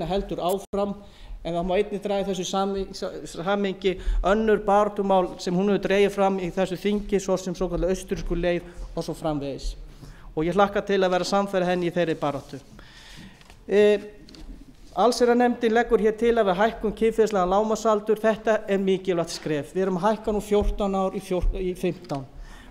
heldur áfram, en það má einnig draga í þessu samhengi önnur baráttumál sem hún hefur dregið fram í þessu þingi, svo sem svokölluð austurrísku leið og svo framvegis. Og ég hlakka til að vera samferða henni í þeirri baráttu. Allsherjarnefndin leggur hér til að við hækkum kynferðislegan lágmarksaldur. Þetta mikilvægt skref. Við erum að hækka nú 14 ár í 15.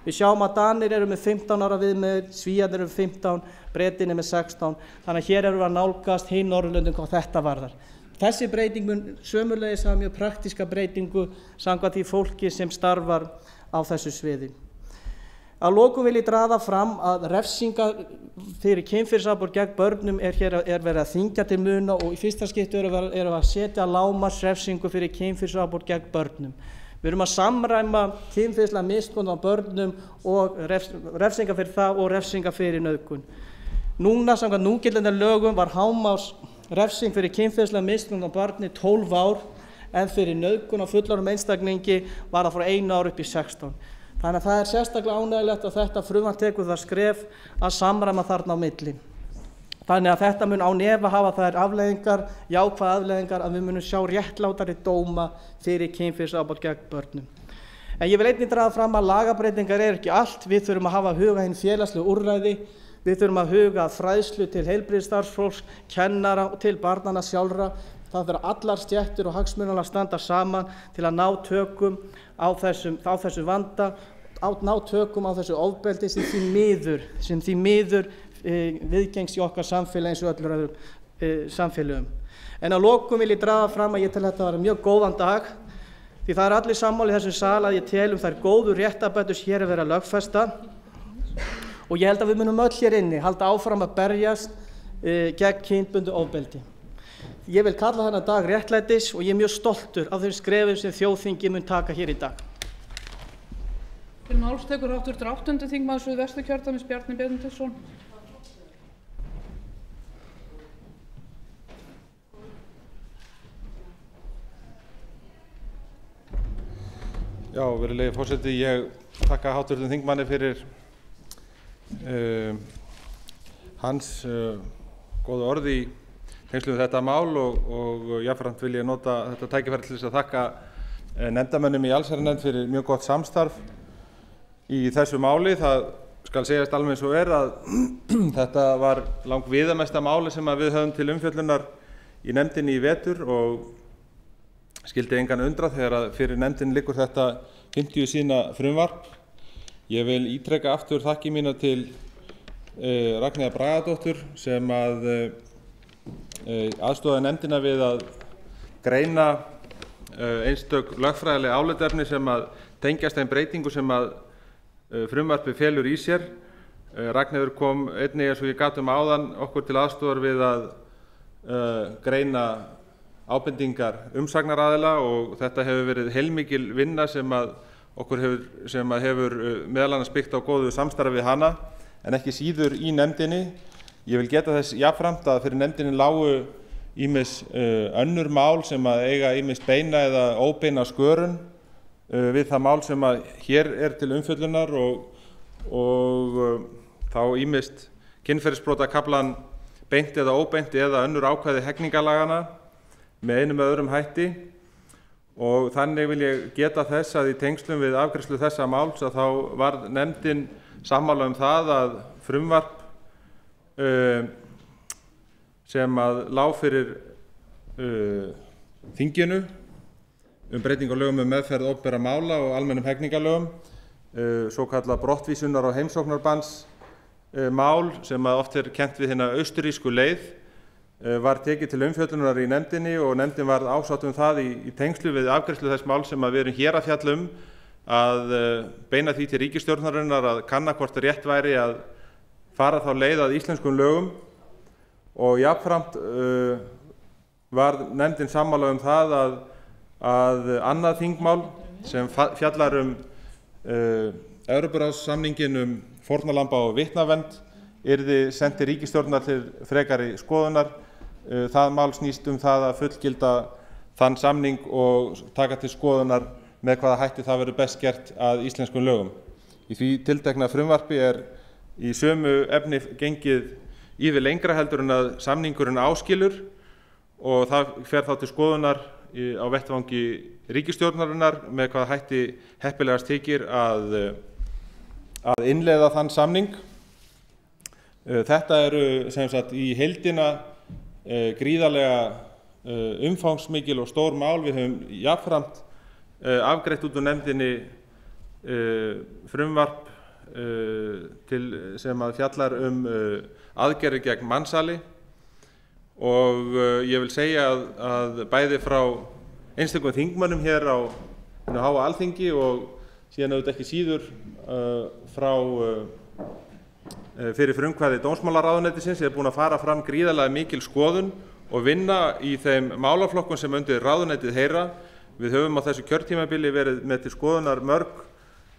Við sjáum að Danir eru með 15 ára viðmið, Svíarnir eru með 15, Bretinn með 16. Þannig að hér erum við að nálgast hin Norðurlöndin hvað þetta varðar. Þessi breyting mun sömuleiðis hafa mjög praktíska breytingu samkvæmt því fólki sem starfar á þessu sviði. Að lokum vil ég draga fram að refsingar fyrir kynferðisafbrot gegn börnum er verið að þyngja til muna, og í fyrsta skipti erum við að setja lágmarksrefsingu fyrir kynferðisafbrot gegn börnum. Við erum að samræma kynferðislega misnotkun á börnum og refsingar fyrir það og refsingar fyrir nauðgun. Núna, samkvæmt núgildandi lögum, var hámarksrefsing fyrir kynferðislega misnotkun á barni 12 ár, en fyrir nauðgun á fullorðnum einstaklingi var það frá 1 ár upp í 16. Þannig að það er sérstaklega ánægjulegt að þetta frumvarp tekur það skref að samræma þarna á milli. Þannig að þetta mun án efa hafa þær afleiðingar, jákvæðar afleiðingar, að við munum sjá réttlátari dóma fyrir kynferðisafbrot gegn börnum. En ég vil einnig draga fram að lagabreytingar eru ekki allt. Við þurfum að hafa huga hin félagslegu úrræði, við þurfum að huga fræðslu til heilbrigðisstarfsfólks, kennara og til barnanna sjálfra. Það þurfa allar stéttir og hagsmunaaðilar að standa saman til að ná tökum á þessum vanda, ná tökum á þessu ofbeldi sem því miður viðgengst í okkar samfélagi eins og öllum öðrum samfélögum. En að lokum vil ég draga fram að ég tel þetta vera mjög góðan dag, því það er allir sammála í þessum sal að ég tel þær góðu réttarbætur hér að vera lögfesta, og ég held að við munum öll hér inni halda áfram að berjast gegn kynbundnu ofbeldi. Ég vil kalla þennan dag réttlætis og ég er mjög stoltur af þeim skrefum sem þjóðþingið mun taka hér í dag. Til máls tekur hv. 8. þingmaður Suðvesturkjördæmis Bjarni Benediktsson. Já, virðulegi forseti, ég þakka hv. þingmanni fyrir hans góðu orð í tengslum við þetta mál, og jafnframt vil ég nota þetta tækifæri til þess að þakka nefndarmönnum í allsherjarnefnd fyrir mjög gott samstarf í þessu máli. Það skal segjast alveg eins og að þetta var langviðamesta máli sem við höfum til umfjöllunar í nefndinni í vetur, og skyldi engan undra þegar að fyrir nefndinni liggur þetta 50 síðna frumvarp. Ég vil ítreka aftur þakki mína til Ragnheiðar Bragadóttur sem aðstoðaði nefndina við að greina einstök lögfræðileg álitaefni sem tengjast þeim breytingu sem frumvarpið felur í sér. Ragnheiður kom einnig, eins og ég gat áðan, okkur til aðstoðar við að greina ábendingar umsagnaraðila, og þetta hefur verið heilmikil vinna sem hefur meðal annars byggt á góðu samstarfi við hana, en ekki síður í nefndinni. Ég vil geta þess jafnframt að fyrir nefndinni lágu ýmis önnur mál sem eiga ýmist beina eða óbeina skörun við það mál sem hér er til umfjöllunar, og þá ýmist kynferðisbrotakaflann beint eða óbeint eða önnur ákvæði hegningarlaganna með einum eða öðrum hætti. Og þannig vil ég geta þess að í tengslum við afgreiðslu þessa máls að þá varð nefndin sammála það að frumvarp sem lá fyrir þinginu breytingu á lögum meðferð opinberra mála og almennum hegningarlögum, svokallað brottvísunar- og heimsóknarbanns mál sem oft kennt við hina austurrísku leið, var tekið til umfjöllunar í nefndinni, og nefndin varð ásátt það í tengslu við afgreiðslu þess máls sem við erum hér að fjalla að beina því til ríkisstjórnarinnar að kanna hvort rétt væri að fara þá leið að íslenskum lögum. Og jafnframt var nefndin sammála það að annað þingmál sem fjallar Evrópuráðssamninginn fórnarlamba og vitnavernd yrði sent til ríkisstjórnar til frekari skoðunar. Það mál snýst það að fullgilda þann samning og taka til skoðunar með hvaða hætti það verður best gert að íslenskum lögum. Í því tiltekna frumvarpi í sömu efni gengið yfir lengra heldur en að samningurinn áskilur, og það fer þá til skoðunar á vettvangi ríkisstjórnarinnar með hvaða hætti heppilegast þykir að innleiða þann samning. Þetta eru sem sagt í heildina gríðarlega umfangsmikil og stór mál. Við höfum jafnframt afgreitt út úr nefndinni frumvarp sem að fjallar aðgerðir gegn mansali og ég vil segja að bæði frá einstökum þingmönnum hér á hinu háa Alþingi og síðan auðvitað ekki síður fyrir frumkvæði dómsmálaráðuneytisins er búin að fara fram gríðarlega mikil skoðun og vinna í þeim málaflokkum sem undir ráðuneytið heyra. Við höfum á þessu kjörtímabili verið með til skoðunar mörg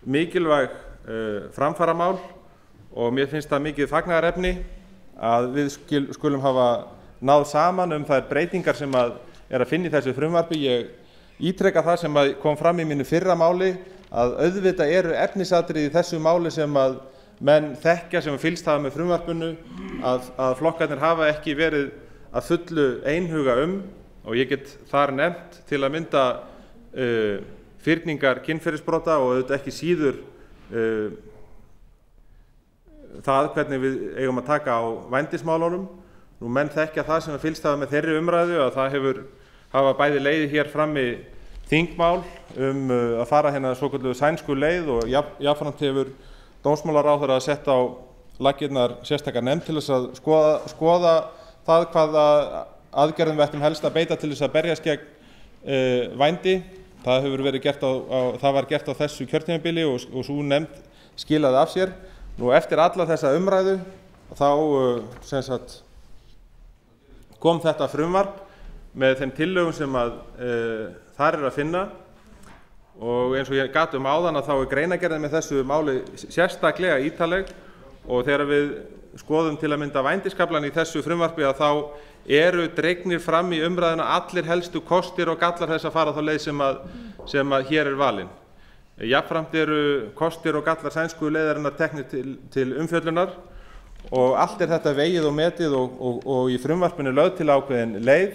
mikilvæg framfaramál og mér finnst það mikið fagnaðarefni að við skulum hafa náð saman þær breytingar sem er að finna í þessu frumvarpi. Ég ítreka það sem kom fram í mínu fyrra máli að auðvitað eru efnisatriði í þessu máli sem menn þekkja sem fylgst hafa með frumvarpinu að flokkarnir hafa ekki verið að fullu einhuga og ég get þar nefnt til að mynda fyrningar kynferðisbrota og auðvitað ekki síður það hvernig við eigum að taka á vændismálunum. Menn þekkja það sem fylgst hafa með þeirri umræðu að það hafa bæði leiðið hér frammi þingmál að fara hérna svokölluðu sænsku leið og jafnframt hefur dómsmálaráðherra sett á laggirnar sérstakar nefnd til þess að skoða það hvaða aðgerðum við ættum helst að beita til þess að berjast gegn vændi. Það var gert á þessu kjörtímabili og sú nefnd skilaði af sér. Eftir alla þessa umræðu þá kom þetta frumvarp með þeim tillögum sem þar er að finna og eins og ég gat áðan þá er greinargerðin með þessu máli sérstaklega ítarleg og þegar við skoðum til að mynda vændiskaflann í þessu frumvarpi þá eru dregnir fram í umræðuna allir helstu kostir og gallar þess að fara þá leið sem hér er valin. Jafnframt eru kostir og gallar sænsku leiðarinnar teknir til umfjöllunar og allt er þetta vegið og metið og í frumvarpinu lögð til ákveðin leið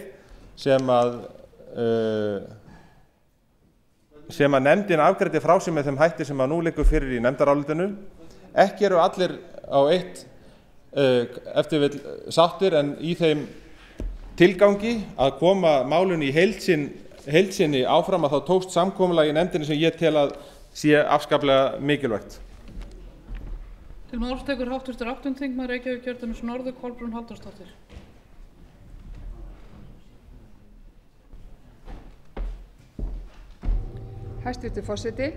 sem að nefndin afgreiddi frá sig með þeim hætti sem nú liggur fyrir í nefndarálitinu. Ekki eru allir á eitt ef til vill sáttir en í þeim tilgangi að koma málinu í heild sinni áfram þá tókst samkomulag í nefndinni sem ég tel að sé afskaplega mikilvægt. Til máls tekur hv. 8. þingmaður Reykjavíkurkjördæmis norður Kolbrún Halldórsdóttir. Hæstvirtur forseti.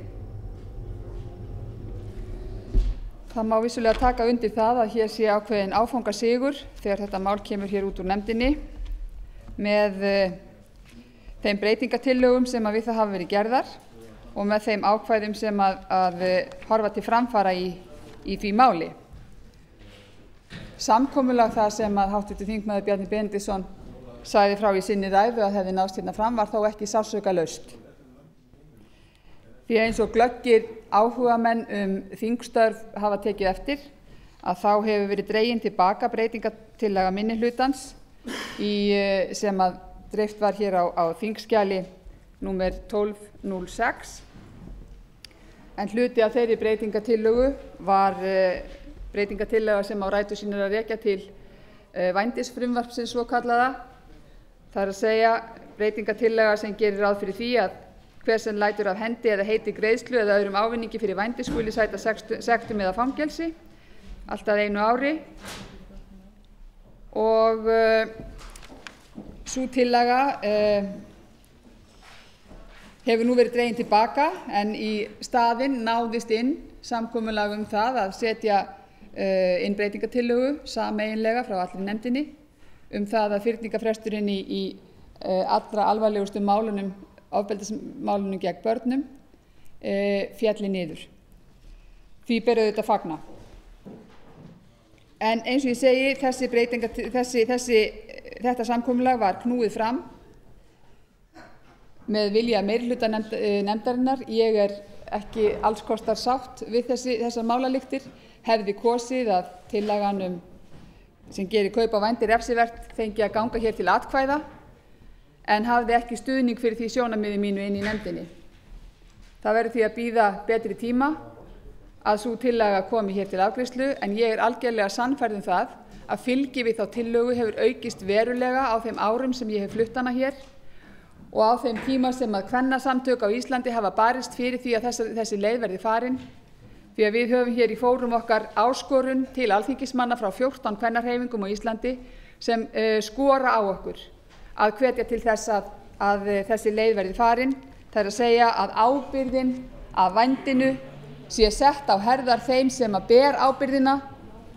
Það má vissulega taka undir það að hér sé ákveðin áfangasigur þegar þetta mál kemur hér út úr nefndinni með þeim breytingatillögum sem við það hafa verið gerðar og með þeim ákvæðum sem að horfa til framfara í því máli. Samkomulag það sem hv. þingmaður Bjarni Benediktsson sagði frá í sinni ræðu að hefði náðst hérna fram var þó ekki sársaukalaust. Því eins og glöggir áhugamenn þingstörf hafa tekið eftir að þá hefur verið dregin til baka breytingartillaga minnihlutans sem dreift var hér á þingskjali númer 1206 en hluti af þeirri breytingartillögu var breytingartillaga sem á rætur sínar að rekja til vændisfrumvarpsins svokallaða. Það er að segja breytingartillaga sem gerir ráð fyrir því að hver sem lætur af hendi eða heiti greiðslu eða öðrum ávinningi fyrir vændi skuli sæta sektum eða fangelsi allt að 1 ári og sú tillaga hefur nú verið dregin til baka en í staðinn náðist inn samkomulag það að setja inn breytingartillögu sameiginlega frá allri nefndinni það að fyrningarfresturinn í allra alvarlegustu málunum ofbeldismálunum gegn börnum félli niður. Því ber auðvitað að fagna. En eins og ég segi, þetta samkomulag var knúið fram með vilja meirihluta nefndarinnar. Ég er ekki alls kostar sátt við þessar málalyktir. Hefði kosið að tillagan sem gerir kaup á vændi refsivert fengi að ganga hér til atkvæða en hafði ekki stuðning fyrir því sjónarmiði mínu inn í nefndinni. Það verður því að bíða betri tíma að sú tillaga komi hér til afgreiðslu, en ég er algerlega sannfærð um það að fylgi við þá tillögu hefur aukist verulega á þeim árum sem ég hef flutt hana hér og á þeim tíma sem að kvennasamtök á Íslandi hafa barist fyrir því að þessi leið verði farin, því að við höfum hér í fórum okkar áskorun til alþingismanna frá 14 kvennahreyfingum á Íslandi sem skora á okkur að hvetja til þess að þessi leið verði farin. Það er að segja að ábyrgðin af vændinu sé sett á herðar þeim sem að ber ábyrgðina,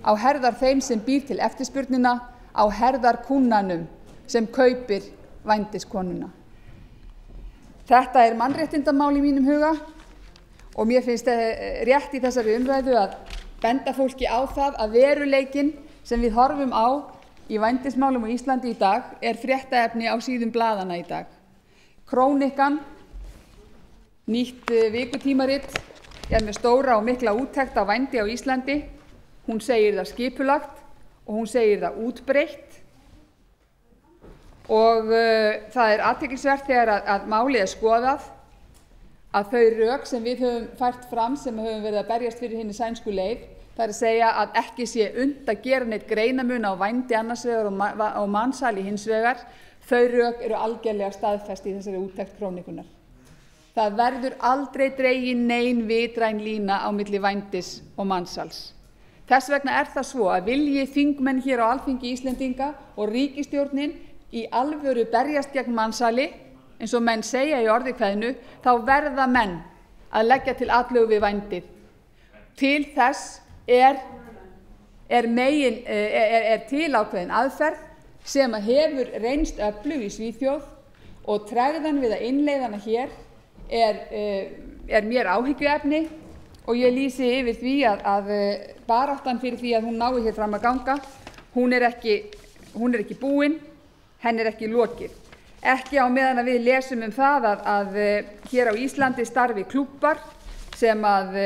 á herðar þeim sem býr til eftirspurnina, á herðar kúnnanum sem kaupir vændiskonuna. Þetta er mannréttindamál í mínum huga og mér finnst rétt í þessari umræðu að benda fólki á það að veruleikinn sem við horfum á í vændismálum á Íslandi í dag er fréttaefni á síðum blaðanna í dag. Krónikan, nýtt vikutímarit, er með stóra og mikla úttekt á vændi á Íslandi. Hún segir það skipulagt og hún segir það útbreitt og það er athyglisvert þegar að málið er skoðað að þau rök sem við höfum fært fram sem höfum verið að berjast fyrir hinni sænsku leið, það er að segja að ekki sé unnt að gera neitt greinamun á vændi annars vegar og mansali hins vegar, þau rök eru algerlega staðfest í þessari úttekt Krónikunar. Það verður aldrei dregin nein vitræn lína á milli vændis og mansals. Þess vegna er það svo að vilji þingmenn hér á Alþingi Íslendinga og ríkisstjórnin í alvöru berjast gegn mansali, eins og menn segja í orðikveðnu, þá verða menn að leggja til atlögu við vændið. Til þess er til ákveðin aðferð sem hefur reynst öflug í Svíþjóð og tregðan við að innleiða hana hér er mér áhyggjuefni og ég lýsi yfir því að baráttan fyrir því að hún nái hér fram að ganga, hún er ekki búin, henni er ekki lokið. Ekki á meðan að við lesum um það að hér á Íslandi starfi klúbbar sem að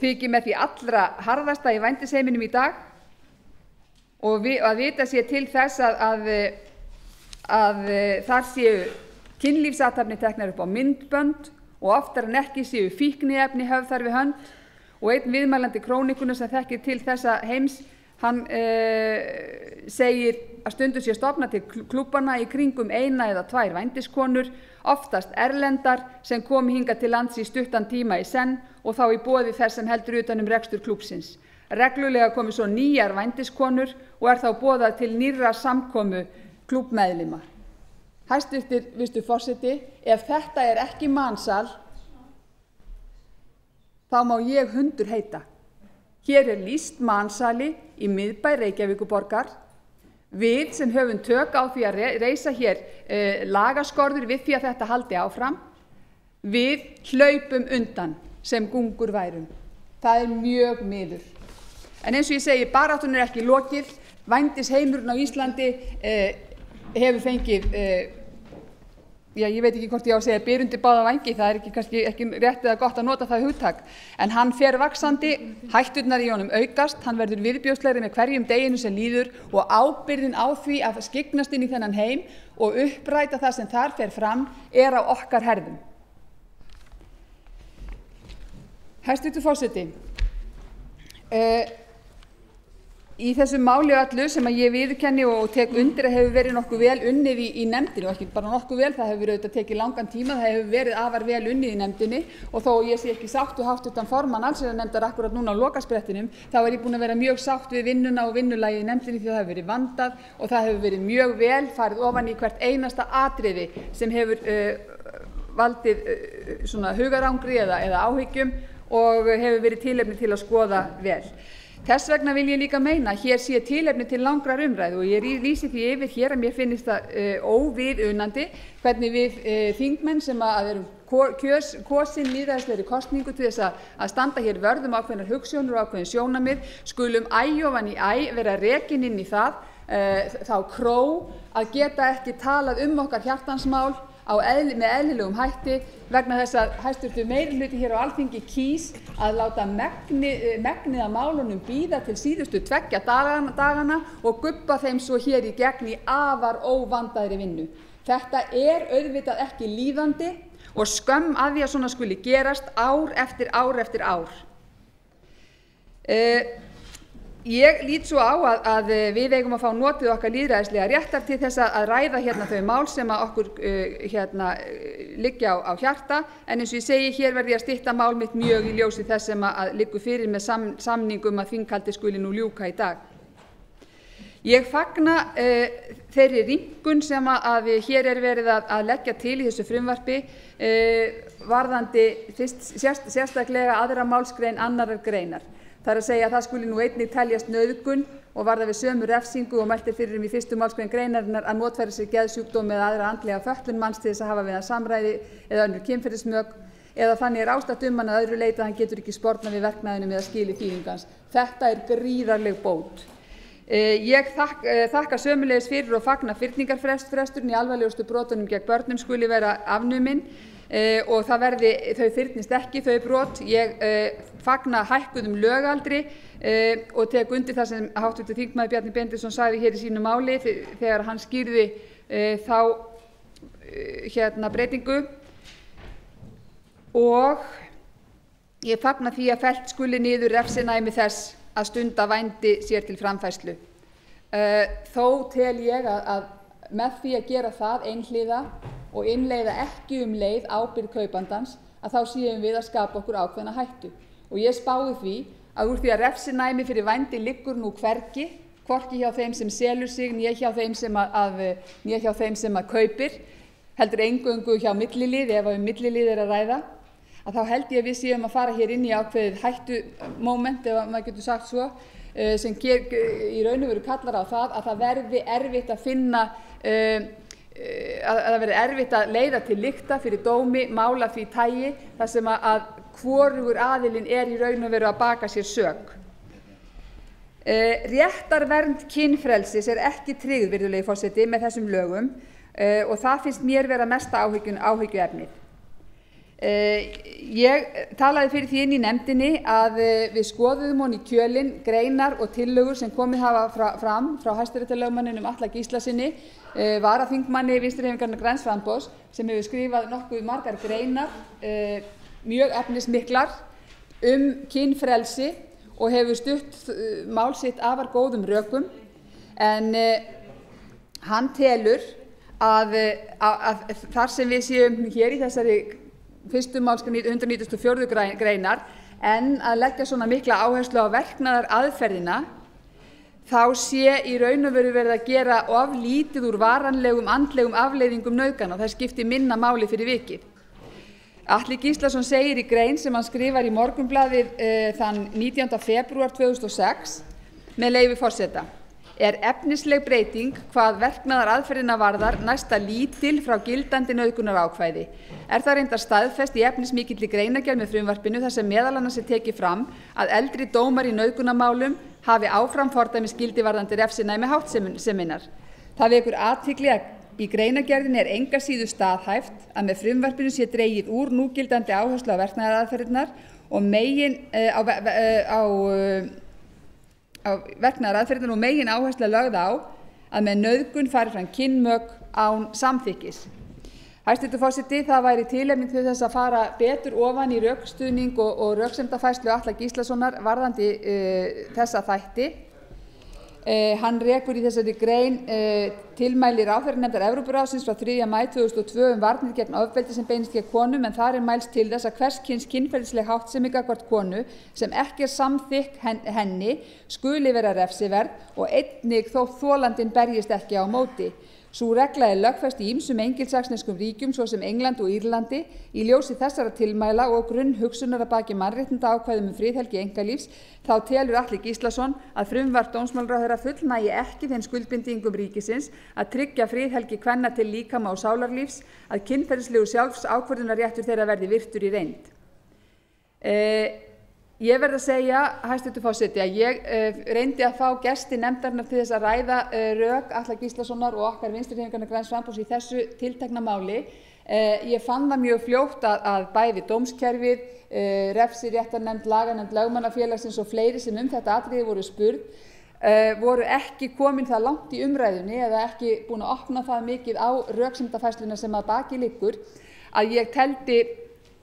þykir með því allra harðasta í vændisheiminum í dag og að vita sé til þess að þar séu kynlífsathafnir teknar upp á myndbönd og oftar en ekki séu fíkniefni höfð þar við hönd og einn viðmælandi Krónikunnar sem þekkir til þessa heims, hann segir að stundum sé stofna til klúbbanna í kringum 1 eða 2 vændiskonur, oftast erlendar sem komi hingað til lands í stuttan tíma í senn og þá í boði þess sem heldur utan rekstur klúbbsins. Reglulega komi svo nýjar vændiskonur og er þá boðað til nýrra samkomu klúbbmeðlima. Hæstvirtur forseti, ef þetta er ekki mansal, þá má ég hundur heita. Hér er lýst mansali í miðbæ Reykjavíkurborgar. Við sem höfum tök á því að reisa hér lagaskorður við því að þetta haldi áfram, við hlaupum undan sem gungur værum. Það er mjög miður. En eins og ég segi, baráttunni er ekki lokið. Vændisheimurinn á Íslandi hefur fengið, ég veit ekki hvort ég á að segja byr undir báða vængi, það er kannski ekki rétt eða gott að nota það hugtak, en hann fer vaxandi, hætturnar í honum aukast, hann verður viðbjóðslegri með hverjum deginu sem líður og ábyrgðin á því að skyggnast inn í þennan heim og uppræta það sem þar fer fram er á okkar herðum. Hæstvirtur forseti, í þessu máli öllu sem að ég viðurkenni og tek undir að hefur verið nokkuð vel unnið í nefndinni og ekki bara nokkuð vel, það hefur auðvitað tekið langan tíma, það hefur verið afar vel unnið í nefndinni og þó ég sé ekki sátt við háttvirtan formann allsherjarnefndar akkúrat núna á lokasprettinum, þá er ég búin að vera mjög sátt við vinnuna og vinnulagið í nefndinni því það hefur verið vandað og það hefur verið mjög vel farið ofan í hvert einasta atriði sem hefur valdið svona hugarangri eða áhyggjum og hefur verið tilefni til að skoða vel. Þess vegna vil ég líka meina að hér sé tilefni til langrar umræðu og ég lýsi því yfir hér að mér finnst það óviðunandi hvernig við þingmenn sem að erum kosin lýðræðislegri kosningu til þess að standa hér vörðum ákveðnar hugsjónir og ákveðin sjónarmið skulum ofan í vera rekin inn í það þá kró að geta ekki talað okkar hjartansmál á með eðlilegum hætti vegna þess að hæstvirtur meirihluti hér á Alþingi kýs að láta megnið af málunum bíða til síðustu 2 dagana og gubba þeim svo hér í gegn í afar óvandaðri vinnu. Þetta er auðvitað ekki líðandi og skömm að því að svona skuli gerast ár eftir ár eftir ár. Ég lít svo á að við eigum að fá notið okkar lýðræðislega réttar til þess að ræða hérna þau mál sem að okkur liggja á hjarta, en eins og ég segi, hér verð ég að stytta mál mitt mjög í ljósi þess sem að liggur fyrir með samningum að þinghaldi skuli nú ljúka í dag. Ég fagna þeirri rýmkun sem að hér er verið að leggja til í þessu frumvarpi varðandi sérstaklega 2. málsgrein 2. greinar. Það er að segja að það skuli nú einnig teljast nauðgun og varða við sömu refsingu og mælt er fyrir í 1. málsgrein greinarinnar að notfæra sér geðsjúkdóm eða aðra andlega fötlun manns til þess að hafa við hann samræði eða önnur kynferðismök eða þannig er ástatt hann að öðru leyti að hann getur ekki spornað við verknaðinum eða skilið þýðingans. Þetta er gríðarleg bót. Ég þakka sömuleiðis fyrir og fagna fyrningarfresturinn í alvarlegustu brotunum gegn börnum skuli vera afnumin og þau fyrnist ekki, þau brot. Ég fagna hækkuðum lögaldri og tek undir það sem hv. þingmaður Bjarni Benediktsson sagði hér í sínu máli þegar hann skýrði þá breytingu og ég fagna því að fellt skuli niður refsinæmi þess að stunda vændi sér til framfærslu. Þó tel ég að með því að gera það einhliða og innleiða ekki leið ábyrgð kaupandans að þá séum við að skapa okkur ákveðna hættu. Og ég spái því að úr því að refsinæmi fyrir vændi liggur nú hvergi, hvorki hjá þeim sem selur sig né hjá þeim sem að kaupir, heldur eingöngu hjá millilið ef millilið er að ræða, að þá held ég að við séum að fara hér inn í ákveðið hættumóment, ef maður getur sagt svo, sem í raun og veru kallar á það að það verði erfitt að finna að það verði erfitt að leiða til lykta fyrir dómi mála því tagi þar sem að hvorugur aðilinn er í raun og veru að baka sér sök. Réttarvernd kynfrelsis er ekki tryggð, virðulegi forseti, með þessum lögum og það finnst mér vera mesta áhyggjuefnið. Ég talaði fyrir því inn í nefndinni að við skoðuðum hon í kjölinn greinar og tillögur sem komið hafa fram frá hæstaréttarlögmanninum Atla Gíslasyni, varaþingmanni Vinstri-hreyfingarinnar græns framboðs, sem hefur skrifað nokkuð margar greinar, mjög efnismiklar, kynfrelsi og hefur stutt mál sitt afar góðum rökum, en hann telur að þar sem við séum hér í þessari 1. málsgrein 194. greinar en að leggja svona mikla áherslu á verknaðar aðferðina þá sé í raun og veru verið að gera of lítið úr varanlegum andlegum afleiðingum nauðgana og það skipti minna máli fyrir vikið. Atli Gíslason segir í grein sem hann skrifar í Morgunblaðið þann 19. febrúar 2006 með leyfi forseta: er efnisleg breyting hvað verknaðar aðferðina varðar næsta lítil frá gildandi nauðgunarákvæði. Er það reyndar staðfest í efnismikilli greinargerð með frumvarpinu þar sem meðal annars er tekið fram að eldri dómar í nauðgunarmálum hafi áfram fordæmisgildi varðandi refsinæmi háttseminnar. Það vekur athygli að í greinargerðinni er enga síður staðhæft að með frumvarpinu sé dregið úr núgildandi áherslu á verknaðaraðferðirnar og verknaðaraðferðirnar og megin áhersla lögð á að með nauðgun fari fram kynmök án samþykkis. Hæstvirtur forseti, það væri tilefni til þess að fara betur ofan í rökstuðning og röksemdafærslu Atla Gíslasonar varðandi þessa þætti. Hann rekur í þessari grein tilmæli ráðherranefndar Evrópuráðsins frá 3. maí 2002 varnir gegn ofbeldi sem beinist gegn konum, en þar er mælst til þess að hvers kyns kynferðisleg háttsemi gagnvart konu sem ekki er samþykk henni skuli vera refsiverð og einnig þótt þolandinn berjist ekki á móti. Sú regla er lögfest í ýmsum engilsaxneskum ríkjum svo sem Englandi og Írlandi. Í ljósi þessara tilmæla og grunnhugsunar að baki mannréttindaákvæðum friðhelgi einkalífs þá telur Atli Gíslason að frumvarp dómsmálaráðherra fullnægi ekki þeim skuldbindingum ríkisins að tryggja friðhelgi kvenna til líkama og sálarlífs, að kynferðislegu sjálfsákvörðunarréttur þeirra verði virtur í reynd. Ég verð að segja, hæstvirtur forseti, að ég reyndi að fá gesti nefndarinnar til þess að ræða rök Atla Gíslasonar og okkar Vinstri-hreyfingarinnar græns framboðs í þessu tiltekna máli. Ég fann það mjög fljótt að bæði dómskerfið, refsiréttarnefnd, laganefnd Lögmannafélagsins og fleiri sem þetta atriði voru spurð, voru ekki komin það langt í umræðunni eða ekki búin að opna það mikið á röksemdafærsluna sem að baki liggur, að ég teldi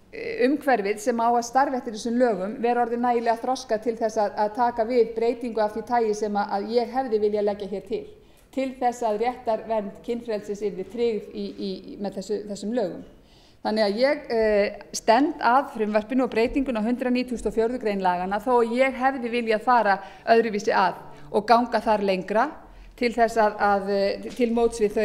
umhverfið sem á að starfa eftir þessum lögum vera orðið nægilega þroskað til þess að taka við breytingu af því tagi sem að ég hefði viljað leggja hér til þess að réttarvernd kynfrelsis yrði tryggð með þessum lögum. Þannig að ég stend að frumvarpinu og breytingun á 194. grein laganna þó að ég hefði viljað fara öðruvísi að og ganga þar lengra til þess til móts við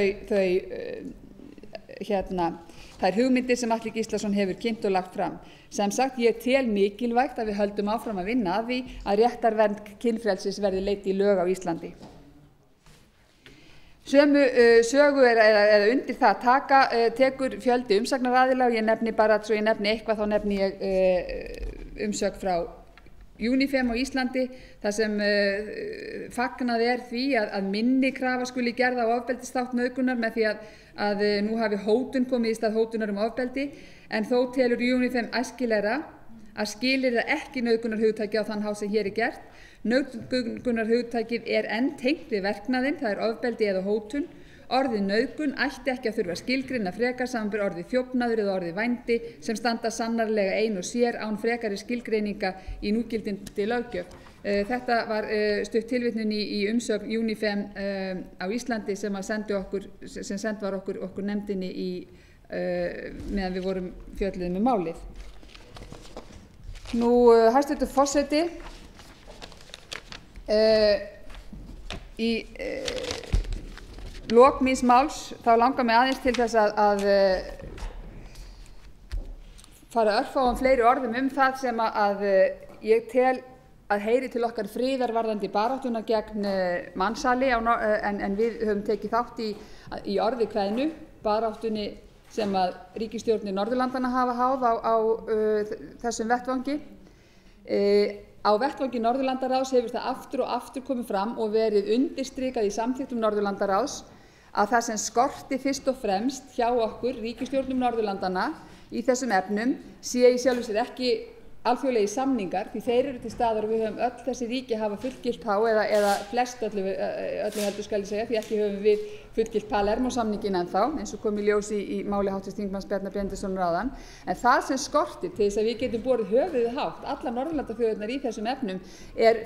þær hugmyndir sem Atli Gíslason hefur kynnt og lagt fram. Sem sagt, ég tel mikilvægt að við höldum áfram að vinna að því að réttarvernd kynfrelsis verði leidd í lög á Íslandi. Sömu sögu eða undir það tekur fjöldi umsagnaraðila og ég nefni bara, svo ég nefni eitthvað, þá nefni ég umsögn frá UNIFEM á Íslandi þar sem fagnað því að minni krafa skuli gerð á ofbeldisþátt nauðgunar með því að nú hafi hótun komið í stað hótunar ofbeldi, en þó telur UNIFEM æskilegra að skilyrða ekki nauðgunarhugtaki á þann hátt sem hér gert. Nauðgunarhugtakið enn tengt við verknaðinn, það ofbeldi eða hótun. Orðið nauðgun ætti ekki að þurfa skilgreina frekar samanber orðið þjófnaður eða orðið vændi sem standa sannarlega ein og sér án frekari skilgreininga í núgildandi löggjöf. Þetta var stutt tilvitnun í umsögn UNIFEM á Íslandi sem send var okkur nefndinni meðan við vorum fjölluð með málið. Nú, hæstvirtur forseti, í lok míns máls þá langar mig aðeins til þess að fara örfáum fleiri orðum það sem að ég tel að heyri til okkar friðarvarðandi baráttuna gegn mansali, en við höfum tekið þátt í orði kveðnu baráttunni sem að ríkisstjórnir Norðurlandanna hafa háð á þessum vettvangi. Á vettvangi Norðurlandaráðs hefur það aftur og aftur komið fram og verið undirstrikað í samþykktum Norðurlandaráðs að það sem skorti fyrst og fremst hjá okkur, ríkisstjórnum Norðurlandanna, í þessum efnum sé í sjálfu sér ekki alþjóðlegir samningar, því þeir eru til staðar og við höfum öll þessi ríki hafa fullgilt eða flest öllu heldur skal ég segja, því ekki höfum við fullgilt Palermo-samninginn ennþá, eins og kom í ljós í máli hv. þingmanns Bjarna Benediktssonar áðan. En það sem skortir til þess að við getum borið höfuðið hátt, allar Norðurlandaþjóðirnar í þessum efnum,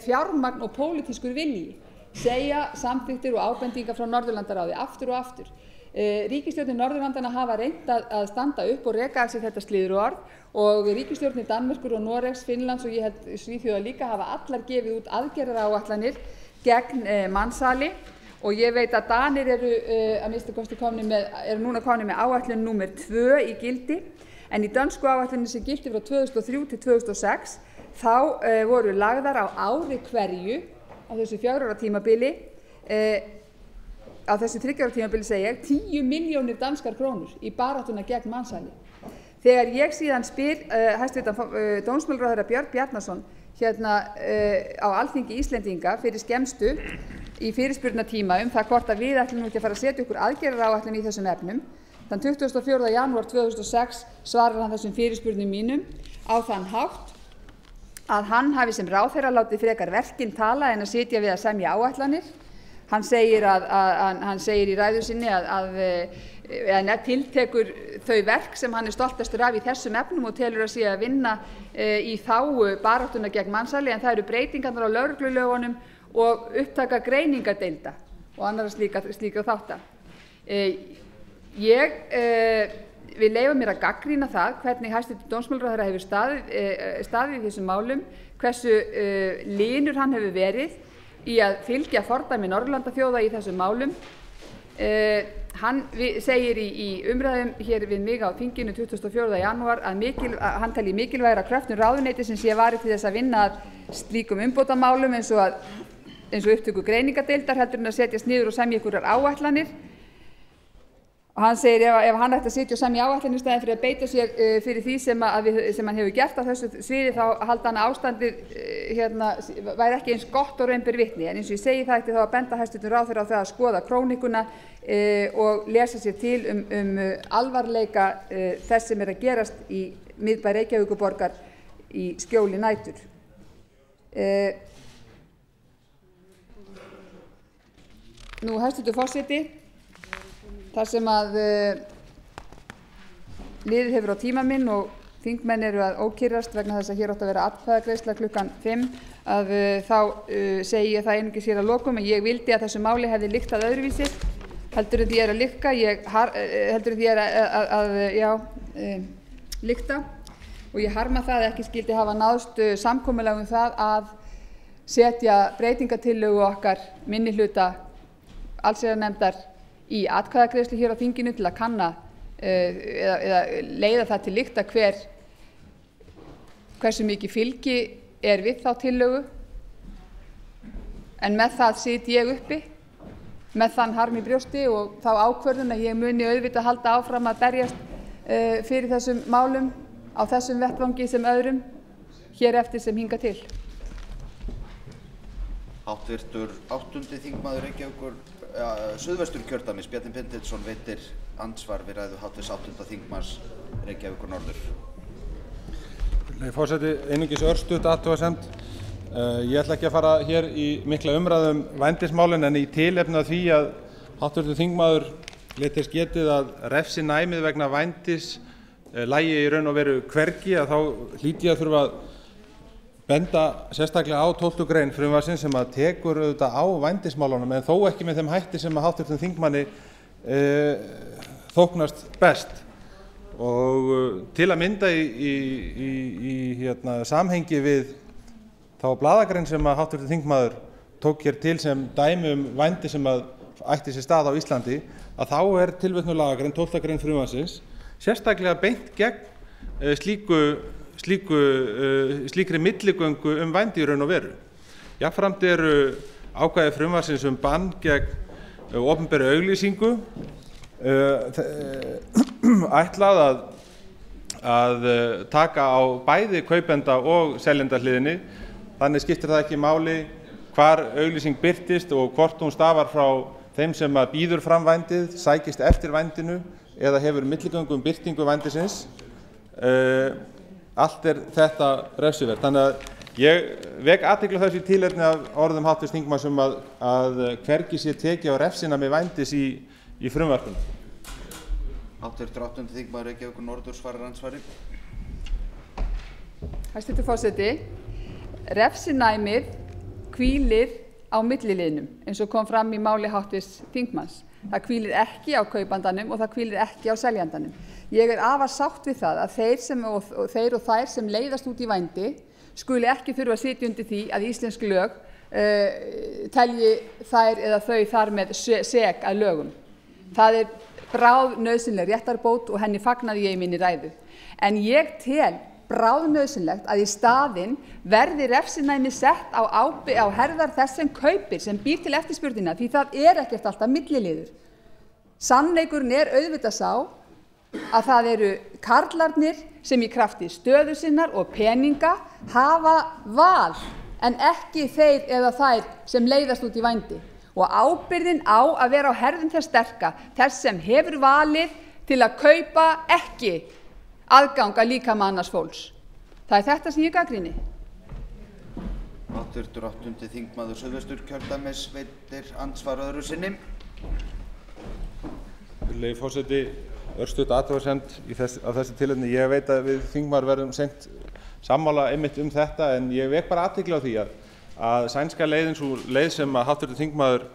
fjármagn og pólitískur vilji, segja samþykktir og ábendingar frá Norðurlandaráði aftur og aftur. Ríkisstjórnir Norðurlandanna hafa reynt að standa upp og reka af sér þetta slíðruorð og ríkisstjórnir Danmerkur og Noregs, Finnlands og ég held Svíþjóðar líka hafa allar gefið út aðgerðaráætlanir gegn mansali og ég veit að Danir eru að minnsta kosti núna komnir með áætlun númer 2 í gildi, en í dönsku áætluninni sem gilti frá 2003 til 2006 þá voru lagðar á ári hverju á þessu 4 ára tímabili á þessu 3 ára tímabili 10 milljónir danskar krónur í baráttuna gegn mansali. Þegar ég síðan spyr hæstvirtan dómsmálaráðherra Björn Bjarnason á Alþingi Íslendinga fyrir skemmstu í fyrirspurnatíma það hvort að við ætlum ekki að fara að setja okkur aðgerðaráætlun í þessum efnum, þann 24. janúar 2006 svarar hann þessum fyrirspurnum mínum á þann hátt að hann hafi sem ráðherra látið frekar verkin tala en að sitja við að semja áætlanir. Hann segir í ræðu sinni að tiltekur þau verk sem hann stoltastur af í þessum efnum og telur að sé að vinna í þágu baráttuna gegn mansali, en það eru breytingarnar á lögreglulögunum og upptaka greiningardeilda og annarra slíka þátta. Ég vil leyfa mér að gagnrýna það hvernig hæstvirtur dómsmálaráðherra hefur staðið í þessum málum, hversu linur hann hefur verið í að fylgja fordæmi Norðurlandaþjóða í þessum málum. Hann segir í umræðum hér við mig á þinginu 24. janúar að hann telji mikilvægra kröftum ráðuneytisins sé varið til þess að vinna að slíkum umbótamálum eins og upptöku greiningardeildar heldur en að setjast niður og semja einhverjar áætlanir. hann segir ef hann ætti að sitja og semja áætlanir í staðinn fyrir að beita sér fyrir því sem hann hefur gert á þessu sviði, þá halda hann að ástandið væri ekki eins gott og raun ber vitni. En eins og ég segi, það ætti þá að benda hæstv. Ráðherra á það að skoða króníkuna og lesa sér til alvarleika þess sem að gerast í miðbæ Reykjavíkurborgar í skjóli nætur. Nú, hæstv. Forseti, þar sem að liðið hefur á tíma minn og þingmenn eru að ókyrrast vegna þess að hér átti að vera atkvæðagreiðsla klukkan 5, að þá segi ég það einungis hér að lokum að ég vildi að þessu máli hefði lyktað öðruvísi heldur en því að lykka, heldur en því að lykta, og ég harma það að ekki skyldi hafa náðst samkomulag um það að setja breytingatillögu okkar minnihluta allsherjarnefndar í atkvæðagreiðslu hér á þinginu til að kanna eða leiða það til lykta hversu mikið fylgi er við þá tillögu, en með það sit ég uppi með þann harm í brjósti og þá ákvörðun að ég muni auðvitað halda áfram að berjast fyrir þessum málum á þessum vettvangi sem öðrum hér eftir sem hingað til. Háttvirtur 8. þingmaður Suðvesturkjördæmis Bjarni Benediktsson veitir andsvar við ræðu háttvirts 8. þingmanns Reykjavíkur norður. Forseti, einungis örstutt athugasemd. Ég ætla ekki að fara hér í mikla umræðu vændismálin, en í tilefni af því að háttvirtur þingmaður lét þess getið að refsinæmið vegna vændis lægi í raun og veru hvergi, að þá hlýt ég að þurfa að benda sérstaklega á 12. grein frumvarpsins sem að tekur auðvitað á vændismálunum, en þó ekki með þeim hætti sem að háttvirtum þingmanni þóknast best. Og til að mynda í samhengi við þá blaðagrein sem að háttvirtur þingmaður tók hér til sem dæmi vændi sem að ætti sér stað á Íslandi, að þá tilvitnuð lagagrein 12. grein frumvarpsins sérstaklega beint gegn slíkri milligöngu vændi í raun og veru. Jafnframt eru ákvæði frumvarpsins bann gegn opinberri auglýsingu ætlað að taka á bæði kaupenda og seljenda hliðinni. Þannig skiptir það ekki máli hvar auglýsing birtist og hvort hún stafar frá þeim sem býður fram vændið, sækist eftir vændinu eða hefur milligöngu birtingu vændisins. Allt þetta refsivert. Þannig að ég vek athygli á þessu tilefni af orðum háttvirts þingmanns að hvergi sé tekið á refsinæmi vændis í frumvarpinu. Háttvirtur 8. þingmaður Reykjavíkur norður svarar andsvari. Hæstv. Forseti, refsinæmið hvílir á milliliðnum eins og kom fram í máli háttvirts þingmanns. Það hvílir ekki á kaupandanum og það hvílir ekki á seljandanum. Ég afar sátt við það að þeir og þær sem leiðast út í vændi skuli ekki þurfa að sitja undir því að íslensk lög telji þær eða þau þar með sek að lögum. Það bráðnauðsynleg réttarbót og henni fagnaði ég í minni ræðu. En ég tel bráðnauðsynlegt að í staðinn verði refsinæmi sett á herðar þess sem kaupir, sem býr til eftirspurnina, því það ekkert alltaf milliliður. Sannleikurinn auðvitað sá að það eru karlarnir sem í krafti stöðu sinnar og peninga hafa val en ekki þeir eða þær sem leiðast út í vændi. Og ábyrgðin á að vera á herðum þess sterka, þess sem hefur valið til að kaupa ekki aðgang að líkama annars fólks. Það þetta sem ég gagnrýni. Háttvirtur 8. þingmaður Suðvesturkjördæmis veitir andsvar öðru sinni. Virðulegi forseti, örstutt athugasemd á þessu tilefni. Ég veit að við þingmaður verðum seint sammála einmitt þetta, en ég vek bara athygli á því að sænska leiðin, sú leið sem að háttvirtur þingmaður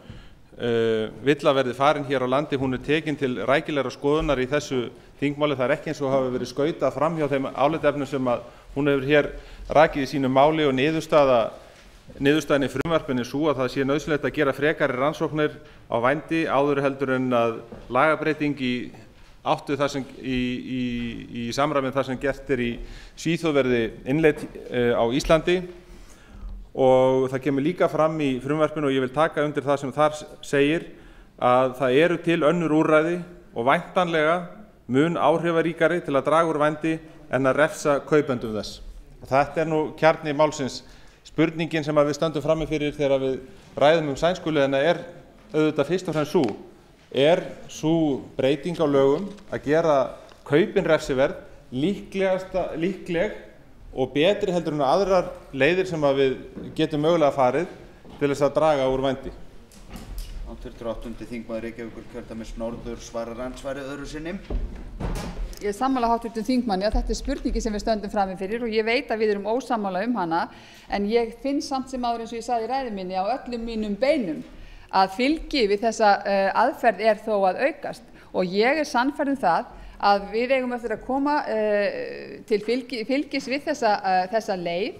vill að verði farin hér á landi, hún tekin til rækilegrar skoðunar í þessu þingmáli. Það ekki eins og hafi verið skautað fram hjá þeim álitaefnum sem að hún hefur hér rakið í sínu máli, og niðurstaðan í frumvarpinu sú að það sé nauðsynlegt að gera frekari rannsóknir á vændi áður heldur en að lagabreyting áttu það sem í samræmi við það sem gert í Svíþjóð verði innleidd á Íslandi. Og það kemur líka fram í frumvarpinu, og ég vil taka undir það sem þar segir, að það eru til önnur úrræði og væntanlega mun áhrifaríkari til að draga úr vændi en að refsa kaupendum þess. Þetta nú kjarni málsins. Spurningin sem við stöndum frammi fyrir þegar við ræðum sænskuleiðina auðvitað fyrst og fremst sú breyting á lögum að gera kaupin refsiverð líkleg og betri heldur en aðrar leiðir sem við getum mögulega farið til þess að draga úr vændi. Háttvirtur 8. þingmaður Reykjavíkurkjördæmis norður svarar andsvari öðru sinni. Ég er sammála háttvirtum þingmanni að þetta spurningi sem við stöndum frammi fyrir og ég veit að við erum ósammála hana, en ég finn samt sem áður eins og ég sagði í ræðu minni á öllum mínum beinum að fylgi við þessa aðferð þó að aukast og ég sannfærð það að við eigum eftir að koma til fylgis við þessa leið.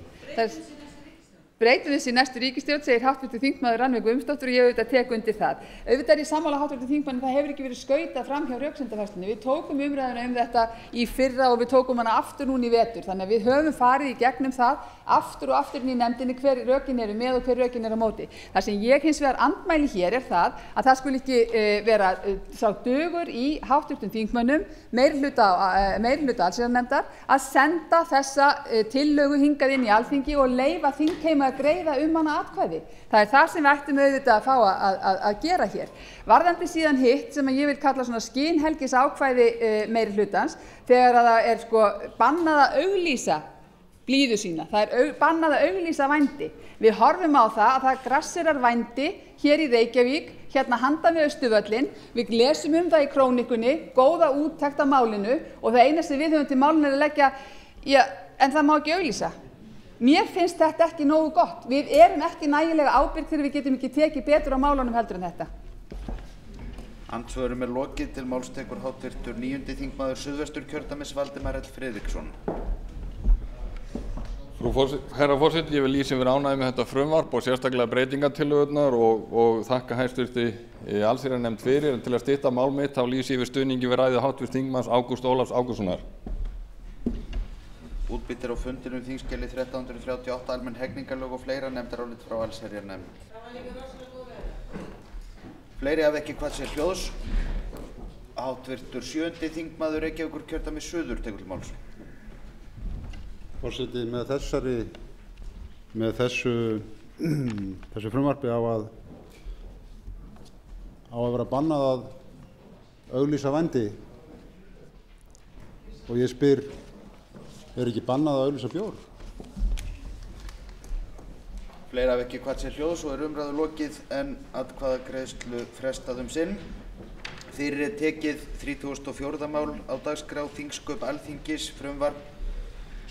Breytum þessi næstu ríkisstjórn, segir háttvirtur þingmaður Rannveig Guðmundsdóttir og ég auðvitað tek undir það. Auðvitað sammála háttvirtur þingmanni, það hefur ekki verið skautað fram hjá röksemdafærslunni. Við tókum umræðuna þetta í fyrra og við tókum hana aftur núna í vetur, þannig að við höfum farið í gegnum það aftur og aftur inn í nefndinni hver rökin eru með og hver rökin eru á móti. Það sem ég hins vegar andmæli hér það að það skuli ekki vera sá dugur í háttvirtum þingmönnum meirihluta allsherjarnefndar að senda þessa tillögu hingað inn í Alþingi og leyfa þingheim að greiða hana atkvæði. Það það sem við ættum auðvitað að fá að gera hér. Varðandi síðan hitt sem ég vil kalla svona skynhelgis ákvæði meirihlutans þegar að það bannað að auglýsa blíðu sína. Það bannað að auglýsa vændi. Við horfum á það að það grasserar vændi hér í Reykjavík, hérna handan við Austurvöllinn. Við lesum það í Krónikunni, góða úttekt á málinu og það eina sem við höfum til málinu að leggja, en það má ekki auglýsa. Mér finnst þetta ekki nógu gott. Við erum ekki nægilega ábyrg þegar við getum ekki tekið betur á málunum heldur en þetta. Andsvörum lokið. Til máls tekur háttvirtur 9. þingmaður Suðvesturkjördæmis Valdimar L. Friðriksson. Herra forseti, ég vil lýsa yfir ánægju með þetta frumvarp og sérstaklega breytingartillögurnar og þakka hæstvirti allsherjarnefnd fyrir. Til að stytta mál mitt þá lýsi yfir stuðningi við ræðu háttvirts þingmanns Ágústs Ólafs Ágústssonar. Útbýttir á fundinum þingskjali 1338 almenn hegningarlög og fleira, nefndarálit frá allsherjarnefnd. Fleiri hafa ekki kvað sér hljóðs. Háttvirtur 7. þingmaður Reykjavíkurkjördæmis suður tekur til máls. Forseti, með þessu frumvarpi á að vera bannað að auglýsa vændi og ég spyr, ekki bannað að auglýsa bjór? Fleiri hafa ekki kvað sér hljóðs og umræðu lokið en atkvæðagreiðslu frestað sinn. Fyrir tekið 34. mál á dagskrá þingsköp Alþingis, frumvarp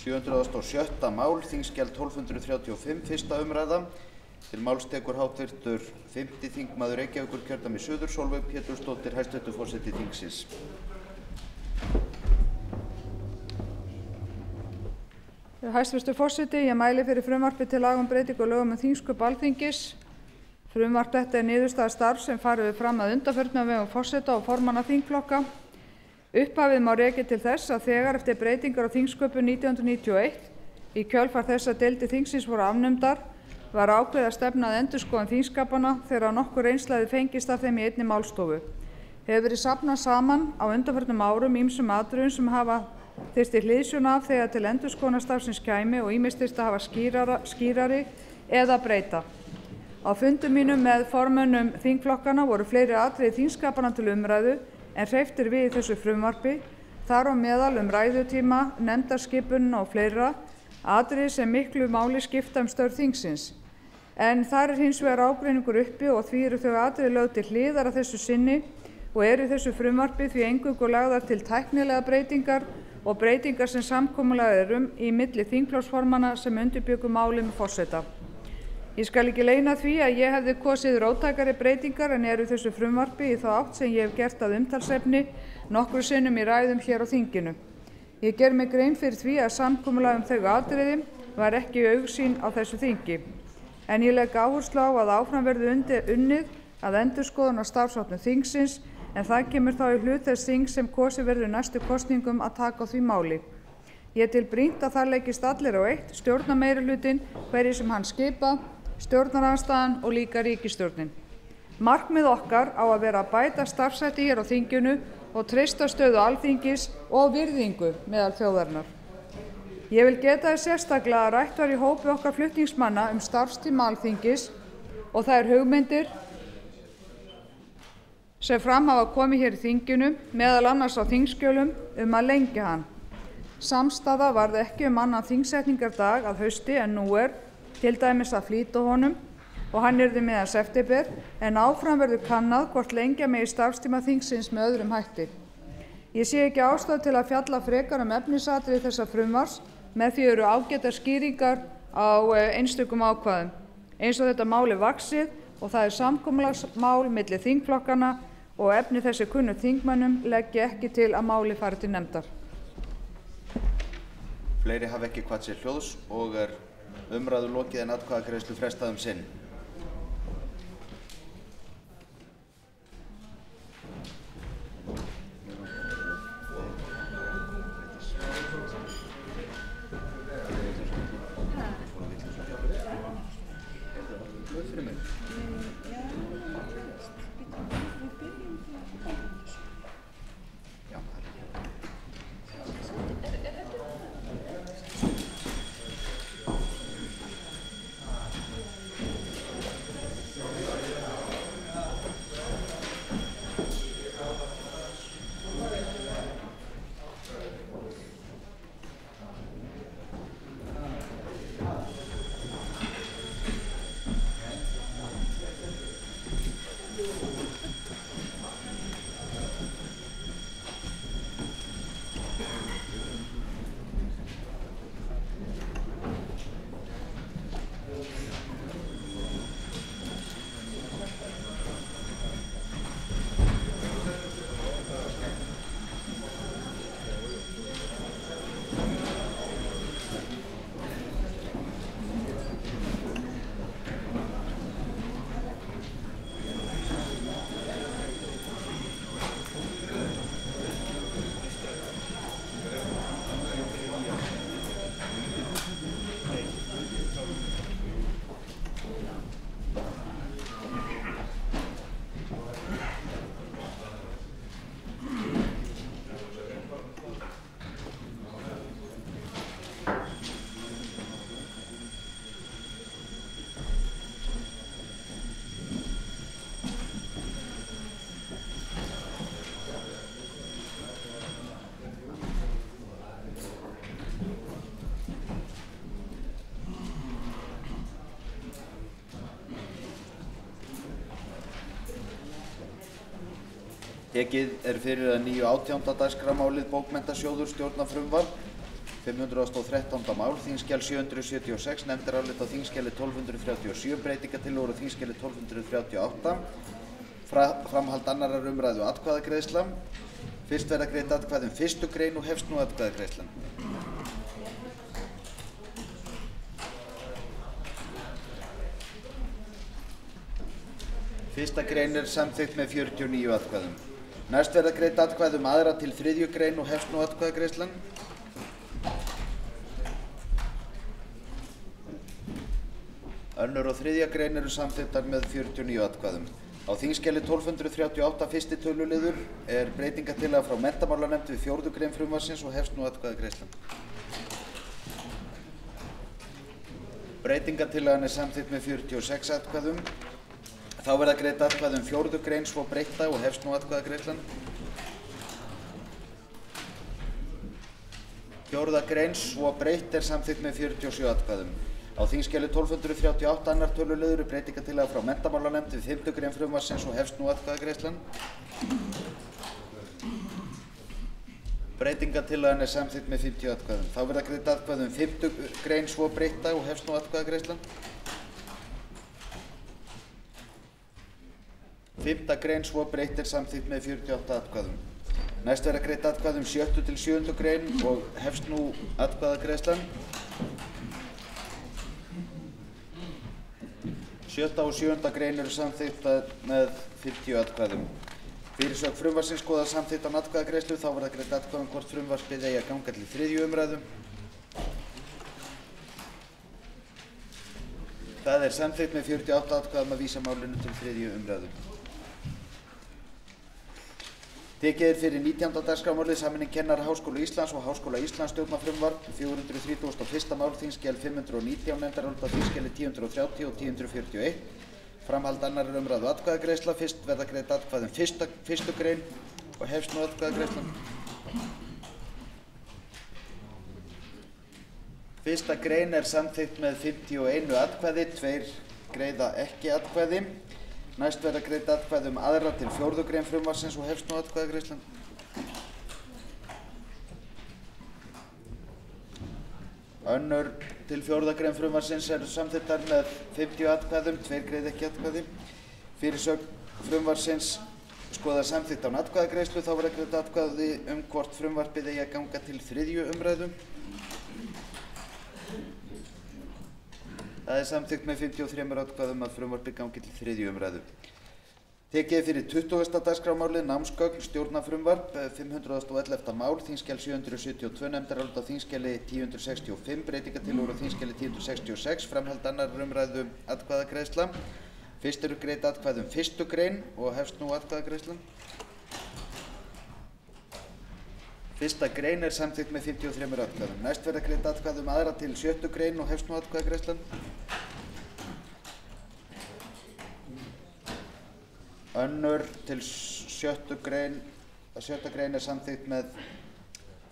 707. mál, þingskjal 1235, fyrsta umræða. Til máls tekur háttvirtur 5. þingmaður Reykjavíkurkjördæmis suður, Sólveig Pétursdóttir, hæstvirtur forseti þingsins. Hæstvirtur forseti, ég mæli fyrir frumvarpi til laga um breytingu á lögum þingsköp Alþingis. Frumvarp þetta niðurstaða starfs sem farið fram að undanförnu á vegum forseta og formanna þingflokka. Upphafið má rekja til þess að þegar eftir breytingar á þingsköpum 1991 í kjölfar þess að deildir þingsins voru afnumdar var ákveðið að stefna að endurskoðun þingskapanna þegar nokkur reynsla hafði fengist af þeim í einni málstofu. Hefur verið safnað saman á undanförnum árum ýmsum atriðum sem hafa þyrfti hliðsjón af þegar til endurskoðunarstarfsins kæmi og ýmist þyrfti að hafa skýrari eða breyta. Á fundum mínum með formönnum þingflokkanna voru fleiri atriði þingskapanna til umræðu en hreyft við í þessu frumvarpi, þar á meðal ræðutíma, nefndarskipunina og fleira, atriði sem miklu máli skipta störf þingsins. En þar hins vegar ágreiningur uppi og því eru þau atriði lögð til hliðar að þessu sinni og eru í þessu frumvarpi því eingöngu lagðar til tæknilegar breytingar og breytingar sem samkomulag í milli þingflokksformanna sem undirbjuggu málið með forseta. Ég skal ekki leyna því að ég hefði kosið róttækari breytingar en eru í þessu frumvarpi í þá átt sem ég hef gert að umtalsefni nokkru sinnum í ræðum hér á þinginu. Ég ger mig grein fyrir því að samkomulag þau atriði var ekki augsýn á þessu þingi. En ég legg áherslu á að áfram verði unnið að endurskoðun á starfsháttum þingsins en það kemur þá í hlut þess þings sem kosið verður næstu kosningum að taka á því máli. Ég tel brýnt að það leggist allir á eitt, stjórnarmeirihlutinn, hverjir sem hann skipa, stjórnarandstaðan og líka ríkisstjórnin. Markmið okkar á að vera að bæta starfshætti hér á þinginu og treysta stöðu Alþingis og virðingu meðal þjóðarinnar. Ég vil geta þess sérstaklega að rætt var í hópi okkar flutningsmanna starfstíma Alþingis og þær hugmyndir sem fram hafa komið hér í þinginu, meðal annars á þingskjölum, að lengja hann. Samstaða varð ekki annan þingsetningardag að hausti en nú til dæmis að flýta honum og hann yrði miðjan september, en áfram verður kannað hvort lengja megi starfstíma þingsins með öðrum hætti. Ég sé ekki ástæðu til að fjalla frekar efnisatriði þessa frumvarps, með því eru ágætar skýringar á einstökum ákvæðum. Eins og þetta mál vaxið og það samkomulagsmál milli þingflokkanna og efni þessi kunnugt þingmönnum, legg ég ekki til að máli fari til nefndar. Fleiri hafa ekki kvatt sér hljóðs og umræðu lokið en atkvæðagreiðslu frestað sinn. Tekið fyrir að nýju 18. dagskrármálið bókmenntasjóður stjórnarfrumvarp, 513. mál, þingskjal 776, nefndarálit á þingskjali 1237, breytingatillögur á þingskjali 1238, framhald annarrar umræðu atkvæðagreiðsla. Fyrst verða greidd atkvæði fyrstu grein og hefst nú atkvæðagreiðslan. Fyrsta grein samþykkt með 49 atkvæðum. Næst verða greidd atkvæði aðra til 3. grein og hefst nú atkvæðagreiðslan. Önnur og 3. grein samþykktar með 49 atkvæðum. Á þingskjali 1238 fyrsti töluliður breytingartillaga frá menntamálanefnd við 4. grein frumvarpsins og hefst nú atkvæðagreiðslan. Breytingartillagan samþykkt með 46 atkvæðum. Þá verða greidd atkvæði 4. grein svo breytta og hefst nú atkvæðagreiðslan. 4. grein svo breytt samþykkt með 47 atkvæðum. Á þingskjali 1238 annar töluliður breytingartillaga frá menntamálanefnd við 5. grein frumvarpsins og hefst nú atkvæðagreiðslan. Breytingartillagan samþykkt með 50 atkvæðum. Þá verða greidd atkvæði 5. grein svo breytta og hefst nú atkvæðagreiðslan. 5. grein svo breytt samþykkt með 48 atkvæðum. Næst verða greidd atkvæði 7. til 7. grein og hefst nú atkvæðagreiðslan. 7. og 7. grein samþykkt með 50 atkvæðum. Fyrirsögn frumvarpsins skoðað samþykkt án atkvæðagreiðslu, þá verða greidd atkvæði hvort frumvarpið eigi að ganga til 3. umræðu. Það samþykkt með 48 atkvæðum að vísa málinu til 3. umræðu. Tekið er fyrir 19. dagskrármálið sameining Kennaraháskóla Íslands og Háskóla Íslands stjórnarfrumvarp 431. mál þingskjal 519 nefndarálit á þingskjali 1030 og 1041. Framhald annarrar umræðu atkvæðagreiðsla. Fyrst verða greidd atkvæði fyrstu grein og hefst nú atkvæðagreiðslan. Fyrsta grein er samþykkt með 51 atkvæði, 2 greiða ekki atkvæði. Næst verða greidd atkvæði aðra til 4. grein frumvarpsins og hefst nú atkvæðagreiðslan. Önnur til 4. grein frumvarpsins eru samþykktar með 50 atkvæðum, 2 greiða ekki atkvæði. Fyrirsögn frumvarpsins skoðar samþykkt án atkvæðagreiðslu, þá verða greidd atkvæði hvort frumvarpið eigi að ganga til 3. umræðu. Það er samþykkt með 53 atkvæðum að frumvarpið gangi til 3. umræðu. Tekið er fyrir 20. dagskrármálið námsgögn stjórnarfrumvarp 511. mál þingskjal 772 nefndarálit á þingskjali 1065 breytingartillögur á þingskjali 1066 framhald annarrar umræðu atkvæðagreiðsla. Fyrst eru greidd atkvæði fyrstu grein og hefst nú atkvæðagreiðslan. Fyrsta grein er samþykkt með 53 atkvæðum. Næst verða greidd atkvæði aðra til 7. grein og hefst nú atkvæðagreiðslan. Önnur til 7. grein er samþykkt með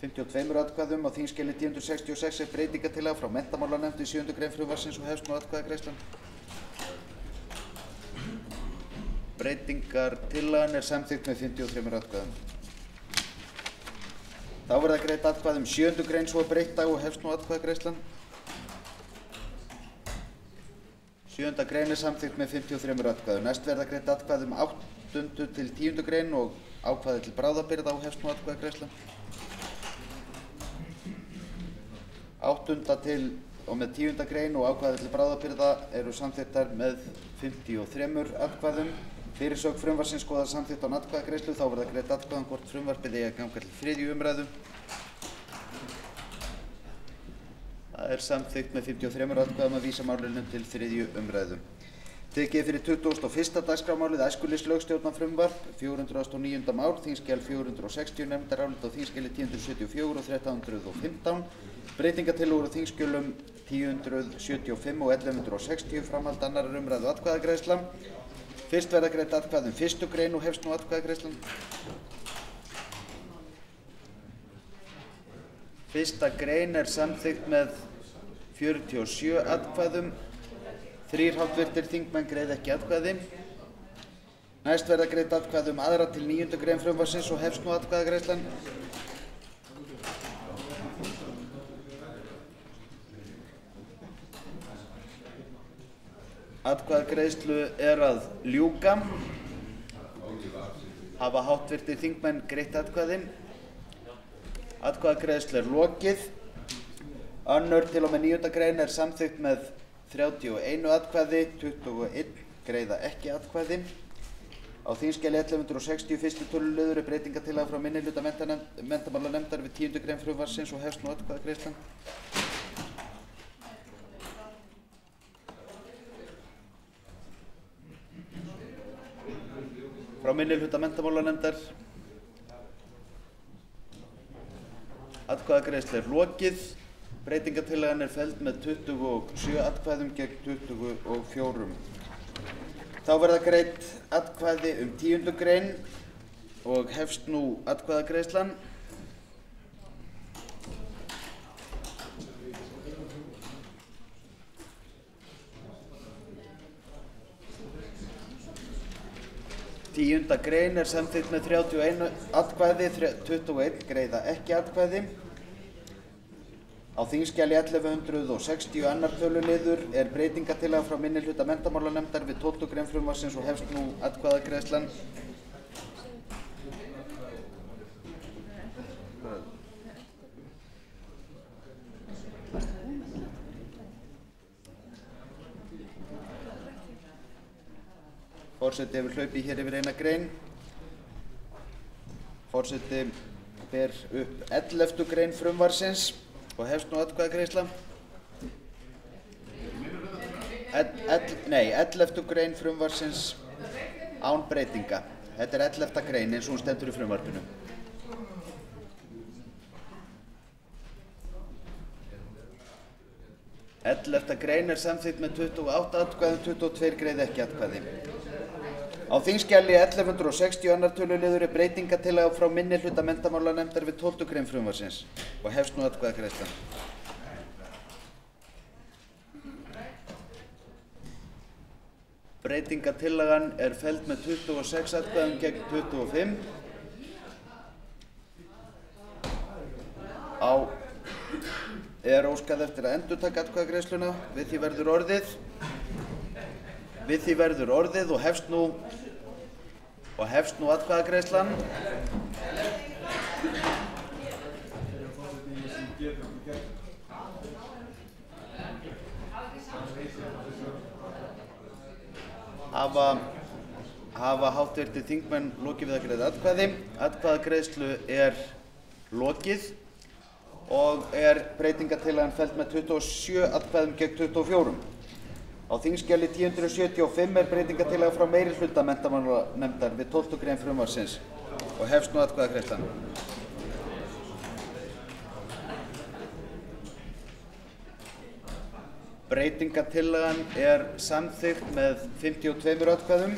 52 atkvæðum á þingskjali 1066 er breytingartillaga frá menntamálanefnd í 7. grein frumvarpsins og hefst nú atkvæðagreiðslan. Breytingartillagan er samþykkt með 53 atkvæðum. Þá verða greidd atkvæði 7. grein svo breytta og hefst nú atkvæðagreiðslan. 7. grein er samþykkt með 53 atkvæðum. Næst verða greidd atkvæði 8. til 10. grein og ákvæði til bráðabirgða og hefst nú atkvæðagreiðslan. 8. til og með 10. grein og ákvæði til bráðabirgða eru samþykktar með 53 atkvæðum. Fyrirsögn frumvarpsins skoðar samþykkt án atkvæðagreiðslu, þá verða greidd atkvæði hvort frumvarpið eigi að ganga til 3. umræðu. Það er samþykkt með 53 atkvæðum að vísa málinu til 3. umræðu. Tekið fyrir 21. dagskrármálið æskulýðslög stjórnarfrumvarp 409. mál þingskjal 460 nefndarálit á þingskjali 1074 og 1315. Breytingartillögur á þingskjölum 1075 og 1160 framhald annarrar umræðu atkvæðagreiðsla. Fyrst verða greidd atkvæði fyrstu grein og hefst nú atkvæðagreiðslan. Fyrsta grein er samþykkt með 47 atkvæðum. 3 hv. þingmenn greiða ekki atkvæði. Næst verða greidd atkvæði aðra til 9. grein frumvarpsins og hefst nú atkvæðagreiðslan. Atkvæðagreiðslu er að ljúka. Hafa hv. þingmenn greitt atkvæði? Atkvæðagreiðslu er lokið. Önnur til og með 9. grein er samþykkt með 31 atkvæði, 21 greiða ekki atkvæði. Á þingskjali 1160 fyrsti töluliður er breytingartillaga frá minnihluta menntamálanefndar við 10. grein frumvarpsins og hefst nú atkvæðagreiðslan. Frá minnihluta menntamálanefndar. Atkvæðagreiðslu er lokið. Breytingartillagan er felld með 27 atkvæðum gegn 24. Þá verða greidd atkvæði 10. grein og hefst nú atkvæðagreiðslan. Tíunda grein er samþykkt með 31 atkvæði, 21 greiða ekki atkvæði. Á þingskjali 1160 annar töluliður er breytingartillaga frá minnihluta menntamálanefndar við 12. grein frumvarpsins og hefst nú atkvæðagreiðslan. Forseti hefur hlaupið hér yfir eina grein. Forseti ber upp 11. grein frumvarpsins og hefst nú atkvæðagreiðsla. 11. grein frumvarpsins án breytinga. Þetta er 11. grein eins og hún stendur í frumvarpinu. Grein er samþykkt með 28 atkvæðum, 22 greiða ekki atkvæði. Á þingskjali 1160 annar töluliður er breytingatillaga frá minnihluta menntamálanefndar við 12. grein frumvarpsins og hefst nú atkvæðagreiðslan. Breytingatillagan er felld með 26 atkvæðum gegn 25. Er óskað eftir að endurtaka atkvæðagreiðsluna. Við því verður orðið og hefst nú atkvæðagreiðslan. Hafa háttvirtir þingmenn lokið við að greiða atkvæði. Atkvæðagreiðslu er lokið og er breytingatillagan felld með 27 atkvæðum gegn 24. Á þingskjali 1075 er breytingatillaga frá meirihluta menntamálanefndar við 12. grein frumvarpsins og hefst nú atkvæðagreiðslan. Breytingatillagan er samþykkt með 52 atkvæðum.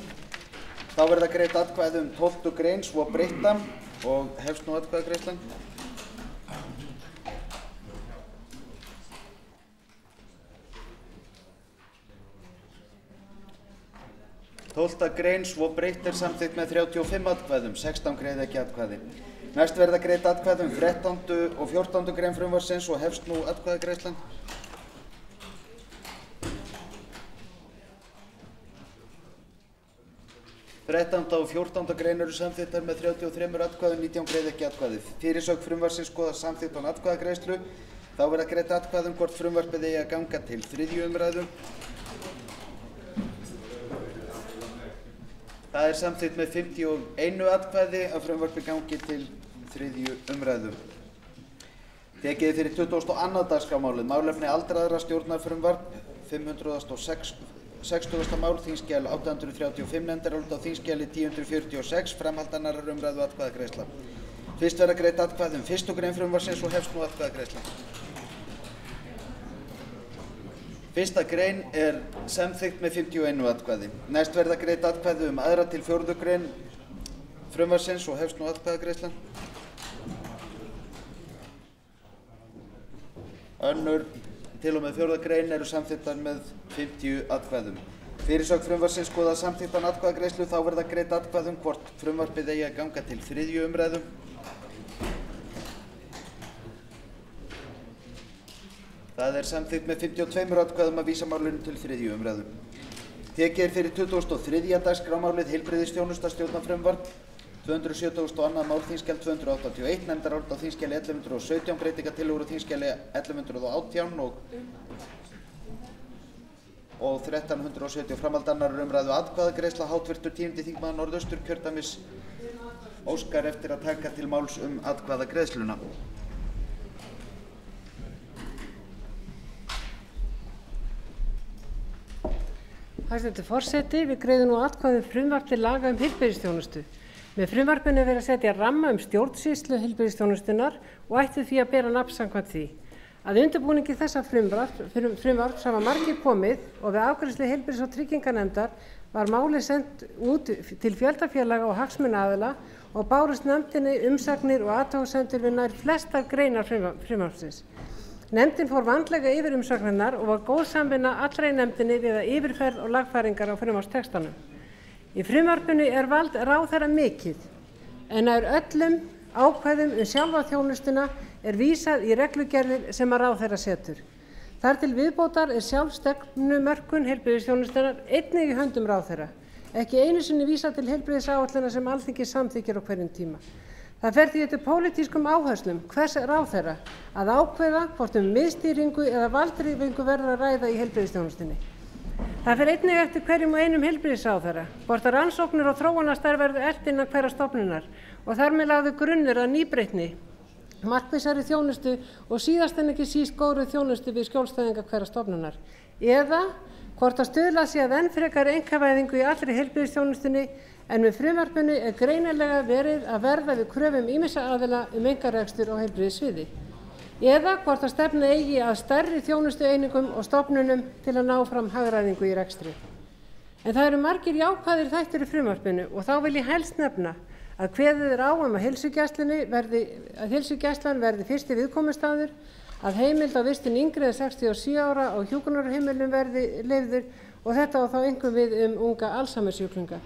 Þá verða greidd atkvæði 12. grein svo breytta og hefst nú atkvæðagreiðslan. 12. grein svo breytt er samþykkt með 35 atkvæðum, 16 greiða ekki atkvæði. Næst verða greidd atkvæði 13. og 14. grein frumvarpsins og hefst nú atkvæðagreiðslan. 13. og 14. grein eru samþykktar með 33 atkvæðum, 19 greiða ekki atkvæði. Fyrirsögn frumvarpsins skoðast samþykkt án atkvæðagreiðslu. Þá verða greidd atkvæði hvort frumvarpið eigi að ganga til 3. umræðu. Það er samþykkt með 51 atkvæði að frumvarpið gangi til 3. umræðu. Tekið er fyrir 22. dagskrármálið, málefni aldraðra stjórnarfrumvarp, 560. mál, þingskjal 835, nefndarálit á þingskjali 1046, framhald annarrar umræðu atkvæðagreiðsla. Fyrst verða greidd atkvæði 1. grein frumvarpsins og hefst nú atkvæðagreiðsla. 1. grein er samþykkt með 51 atkvæði. Næst verða greidd atkvæði 2. til 4. grein frumvarpsins og hefst nú atkvæðagreiðslan. 2. til og með 4. grein eru samþykktar með 50 atkvæðum. Fyrirsögn frumvarpsins skoðast samþykkt án atkvæðagreiðslu. Þá verða greidd atkvæði hvort frumvarpið eigi að ganga til 3. umræðu. Það er samþykkt með 52 atkvæðum að vísa málinu til 3. umræðu. Tekið er fyrir 23. dagskrármálið heilbrigðisþjónusta stjórnarfrumvarp, 272. mál, þingskjal 281, nefndarálit á þingskjali 1117, breytingatillögur á þingskjali 1118 og 1370, framhald annarrar umræðu atkvæðagreiðsla. Háttvirtur 10. þingmaður Norðausturkjördæmis óskar eftir að taka til máls atkvæðagreiðsluna. Hæstvirtur forseti, við greiðum nú atkvæði frumvarp til laga heilbrigðisþjónustu. Með frumvarpinu er verið að setja ramma stjórnsýslu heilbrigðisþjónustunnar og ætti því að bera nafn samkvæmt því. Að undirbúningi þessa frumvarps hafa margir komið og við afgreiðslu heilbrigðis- og trygginganefndar var málið sent út til fjöldafélaga og hagsmunaaðila og bárust nefndinni umsagnir og athugasemdir við nær flestar greinar frumvarpsins. Nefndin fór vandlega yfir umsagnirnar og var góð samvinna allra í nefndinni við að yfirferð og lagfæringar á frumvarpstextanum. Í frumvarpinu er vald ráðherra mikið, en nær öllum ákvæðum sjálfa þjónustuna er vísað í reglugerðir sem að ráðherra setur. Þar til viðbótar sjálf stefnumörkun heilbrigðisþjónustunnar einnig í höndum ráðherra, ekki einu sinni vísað til heilbrigðisáætlana sem Alþingi samþykkir á hverjum tíma. Það fer því eftir pólitískum áherslum hvers ráðherra að ákveða hvort miðstýringu eða valddreifingu verður að ræða í heilbrigðisþjónustunni. Það fer einnig eftir hverjum og einum heilbrigðisráðherra hvort að rannsóknir og þróunarstarf verður eflt innan hverrar stofnunar og þar með lagður grunnur að nýbreytni, markvissari þjónustu og síðast en ekki síst góðri þjónustu við skjólstæðinga hverrar stofnunar. Eða hvort að stuðlað sé að enn frekari einkavæðingu í allri heilbrigðisþjónustunni en með frumvarpinu er greinilega verið að verða við kröfum ýmissa aðila einkarekstur á heilbrigðissviði, eða hvort að stefna eigi að stærri þjónustueiningum og stofnunum til að ná fram hagræðingu í rekstri. En það eru margir jákvæðir þættir í frumvarpinu og þá vil ég helst nefna að kveðið er á að heilsugæslan verði fyrsti viðkomustaður, að heimild á vistun yngri en 67 ára á hjúkrunarheimilum verði leyfður og þetta á þá einkum við unga Alzheimersjúklinga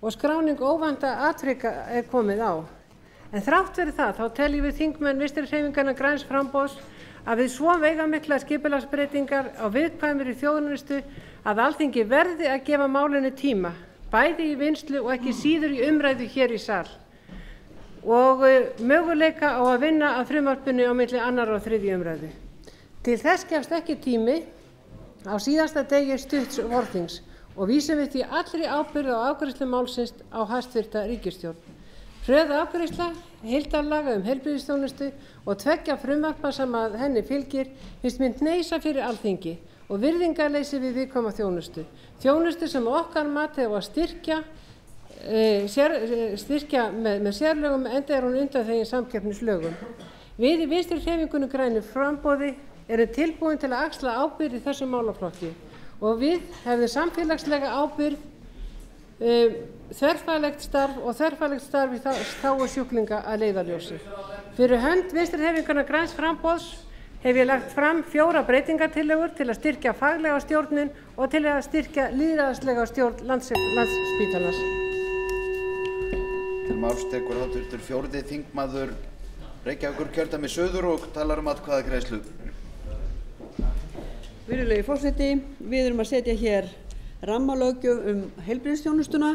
og skráning óvæntra atvika er komið á. En þrátt fyrir það þá teljum við þingmenn Vinstri-hreyfingarinnar græns framboðs að við svo veigamiklar skipulagsbreytingar á viðkvæmri þjónustu að Alþingi verði að gefa málinu tíma, bæði í vinnslu og ekki síður í umræðu hér í sal og möguleika á að vinna að frumvarpinu á milli 2. og 3. umræðu. Til þess gefst ekki tími á síðasta degi stutts vorþings og vísum við því allri ábyrgð á afgreiðslu málsins á hæstvirta ríkisstjórn. Hröð afgreiðsla heildarlaga heilbrigðisþjónustu og 2 frumvarpa sem að henni fylgir finnst mér hneisa fyrir Alþingi og virðingarleysi við viðkvæma þjónustu sem okkar mati á að styrkja með sérlögum enda er hún undanþegin samkeppnislögum. Við í Vinstri-hreyfingunni grænu framboði erum tilbúin til að axla ábyrgð í þessum málaflokki og við hefðum samfélagslega ábyrgð, þverfaglegt starf í þágu sjúklinga að leiðarljósi. Fyrir hönd Vinstri-hreyfingarinnar græns framboðs hef ég lagt fram 4 breytingartillögur til að styrkja faglega stjórnun og til að styrkja lýðræðislega stjórn Landspítalans. Til máls tekur hv. 4. þingmaður Reykjavíkurkjördæmis suður og talar atkvæðagreiðslu. Virðulegi forseti, við erum að setja hér rammalöggjöf heilbrigðisþjónustuna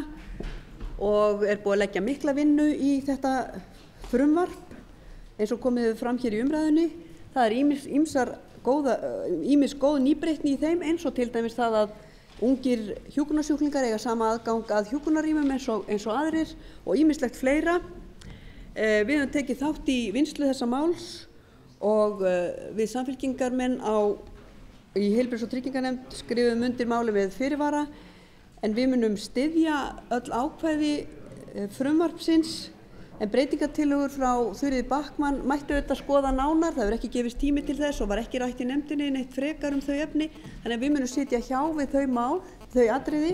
og er búið að leggja mikla vinnu í þetta frumvarp eins og komið fram hér í umræðunni. Það er ýmis góð nýbreytni í þeim eins og til dæmis það að ungir hjúkrunarsjúklingar eiga sama aðgang að hjúkrunarrýmum eins og aðrir og ýmislegt fleira. Við höfum tekið þátt í vinnslu þessa máls og við samfylkingarmenn í heilbrigðis- og trygginganefnd skrifum undir máli með fyrirvara en við munum styðja öll ákvæði frumvarpsins en breytingartillögur frá Þuríði Backman mættu auðvitað skoða nánar, það hefur ekki gefist tími til þess og var ekki rætt í nefndinni neitt frekar þau efni, þannig að við munum sitja hjá við þau atriði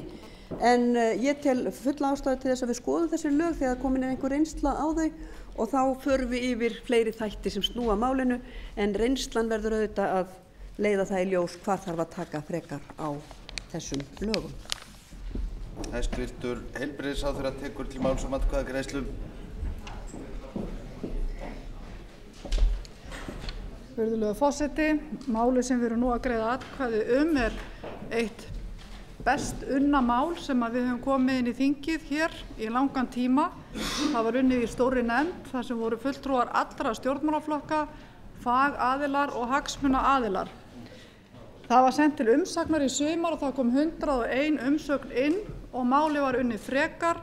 en ég tel full ástæðu til þess að við skoðum þessi lög þegar komin einhver reynsla á þau og þá förum við yfir fleiri þætti sem snúa málinu en reynslan verður auðvitað að leiða það í ljós hvað þarf að taka frekar á þessum lögum. Hæstvirtur heilbrigðisráðherra tekur til máls atkvæðagreiðslu. Virðulegur forseti, málið sem við erum nú að greiða atkvæði er eitt best unna mál sem við höfum komið inn í þingið hér í langan tíma. Það var unnið í stórri nefnd þar sem voru fulltrúar allra stjórnmálaflokka, fagaðilar og hagsmunaaðilar. Það var sent til umsagnar í sumar og það kom 101 umsögn inn og málið var unnið frekar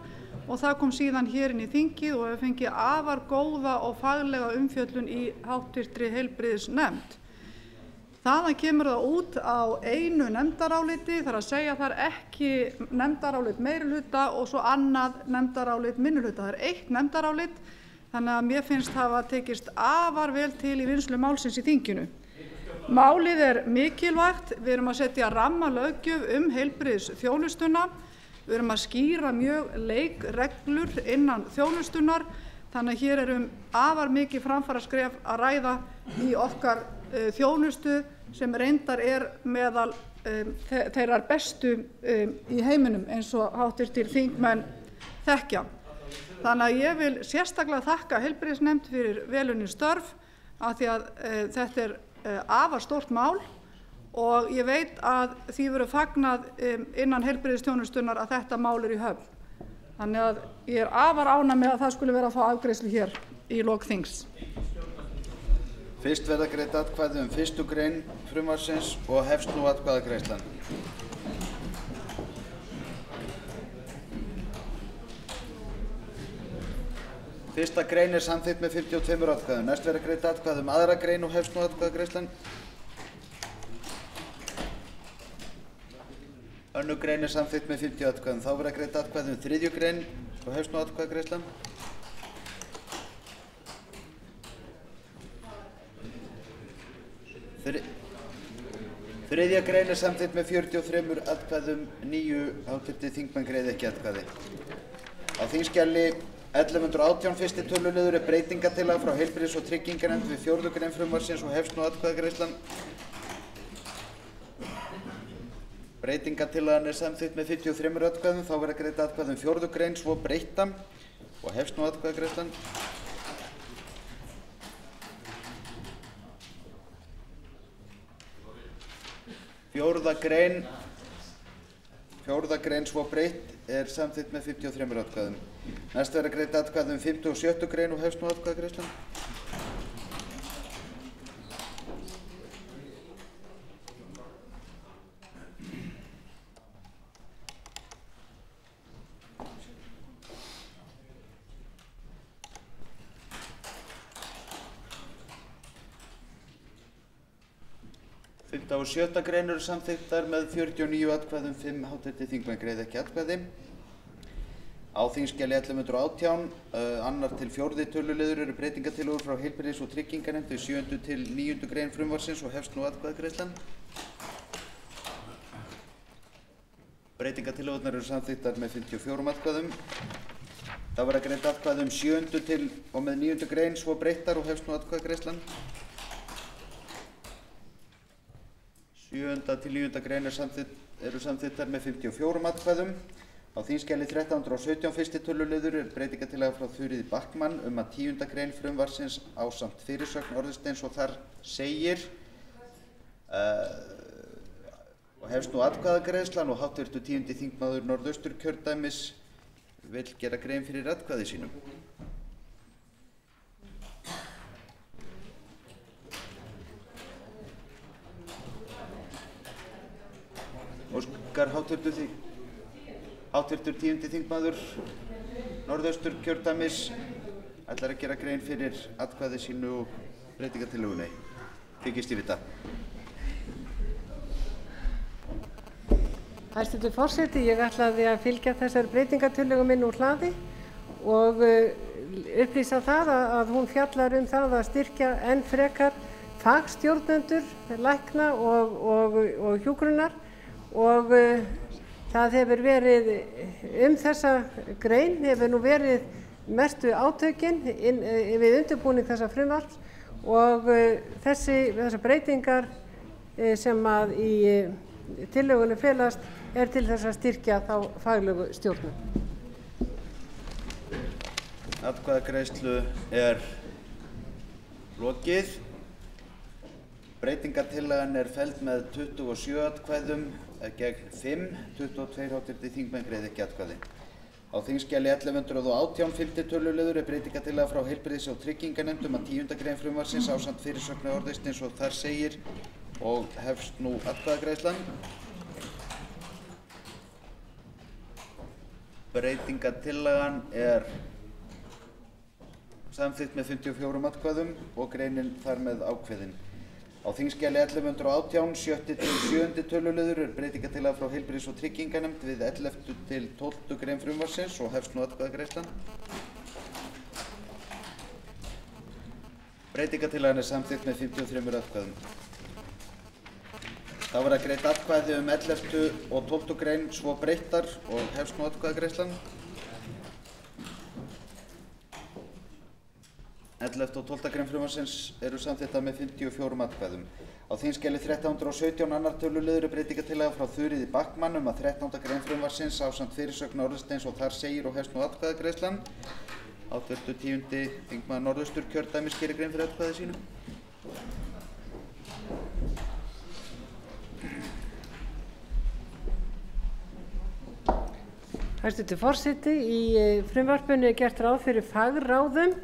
og það kom síðan hér inn í þingið og hefur fengið afar góða og faglega umfjöllun í háttvirtri heilbrigðisnefnd. Þaðan kemur það út á einu nefndaráliti, það er að segja það er ekki nefndarálit meirihluta og svo annað nefndarálit minnihluta. Það er eitt nefndarálit, þannig að mér finnst hafa tekist afar vel til í vinnslu málsins í þinginu. Málið er mikilvægt, við erum að setja rammalöggjöf heilbrigðisþjónustuna, við erum að skýra mjög leikreglur innan þjónustunnar, þannig að hér afar mikið framfaraskref að ræða í okkar þjónustu sem reyndar meðal þeirrar bestu í heiminum eins og háttvirtir þingmenn þekkja. Þannig að ég vil sérstaklega þakka heilbrigðisnefnd fyrir vel unnin störf af því að þetta afar stórt mál og ég veit að því verður fagnað innan heilbrigðisþjónustunnar að þetta mál í höfn. Þannig að ég afar ánægð með að það skuli vera að fá afgreiðslu hér í lok þings. Fyrst verða greidd atkvæði 1. grein frumvarpsins og hefst nú atkvæðagreiðslan. Fyrsta grein samþykkt með 52 atkvæðum. Næst verða greidd atkvæði 2. grein og hefst nú atkvæðagreiðslan. Önnur grein er samþykkt með 50 atkvæðum. Þá verða greidd atkvæði þriðju grein og hefst nú atkvæðagreiðslan. Þriðja grein er samþykkt með 43 atkvæðum, 9 háttvirtir þingmenn greiða ekki atkvæði. Á þingskjali 1118 fyrsti töluliður er breytingatillaga frá heilbrigðis- og trygginganefnd við 4. grein frumvarpsins og hefst nú atkvæðagreiðslan. Breytingatillagan er samþykkt með 53 atkvæðum. Þá verða greidd atkvæði 4. grein svo breytta og hefst nú atkvæðagreiðslan. Fjórða grein svo breytt er samþykkt með 53 atkvæðum. Næst verða greidd atkvæði 5. og 6. grein og hefst nú atkvæðagreiðslan. Fimmta og 7. grein eru samþykktar með 49 atkvæðum, 5 háttvirtir þingmenn greiða ekki atkvæði. Á þingskjali 1118, 2. til 4. töluliður eru breytingatillögur frá heilbrigðis- og trygginganefnd við 7. til 9. grein frumvarpsins og hefst nú atkvæðagreiðslan. Breytingatillögurnar eru samþykktar með 54 atkvæðum. Það verða greidd atkvæði 7. til og með 9. grein svo breyttar og hefst nú atkvæðagreiðslan. 7. til 9. grein eru samþykktar með 54 atkvæðum. Á þingskjali 1317 fyrsti töluliður er breytingatillaga frá Þuríði Backman að 10. grein frumvarpsins ásamt fyrirsögn orðist eins og þar segir og hefst nú atkvæðagreiðslan og háttvirtur 10. þingmaður Norðausturkjördæmis vill gera grein fyrir atkvæði sínum. Óskar háttvirtur 10. þingmaður Norðausturkjördæmis ætlar að gera grein fyrir atkvæði sínu og breytingatillögunni. Þykist ég vita. Hæstvirtur forseti, ég ætlaði að fylgja þessari breytingatillögu minn úr hlaði og upplýsa það að hún fjallar það að styrkja enn frekar fagstjórnendur, lækna og hjúkrunar og það hefur verið þessa grein hefur nú verið mestu átökin við undirbúning þessa frumvarps og þessar breytingar sem að í tillögunni felast til þess að styrkja þá faglegu stjórnun. Atkvæðagreiðslu er lokið. Breytingatillagan er felld með 27 atkvæðum gegn 5, 22 háttvirtir þingmenn greiða ekki atkvæði. Á þingskjali 1118 5. töluliður er breytingatillaga frá heilbrigðis- og trygginganefnd að 10. grein frumvarpsins ásamt fyrirsögn orðist eins og þar segir og hefst nú atkvæðagreiðslan. Breytingatillagan er samþykkt með 54 atkvæðum og greinin þar með ákveðin. Á þingskjali 1118 7. til 7. töluliður er breytingatillaga frá heilbrigðis- og trygginganefnd við 11. til 12. grein frumvarpsins og hefst nú atkvæðagreiðslan. Breytingatillagan er samþykkt með 53 atkvæðum. Þá verða greidd atkvæði 11. og 12. grein svo breyttar og hefst nú atkvæðagreiðslan. 11. og 12. grein frumvarpsins eru samþykktar með 54 atkvæðum. Á þingskjali 1317 2. töluliður er breytingatillaga frá Þuríði Backman að 13. grein frumvarpsins ásamt fyrirsögn orðist eins og þar segir og hefst nú atkvæðagreiðslan. Háttvirtur 10. þingmaður Norðausturkjördæmis gerir grein fyrir atkvæði sínu. Hæstvirtur forseti, í frumvarpinu er gert ráð fyrir fagráðum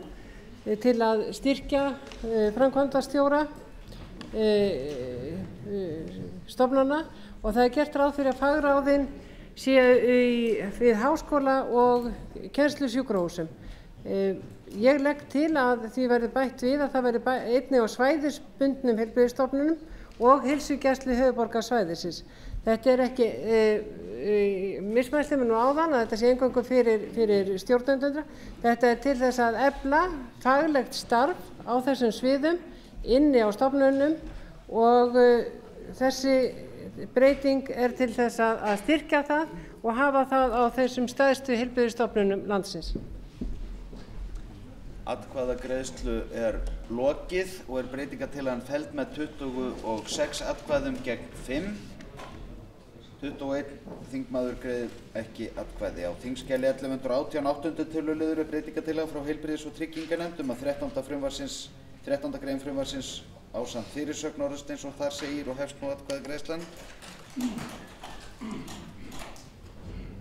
til að styrkja framkvæmdastjóra stofnana og það er gert ráð fyrir að fagráðin séu við háskóla og kennslusjúkrahúsum. Ég legg til að því verði bætt við að það verði einnig á svæðisbundnum heilbrigðisstofnunum og heilsugæslu höfuðborgarsvæðisins. Þetta er ekki mismæltum nú áðan að þetta sé eingöngu fyrir stjórnendur. Þetta er til þess að efla faglegt starf á þessum sviðum inni á stofnunum og þessi breyting er til þess að styrkja það og hafa það á þessum stærstu heilbrigðisstofnunum landsins. Atkvæðagreiðslu er lokið og er breytingatillagan felld með 26 atkvæðum gegn 5. 21 þingmaður greiðir ekki atkvæði. Á þingskjali 1118 8. töluliður er breytingatillaga frá heilbrigðis- og trygginganefnd um að 13. grein frumvarpsins ásamt fyrirsögn orðist eins og þar segir og hefst nú atkvæðagreiðslan.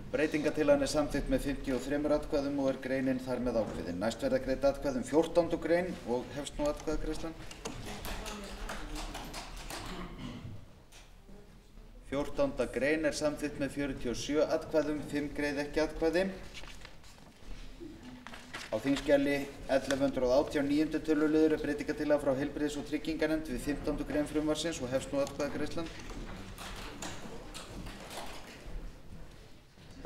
Breytingatillagan er samþykkt með 53 atkvæðum og er greinin þar með ákveðin. Næst verða greidd atkvæði 14. grein og hefst nú atkvæðagreiðslan. 14. grein er samþykkt með 47 atkvæðum, 5 greiða ekki atkvæði. Á þingskjali 1118 9. töluliður er breytingatillaga frá heilbrigðis- og trygginganefnd við 15. grein frumvarpsins og hefst nú atkvæðagreiðslan.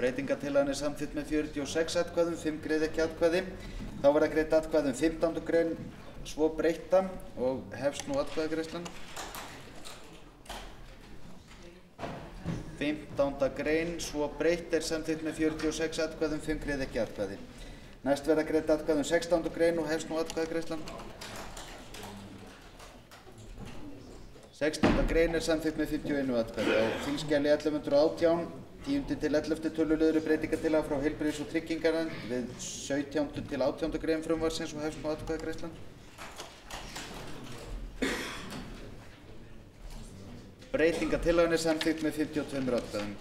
Breytingatillagan er samþykkt með 46 atkvæðum, 5 greiða ekki atkvæði. Þá verða greidd atkvæði 15. grein svo breytta og hefst nú atkvæðagreiðslan. 15. grein svo breytt er samþykkt með 46 atkvæðum, 5 greiða ekki atkvæði. Næst verða greidd atkvæði 16. grein og hefst nú atkvæðagreiðslan. 16. grein er samþykkt með 51 atkvæði. Á þingskjali 1118 10. til 11. töluliður er breytingatillaga frá heilbrigðis- og trygginganefnd við 17. til 18. grein frumvarpsins og hefst nú atkvæðagreiðslan. Breytingatillagan er samþykkt með 52 atkvæðum.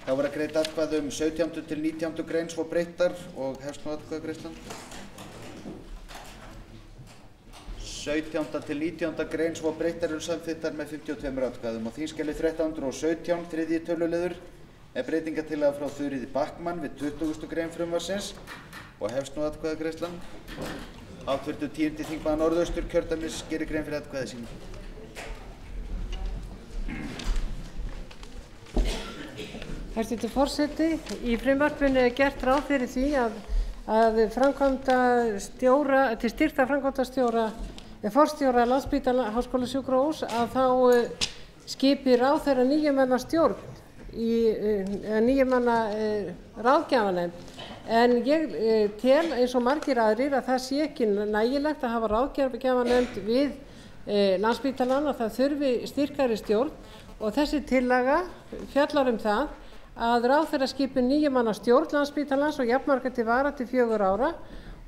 Þá verða greidd atkvæði 17. til 19. grein svo breyttar og hefst nú atkvæðagreiðslan. 17. til 19. grein svo breyttar eru samþykktar með 52 atkvæðum. Á þingskjali 1317 3. töluliður er breytingatillaga frá Þuríði Backman við 20. grein frumvarpsins og hefst nú atkvæðagreiðslan. Hv. 10. þingmaður Norðausturkjördæmis gerir grein fyrir atkvæði sínu. Hæstvirtur forseti, í frumvarpinu er gert ráð fyrir því að til styrktar forstjóra Landspítala Háskólasjúkrahúss að þá skipi ráðherra 9 manna stjórn í 9 manna ráðgjafarnefnd. En ég tel eins og margir aðrir að það sé ekki nægilegt að hafa ráðgjafarnefnd við Landspítalann, að það þurfi styrkari stjórn og þessi tillaga fjallar það að ráðherra skipi 9 manna stjórn Landspítalans og jafnmarga til vara til 4 ára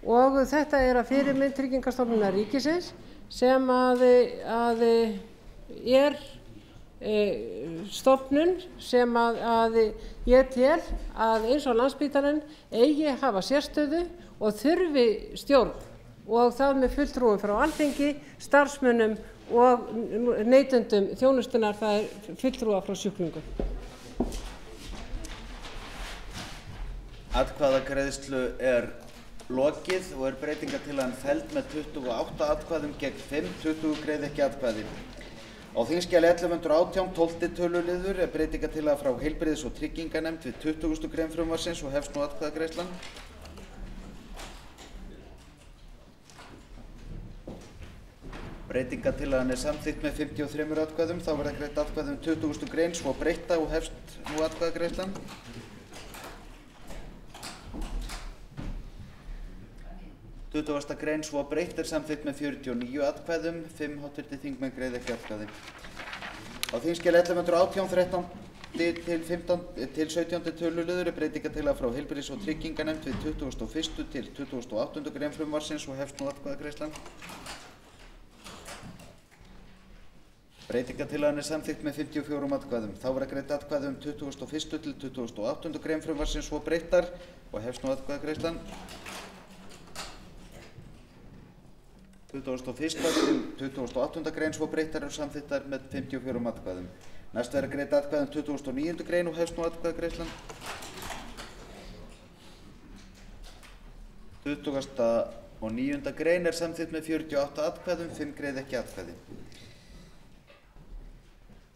og þetta er að fyrirmynd Tryggingastofnunar ríkisins sem að er stofnun sem að ég tel að eins og Landspítalinn eigi hafa sérstöðu og þurfi stjórn og það með fulltrúum frá Alþingi, starfsmönnum og neytendum þjónustunnar, það er fulltrúa frá sjúklingum. Atkvæðagreiðslu er lokið og er breytingatillagan felld með 28 atkvæðum gegn 5, 20 greiða ekki atkvæði. Á þingskjali 1118 12. töluliður er breytingatillaga frá heilbrigðis- og trygginganefnd við 20. grein frumvarpsins og hefst nú atkvæðagreiðslan. Breytingatillagan er samþykkt með 53 atkvæðum. Þá verða greidd atkvæði 20. grein svo breytta og hefst nú atkvæðagreiðslan. 20. grein svo breytt er samþykkt með 49 atkvæðum, 5 hv. þingmenn greiða ekki atkvæði. Á þingskjali 1118 13. til 17. töluliður er breytingatillaga frá heilbrigðis- og trygginganefnd við 21. til 28. grein frumvarpsins og hefst nú atkvæðagreiðslan. Breytingatillagan er samþykkt með 54 atkvæðum. Þá verða greidd atkvæði 21. til 28. grein frumvarpsins svo breyttar og hefst nú atkvæðagreiðslan. 21. til 28. grein svo breyttar eru samþykktar með 54 atkvæðum. Næst verða greidd atkvæði 29. grein og hefst nú atkvæðagreiðslan. 29. grein er samþykkt með 48 atkvæðum, 5 greiða ekki atkvæði.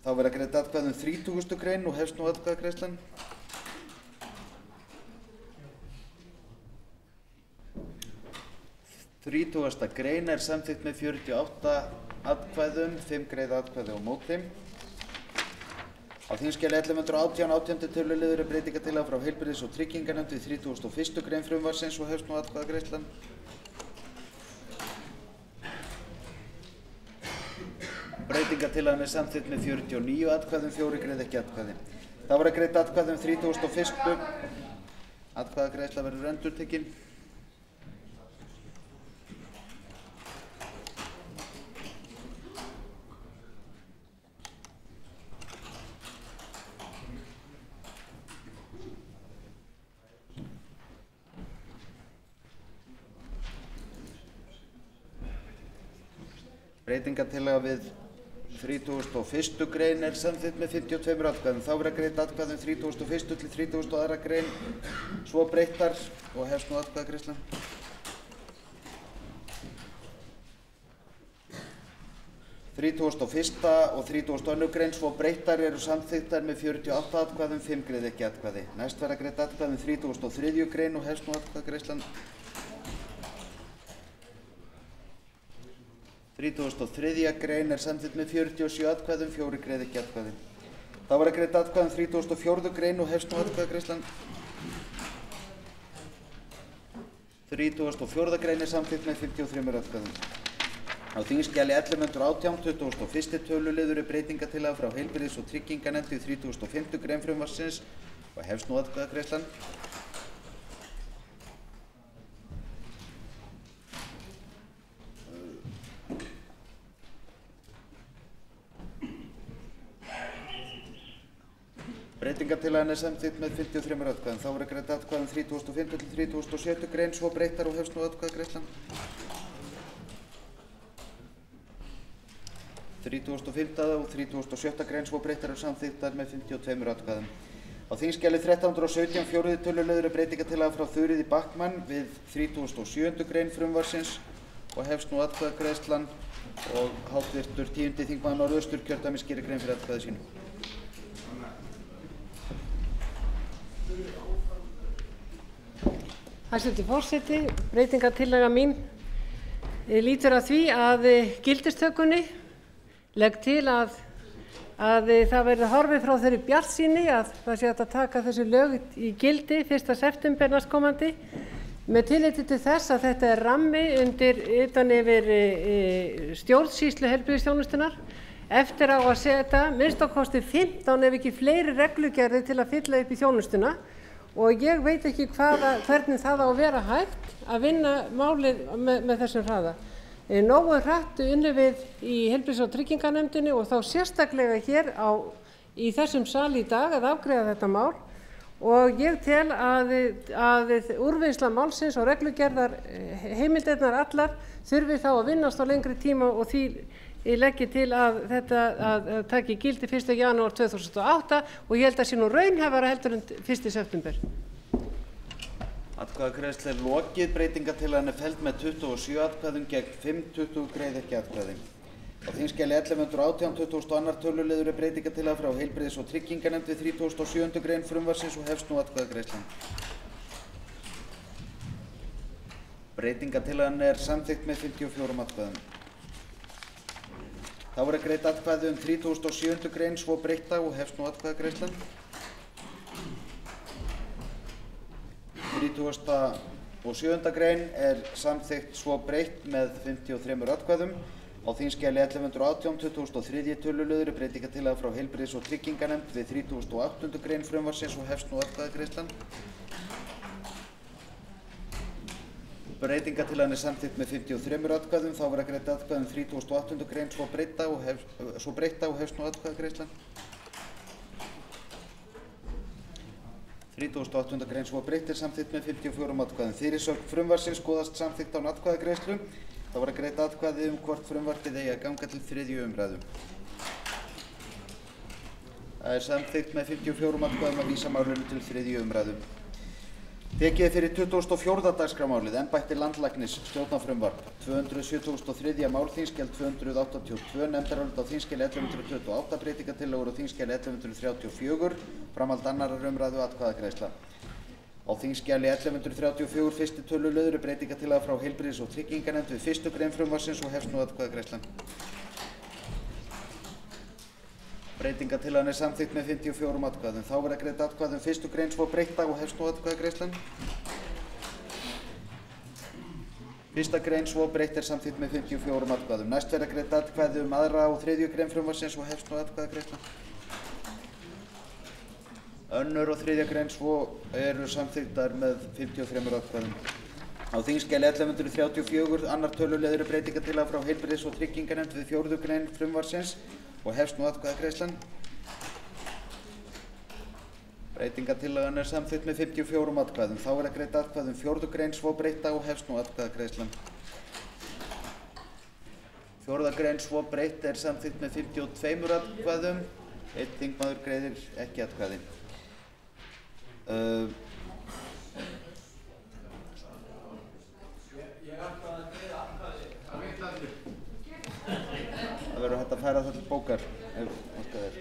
Þá Þá verða greidd atkvæði 30. grein og hefst nú atkvæðagreiðslan. Þrítugasta grein samþykkt með 48 atkvæðum, 5 greidd atkvæði á móti. Á þingskjali 1118 átjándu töluliður breytingartillaga frá heilbrigðis- og trygginganefnd við 31. grein frumvarpsins og hefst nú atkvæðagreiðslan. Breytingartillagan samþykkt með 49 atkvæðum, 4 greidd ekki atkvæði. Þá verða greidd atkvæði 31. Atkvæðagreiðsla verður endurtekin. Breytingartillaga við 31. grein samþykkt með 52 atkvæðum. Þá verða greidd atkvæði 31. til 32. grein svo breyttar og hefst nú atkvæðagreiðslan. Þrítugasta og 32. grein svo breyttar eru samþykktar með 48 atkvæðum, 5 greidd ekki atkvæði. Næst verða greidd atkvæði 33. grein og hefst nú atkvæðagreiðslan. 33. grein samþykkt með 47 atkvæðum, 4 greidd ekki atkvæði. Þá verða greidd atkvæði 34. grein og hefst nú atkvæðagreiðslan. 34. grein samþykkt með 53 atkvæðum. Á þingskjali 1118 21. töluliður breytingartillaga frá heilbrigðis- og trygginganefnd við 35. grein frumvarpsins og hefst nú atkvæðagreiðslan. Breytingartillagan samþykkt með 53 atkvæðum. Þá verða greidd atkvæði 35. til 37. grein svo breyttar og hefst nú atkvæðagreiðslan. 35. og 37. grein svo breyttar eru samþykktar með 52 atkvæðum. Á þingskjali 1317 4. töluliður breytingartillaga frá Þuríði Backman við 37. grein frumvarpsins og hefst nú atkvæðagreiðslan og háttvirtur 10. þingmaður Norðausturkjördæmis gerir grein fyrir atkvæði sínu. Hæstvirtur forseti, breytingartillaga mín lýtur að því að gildistökunni legg til að það verði horfið frá þeirri bjartsýni að það sé hægt að taka þessi lög í gildi 1. september næstkomandi með tilliti til þess að þetta er rammi utan yfir stjórnsýslu heilbrigðisþjónustunnar eftir á að setja minnst á kosti 15 ef ekki fleiri reglugerðir til að fylla upp í þjónustuna og ég veit ekki hvernig það á að vera hægt að vinna málið með þessum hraða. Nógu hratt unnum við í heilbrigðis- og trygginganefndinni og þá sérstaklega hér í þessum sal í dag að afgreiða þetta mál og ég tel að úrvinnsla málsins og reglugerðar heimildirnar allar þurfi þá að vinnast á lengri tíma og því legg ég til að þetta taki gildi 1. janúar 2008 og ég held að sé nú raunhæfara heldur en 1. september. Atkvæðagreiðsla er lokið. Breytingartillagan er felld með 27 atkvæðum gegn 5, 20 greidd ekki atkvæði. Á þingskjali 1118 22. töluliður breytingartillaga frá heilbrigðis- og trygginganefnd við 37. grein frumvarpsins og hefst nú atkvæðagreiðslan. Breytingartillagan er samþykkt með 54 atkvæðum. Þá verða greidd atkvæði 37. grein svo breytta og hefst nú atkvæðagreiðslan. 37. grein er samþykkt svo breytt með 53 atkvæðum. Á þingskjali 1118 23. töluliður breytingartillaga frá heilbrigðis- og trygginganefnd við 38. grein frumvarpsins og hefst nú atkvæðagreiðslan. Breytingartillagan er samþykkt með 53 atkvæðum. Þá verða greidd atkvæði 38. grein svo breytta og hefst nú atkvæðagreiðslan. 38. grein svo breytt er samþykkt með 54 atkvæðum. Fyrirsögn frumvarpsins skoðast samþykkt án atkvæðagreiðslu. Þá verða greidd atkvæði hvort frumvarpið eigi að ganga til 3. umræðu. Það er samþykkt með 54 atkvæðum að vísa málinu til 3. umræðu. Á Tekið er fyrir 24. dagskrármálið embætti landlæknis stjórnarfrumvarp 273. mál þingskjal 282 nefndarálit á þingskjali 1128 breytingartillögur á þingskjali 1134 framhald annarrar umræðu atkvæðagreiðsla. Á þingskjali 1134 fyrsti töluliður er breytingartillaga frá heilbrigðis- og trygginganefnd við 1. grein frumvarpsins og hefst nú atkvæðagreiðslan. Breytingartillagan er samþykkt með 54 atkvæðum. Þá verða greidd atkvæði um 1. grein svo breytta og hefst nú atkvæðagreiðslan. 1. grein svo breytt er samþykkt með 54 atkvæðum. Næst verða greidd atkvæði um 2. og 3. grein frumvarpsins og hefst nú atkvæðagreiðslan. 2. og 3. grein svo eru samþykktar með 53 atkvæðum. Á þingskjali 1134 annar töluliður er breytingartillaga frá heilbrigðis- og trygginganefnd við 4. grein frumvarpsins og hefst nú atkvæðagreiðslan. Breytingartillagan er samþykkt með 54 atkvæðum. Þá er að greidd atkvæði um 4. grein svo breytta og hefst nú atkvæðagreiðslan. 4. grein svo breytt er samþykkt með 52 atkvæðum. Einn þingmaður greiðir ekki atkvæði. Það verður hægt að færa það til bókar ef óskað er.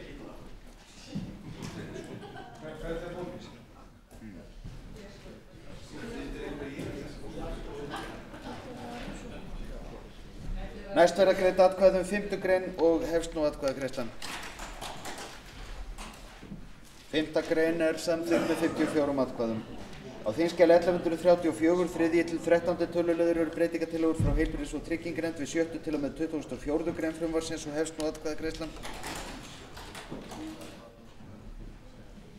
Næst verða greidd atkvæði um 5. grein og hefst nú atkvæðagreiðslan. 5. grein er samþykkt með 54 atkvæðum. Á þingskjali 1134 3. til 13. töluliður eru breytingartillögur frá heilbrigðis- og trygginganefnd við 7. til og með 24. grein frumvarpsins og hefst nú atkvæðagreiðslan.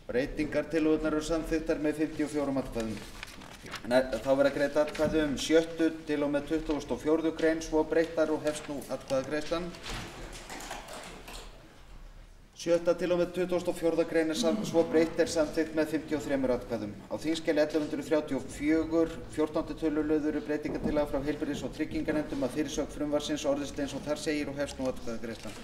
Breytingartillögurnar eru samþykktar með 54 atkvæðum. Þá verða greidd atkvæði um 7. til og með 24. grein svo breyttar og hefst nú atkvæðagreiðslan. 7. til og með 24. grein svo breytt er samþykkt með 53 atkvæðum. Á þingskjali 1134 14. töluliður eru breytingartillaga frá heilbrigðis- og trygginganefnd að fyrirsögn frumvarpsins orðist eins og þar segir og hefst nú atkvæðagreiðslan.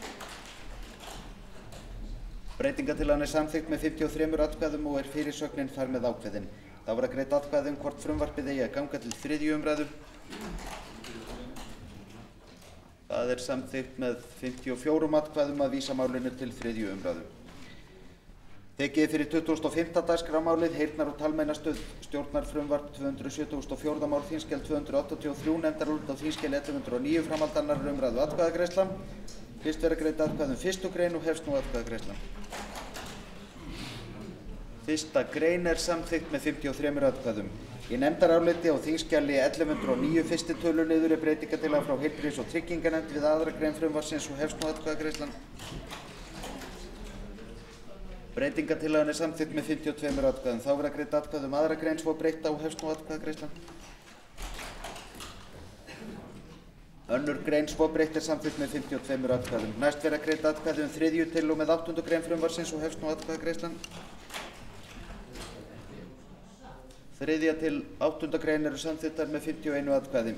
Breytingartillagan er samþykkt með 53 atkvæðum og er fyrirsögnin þar með ákveðin. Þá verða greidd atkvæði um hvort frumvarpið eigi að ganga til 3. umræðu. Það er samþykkt með 54 atkvæðum að vísa málinu til 3. umræðu. Tekið er fyrir 25. dagskrármálið heyrnar- og talmeinastöð stjórnarfrumvarp 274. mál þingskjal 283 nefndarálit á þingskjali 1109 framhald annarrar umræðu atkvæðagreiðsla. Fyrst verða greidd atkvæði um 1. grein og hefst nú atkvæðagreiðslan. 1. grein er samþykkt með 53 atkvæðum. Í nefndaráliti á þingskjali 1109 fyrsti töluliður er breytingartillaga frá heilbrigðis- og trygginganefnd við 2. grein frumvarpsins og hefst nú atkvæðagreiðslan. Breytingartillagan er samþykkt með 52 atkvæðum. Þá verða greidd atkvæði um 2. grein svo breytta og hefst nú atkvæðagreiðslan. 2. grein svo breytt er samþykkt með 52 atkvæðum. Næst verða greidd atkvæði um 3. til og með 8. grein frumvarpsins og hefst nú atkvæðagreiðslan. 3. til 8. grein eru samþykktar með 51 atkvæði.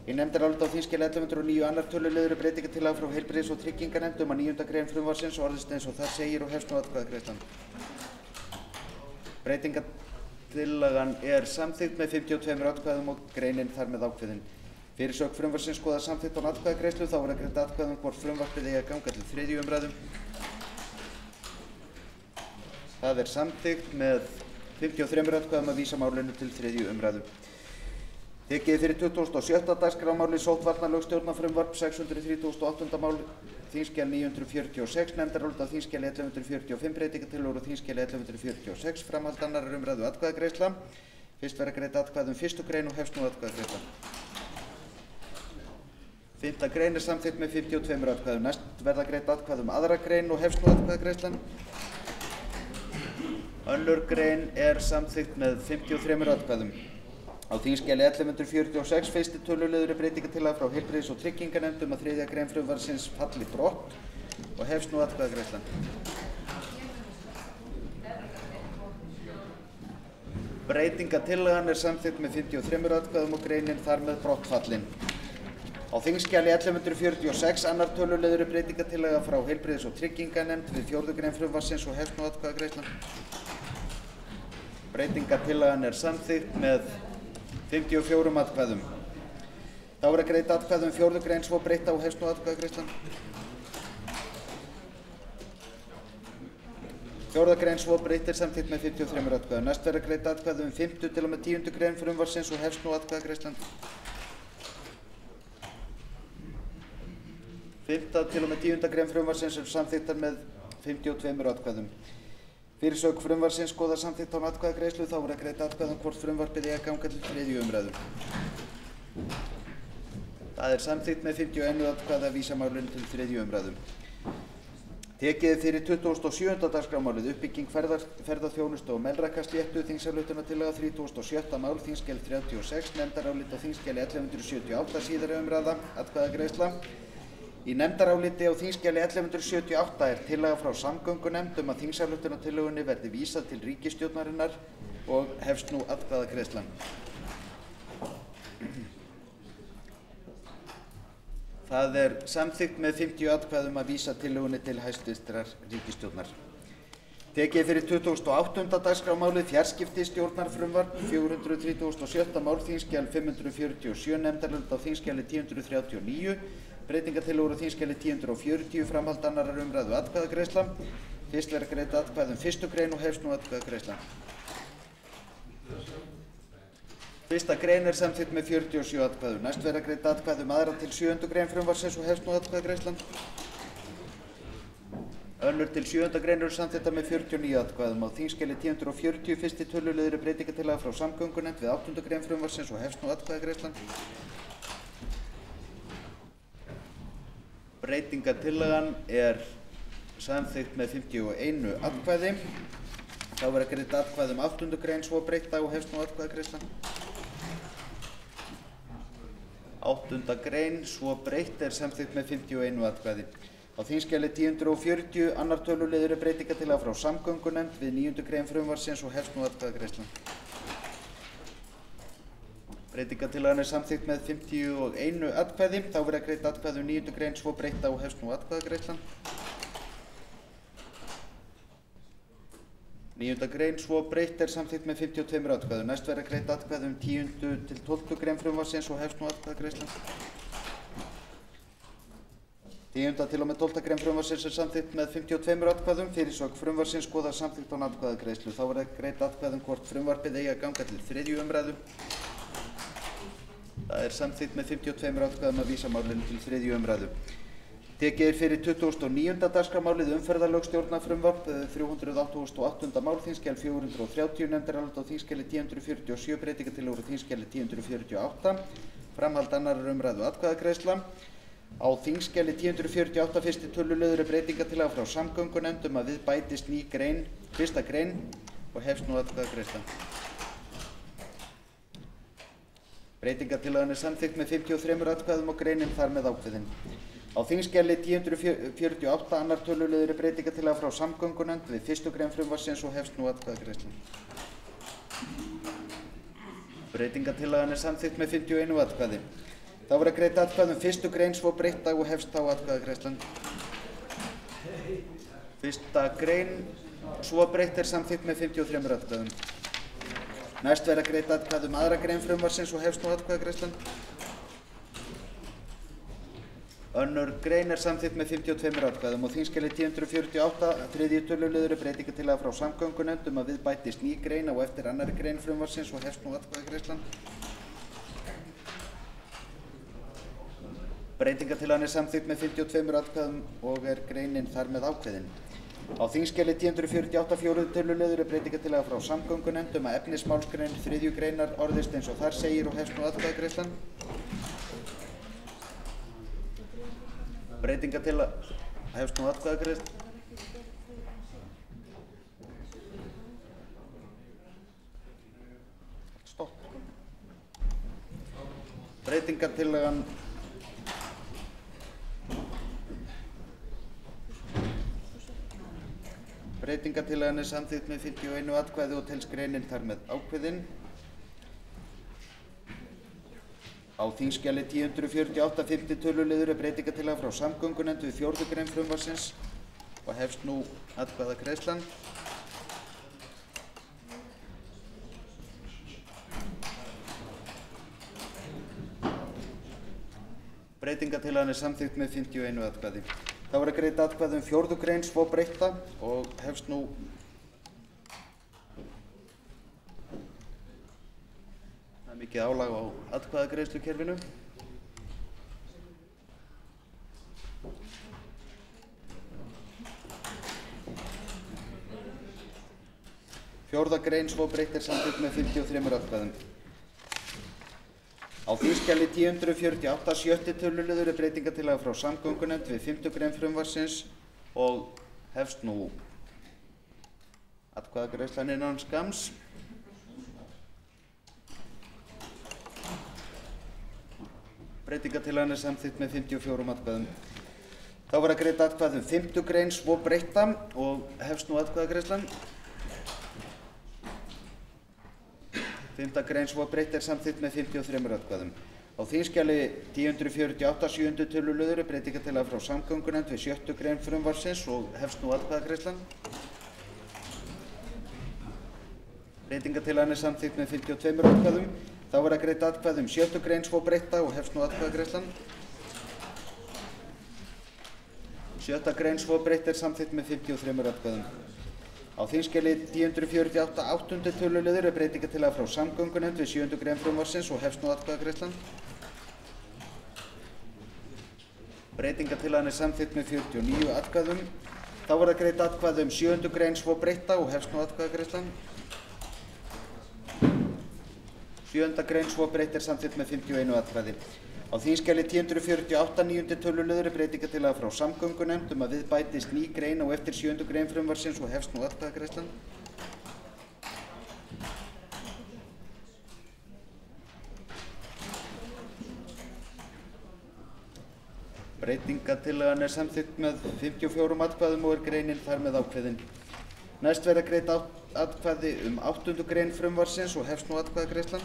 Í nefndaráliti á þingskjali 1109 annar töluliður er breytingartillaga frá heilbrigðis- og trygginganefnd að 9. grein frumvarpsins orðist eins og þar segir og hefst nú atkvæðagreiðslan. Breytingartillagan er samþykkt með 52 atkvæðum og greinin þar með ákveðin. Fyrirsögn frumvarpsins skoðað samþykkt án atkvæðagreiðslu. Þá verða greidd atkvæði um hvort frumvarpið eigi að ganga til 3. umræðu. Það er samþykkt með 53 atkvæðum að vísa málinu til 3. umræðu. Tekið er fyrir 27. dagskrármálið sóttvarnalög stjórnarfrumvarp 638. mál þingskjal 946 nefndarálit á þingskjali 1145 breytingartillögur á þingskjali 1146 framhald annarrar umræðu atkvæðagreiðsla. Fyrst verða greidd atkvæði um 1. grein og hefst nú atkvæðagreiðsla. 5. grein er samþykkt með 52 atkvæðum. Næst verða greidd atkvæði um 2. grein og hefst nú atkvæðagreiðslan. 2. grein er samþykkt með 53 atkvæðum. Á þingskjali 1146 fyrsti töluliður er breytingartillaga frá heilbrigðis- og trygginganefnd að 3. grein frumvarpsins falli brott og hefst nú atkvæðagreiðslan. Breytingartillagan er samþykkt með 53 atkvæðum og greinin þar með brottfallin. Á þingskjali 1146 annar töluliður er breytingartillaga frá heilbrigðis- og trygginganefnd við 4. grein frumvarpsins og hefst nú atkvæðagreiðslan. Breytingartillagan er samþykkt með 54 atkvæðum. Þá er að greidd atkvæði um 4. grein svo breytta og hefst nú atkvæðagreiðslan. 4. grein svo breytt er samþykkt með 53 atkvæðum. Næst verður greidd atkvæði um 5. til og með 10. grein frumvarpsins og hefst nú atkvæðagreiðslan. 5. til og með 10. grein frumvarpsins eru samþykktar með 52 atkvæðum. Fyrirsögn frumvarpsins skoðar samþykkt án atkvæðagreiðslu, þá er að greidd atkvæði um hvort frumvarpið eigi að ganga til 3. umræðu. Það er samþykkt með 51 atkvæði að vísa málinu til 3. umræðu. Tekið er fyrir 27. dagskrármálið uppbygging ferðaþjónustu og Melrakkasléttu, þingsályktunartillaga 37. mál, þingskjal 36, nefndarálit á þingskjali 1178, síðari umræða, atkvæðagreiðsla. Í nefndaráliti á þingskjali 1178 er tillaga frá samgöngunefnd um að þingsályktunartillögunni verði vísað til ríkisstjórnarinnar og hefst nú atkvæðagreiðslan. Það er samþykkt með 50 atkvæðum að vísa tillögunni til hæstvirtrar ríkisstjórnar. Tekið fyrir 28. dagskrármálið fjarskiptastjórnarfrumvarp 437. mál, þingskjal 547, nefndarálit á þingskjali 1039, breytingartillögur á þingskjali 1040, framhald 2. umræðu atkvæðagreiðsla. Fyrst verður greidd atkvæði um 1. grein og hefst nú atkvæðagreiðsla. 1. grein er samþykkt með 47 atkvæðum. Næst verður greidd atkvæði um 2. til 7. grein frumvarpsins og hefst nú atkvæðagreiðslan. 2. til 7. grein eru samþykktar með 49 atkvæðum. Á þingskjali 1040 fyrsti töluliður er breytingartillaga frá samgöngunefnd við 8. grein frumvarpsins og hefst nú atkvæðagreiðslan. Breytingartillagan er samþykkt með 51 atkvæði. Þá verður greidd atkvæði um 8. grein svo breytta og hefst nú atkvæðagreiðslan. 8. grein svo breytt er samþykkt með 51 atkvæði. Á þingskjali 1040 annar töluliður er breytingartillaga frá samgöngunefnd við 9. grein frumvarpsins og hefst nú atkvæðagreiðslan. Breytingartillagan er samþykkt með 51 atkvæði. Þá verður greidd atkvæði um 9. grein svo breytta og hefst nú atkvæðagreiðslan. 9. grein svo breytt er samþykkt með 52 atkvæðum. Næst verður greidd atkvæði um 10. til 12. grein frumvarpsins og hefst nú atkvæðagreiðslan. 10. til og með 12. grein frumvarpsins er samþykkt með 52 atkvæðum. Fyrirsögn frumvarpsins skoðar samþykkt án atkvæðagreiðslu. Þá verður greidd atkvæði um hvort frumvarpið eigi að ganga til 3. umræðu. Það er samþykkt með 52 atkvæðum að vísa málinu til 3. umræðu. Tekið er fyrir 29. dagskrármálið umferðarlögstjórnarfrumvarp 388. mál, þingskjal 430, nefndarálit á þingskjali 1047, breytingartillögur á þingskjali 1048, framhald 2. umræðu atkvæðagreiðsla. Á þingskjali 1048 fyrsti töluliður er breytingartillaga frá samgöngunefnd um að við bætist ný grein, 1. grein og hefst nú atkvæðagreiðsla. Breytingartillagan er samþykkt með 53 atkvæðum og greinin þar með ákveðin. Á þingskjali 1048 annar töluliður er breytingartillaga frá samgöngunefnd við 1. grein frumvarpsins og hefst nú atkvæðagreiðsla. Breytingartillagan er samþykkt með 51 atkvæði. Þá verður greidd atkvæði um 1. grein svo breytta og hefst þá atkvæðagreiðslan. 1. grein svo breytt er samþykkt með 53 atkvæðum. Næst verður greidd atkvæði um 2. grein frumvarpsins og hefst nú atkvæðagreiðslan. 2. grein er samþykkt með 52 atkvæðum og þingskjali 1048 3. töluliður er breytingartillaga frá samgöngunefnd um að við bætist ný grein á eftir 2. grein frumvarpsins og hefst nú atkvæðagreiðslan. Breytingartillagan er samþykkt með 52 atkvæðum og er greinin þar með ákveðin. Á þingskjali 1048 4. töluliður er breytingartillaga frá samgöngunefnd um að efnismálsgrein 3. greinar orðist eins og þar segir og hefst nú atkvæðagreiðslan. Breytingartillaga hefst nú atkvæðagreiðslan. Stopp. Breytingartillagan er samþykkt með 51 atkvæði og telst greinin þar með ákveðin. Á þingskjali 1048 5. töluliður er breytingartillaga frá samgöngunefnd við 4. grein frumvarpsins og hefst nú atkvæðagreiðslan. Breytingartillagan er samþykkt með 51 atkvæði. Þá verður greidd atkvæði um 4. grein svo breytta og hefst nú það er mikið álag á atkvæðagreiðslukerfinu. Fjórða grein svo breytt er samþykkt með 53 atkvæðum. Á þingskjali 1048 sjötti töluliður er breytingartillaga frá samgöngunefnd við 5. grein frumvarpsins og hefst nú atkvæðagreiðslan innan skamms. Breytingartillagan er samþykkt með 54 atkvæðum. Þá verður greidd atkvæði um 5. grein svo breytta og hefst nú atkvæðagreiðslan. 5. grein svo breytt er samþykkt með 53 atkvæðum. Á þingskjali 1048 sjöundi töluliður er breytingartillaga frá samgöngunefnd við 6. grein frumvarpsins og hefst nú atkvæðagreiðslan. Breytingartillagan er samþykkt með 52 atkvæðum. Þá verður greidd atkvæði um 7. grein svo breytta og hefst nú atkvæðagreiðslan. 7. grein svo breytt er samþykkt með 53 atkvæðum. Á þingskjali 1048 áttundi töluliður er breytingartillaga frá samgöngunefnd við 7. grein frumvarpsins og hefst nú atkvæðagreiðslan. Breytingartillagan er samþykkt með 49 atkvæðum. Þá verður greidd atkvæði um 7. grein svo breytta og hefst nú atkvæðagreiðslan. 7. grein svo breytt er samþykkt með 51 atkvæði. Á þingskjali 1048 níundi töluliður er breytingartillaga frá samgöngunefnd að við bætist ný grein á eftir 7. grein frumvarpsins og hefst nú atkvæðagreiðslan. Breytingartillagan er samþykkt með 54 atkvæðum og er greinin þar með ákveðin. Næst verða greidd atkvæði um 8. grein frumvarpsins og hefst nú atkvæðagreiðslan.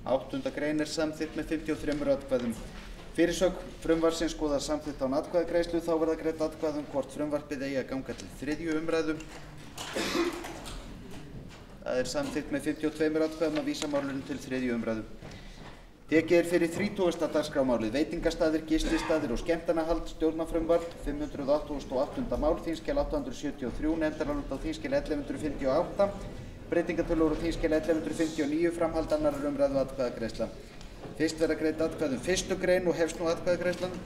8. grein er samþykkt með 53 atkvæðum. Fyrirsögn frumvarpsins skoðast samþykkt án atkvæðagreiðslu. Þá verða greidd atkvæði um hvort frumvarpið eigi að ganga til 3. umræðu. Það er samþykkt með 52 atkvæðum að vísa málinu til 3. umræðu. Tekið er fyrir 30. dagskrármálið veitingastaðir, gististaðir og skemmtanahald stjórnarfrumvarp 588. mál þingskjal 873 nefndarálit á þingskjali 1158. Breytingartillögur á þingskjali 1159 framhald 2. umræðu atkvæðagreiðsla. Fyrst verða greidd atkvæði um 1. grein og hefst nú atkvæðagreiðslan.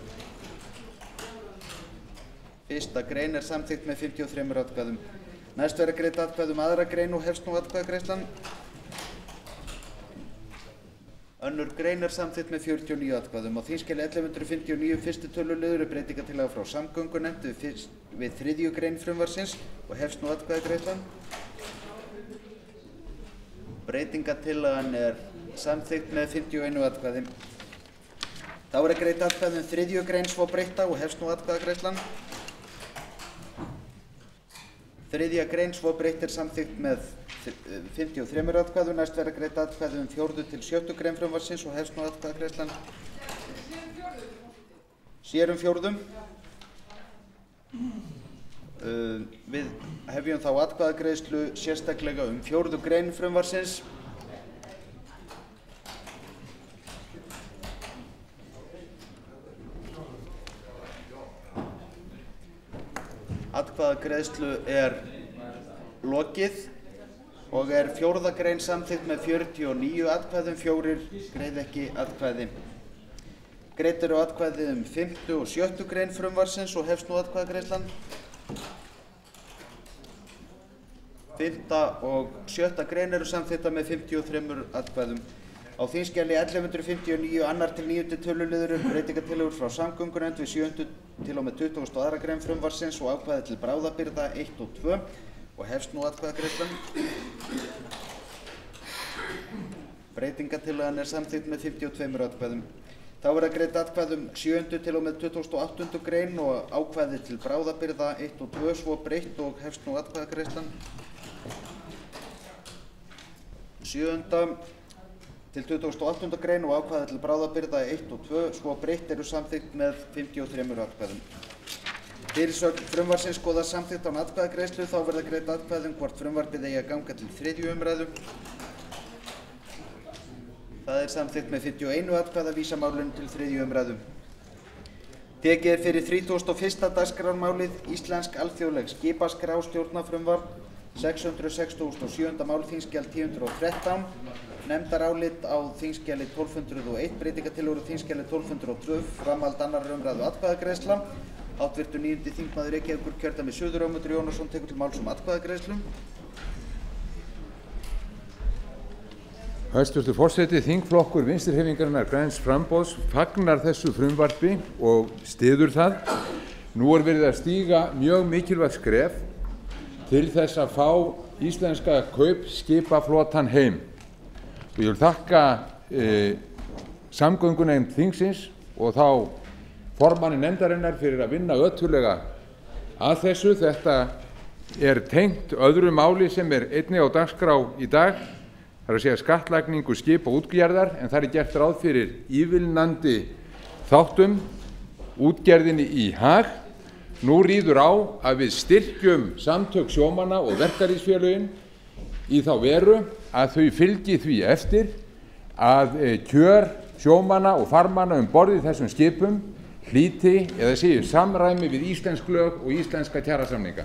1. grein er samþykkt með 53 atkvæðum. Næst verða greidd atkvæði um 2. grein og hefst nú atkvæðagreiðslan. 2. grein er samþykkt með 49 atkvæðum. Á þingskjali 1159 fyrsti töluliður er breytingartillaga frá samgöngunefnd við 3. grein frumvarpsins og hefst nú atkvæðagreiðslan. Breytingartillagan er samþykkt með 51 atkvæði. Þá er greidd atkvæði um 3. grein svo breytta og hefst nú atkvæðagreiðslan. 3. grein svo breytt er samþykkt með 53 atkvæðum. Næst verða greidd atkvæði um 4. til 7. grein frumvarpsins og hefst nú atkvæðagreiðslan. Sér um 4. Við hefjum þá atkvæðagreiðslu sérstaklega um 4. grein frumvarpsins. Atkvæðagreiðslu er lokið og er 4. grein samþykkt með 49 atkvæðum, 4 greiða ekki atkvæði. Greidd eru atkvæði um 5. og 7. grein frumvarpsins og hefst nú atkvæðagreiðslan. 5. og 7. grein eru samþykktar með 53 atkvæðum. Á þingskjali 1159 2. til 9. töluliður eru breytingartillögur frá samgöngunefnd við 7. til og með 22. grein frumvarpsins og ákvæði til bráðabirgða 1 og 2 og hefst nú atkvæðagreiðslan. Breytingartillagan er samþykkt með 52 atkvæðum. Þá verða greidd atkvæði um 7. til og með 28. grein og ákvæði til bráðabirgða 1 og 2 svo breytt og hefst nú atkvæðagreiðslan. 7. til 28. grein og ákvæði til bráðabirgða 1 og 2 svo breytt eru samþykkt með 53 atkvæðum. Fyrirsögn frumvarpsins skoðast samþykkt án atkvæðagreiðslu. Þá verða greidd atkvæði um hvort frumvarpið eigi að ganga til 3. umræðu. Það er samþykkt með 51 atkvæða að vísa málinu til 3. umræðu. Tekið er fyrir 31. dagskrármálið Íslensk alþjóðleg skipaskrá stjórnarfrumvarp 667. mál þingskjal 1013, nefndarálit á þingskjali 1201, breytingatillögur á þingskjali 1202, framhald 2. umræðu atkvæðagreiðsla. Háttvirtur 9. þingmaður Reykjavíkurkjördæmis suður Ögmundur Jónasson tekur til máls atkvæðagreiðslu. Hæstvirtur forseti, þingflokkur Vinstrihreyfingarinnar græns framboðs fagnar þessu frumvarpi og styður það. Nú er verið að stíga mjög mikilvægt skref til þess að fá íslenska kaupskipaflotann heim. Og ég vil þakka samgöngunefnd þingsins og þá formanni nefndarinnar fyrir að vinna ötullega að þessu. Þetta er tengt öðru máli sem er einnig á dagskrá í dag. Það er að segja skattlagningu skipa útgerðar, en það er gert ráð fyrir ívilnandi þáttum útgerðinni í hag. Nú ríður á að við styrkjum samtök sjómanna og verkalýðsfélögin í þá veru að þau fylgi því eftir að kjör sjómanna og farmanna borð í þessum skipum hlíti eða séu samræmi við íslensk lög og íslenska kjarasamninga.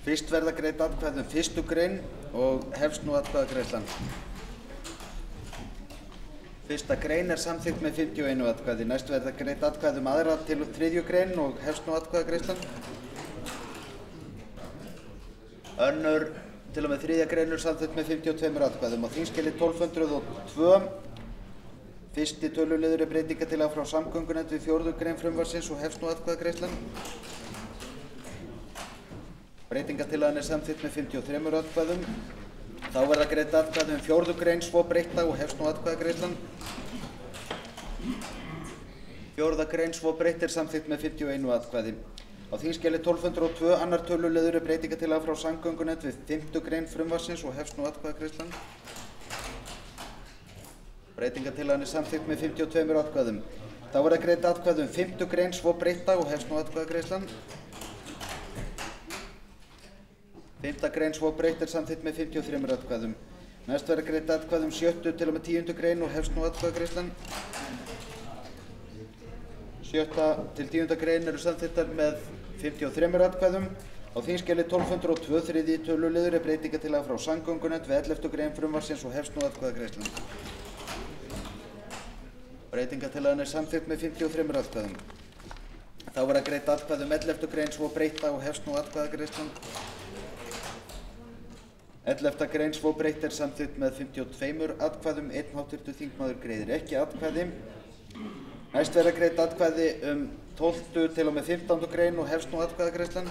Fyrst verða greidd atkvæði 1. grein og hefst nú atkvæðagreiðslan. 1. grein er samþykkt með 51 atkvæði. Næst verða greidd atkvæði 2. til 3. grein og hefst nú atkvæðagreiðslan. Önnur til og með 3. grein er samþykkt með 52 atkvæðum. Á þingskjali 1202 fyrsti töluliður er breytingatillaga frá samgöngunefnd við 4. grein frumvarpsins og hefst nú atkvæðagreiðslan. Breytingatillagan er samþykkt með 53 atkvæðum. Þá verða greidd atkvæði 4. grein svo breytta og hefst nú atkvæðagreiðslan. 4. grein svo breytt er samþykkt með 51 atkvæði. Á þingskjali 1202 annar töluliður er breytingatillaga frá samgöngunefnd við 5. grein frumvarpsins og hefst nú atkvæðagreiðslan. Breytingatillagan er samþykkt með 52 atkvæðum. Þá verða greidd atkvæði 5. grein svo breytta og hefst nú atkvæðagreiðslan. 5. grein svo breytt er samþykkt með 53 atkvæðum. Næst verða greidd atkvæði 7. til og með 10. grein og hefst nú atkvæðagreiðslan. 7. til 10. grein eru samþykktar með 53 atkvæðum. Á þingskjali 1202 3. töluliður er breytingatillaga frá samgöngunefnd við 11. grein frumvarpsins og hefst nú atkvæðagreiðslan. Breytingatillagan er samþykkt með 53 atkvæðum. Þá verða greidd atkvæði 11. grein svo breytta og hefst nú atkvæðagreiðslan. 11. grein svo breytt er samþykkt með 52 atkvæðum. 1 háttvirtur þingmaður greiðir ekki atkvæði. Næst verða greidd atkvæði 12. til og með 15. grein og hefst nú atkvæðagreiðslan.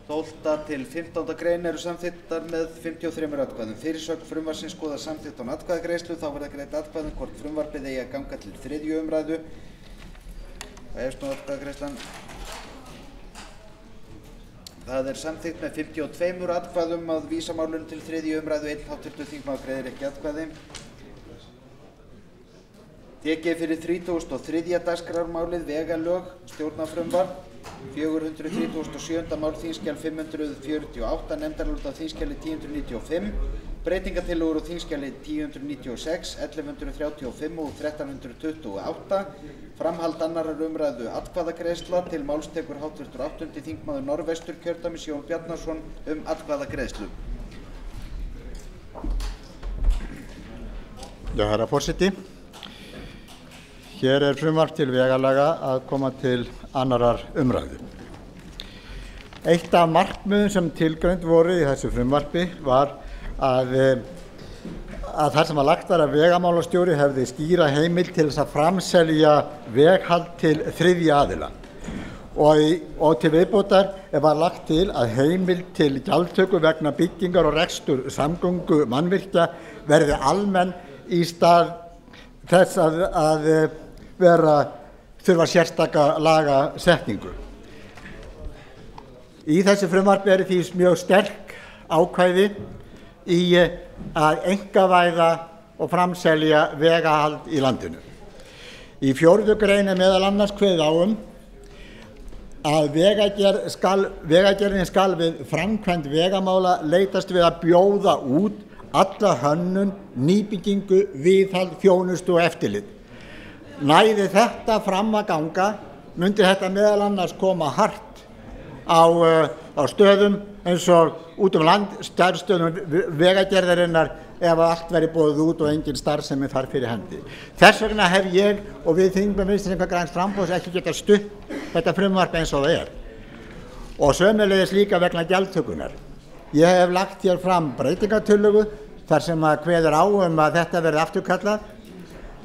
12. til 15. grein eru samþykktar með 53 atkvæðum. Fyrirsögn frumvarpsins skoðast samþykkt án atkvæðagreiðslu. Þá verða greidd atkvæði hvort frumvarpið eigi að ganga til 3. umræðu og hefst nú atkvæðagreiðslan. Það er samþykkt með 52 atkvæðum að vísa málinu til 3. umræðu. 1 háttvirtur þingmaður greiðir ekki atkvæði. Tekið fyrir 33. dagskrármálið vegalög stjórnarfrumvarp 437. mál þingskjal 548, nefndarálit á þingskjali 1095, breytingatillögur á þingskjali 1096, 1135 og 1328, framhald 2. umræðu atkvæðagreiðsla. Til máls tekur háttvirtur 8. þingmaður Norðvesturkjördæmis Jón Bjarnason atkvæðagreiðslu. Já, herra forseti. Hér er frumvarp til vegalaga að koma til 2. umræðu. Eitt af markmiðum sem tilgreind voru í þessu frumvarpi var að þar sem lagt var að vegamálastjóri hefði skýra heimild til þess að framselja veghald til 3. aðila. Og til viðbótar var lagt til að heimild til gjaldtöku vegna byggingar og rekstur samgöngumannvirkja verði almenn í stað þess að þurfa sérstaka lagasetningu. Í þessu frumvarpi eru því mjög sterk ákvæði í að einkavæða og framselja vegahald í landinu. Í 4. grein er meðal annars kveðið á að vegagerðin skal við framkvæmd vegamála leitast við að bjóða út alla hönnun, nýbyggingu, viðhald, þjónustu og eftirlit. Næði þetta fram að ganga, myndi þetta meðal annars koma hart á stöðum eins og út land, starfsstöðum vegagerðarinnar ef allt verði boðið út og engin starfsemi þar fyrir hendi. Þess vegna hef ég og við þingmenn Vinstri-hreyfingarinnar græns framboðs ekki getað stutt þetta frumvarp eins og það er. Og sömuleiðis líka vegna gjaldtökunnar. Ég hef lagt hér fram breytingartillögu þar sem að kveður á að þetta verði afturkallað.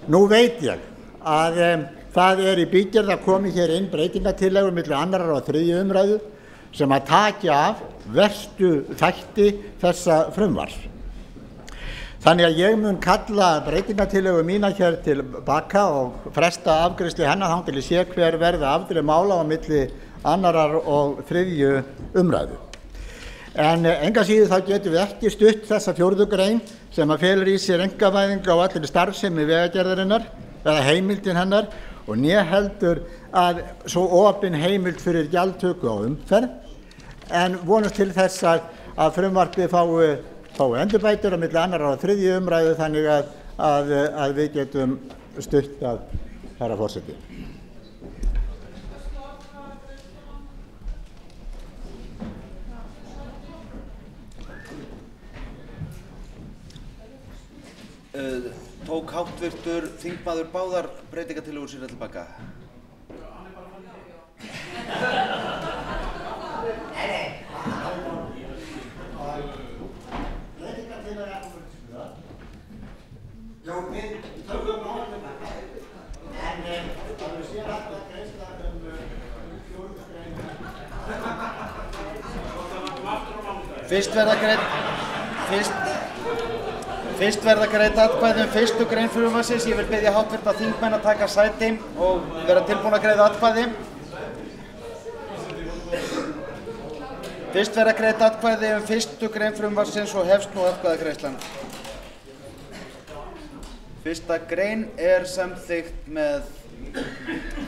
Nú veit ég að það er í bígerð að komi hér inn breytingartillögur milli 2. og 3. umræðu sem að takja af verstu þætti þessa frumvarps. Þannig að ég mun kalla breytingartillögu mína hér til baka og fresta afgreiðslu hennar þangað til ég sé hver verði afdrif mála á milli 2. og 3. umræðu. En engu að síður þá getum við ekki stutt þessa 4. grein sem að felur í sér einkavæðingu á allri starfsemi vegagerðarinnar eða heimildin hennar og né heldur að svo opin heimild fyrir gjaldtöku á umferð, en vonumst til þess að frumvarpið fái endurbætur á milli 2. og 3. umræðu þannig að við getum stutt það, herra forseti. Tók háttvirtur þingmaður báðar breytingartillögur sínar til baka? Fyrst verða greidd atkvæði 1. grein frumvarpsins. Ég vil biðja háttvirta þingmenn að taka sæti og vera tilbúin að greiða atkvæði. Fyrst verða greidd atkvæði 1. grein frumvarpsins og hefst nú atkvæðagreiðslan. 1. grein er samþykkt með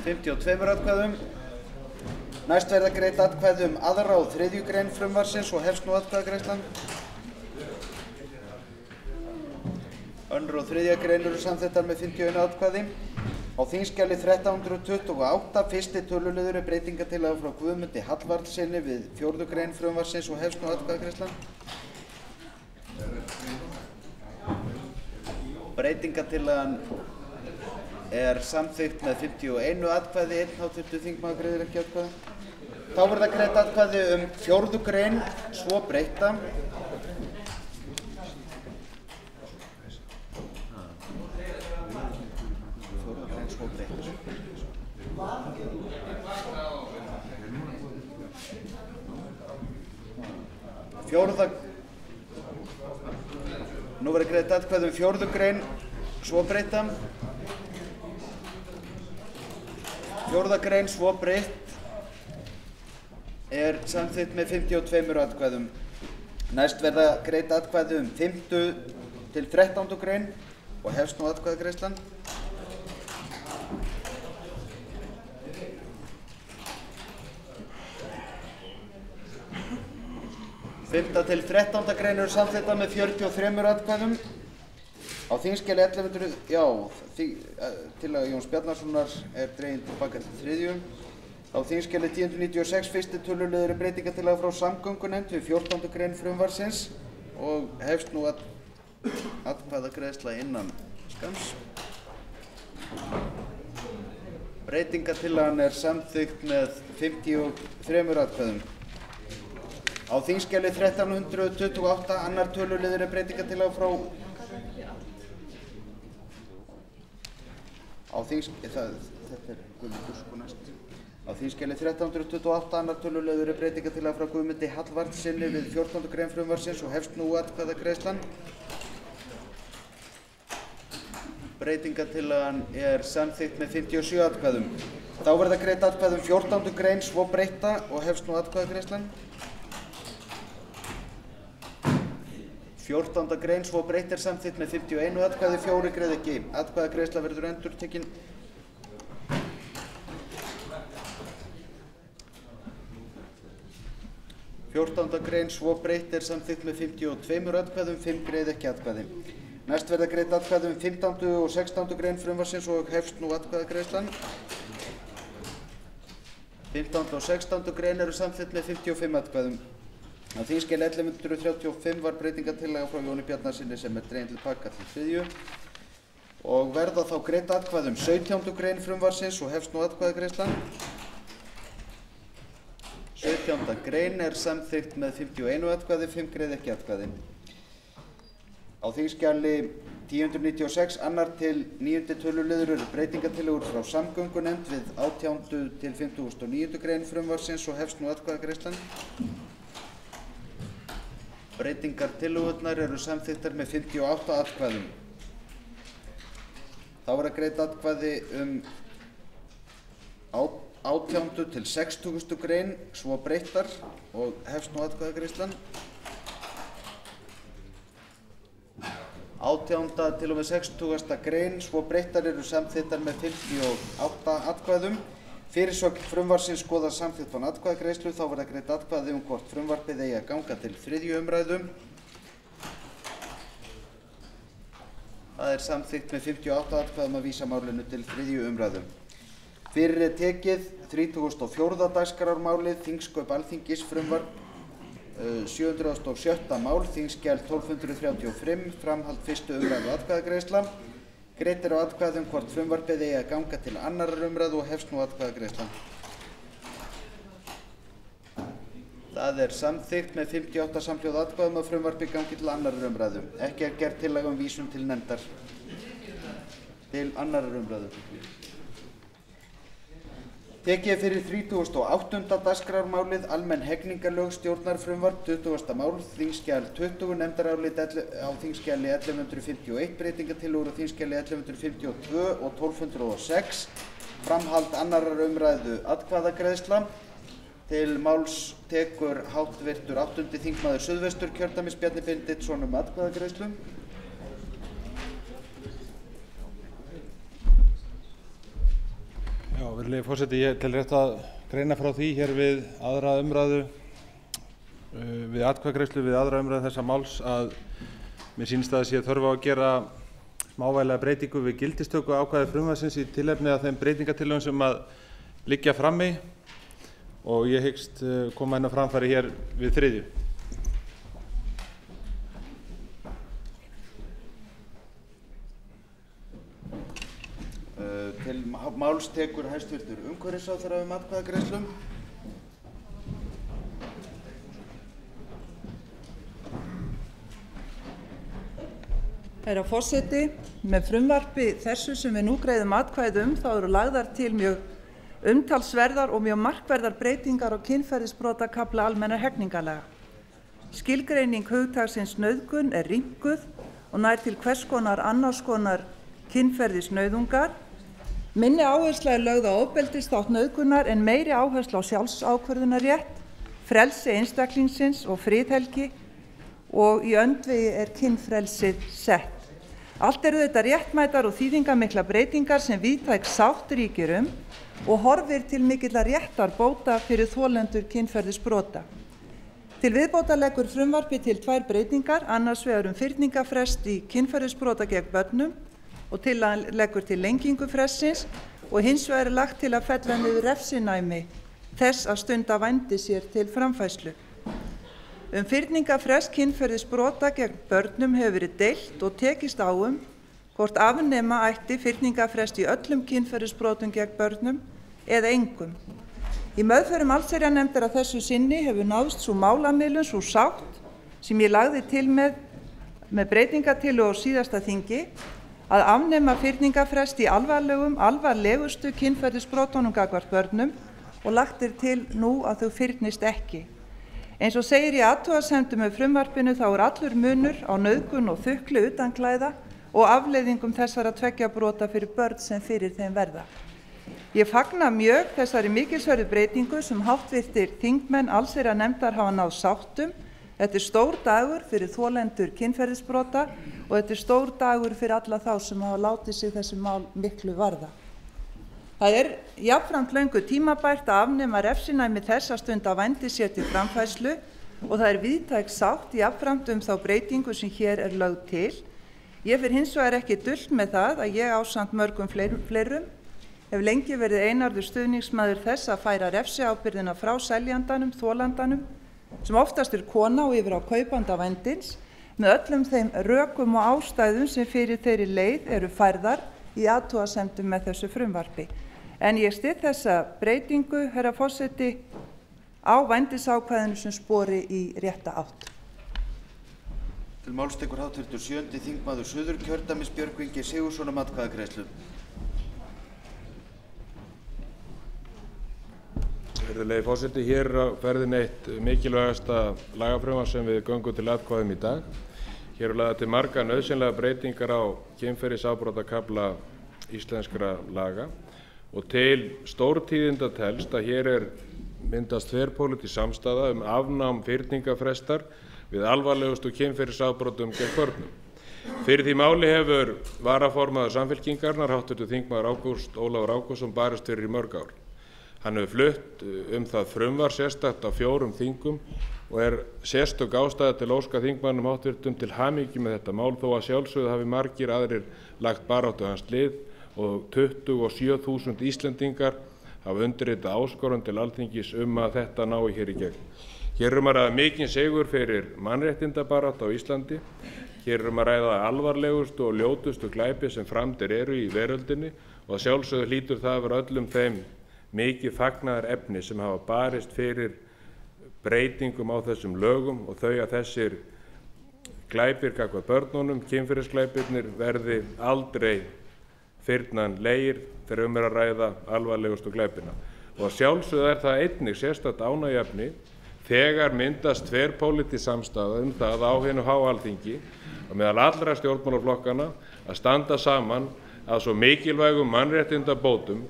52 atkvæðum. Næst verða greidd atkvæði 2. og 3. grein frumvarpsins og hefst nú atkvæðagreiðslan. 2. og 3. grein eru samþykktar með 51 atkvæði. Á þingskjali 1328 1. töluliður er breytingartillaga frá Guðmundi Hallvarðssyni við 4. grein frumvarpsins og hefst nú atkvæðagreiðslan. Breytingartillagan er samþykkt með 51 atkvæði, 1 háttvirtur þingmaður greiðir ekki atkvæði. Þá verða greidd atkvæði 4. grein svo breytta. Nú verður greidd atkvæði 4. grein svo breytta. 4. grein svo breytt er samþykkt með 52 atkvæðum. Næst verða greidd atkvæði 5. til 13. grein og hefst nú atkvæðagreiðslan. 5. til 13. grein eru samþykktar með 43 atkvæðum. Á þingskjali 1100, tillaga Jóns Bjarnasonar er dregin tilbaka til 3. Á þingskjali 1096 1. töluliður er breytingartillaga frá samgöngunefnd við 14. grein frumvarpsins og hefst nú atkvæðagreiðsla innan skamms. Breytingartillagan er samþykkt með 53 atkvæðum. Á þingskjali 1328 2. töluliður er breytingartillaga frá Á þingskjali 1328 2. töluliður er breytingartillaga frá Guðmundi Hallvarðssyni við 14. grein frumvarpsins og hefst nú atkvæðagreiðslan. Breytingartillagan er samþykkt með 57 atkvæðum. Þá verða greidd atkvæði 14. grein svo breytta og hefst nú atkvæðagreiðslan. 14. grein svo breytt er samþykkt með 51 atkvæði, 4 greiða ekki. Atkvæðagreiðsla verður endurtekin. 14. grein svo breytt er samþykkt með 52 atkvæðum, 5 greiða ekki atkvæði. Næst verða greidd atkvæði 15. og 16. grein frumvarpsins og hefst nú atkvæðagreiðslan. 15. og 16. grein eru samþykkt með 55 atkvæðum. Á þingskjali 1135 var breytingartillaga frá Jóni Bjarnasyni sem dregin til baka til 3. og verða þá greidd atkvæði 17. grein frumvarpsins og hefst nú atkvæðagreiðslan. 17. grein er samþykkt með 51 atkvæði, 5 greiða ekki atkvæði. Á þingskjali 1096 2. til 9. töluliður eru breytingartillögur frá samgöngunefnd við 18. til 59. grein frumvarpsins og hefst nú atkvæðagreiðslan. Breytingartillögurnar eru samþykktar með 58 atkvæðum. Þá verða greidd atkvæði 18. til 60. grein svo breyttar og hefst nú atkvæðagreiðslan. 18. til og með 60. grein svo breyttar eru samþykktar með 58 atkvæðum. Fyrirsögn frumvarpsins skoðar samþykkt án atkvæðagreiðslu, þá verða greidd atkvæði hvort frumvarpið eigi að ganga til 3. umræðu. Það er samþykkt með 58 atkvæðum að vísa málinu til 3. umræðu. Fyrir er tekið 34. dagskrármálið þingsköp Alþingis frumvarp 707. mál þingskjal 1235 framhald 1. umræðu atkvæðagreiðsla. Greitt er á atkvæðum hvort frumvarpið eigi að ganga til 2. umræðu og hefst nú atkvæðagreiðslan. Það er samþykkt með 58 samhljóða atkvæðum að frumvarpið gangi til 2. umræðu. Ekki er gerð tillaga vísun til nefndar til 2. umræðu. Tekið er fyrir 38. dagskrármálið almenn hegningarlög stjórnarfrumvarp 20. mál þingskjal 20 nefndarálit á þingskjali 1151 breytingartillögur á þingskjali 1152 og 1206 framhald 2. umræðu atkvæðagreiðsla. Til máls tekur háttvirtur 8. þingmaður Suðvesturkjördæmis Bjarni Benediktsson atkvæðagreiðslu. Já, virðulegi forseti, ég tel rétt að greina frá því hér við 2. umræðu, við atkvæðagreiðslu við 2. umræðu þessa máls að mér sýnist að það sé þörf á að gera smávægilega breytingu við gildistöku ákvæði frumvarpsins í tilefni af þeim breytingartillögum sem liggja frammi og ég hyggst koma inn á framfæri hér við 3. Til máls tekur hæstvirtur umhverfisráðherra atkvæðagreiðslu. Herra forseti, með frumvarpi þessu sem við nú greiðum atkvæði þá eru lagðar til mjög umtalsverðar og mjög markverðar breytingar á kynferðisbrotakafla almennra hegningarlaga. Skilgreining hugtaksins nauðgun er rýmkuð og nær til hvers konar annars konar kynferðisnauðungar. Minni áhersla er lögð á ofbeldisþátt nauðgunar en meiri áhersla á sjálfsákvörðunarrétt, frelsi einstaklingsins og friðhelgi og í öndvegi er kynfrelsið sett. Allt eru þetta réttmætar og þýðingarmiklar breytingar sem víðtæk sátt ríkir og horfir til mikilla réttarbóta fyrir þolendur kynferðisbrota. Til viðbótar leggur frumvarpið til 2 breytingar, annars vegar fyrningarfrest í kynferðisbrota gegn börnum og leggur til lengingu frestsins og hins vegar er lagt til að fella niður refsinæmi þess að stunda vændi sér til framfærslu. Fyrningarfrest kynferðisbrota gegn börnum hefur verið deilt og tekist á hvort afnema ætti fyrningarfrest í öllum kynferðisbrotum gegn börnum eða engum. Í meðförum allsherjarnefndar að þessu sinni hefur náðst sú málamiðlun, sú sátt sem ég lagði til með breytingartillögu á síðasta þingi að afnema fyrningarfrest í alvarlegustu kynferðisbrotunum gagnvart börnum og lagt er til nú að þau fyrnist ekki. Eins og segir í athugasemdum með frumvarpinu þá er allur munur á nauðgun og þukli utanklæða og afleiðingum þessara 2 brota fyrir börn sem fyrir þeim verða. Ég fagna mjög þessari mikilsverðu breytingu sem háttvirtir þingmenn allsherjarnefndar hafa náð sáttum. Þetta er stór dagur fyrir þolendur kynferðisbrota og þetta er stór dagur fyrir alla þá sem hafa látið sig þessi mál miklu varða. Það er jafnframt löngu tímabært að afnema refsinæmi þess að stunda vændi sér til framfærslu og það er víðtæk sátt jafnframt þá breytingu sem hér er lögð til. Ég fer hins vegar ekki dult með það að ég ásamt mörgum fleirum hef lengi verið einarður stuðningsmaður þess að færa refsiábyrgðina frá seljandanum, þolandanum, sem oftast kona og yfir á kaupanda vændis, með öllum þeim rökum og ástæðum sem fyrir þeirri leið eru færðar í athugasemdum með þessu frumvarpi. En ég styð þessa breytingu, herra forseti, á vændisákvæðinu sem spori í rétta átt. Til máls tekur hv. 7. þingmaður Suðurkjördæmis Björgvin Sigurðsson atkvæðagreiðslu. Virðulegi forseti, hér er á ferðinni eitt mikilvægasta lagafrumvarp sem við göngum til atkvæðum í dag. Hér eru lagðar til margar nauðsynlegar breytingar á kynferðisafbrotakafla íslenskra laga og til stórtíðinda telst að hér myndast þverpólitísk samstaða afnám fyrningarfrestar við alvarlegustu kynferðisafbrotum gegn börnum. Fyrir því máli hefur varaformaður Samfylkingarinnar, hv. þingmaður Ágúst Ólafur Ágústsson, barist fyrir í mörg ár. Hann hefur flutt það frumvarp sérstakt á 4 þingum og sérstök ástæða til að óska þingmönnum hv. til hamingju með þetta mál, þó að sjálfsögðu hafi margir aðrir lagt baráttu hans lið og 27.000 Íslendingar hafa undirritað áskorun til Alþingis að þetta nái hér í gegn. Hér að ræða mikinn sigur fyrir mannréttindabaráttu á Íslandi. Hér að ræða alvarlegustu og ljótustu glæpi sem framdir eru í veröldinni og að sjálfsögðu hlýtur það að vera öllum þeim mikið fagnaðarefni sem hafa barist fyrir breytingum á þessum lögum og þau að þessir glæpir gagnvart börnunum, kynferðisglæpirnir, verði aldrei fyrnanlegir þegar er að ræða alvarlegustu glæpina. Og að sjálfsögðu það einnig sérstakt ánægjuefni þegar myndast þverpólitísk samstaða það á hinu háa Alþingi og meðal allra stjórnmálaflokkana að standa saman að svo mikilvægum mannréttindabótum,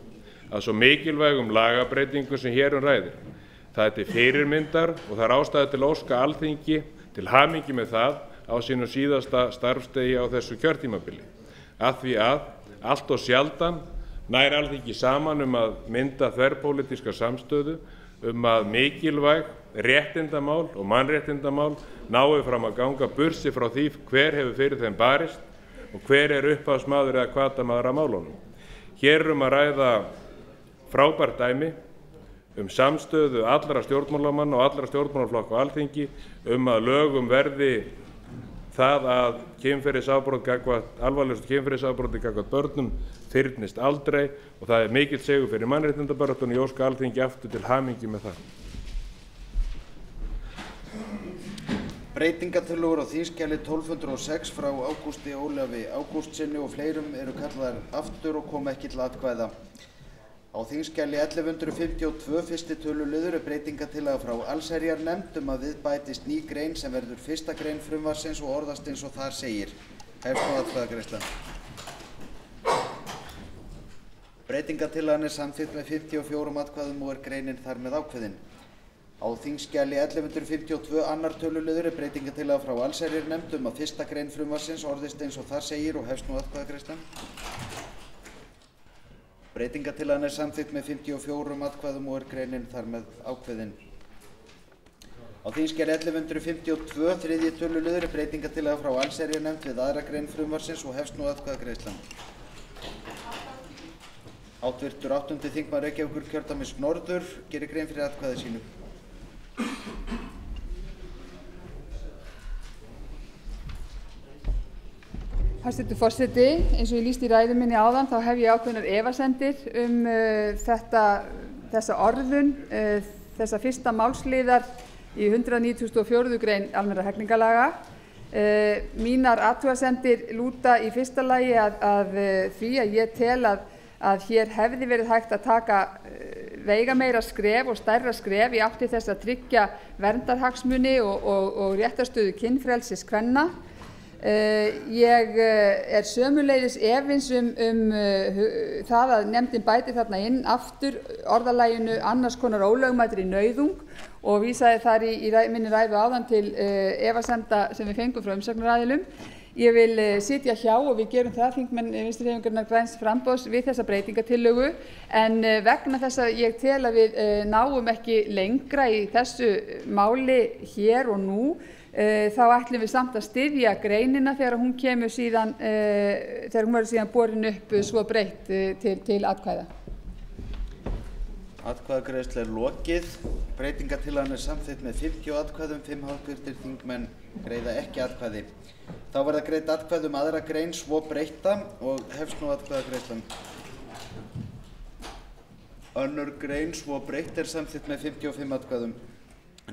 að svo mikilvægum lagabreytingum sem hér ræðir. Það er til fyrirmyndar og það er ástæða til að óska Alþingi til hamingju með það á sínu síðasta starfsdegi á þessu kjörtímabili. Að því að allt og sjaldan nær Alþingi saman að mynda þverpólitíska samstöðu að mikilvæg réttindamál og mannréttindamál nái fram að ganga burtséð frá því hver hefur fyrir þeim barist og hver er upphafsmaður eða hvatamaður að málunum. Hér að ræða frábært dæmi samstöðu allra stjórnmálamanna og allra stjórnmálaflokka á Alþingi að lögum verði það að alvarlegustu kynferðisafbroti gagnvart börnum fyrnist aldrei og það er mikill sigur fyrir mannréttindabaráttunni og ég óska Alþingi aftur til hamingju með það. Breytingatillögur á þingskjali 1206 frá Ágústi Ólafi Ágústssyni og fleirum eru kallaðar aftur og koma ekki til atkvæða. Á þingskjali 1152 fyrsti töluliður breytingatillaga frá allsherjarnefnd að við bætist ný grein sem verður 1. grein frumvarpsins og orðast eins og þar segir. Hefst nú atkvæðagreiðsla. Breytingatillagan samþykkt með 54 atkvæðum og greinin þar með ákveðin. Á þingskjali 1152 annar töluliður breytingatillaga frá allsherjarnefnd að 1. grein frumvarpsins orðist eins og þar segir og hefst nú atkvæðagreiðsla. Breytingatillagan samþykkt með 54 atkvæðum og greinin þar með ákveðin. Á þingskjali 1152 þriðji töluliður breytingatillaga frá allsherjarnefnd við 2. grein frumvarpsins og hefst nú atkvæðagreiðslan. Háttvirtur 8. þingmaður Reykjavíkurkjördæmis norður gerir grein fyrir atkvæði sínu. Hæstvirtur forseti, eins og ég lýsti í ræðu minni áðan þá hef ég ákveðnar efasemdir þessa orðun þessa fyrsta málsliðar í 194. grein almennra hegningarlaga. Mínar athugasemdir lúta í fyrsta lagi að því að ég tel að hér hefði verið hægt að taka veigameira skref og stærra skref í átt til þess að tryggja verndarhagsmuni og réttarstöðu kynfrelsis kvenna. Ég sömuleiðis efins það að nefndin bæti þarna inn aftur orðalaginu annars konar ólögmætri nauðung og vísaði þar í minni ræðu áðan til efasemda sem við fengum frá umsagnaraðilum. Ég vil sitja hjá og við gerum það, þingmenn Vinstri-hreyfingarinnar græns framboðs, við þessa breytingartillögu, en vegna þess að ég tel að við náum ekki lengra í þessu máli hér og nú, þá ætlum við samt að styðja greinina þegar hún kemur síðan, þegar hún verður síðan borin upp svo breytt til atkvæða. Atkvæðagreiðslu er lokið. Breytingartillagan er samþykkt með 50 atkvæðum, 5 háttvirtir þingmenn greiða ekki atkvæði. Þá verða greidd atkvæði aðra grein svo breytta og hefst nú atkvæðagreiðslan. Önnur grein svo breytt er samþykkt með 55 atkvæðum.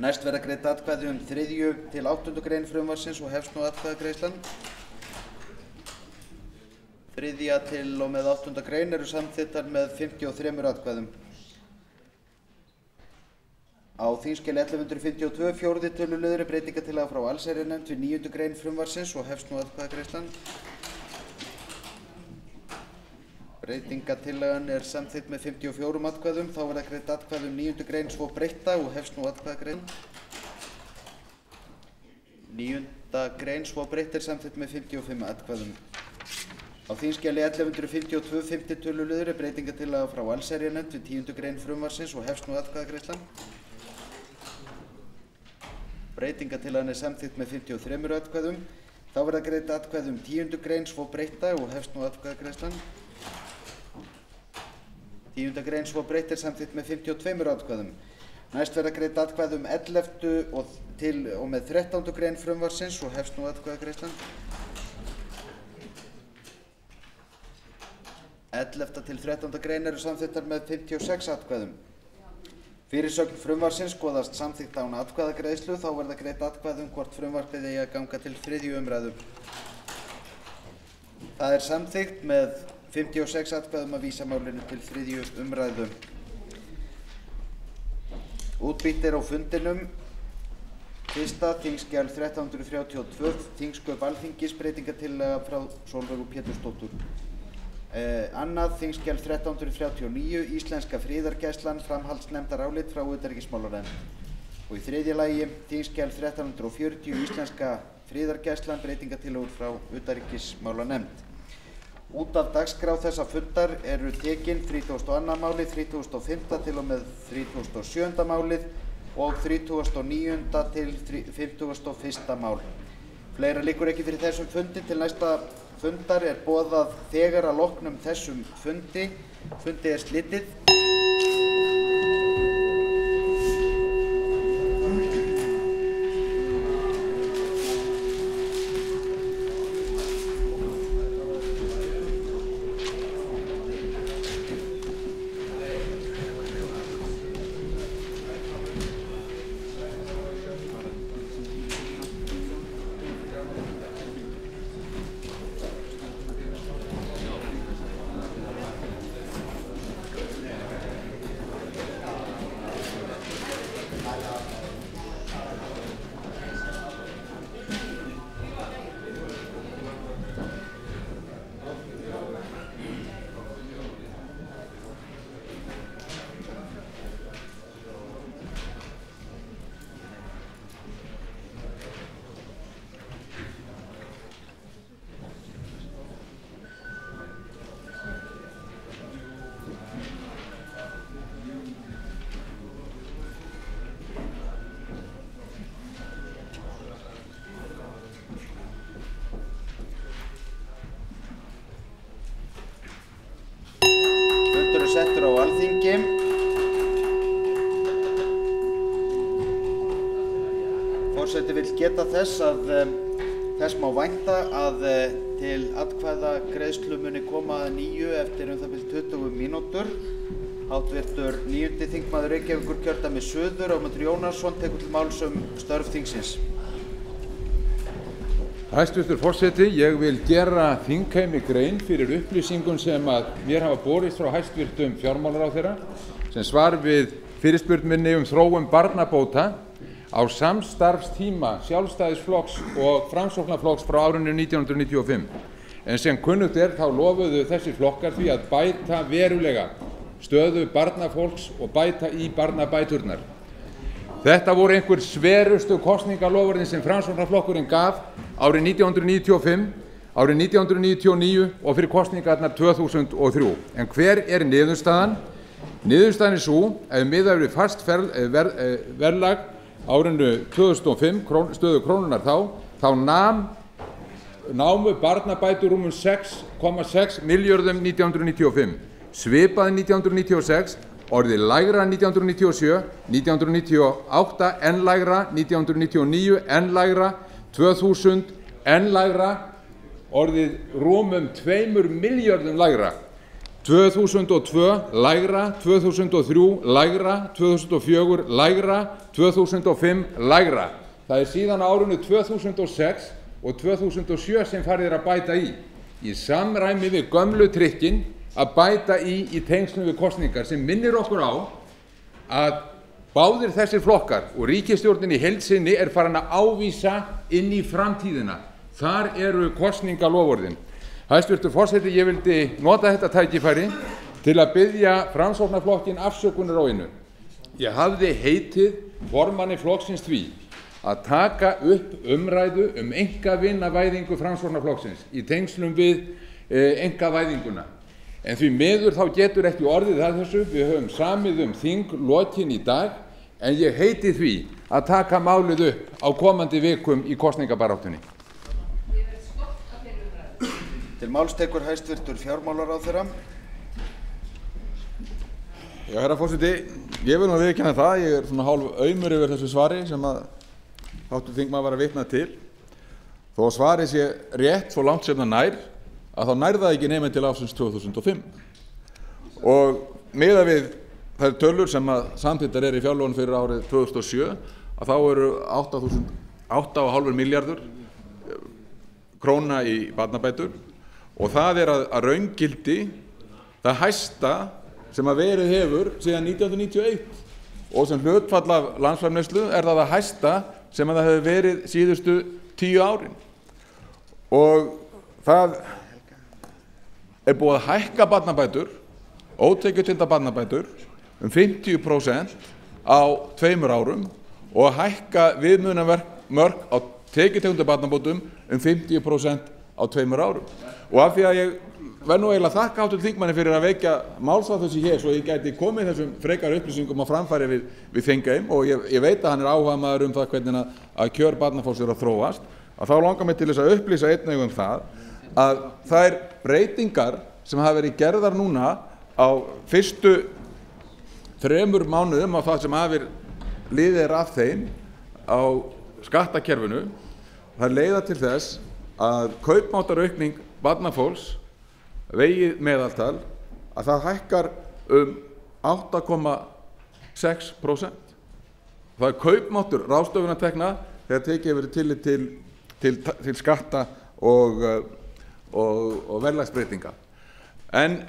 Næst verða greidd atkvæði 3. til 8. grein frumvarpsins og hefst nú atkvæðagreiðslan. 3. til og með 8. grein eru samþykktar með 53 atkvæðum. Á þingskjali 1152 4. töluliður er breytingartillaga frá allsherjarnefnd við 9. grein frumvarpsins og hefst nú atkvæðagreiðslan. Breytingartillagan er samþykkt með 54 atkvæðum. Þá verða greidd atkvæði 9. grein svo breytta og hefst nú atkvæðagreiðslan. 9. grein svo breytt er samþykkt með 55 atkvæðum. Á þingskjali 1152 5. töluliður er breytingartillaga frá allsherjarnefnd við 10. grein frumvarpsins og hefst nú atkvæðagreiðslan. Breytingartillagan er samþykkt með 53 atkvæðum. Þá verða greidd atkvæði 10. grein svo breytta og hefst nú atkvæðagreiðslan. 10. grein svo breytt er samþykkt með 52 atkvæðum. Næst verða greidd atkvæði 11. til og með 13. grein frumvarpsins og hefst nú atkvæðagreiðslan. 11. til 13. grein eru samþykktar með 56 atkvæðum. Fyrirsögn frumvarpsins skoðast samþykkt án atkvæðagreiðslu, þá verða greidd atkvæði hvort frumvarpið eigi að ganga til 3. umræðu. Það er samþykkt með 56 atkvæðum að vísa málinu til 3. umræðu. Útbýtt er á fundinum. 1. þingskjal 1332, þingsköp Alþingis, breytingartillaga frá Sólveigu Pétursdóttur. 2. þingskjal 1339, íslenska friðargæslan, framhaldsnefndarálit frá utanríkismálanefnd. Og í 3. lagi þingskjal 1340, íslenska friðargæslan, breytingartillögur frá utanríkismálanefnd. Út af dagskrá þessa fundar eru tekin 32. málið, 35. til og með 37. málið og 39. til 51. mál. Fleira liggur ekki fyrir þessum fundi. Til næsta fundar er boðað þegar að loknum þessum fundi. Fundi er slitið. Settur á Alþingi. Forseti vill geta þess að þess má vænta að til atkvæðagreiðslu muni koma að nýju eftir það bil 20 mínútur. Háttvirtur 9. þingmaður Reykjavíkurkjördæmis suður, Ögmundur Jónasson, tekur til máls störf þingsins. Hæstvirtur forseti, ég vil gera þingheimi grein fyrir upplýsingum sem að mér hafa borist frá hæstvirtum fjármálaráðherra sem svar við fyrirspurn minni þróun barnabóta á samstarfstíma Sjálfstæðisflokks og Framsóknarflokks frá árinu 1995. En sem kunnugt er þá lofuðu þessir flokkar því að bæta verulega stöðu barnafólks og bæta í barnabæturnar. Þetta voru einhver sverustu kosningaloforðin sem Framsóknarflokkurinn gaf árið 1995, árið 1999 og fyrir kosningarnar 2003. En hver er niðurstaðan? Niðurstaðan er sú að ef miðað við fast verðlag árinu 2005, stöðu krónunnar þá námu barnabætur rúmum 6,6 milljörðum 1995, svipað 1996, orðið lægra 1997, 1998 enn lægra, 1999 enn lægra, 2000 enn lægra, orðið rúmum 2 milljörðum lægra, 2002 lægra, 2003 lægra, 2004 lægra, 2005 lægra. Það er síðan á árinu 2006 og 2007 sem farið að bæta í samræmi við gömlu trikkin að bæta í tengslum við kosningar, sem minnir okkur á að báðir þessir flokkar og ríkisstjórnin í heild sinni er farin að ávísa inn í framtíðina. Þar eru kosningaloforðin. Hæstvirtur forseti, ég vildi nota þetta tækifæri til að biðja Framsóknarflokkinn afsökunar á einu. Ég hafði heitið formanni flokksins því að taka upp umræðu einkavinavæðingu Framsóknarflokksins í tengslum við einkavæðinguna. En því miður þá getur ekki orðið að þessu. Við höfum samið þinglokin í dag, en ég heiti því að taka málið upp á komandi vikum í kosningabaráttunni. Til máls tekur hæstvirtur fjármálaráðherra. Já, herra forseti, ég vil nú viðurkenna það, ég er svona hálf aumur yfir þessu svari sem að hv. þingmaður var að vitna til. Þó að svarið sé rétt svo langt sem það nær, að þá nær það ekki nema til ársins 2005. Og miðað við þær tölur sem að samþykktar í fjárlögum fyrir árið 2007, að þá eru 8,5 milljarður króna í barnabætur, og það er að raungildi það hæsta sem að verið hefur síðan 1991, og sem hlutfall af landsframleiðslu er það hæsta sem að það hefur verið síðustu 10 árin. Og það er búið að hækka barnabætur, ótekjutengdar barnabætur, 50% á 2 árum, og að hækka viðmiðunarmörk á tekjutengdum barnabótum 50% á 2 árum. Og af því að ég verð nú eiginlega að þakka hv. þingmanni fyrir að vekja máls á þessu hér, svo ég gæti komið þessum frekar upplýsingum á framfæri við þingheim, og ég veit að hann er áhugamaður það hvernig að kjör barnafólks eru að þróast, að þá langar mig til þess að upplýsa einnig það að þær breytingar sem hafa verið gerðar núna á fyrstu 3 mánuðum á það sem liðið er af þeim á skattakerfinu, það leiða til þess að kaupmáttaraukning barnafólks vegið meðaltal, að það hækkar 8,6%. Það er kaupmáttur ráðstöfunartekna þegar tekið hefur tillit til skatta og verðlagsbreytinga. En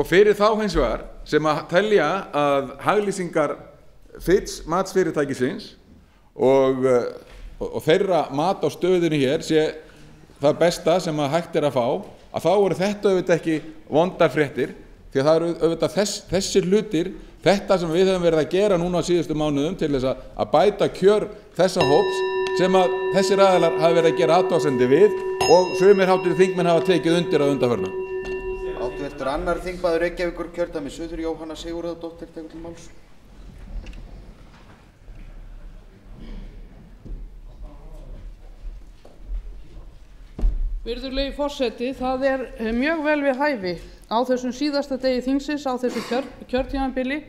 fyrir þá hins vegar sem að telja að haglýsingar Fitch matsfyrirtækisins og þeirra mat á stöðunni hér sé það besta sem að hægt er að fá, að þá eru þetta auðvitað ekki vondar fréttir, því að það eru auðvitað þessir hlutir, þetta sem við höfum verið að gera núna á síðustu mánuðum til þess að bæta kjör þessa hóps, sem að þessir aðilar hafa verið að gera athugasemdir við, og sumir hv. þingmenn hafa tekið undir að undanförnu. Háttvirtur annar þingmaður Reykjavíkurkjördæmis suður, Jóhanna Sigurðardóttir, tekur til máls. Virðulegi forseti, það er mjög vel við hæfi á þessum síðasta degi þingsins, á þessu kjörtímabili,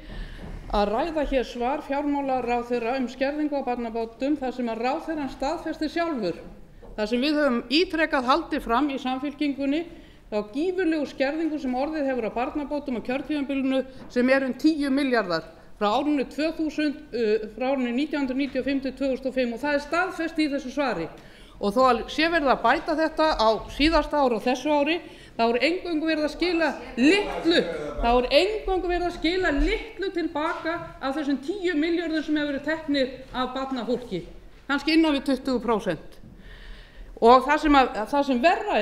að ræða hér svar fjármálaráðherra skerðingu á barnabótum, þar sem að ráðherrann staðfestir sjálfur það sem við höfum ítrekað haldið fram í Samfylkingunni, þá gífurlegu skerðingu sem orðið hefur á barnabótum á kjörtímabilinu, sem 10 milljarðar frá árinu 1995 til 2005, og það er staðfest í þessu svari. Og þó að sé verið að bæta þetta á síðasta ári og þessu ári, þá er eingöngu verið að skila litlu tilbaka af þessum 10 milljörðum sem hefur verið teknir af barnafólki, kannski innan við 20%. Og það sem verra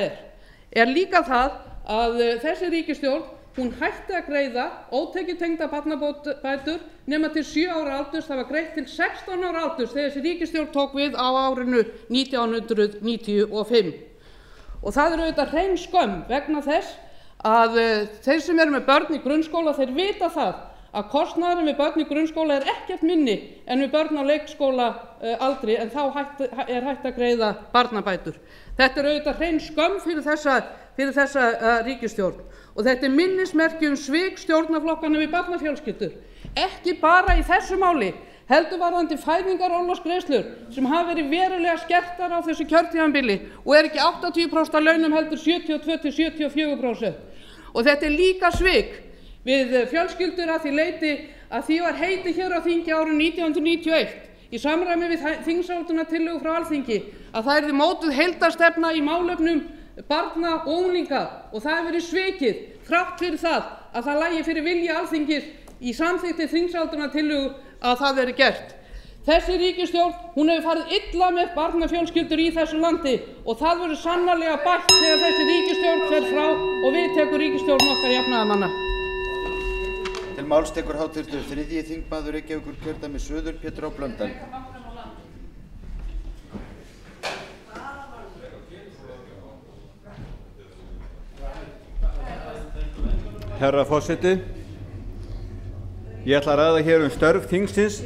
er líka það að þessi ríkisstjórn hún hætti að greiða ótekjutengdar barnabætur nema til 7 ára aldurs. Það var greitt til 16 ára aldurs þegar þessi ríkisstjórn tók við á árinu 1995. Og það er auðvitað hrein skömm vegna þess að þeir sem eru með börn í grunnskóla, þeir vita það að kostnaðurinn við börn í grunnskóla er ekkert minni en við börn á leikskóla aldri, en þá er hægt að greiða barnabætur. Þetta er auðvitað hrein skömm fyrir þessa ríkisstjórn, og þetta er minnismerki svik stjórnarflokkanna við barnafjölskyldur, ekki bara í þessu máli, heldur varðandi fæðingarorlofsgreiðslur sem hafa verið verulega skertar á þessu kjörtímabili og er ekki 80% af launum heldur 72–74%. Og þetta er líka svik við fjölskyldur að því leyti að því var heitið hér á þingi árið 1991 í samræmi við þingsályktunartillögu frá Alþingi að það yrði mótuð heildarstefna í málefnum barna og unglinga, og það hefur verið svikið þrátt fyrir það að það lægi fyrir vilja Alþingis í samþykkti þingsályktunartillögu að það verði gert. Þessi ríkisstjórn, hún hefur farið illa með barnafjölskyldur í þessu landi og það verður sannarlega bætt þegar þessi ríkisstjórn fer frá og við tekur ríkisstjórn okkar jafnaðarmanna. Til máls tekur háttvirtur 3. þingmaður Reykjavíkurkjördæmis suður, Pétur H. Blöndal. Herra forseti, ég ætla að ræða hér störf þingsins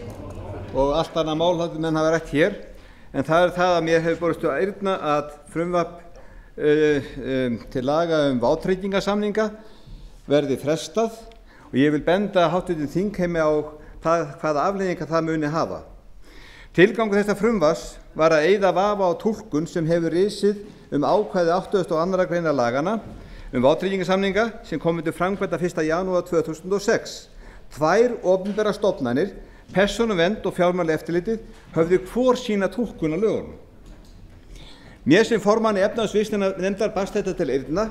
og allt annað mál heldur menn hafa rætt hér, en það er það að mér hefur borist að eyrna að frumvarp til laga vátryggingarsamninga verði frestað, og ég vil benda háttvirtum þingheimi á hvaða afleiðingar það muni hafa. Tilgangur þessa frumvarps var að eyða vafa á túlkun sem hefur risið ákvæði 82. greinar laganna vátryggingarsamninga sem komu til framkvæmda 1. janúar 2006. Tvær opinberar stofnanir, Persónuvernd og Fjármálaeftirlitið, höfðu hvor sína túlkun á lögunum. Mér sem formanni efnahags- og viðskiptanefndar barst þetta til eyrna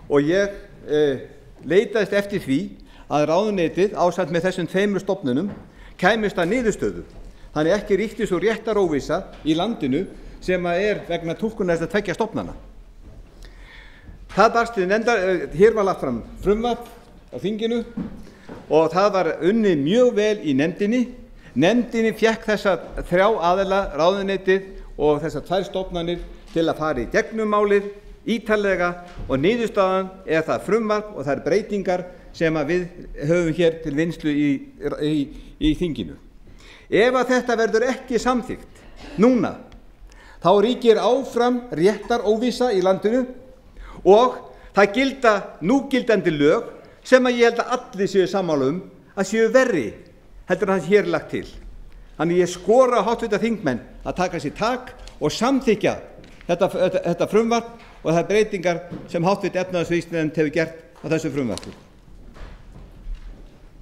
og ég leitaðist eftir því að ráðuneytið ásamt með þessum 2 stofnunum kæmist að niðurstöðu, þannig ekki ríkti svo réttaróvissa í landinu sem er vegna túlkunar þessara 2 stofnana. Það barst til nefndar, hér var lagt fram frumvarp á þinginu og það var unnið mjög vel í nefndinni. Nefndinni fékk þessa 3 aðila, ráðuneytið og þessar 2 stofnanir, til að fara í gegnum málið ítarlega, og niðurstaðan er það frumvarp og það breytingar sem við höfum hér til vinnslu í þinginu. Ef að þetta verður ekki samþykkt núna, þá ríkir áfram réttaróvissa í landinu og það gilda núgildandi lög sem ég held að allir séu sammála að séu verri heldur en það hér er lagt til. Þannig ég skora á háttvirta þingmenn að taka sér tak og samþykkja þetta frumvarp og þær breytingar sem háttvirta efnahags- og viðskiptanefnd hefur gert á þessu frumvarpi.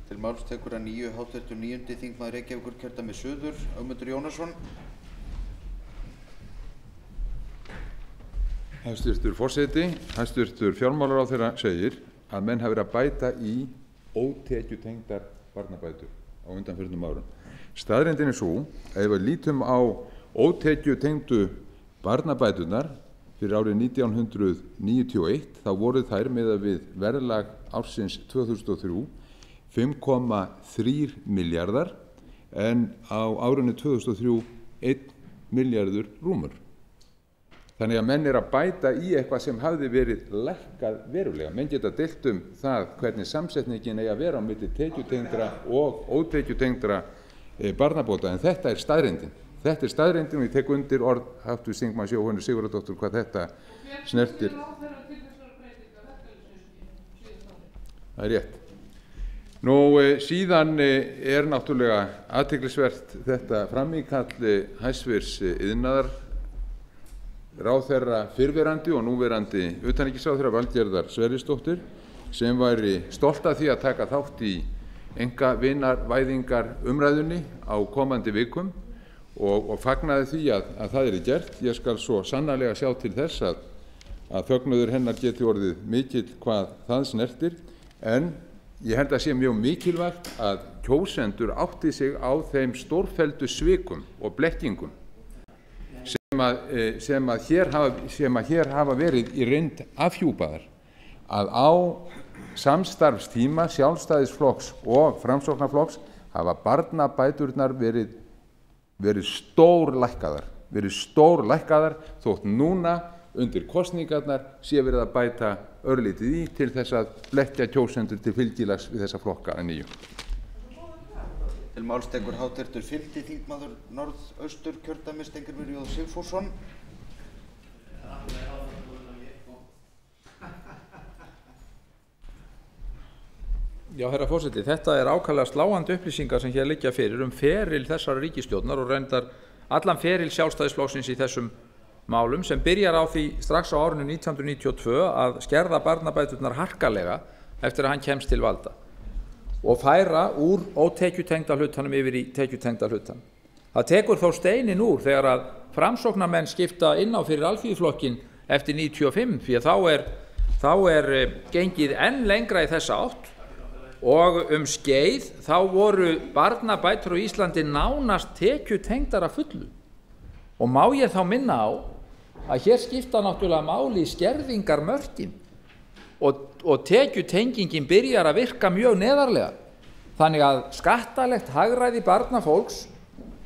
Til máls tekur að nýju háttvirtur 9. þingmaður Reykjavíkurkjördæmis suður, Ögmundur Jónasson. Hæstvirtur forseti, hæstvirtur fjármálaráðherra segir að menn hafi verið að bæta í ótekjutengdar barnabætur á undanförnum árum. Staðreyndin er sú að ef við lítum á ótekjutengdu barnabæturnar fyrir árið 1991, þá voru þær miðað við verðlag ársins 2003 5,3 milljarðar, en á árinu 2003 1 milljarður rúmur. Þannig að menn er að bæta í eitthvað sem hafði verið lækkað verulega. Menn geta deilt það hvernig samsetningin eigi að vera á milli tekjutengdra og ótekjutengdra barnabóta, en þetta er staðreyndin. Þetta er staðreyndin og ég tek undir orð háttvirts þingmanns Jóhönnu Sigurðardóttur hvað þetta snertir. Það er rétt. Síðan er náttúrulega athyglisvert þetta framíkall hæstvirts iðnaðarráðherra fyrrverandi og núverandi utanríkisráðherra Valgerðar Sverrisdóttur, sem væri stolt af því að taka þátt í einkavinarvæðingarumræðunni á komandi vikum og fagnaði því að það yrði gert. Ég skal svo sannarlega sjá til þess að fögnuður hennar geti orðið mikill hvað það snertir, en ég held að sé mjög mikilvægt að kjósendur átti sig á þeim stórfelldu svikum og blekkingum sem hér hafa verið í reynd afhjúpaðar að á samstarfstíma Sjálfstæðisflokks og Framsóknarflokks hafa barnabæturnar verið stórlækkaðar þótt núna undir kosningarnar sé verið að bæta örlítið í til þess að blekkja kjósendur til fylgilags við þessa flokka að nýju. Til máls tekur háttvirtur 5. þingmaður Norðausturkjördæmis Steingrímur J. Sigfússon. Já, herra forseti, þetta er ákaflega sláandi upplýsingar sem hér liggja fyrir feril þessara ríkisstjórnar og reyndar allan feril Sjálfstæðisflokksins í þessum málum sem byrjar á því strax á árinu 1992 að skerða barnabæturnar harkalega eftir að hann kemst til valda og færa úr ótekjutengda hlutanum yfir í tekjutengda hlutan. Það tekur þó steinin úr þegar að framsóknarmenn skipta inn á fyrir Alþýðuflokkinn eftir 95 því að þá er gengið enn lengra í þessa átt og skeið þá voru barnabætur á Íslandi nánast tekjutengdar að fullu. Og má ég þá minna á að hér skipta náttúrulega máli skerðingarmörkin og tekjutengingin byrjar að virka mjög neðarlega. Þannig að skattalegt hagræði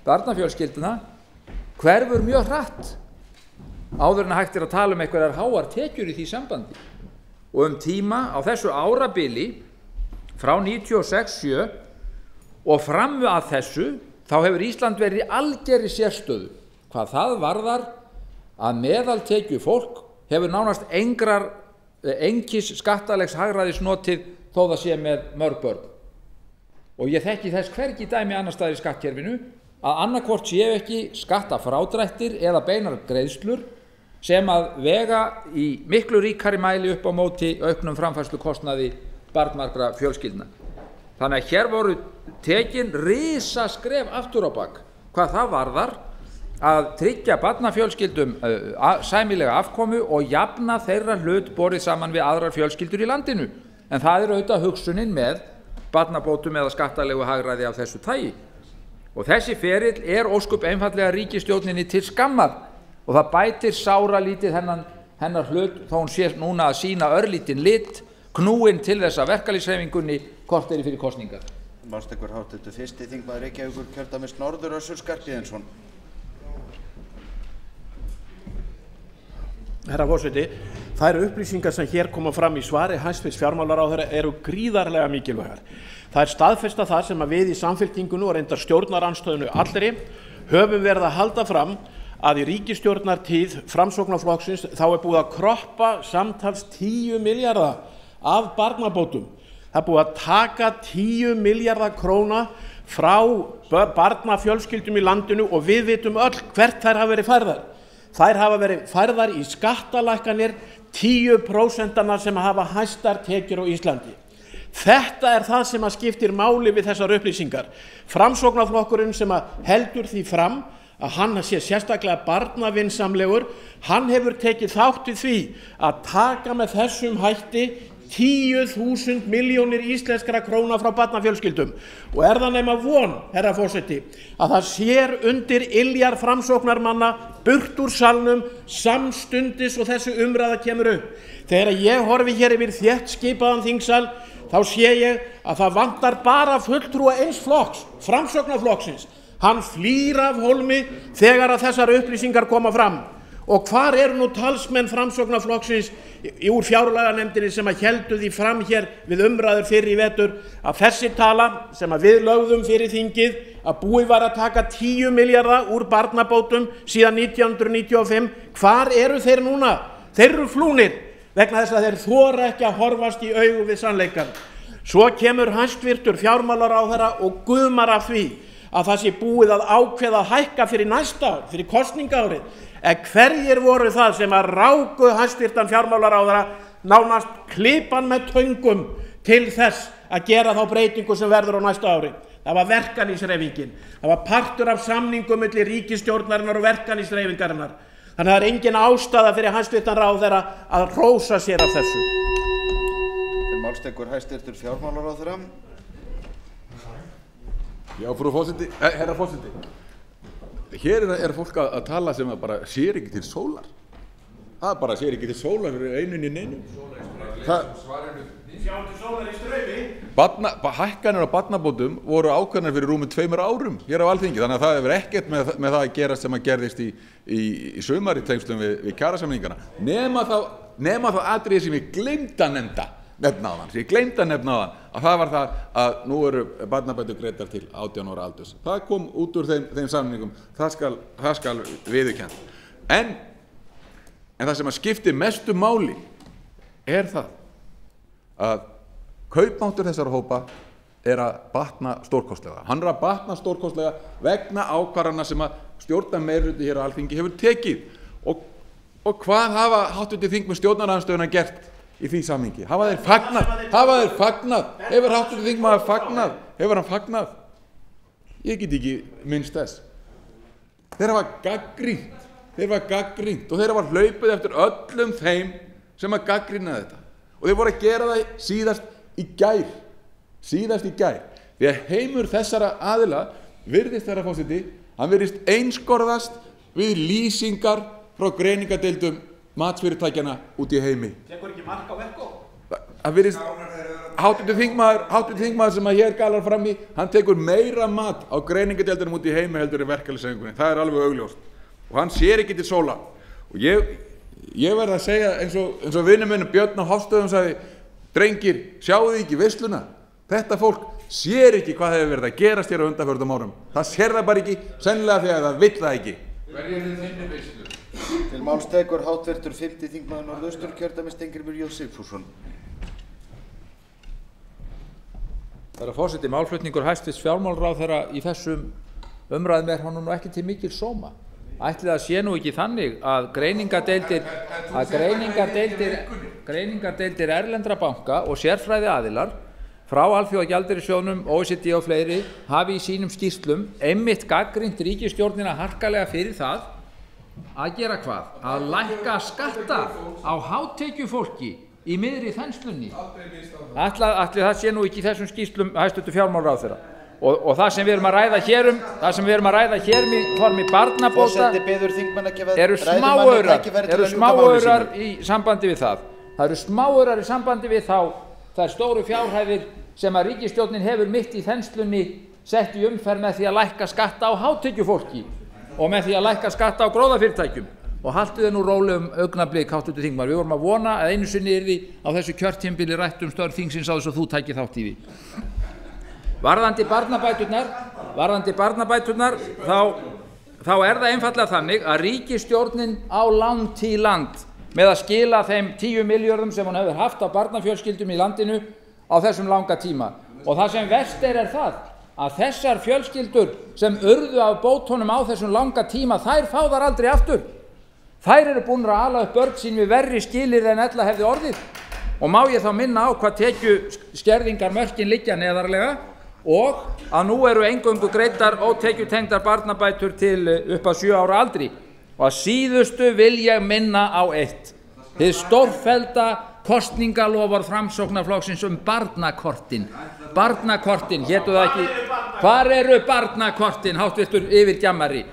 barnafjölskylduna hverfur mjög hratt áður en hægt að tala einhverjar háar tekjur í því sambandi. Og tíma á þessu árabili frá 96-7 og fram að þessu þá hefur Ísland verið í algerri sérstöðu hvað það varðar að meðaltekju fólk hefur nánast engis skattalegs hagræðis notið þó það sé með mörg börn. Og ég þekki þess hvergi dæmi annars staðar í skattkerfinu að annaðhvort séu ekki skattafrádrættir eða beinar greiðslur sem að vega í miklu ríkari mæli upp á móti auknum framfærslukostnaði barnmargra fjölskyldna. Þannig að hér voru tekin risaskref aftur á bak hvað það varðar að tryggja barnafjölskyldum sæmilega afkomu og jafna þeirra hlut borið saman við aðrar fjölskyldur í landinu. En það er auðvitað hugsunin með barnabótum eða skattalegu hagræði af þessu tagi. Og þessi ferill er ósköp einfaldlega ríkisstjórninni til skammar og það bætir sáralítið hennar hlut þó hún sé núna að sýna örlítinn lit knúin til þess að verkalýðshreyfingunni korteri fyrir kosningar. Málstekur háttvirtur 1. þingmaður Reykjavíkurkjördæmis norður Össur Skarphéðinsson. Herra forseti, þær upplýsingar sem hér koma fram í svari hæstvirts fjármálaráðherra eru gríðarlega mikilvægar. Það er staðfesta það sem að við í Samfylkingunni og reyndar stjórnarandstöðunni allri höfum verið að halda fram að í ríkisstjórnartíð Framsóknarflokksins þá er búið að kroppa samtals 10 milljarða af barnabótum. Það er búið að taka 10 milljarða króna frá barnafjölskyldum í landinu og við vitum öll hvert þær hafa verið færðar. Þær hafa verið færðar í skattalækkanir 10% sem hafa hæstar tekjur á Íslandi. Þetta er það sem að skiptir máli við þessar upplýsingar. Framsóknarflokkurinn sem að heldur því fram að hann sé sérstaklega barnavinsamlegur, hann hefur tekið þátt í því að taka með þessum hætti 10.000 milljónir íslenskra króna frá barnafjölskyldum og er það nema von, herra forseti, að það sér undir iljar framsóknarmanna burt úr salnum samstundis og þessi umræða kemur upp. Þegar ég horfi hér yfir þétt skipaðan þingsal þá sé ég að það vantar bara fulltrúa eins flokks, Framsóknarflokksins. Hann flýr af hólmi þegar að þessar upplýsingar koma fram. Og hvar eru nú talsmenn Framsóknarflokksins úr fjárlaganefndinni sem að héldu því fram hér við umræður fyrir í vetur að þessi tala sem að við lögðum fyrir þingið að búið var að taka 10 milljarða úr barnabótum síðan 1995, hvar eru þeir núna? Þeir eru flúnir vegna þess að þeir þora ekki að horfast í augu við sannleikann. Svo kemur hæstvirtur fjármálaráðherra og gumar af því að það sé búið að ákveða að hækka fyrir næsta ár, fyrir kosningaárið. En hverjir voru það sem að ráku hæstvirtan fjármálaráðherra nánast klipan með töngum til þess að gera þá breytingu sem verður á næsta ári? Það var verkalýðshreyfingin. Það var partur af samningum milli ríkisstjórnarinnar og verkalýðshreyfingarinnar. Þannig að það er engin ástæða fyrir hæstvirtan ráðherra að hrósa sér af þessu. Til málstekur hæstvirtur fjármálaráðherra. Já, frú forseti, herra forseti. Hér er fólk að tala sem bara sér ekki til sólar. Það bara sér ekki til sólar fyrir einunni neinu. Hækkanir á barnabótum voru ákveðnar fyrir rúmum 2 árum hér á Alþingi, þannig að það hefur ekkert með það að gerast sem að gerðist í sumar í tengslum við kjarasamningana, nema þá atriði sem ég gleymd að nefna að það var það að nú eru barnabætur greiddar til 18 ára aldurs. Það kom út úr þeim samningum, það skal viðurkennt. En það sem að skiptir mestu máli er það að kaupmáttur þessara hópa er að batna stórkostlega. Hann er að batna stórkostlega vegna ákvarðana sem að stjórnarmeirihluti hér á Alþingi hefur tekið. Og hvað hafa háttvirtir þingmenn stjórnarandstöðuna gert í því samhengi? Hafa þeir fagnað? Hefur háttvirtur þingmaður fagnað? Hefur hann fagnað? Ég get ekki minnst þess. Þeir hafa gagnrýnt og þeir hafa hlaupið eftir öllum þeim sem að gagnrýna þetta. Og þeir voru að gera það síðast í gær. Því að heimur þessara aðila virðist, herra forseti, hann virðist einskorðast við lýsingar frá greiningardeildum matsfyrirtækjana út í heimi. Tekur ekki mark á Verkó? Það virðist, háttvirtur þingmaður sem að hér galar fram í, hann tekur meira mat á greiningardeildunum út í heimi heldur en verkalýðshreyfingunni. Það er alveg augljóst. Og hann sér ekki til sóla. Og ég verð að segja eins og vinur minn Björn á Hofstöðum sagði, drengir, sjáu þið ekki veisluna? Þetta fólk sér ekki hvað hefur verið að gerast hér á undanförnum árum. Það sér það bara ekki, sennilega þegar það vill það ekki. Hverjir eru þinni veislu? Til máls tekur háttvirtur 5. þingmaður Norðausturkjördæmis Steingrímur J. Sigfússon. Herra forseti, málflutningur hæstvirts fjármálaráðherra í þessum umræðum er hann nú ekki til mikil sóma. Ætli það sé nú ekki þannig að greiningardeildir erlendra banka og sérfræði aðilar frá Alþjóðagjaldeyrissjóðnum, OECD og fleiri hafi í sínum skýrslum einmitt gagnrýnt ríkisstjórnina harkalega fyrir það að gera hvað? Að lækka skatta á hátekjufólki í miðri þenslunni. Ætli það sé nú ekki í þessum skýrslum hæstvirtur fjármálaráðherra. Og það sem við erum að ræða hér í formi barnabóta eru smáaurar í sambandi við það. Það eru smáaurar í sambandi við þær stóru fjárhæðir sem að ríkisstjórnin hefur mitt í þenslunni sett í umferð með því að lækka skatta á hátekjufólki og með því að lækka skatta á gróðafyrirtækjum. Og haltu þið nú rólegum augnablik, háttvirtur þingmaður. Við vorum að vona að einu sinni yrði á þessu kjörtímabili rætt störf þingsins á þess að þú tækir þátt í því. Varðandi barnabæturnar þá er það einfaldlega þannig að ríkisstjórnin á langt í land með að skila þeim 10 milljörðum sem hún hefur haft á barnafjölskyldum í landinu á þessum langa tíma. Og það sem verst er það að þessar fjölskyldur sem urðu af bótunum á þessum langa tíma, þær fá þar aldrei aftur. Þær eru búin að ala upp börn sín við verri skilyrði en ella hefði orðið. Og má ég þá minna á hvað tekjuskerðingarmörkin liggja neðarlega og að nú eru eingöngu greiddar ótekjutengdar barnabætur til upp að 7 ára aldri. Og að síðustu vil ég minna á eitt. Hið stórfellda kosningaloforð Framsóknarflokksins barnakortin. Barnakortin, hétu það ekki? Hvar eru barnakortin, háttvirtur yfirgjamari?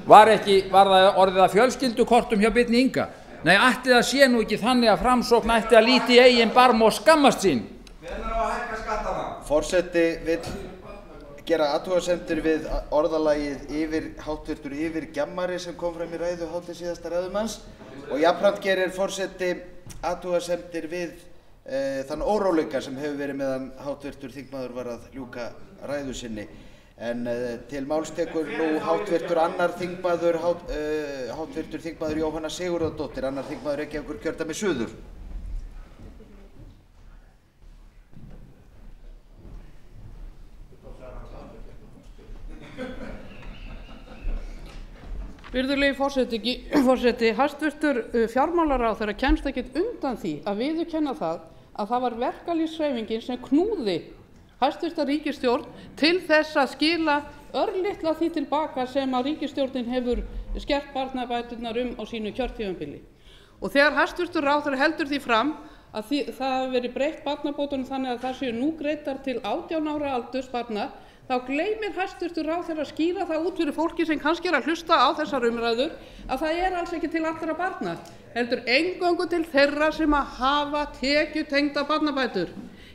Var það orðið að fjölskyldukortum hjá Birni Inga? Nei, ætti það sé nú ekki þannig að Framsókn ætti að líta í eigin barm og skammast sín. Forseti vill gera athugasemdir við orðalagið háttvirtur yfirgjamari sem kom fram í ræðu síðasta ræðumanns og jafnframt gerir forseti athugasemdir við þann óróleika sem hefur verið meðan háttvirtur þingmaður var að ljúka ræðu sinni. En til máls tekur nú háttvirtur þingmaður Jóhanna Sigurðardóttir, annar þingmaður Reykjavíkurkjördæmis suður. Virðulegi forseti, hæstvirtur fjármálaráðherra kemst ekkert undan því að viðurkenna það að það var verkalýðshreyfingin sem knúði hæstvirta ríkisstjórn til þess að skila örlitla því tilbaka sem að ríkisstjórnin hefur skert barnabæturnar á sínu kjörtímabili. Og þegar hæstvirtur ráðherra heldur því fram að það hafi verið breytt barnabótunum þannig að það séu nú greiddar til 18 ára aldurs barna, þá gleymir hæstvirtur ráðherra að skýra það út fyrir fólki sem kannski er að hlusta á þessar umræður að það er alls ekki til allra barna. heldur eingöngu til þeirra sem hafa tekjutengdar barnabætur.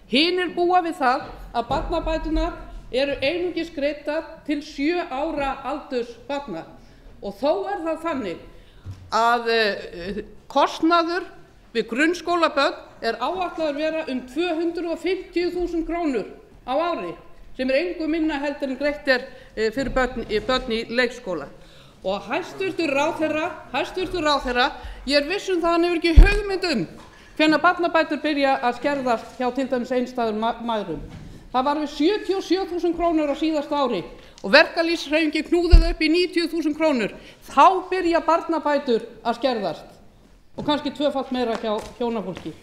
Hinir búa við það að barnabæturnar eru einungis greiddar til 7 ára aldurs barna. Og þó það þannig að kostnaður við grunnskólabörn áætlaður vera 250.000 krónur á ári, sem engu minna heldur en greitt fyrir börn í leikskóla. Og hæstvirtur ráðherra, ég viss það að hann hefur ekki hugmynd hvenær barnabætur byrja að skerðast hjá til dæmis einstæðum mæðrum. Það var við 77.000 krónur á síðasta ári og verkalýðshreyfingin knúði það upp í 90.000 krónur. Þá byrja barnabætur að skerðast og kannski tvöfalt meira hjá hjónafólki.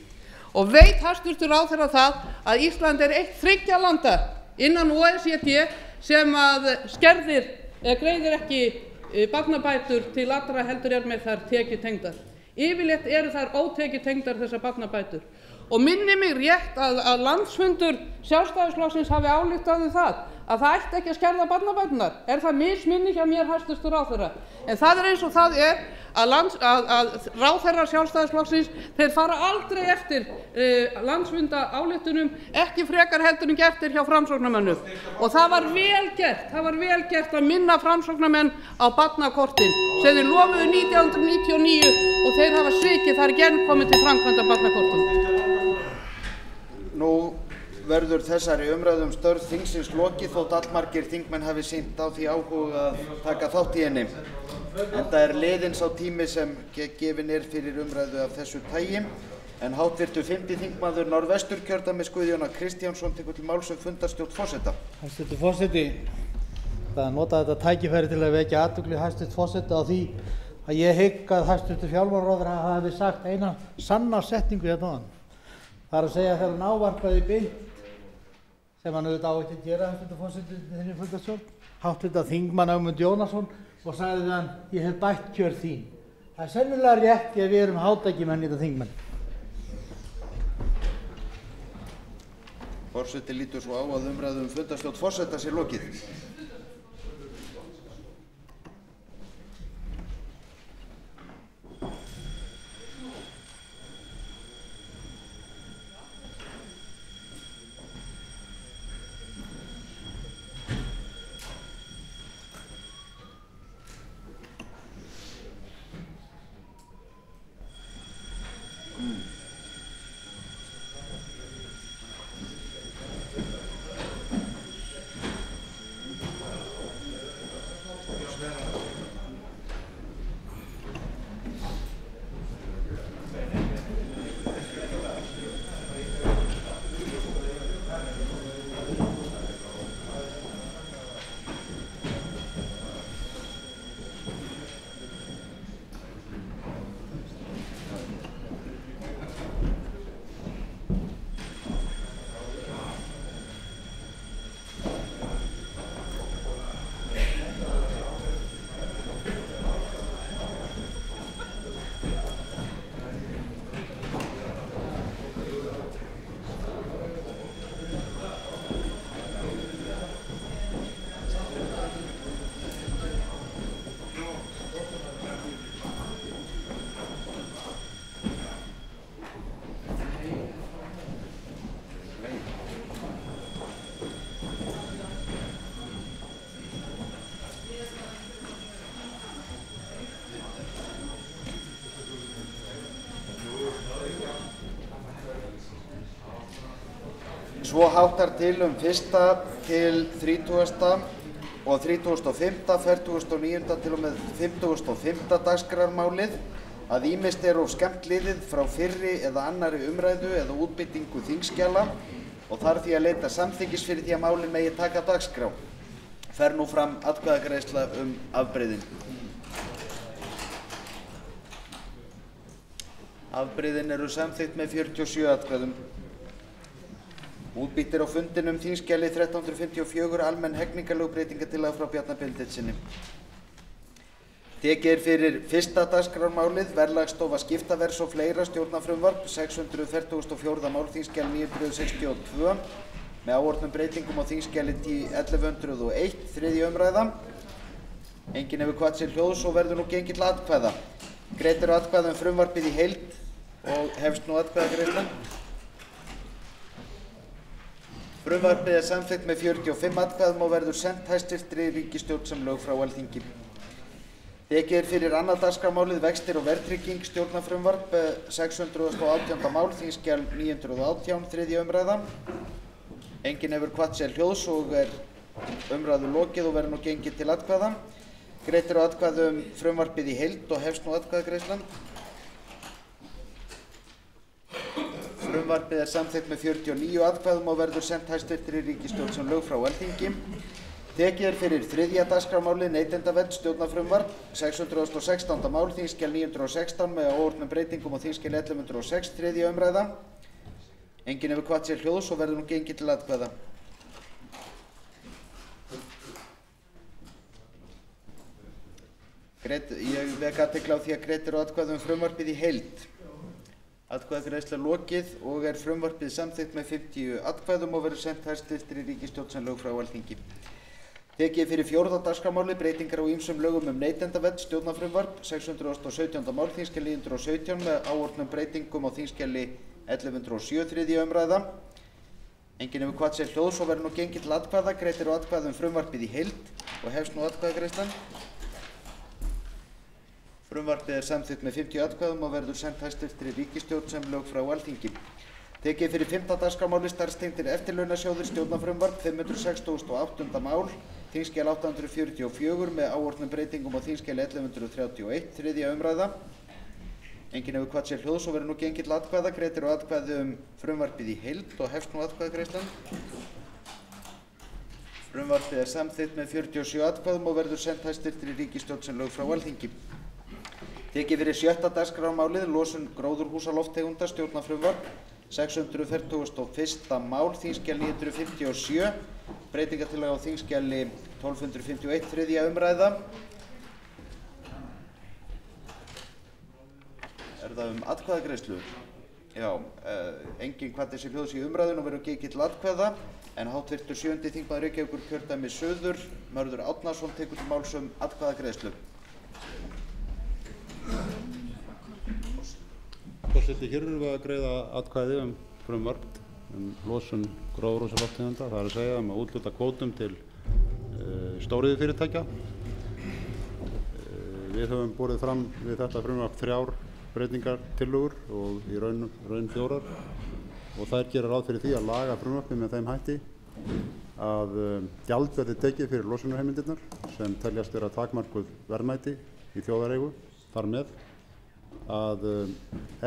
Og veit hæstvirtur ráðherra það að Ísland eitt 3 landa innan OECD sem skerðir eða greiðir ekki barnabætur til allra heldur með þær tekjutengdar. Yfirleitt eru þær ótekjutengdar þessar barnabætur. Og minni mig rétt að landsfundur Sjálfstæðisflokksins hafi ályktað það að það ætti ekki að skerða barnabæturnar. Það misminni hjá mér, hæstvirtur ráðherra? En það eins og það að ráðherrar Sjálfstæðisflokksins, þeir fara aldrei eftir landsfundaályktunum, ekki frekar heldur en gert hjá framsóknarmönnum. Og það var vel gert að minna framsóknarmenn á barnakortin sem þeir lofuðu 1999 og þeir hafa svikið, það ekki enn komið til framkvæmda barnakortin. Nú verður þessari umræðu störf þingsins lokið þótt allmargir þingmenn hafi sýnt á því áhuga að taka þátt í henni. Enda liðinn sá tími sem gefinn fyrir umræðu af þessu tagi, en háttvirtur 5. þingmaður Norðvesturkjördæmis Guðjón A. Kristjánsson tekur til máls fundarstjórn forseta. Hæstvirtur forseti, það nota þetta tækifæri til að vekja athygli hæstvirts forseta á því að ég hygg að hæstvirtur fjármálaráðherra hafi sagt eina sanna setningu hérna áðan. Það að segja þegar hann ávarpaði beint, sem hann auðvitað á ekki að gera, hæstvirtur forseti, þinni fundarstjórn, háttvirtan þingmann Ögmund Jónasson, og sagði hann, ég hef bætt kjör þín. Það sennilega rétt því að við erum hátækjumenn í þetta þingmenn. Forseti lítur svo á að umræðu fundarstjórn forseta sé lokið. Svo háttar til 1. til 30. og 35., 49. til og með 55. dagskrármálið að ýmist of skemmt liðið frá fyrri eða annarri umræðu eða útbyttingu þingskjala og þarf því að leita samþykkis fyrir því að málin megi taka dagskrá. Fer nú fram atkvæðagreiðsla afbrigðin. Afbrigðin eru samþykkt með 47 atkvæðum. Útbýttir á fundinum þingskjali 1354 almenn hegningarlög breytingatillaga frá Bjarna Benediktssyni. Tekið fyrir 1. dagskrármálið verðlagsstofa skiptaverðs og fleira stjórnarfrumvarp 644. mál þingskjali 962 með áorðnum breytingum á þingskjali 1101 3. umræða. Enginn hefur kvatt sér hljóðs og verður nú gengið til atkvæða. Greidd eru atkvæði frumvarpið í heild og hefst nú atkvæðagreiðslan. Frumvarpið samþykkt með 45 atkvæðum og verður sent hæstvirtri ríkisstjórn sem lög frá Alþingi. Tekið fyrir annað dagskrármálið vextir og verðtrygging stjórnarfrumvarp 618. mál þingskjal 918 3. umræða. Enginn hefur kvatt sér hljóðs og umræðu lokið og verður nú gengið til atkvæða. Greidd eru atkvæði frumvarpið í heild og hefst nú atkvæðagreiðslan. Frumvarpið samþykkt með 49 atkvæðum og verður sent hæstvirtri ríkisstjórn sem lög frá Alþingi. Tekið fyrir þriðja dagskrármálið neytendavernd stjórnarfrumvarp 616. mál þingskjal 916 með óorðnum breytingum á þingskjal 1106 3. umræða. Enginn hefur kvatt sér hljóðs og verður nú gengið til atkvæða. Ég vek athygli á því að greidd eru atkvæði frumvarpið í heild. Atkvæðagreiðsla lokið og frumvarpið samþykkt með 50 atkvæðum og verður sent hæstvirtri ríkisstjórn sem lög frá Alþingi. Tekið fyrir fjórða dagskrármálið breytingar á ýmsum lögum neytendavernd stjórnarfrumvarp 617. mál þingskjal 917 með áorðnum breytingum á þingskjali 1107 3. umræða. Enginn hefur kvatt sér hljóðs og verður nú gengið til atkvæða. Greidd eru atkvæði frumvarpið í heild og hefst nú atkvæðagreiðslan. Frumvarpið samþykkt með 50 atkvæðum og verður sent hæstvirtri ríkisstjórn sem lög frá Alþingi. Tekið fyrir 5. dagskrármálið starfstengdir eftirlaunasjóðir stjórnarfrumvarp 568. mál þingskjal 844 með áorðnum breytingum á þingskjali 1131 3. umræða. Enginn hefur kvatt sér hljóðs og verður nú gengið til atkvæða. Greidd eru atkvæði frumvarpið í heild og hefst nú atkvæðagreiðslan. Frumvarpið samþykkt með 47 atkvæðum og verður sent hæstvirtri ríkisstjórn sem lög frá Alþingi. Tekið fyrir 7. dagskrármálið losun gróðurhúsalofttegunda stjórnarfrumvarp 641. mál þingskjal 957 breytingartillaga á þingskjali 1251 3. umræða. Það atkvæðagreiðslu? Já, enginn kvaddi sér hljóðs í umræðun og verður gengið til atkvæða en háttvirtur 7. þingmaður Reykjavíkurkjördæmis suður Mörður Árnason tekur til máls atkvæðagreiðslu. Forseti, hér erum við að greiða atkvæði frumvarp losun gróðurhúsalofttegunda, það er að segja að úthluta kvótum til stóriðjufyrirtækja. Við höfum borið fram við þetta frumvarp 3 breytingartillögur og í raun 4 og þær gera ráð fyrir því að laga frumvarpið með þeim hætti að gjald verði tekið fyrir losunarheimildirnar sem teljast vera takmarkuð verðmæti í þjóðareigu, þar með að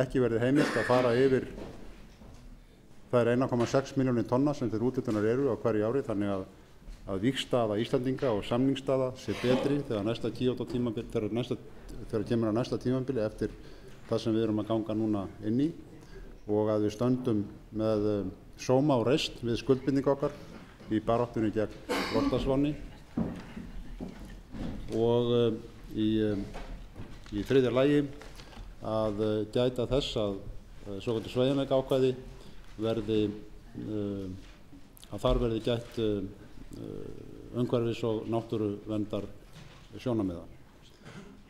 ekki verði heimilt að fara yfir þær 1,6 milljónir tonna sem til úthlutunar eru á hverju ári, þannig að vígstaða Íslendinga og samningsstaða sé betri þegar kemur að næsta tímabili eftir það sem við erum að ganga núna inn í og að við stöndum með sóma og reisn við skuldbindingu okkar í baráttunni gegn loftslagsvánni og í þriðja lagi að gæta þess að svokölluð sveigjanleikaákvæði verði að þar verði gætt umhverfis og náttúruverndar sjónarmiða.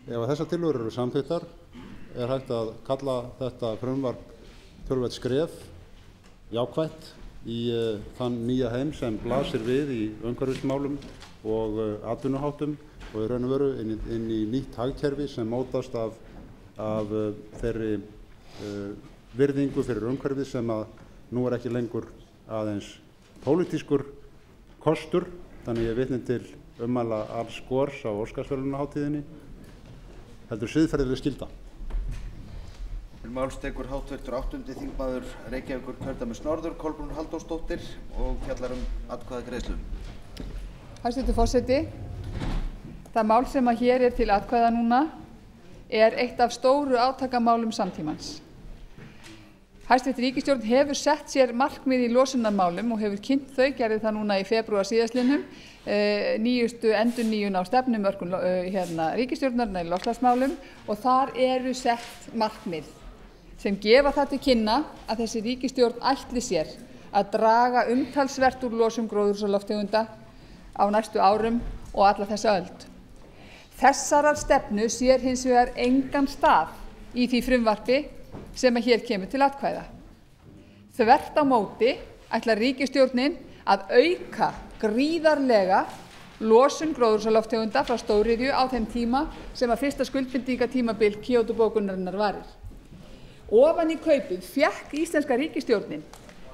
Ef þessar tillögur eru samþykktar er hægt að kalla þetta frumvarp töluvert skref jákvætt í þann nýja heim sem blasir við í umhverfismálum og atvinnuháttum og í raun og veru inn í nýtt hagkerfi sem mótast af þeirri virðingu fyrir umhverfið sem að nú er ekki lengur aðeins pólitískur kostur, þannig ég vitni til ummæla Alls Gores á Óskarsverðlaunahátíðinni, heldur siðferðileg skylda. Til máls tekur háttvirtur 8. þingmaður Reykjavíkurkjördæmis norður Kolbrún Halldórsdóttir og fjallar atkvæðagreiðslu. Hæstvirtur forseti, það mál sem að hér til atkvæða núna er eitt af stóru átakamálum samtímans. Hæstvirt ríkisstjórn hefur sett sér markmið í losunarmálum og hefur kynnt þau, gerði það núna í febrúar síðastliðnum, nýjustu endurnýjun á stefnumörkun ríkisstjórnarinnar í loftslagsmálum og þar eru sett markmið sem gefa það til kynna að þessi ríkisstjórn ætli sér að draga umtalsvert úr losun gróðurhúsalofttegunda á næstu árum og alla þessa öld. Þessarar stefnu sér hins vegar engan stað í því frumvarpi sem hér kemur til atkvæða. Þvert á móti ætlar ríkisstjórnin að auka gríðarlega losun gróðurhúsalofttegunda frá stóriðju á þeim tíma sem að fyrsta skuldbindingatímabil Kyoto-bókunarinnar varir. Ofan í kaupið fékk íslenska ríkisstjórnin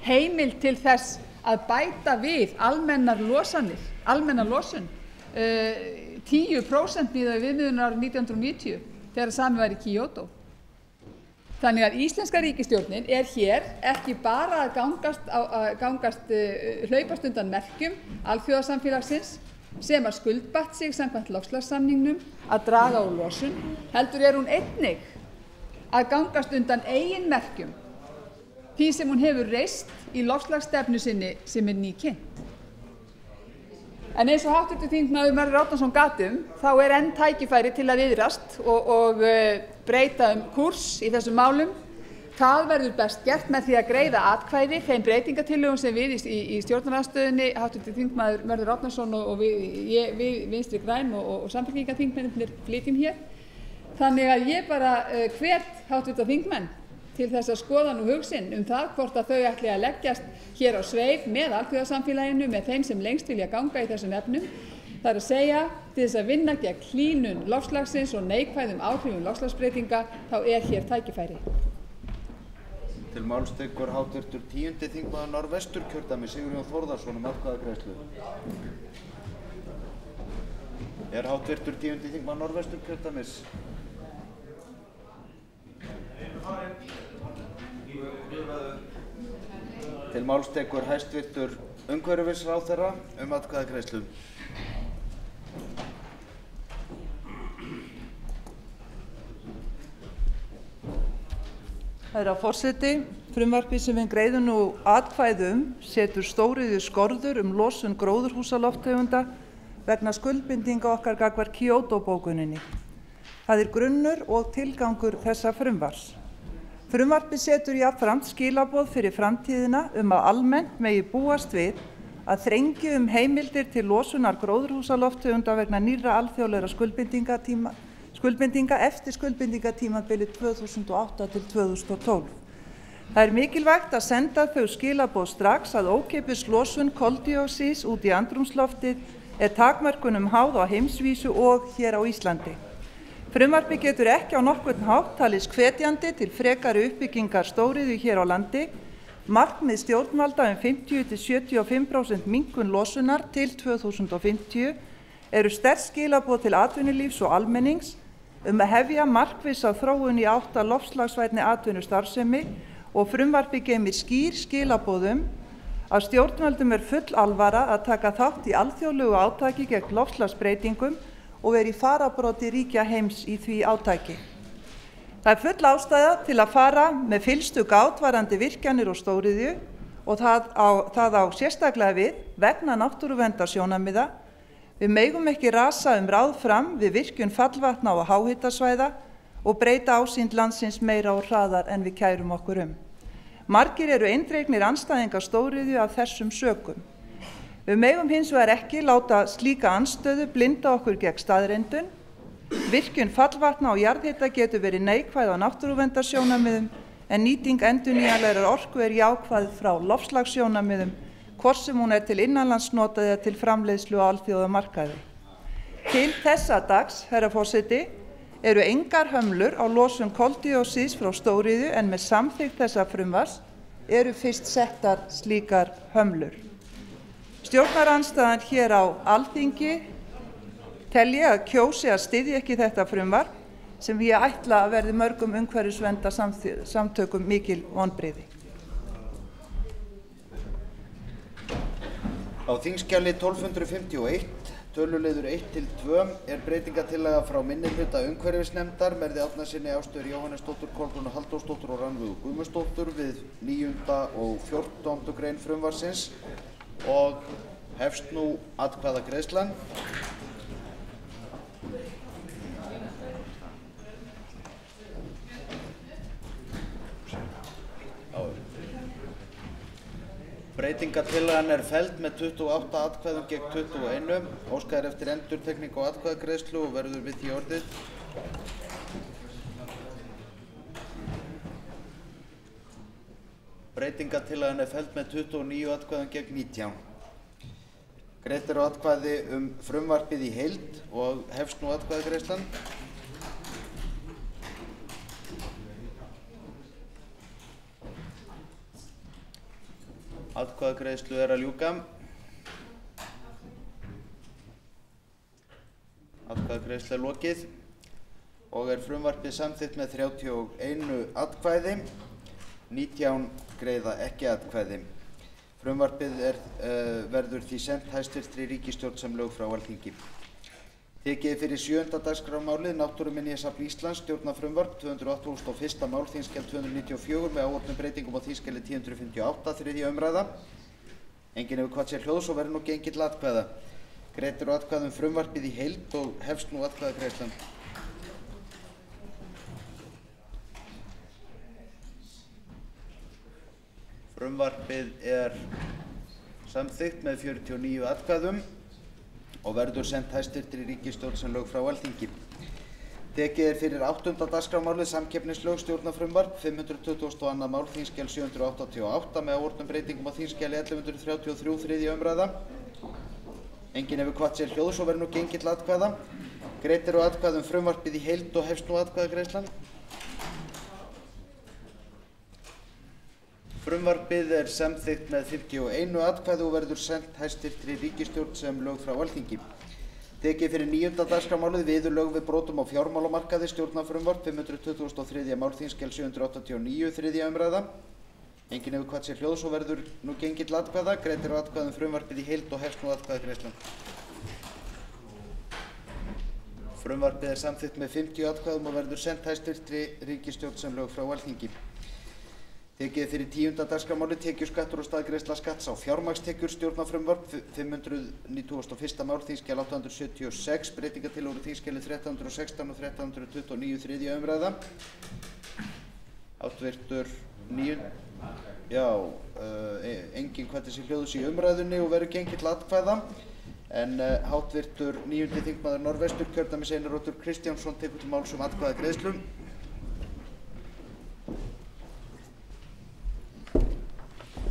heimild til þess að bæta við almenna losun 10% miðað við viðmiðunarárið 1990 þegar samið var í Kyoto. Þannig að íslenska ríkisstjórnin er hér ekki bara að hlaupast undan merkjum alþjóðasamfélagsins sem að skuldbatt sig samkvæmt loftslagssamningnum að draga úr losun, heldur er hún einnig að gangast undan eigin merkjum því sem hún hefur reist í loftslagsstefnu sinni sem er nýkynnt. En eins og hv. þingmaður Mörður Árnason gat þá er enn tækifæri til að iðrast og breyta kúrs í þessum málum. Það verður best gert með því að greiða atkvæði þeim breytingatillögum sem við í stjórnarandstöðunni, hv. þingmaður Mörður Árnason og við Vinstri græn og Samfylkingarþingmennirnir flytjum hér. Þannig að ég bara hvet hv. þingmenn til þess að skoða nú hug sinn það hvort að þau ætli að leggjast hér á sveif með alþjóðasamfélaginu, með þeim sem lengst vilja ganga í þessum efnum. Það er að segja, til þess að vinna gegn hlýnun loftslagsins og neikvæðum áhrifum loftslagsbreytinga, þá er hér tækifæri. Til máls tekur hv. 10. þingmaður Norðvesturkjördæmis Sigurjón Þórðarson atkvæðagreiðslu. Er hv. 10. þingmaður Norðvesturkjördæmis? Til máls tekur hæstvirtur umhverfisráðherra atkvæðagreiðslu. Herra forseti, frumvarpið sem við greiðum nú atkvæði setur stóriðju skorður losun gróðurhúsalofttegunda vegna skuldbindinga okkar gagnvart Kyoto-bókuninni. Það er grunnur og tilgangur þessa frumvarps. Frumvarpið setur jafnframt skilaboð fyrir framtíðina að almennt megi búast við að þrengi heimildir til losunar gróðurhúsalofttegunda vegna nýrra alþjóðlegra skuldbindinga eftir skuldbindingatímabilið 2008 til 2012. Það er mikilvægt að senda þau skilaboð strax að ókeypis losun koldíoxíðs út í andrúmsloftið er takmörkunum háð á heimsvísu og hér á Íslandi. Frumvarpið getur ekki á nokkurn hátt talist hvetjandi til frekari uppbyggingar stóriðju hér á landi. Markmið stjórnvalda 50–75% minnkun losunar til 2050 eru sterk skilaboð til atvinnulífs og almennings að hefja markvissa þróun í átt að loftslagsvænni atvinnustarfsemi og frumvarpið geymir skýr skilaboð að stjórnvöldum er full alvara að taka þátt í alþjóðlegu átaki gegn loftslagsbreytingum og vera í fararbroddi ríkja heims í því átaki. Það er full ástæða til að fara með fyllstu gát varðandi virkjanir og stóriðju og það á sérstaklega við vegna náttúruverndarsjónarmiða. Við megum ekki rasa ráð fram við virkjun fallvatna og háhitasvæða og breyta ásýnd landsins meira og hraðar en við kærum okkur Margir eru eindregnir andstæðingar stóriðju af þessum sökum. Við megum hins vegar ekki láta slíka andstöðu blinda okkur gegn staðreyndum. Virkjun fallvatna og jarðhita getur verið neikvæð á náttúruverndarsjónarmiðum en nýting endurnýjanlegrar orku er jákvæð frá loftslagssjónarmiðum, hvort sem hún er til innanlandsnota eða til framleiðslu á alþjóðamarkaði. Til þessa dags, herra forseti, eru engar hömlur á losun koldíoxíðs frá stóriðju en með samþykkt þessa frumvarps eru fyrst settar slíkar hömlur. Stjórnarandstaðan hér á Alþingi tel ég að kjósi að styðja ekki þetta frumvarp sem ég ætla að verði mörgum umhverfisverndarsamtökum mikil vonbrigði. Á þingskjali 1251, töluliður 1–2, er breytingatillaga frá minnihluta umhverfisnefndar Merði Árnasyni, Ástheiði Jóhannesdóttur, Kolbrúnu Halldórsdóttur og Rannveigu Guðmundsdóttur við 9. og 14. grein frumvarpsins og hefst nú atkvæðagreiðslan. Breytingartillagan er felld með 28 atkvæðum gegn 21. Óskað er eftir endurtekningu á atkvæðagreiðslu og verður við því orðið. Breytingartillagan er felld með 29 atkvæðum gegn 19. Greitt eru atkvæði frumvarpið í heild og hefst nú atkvæðagreiðslan. Atkvæðagreiðslu er að ljúka. Atkvæðagreiðslu er lokið og er frumvarpið samþykkt með 31 atkvæði. 19 greiða ekki atkvæði. Frumvarpið verður því sent hæstvirtri ríkisstjórn sem lög frá Alþingi. Tekið fyrir 7. dagskrármálið Náttúruminjasafn Íslands stjórnarfrumvarp 281. mál þingskjal 294 með áorðnum breytingum á þingskjali 1058 3. umræða. Enginn hefur kvatt sér hljóðs og verður nú gengið til atkvæða. Greitt eru atkvæði frumvarpið í heild og hefst nú atkvæðagreiðslan. Frumvarpið er samþykkt með 49 atkvæðum og verður sent hæstvirtri ríkisstjórn sem lög frá Alþingi. Tekið er fyrir 8. dagskrármálið samkeppnislög stjórnarfrumvarp 522. mál þingskjal 788 með áorðnum breytingum á þingskjali 1133 3. umræða. Enginn hefur kvatt sér hljóðs og verður nú gengið til atkvæða. Greitt eru atkvæði frumvarpið í heild og hefst nú atkvæðagreiðslan. Frumvarpið er samþykkt með 51 atkvæði og verður sent hæstvirtri ríkisstjórn sem lög frá Alþingi. Tekið fyrir 9. dagskrármálið viðurlög við brotum á fjármálamarkaði stjórnarfrumvarp 523. mál þingskjal 789 3. umræða. Enginn hefur kvatt sér hljóðs og verður nú gengið til atkvæða. Greitt eru atkvæði frumvarpið í heild og hefst nú atkvæðagreiðslan. Frumvarpið er samþykkt með 50 atkvæðum og verður sent hæstvirtri ríkisstjórn sem lög frá Alþingi. Tekið fyrir 10. dagskrármálið tekjuskattur og staðgreiðsla skatts á fjármagnstekjur stjórnarfrumvarp 591. mál þingskjal 876 breytingartillögur þingskjali 1316 og 1329 3. umræða. Enginn kvaddi sér hljóðs í umræðunni og verður gengið til atkvæða en háttvirtur 9. þingmaður Norðvesturkjördæmis Einar Oddur Kristjánsson tekur til máls atkvæðagreiðslu.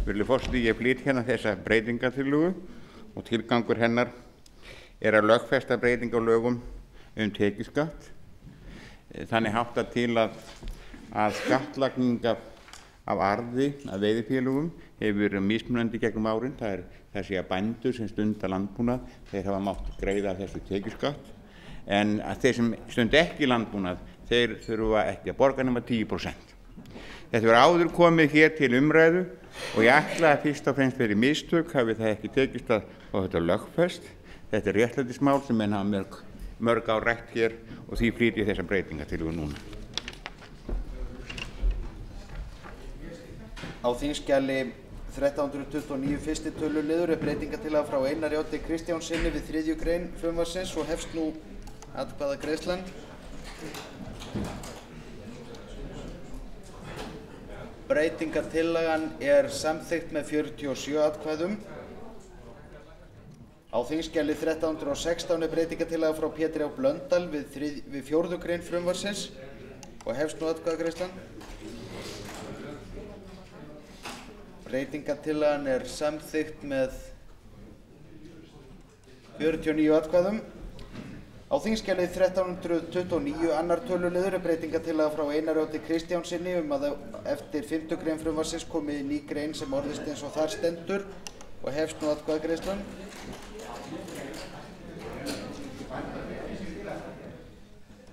Virðulegur forseti, ég flyt hérna þessa breytingartillögu og tilgangur hennar er að lögfesta breyting á lögum tekjuskatt. Þannig háttar til að skattlagning af arði af veiðifélögum hefur verið mismunandi gegnum árin. Það sé að bændur sem stunda landbúnað, þeir hafa mátt greiða þessu tekjuskatt, en að þeir sem stunda ekki landbúnað, þeir þurfa ekki að borga nema 10%. Þetta verður áður komið hér til umræðu og ég ætla að fyrst og fremst fyrir mistök hafi það ekki tekist að fá þetta lögfest. Þetta er réttlætismál sem menn hafa mörg ár rætt hér og því flyt ég þessa breytingartillögu núna. Á þingskjali 1329 fyrsti töluliður er breytingartillaga frá Einari Oddi Kristjánssyni við 3. grein frumvarpsins og hefst nú atkvæðagreiðslan. Breytingartillagan er samþykkt með 47 atkvæðum. Á þingskjali 1316 er breytingartillaga frá Pétri H. Blöndal við 4. grein frumvarpsins og hefst nú atkvæðagreiðslan. Breytingartillagan er samþykkt með 49 atkvæðum. Á þingskjali 1329 annar töluliður er breytingartillaga frá Einari Oddi Kristjánssyni að eftir 5. grein frumvarpsins komi ný grein sem orðist eins og þar stendur og hefst nú atkvæðagreiðslan.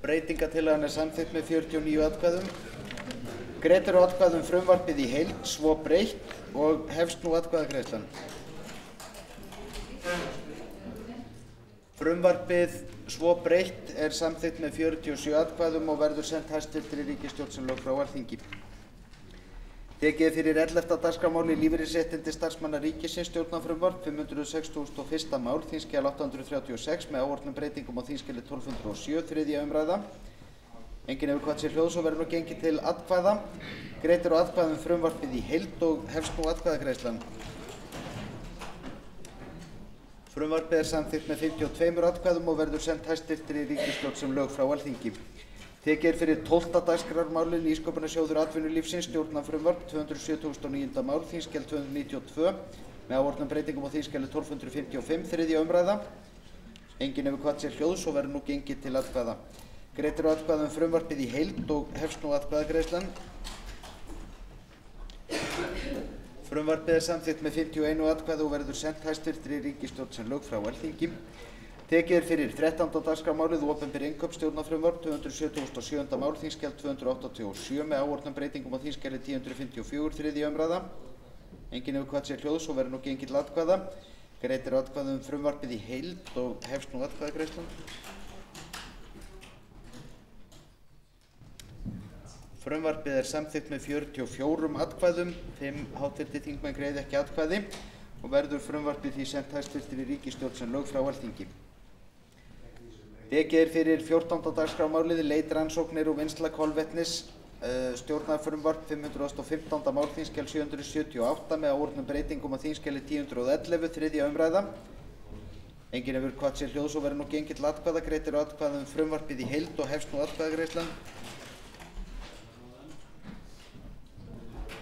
Breytingartillagan er samþykkt með 49 atkvæðum. Greitt eru atkvæði frumvarpið í heild svo breytt og hefst nú atkvæðagreiðslan. Frumvarpið svo breytt er samþykkt með 47 atkvæðum og verður sent hæstvirtri ríkisstjórn sem lög frá Alþingi. Tekið fyrir 11. dagskrármáli lífeyrisréttindi starfsmanna ríkisins stjórnarfrumvarp 561. mál þingskjal 836 með áorðnum breytingum á þingskjali 1207 3. umræða. Enginn hefur kvatt sér hljóðs og verður nú gengið til atkvæða. Greitt eru atkvæði frumvarpið í heild og hefst nú atkvæðagreiðslan. Frumvarpið er samþykkt með 52 atkvæðum og verður sent hæstvirtri ríkisstjórn sem lög frá Alþingi. Tekið er fyrir 12. dagskrármálið Nýsköpunarsjóður atvinnulífsins stjórnarfrumvarp 279. mál þingskjal 292 með áorðnum breytingum á þingskjali 1255 þriðja umræða. Enginn hefur kvatt sér hljóðs og verður nú gengið til atkvæða. Greitt eru atkvæði um frumvarpið í heild og hefst nú atkvæðagreiðslan. Frumvarpið er samþykkt með 51 atkvæði og verður sent hæstvirtri ríkisstjórn sem lög frá Alþingi. Tekið er fyrir 13. dagskrármálið opinber innkaup stjórnarfrumvarp 277. mál þingskjal 287 með áorðnum breytingum á þingskjali 1054 þriðja umræða. Enginn hefur kvatt sér hljóðs og verður nú gengið til atkvæða. Greitt eru atkvæði um frumvarpið í heild og hefst nú atkvæðagreiðslan. Frumvarpið er samþykkt með 44 atkvæðum, 5 háttvirtir þingmenn greiða ekki atkvæði og verður frumvarpið því sent hæstvirtri ríkisstjórn sem lög frá Alþingi. Tekið er fyrir 14. dagskrármálið leit, rannsóknir og vinnsla kolvetnis stjórnarfrumvarp 515. mál þingskjal 778 með áorðnum breytingum á þingskjali 1011 þriðja umræða. Enginn hefur kvatt sér hljóðs og verður nú gengið til atkvæða. Greitt eru atkvæði um frumvarpið í heild og hefst nú atkvæðagreiðslan.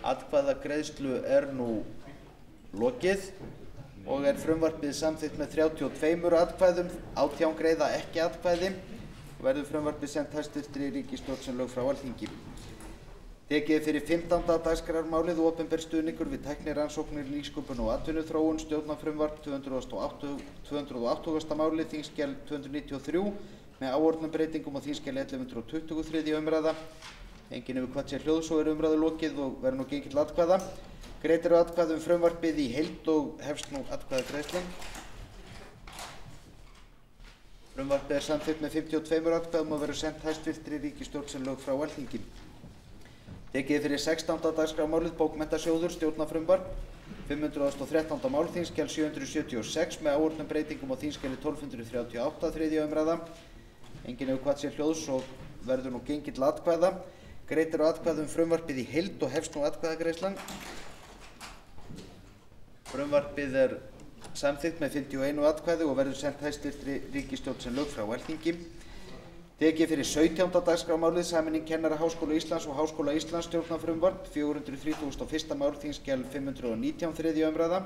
Atkvæðagreiðslu er nú lokið og er frumvarpið samþykkt með 32 atkvæðum, 18 greiða ekki atkvæði og verður frumvarpið sent hæstvirtri ríkisstjórn sem lög frá Alþingi. Tekið er fyrir 15. dagskrármálið opinber stuðningur við tæknirannsóknir, nýsköpun og atvinnuþróun stjórnarfrumvarp 280. málið þingskjal 293 með áorðnum breytingum á þingskjali 1120 þriðja umræða. Enginn hefur kvatt sér hljóðs og er umræðu lokið og verður nú gengið til atkvæða. Greitt eru atkvæði um frumvarpið í heild og hefst nú atkvæðagreiðslan. Frumvarpið er samþykkt með 52 atkvæðum og verður sent hæstvirtri ríkisstjórn sem lög frá Alþingi. Tekið fyrir 16. dagskrármálið bókmenntasjóður stjórnarfrumvarp 513. mál þingskjal 776 með áorðnum breytingum á þingskjali 1238 þriðja umræða. Enginn hefur kvatt sér hljóðs og verður nú gengið til atkvæða. Greitt eru atkvæði um frumvarpið í heild og hefst nú atkvæðagreiðslan. Frumvarpið er samþykkt með 51 atkvæði og verður sent hæstvirtri ríkisstjórn sem lög frá Alþingi. Tekið fyrir 17. dagskrármálið sameining kennara Háskóla Íslands og Háskóla Íslands stjórnarfrumvarp 431. mál þingskjal 519 þriðja umræða.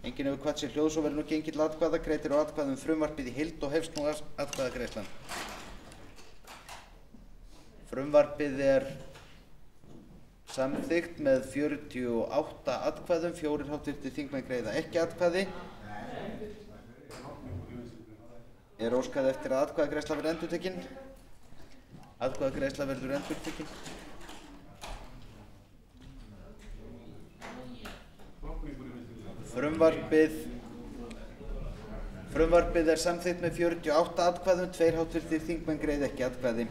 Enginn hefur kvatt sér hljóðs og verður nú gengið til atkvæða. Greitt eru atkvæði um frumvarpið í heild og hefst nú atkvæðagreiðslan. Frumvarpið er samþykkt með 48 atkvæðum, 4 háttvirtir þingmenn greiða ekki atkvæði. Er óskað eftir að atkvæðagreiðsla verði endurtekin? Atkvæðagreiðsla verður endurtekin. Frumvarpið er samþykkt með 48 atkvæðum, 2 háttvirtir þingmenn greiða ekki atkvæði.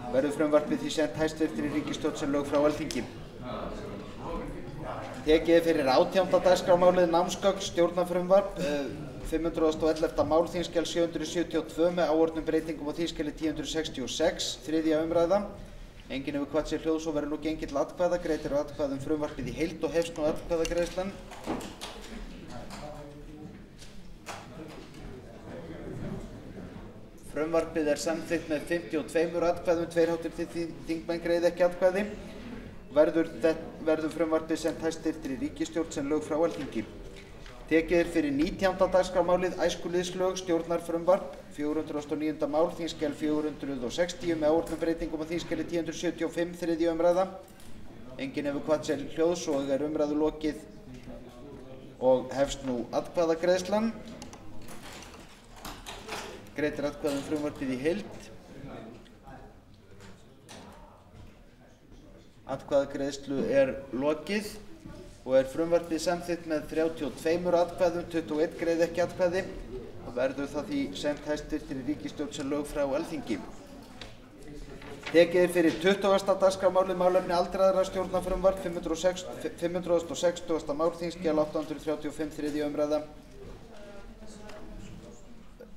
Verður frumvarpið því sent hæstvirtri ríkisstjórn sem lög frá Alþingi. Tekið er fyrir 18. dagskrármálið námsgögn stjórnarfrumvarp 511. mál þingskjal 772 með áorðnum breytingum á þingskjali 1066 þriðja umræða. Enginn hefur kvatt sér hljóðs og verður nú gengið til atkvæða. Greitt eru atkvæði um frumvarpið í heild og hefst nú atkvæðagreiðslan. Frumvarpið er samþykkt með 52 atkvæðum, 2 háttvirtir þingmenn greiða ekki atkvæði. Verður frumvarpið sent hæstvirtri ríkisstjórn sem lög frá Alþingi. Tekið er fyrir 19. dagskrármálið æskulýðslög stjórnarfrumvarp 409. mál þingskjal 460 með áorðnum breytingum á þingskjali 1075 þriðja umræða. Enginn hefur kvatt sér hljóðs og er umræðu lokið og hefst nú atkvæðagreiðslan. Greitt er atkvæði um frumvarpið í heild. Atkvæðagreiðslu er lokið og er frumvarpið samþykkt með 32 atkvæðum, 21 greiða ekki atkvæði og verður það því sent hæstvirtri ríkisstjórn sem lög frá Alþingi. Tekið er fyrir 20. dagskrármálið málefni aldraðra stjórnarfrumvarp 560. mál þingskjal 835 þriðja umræða.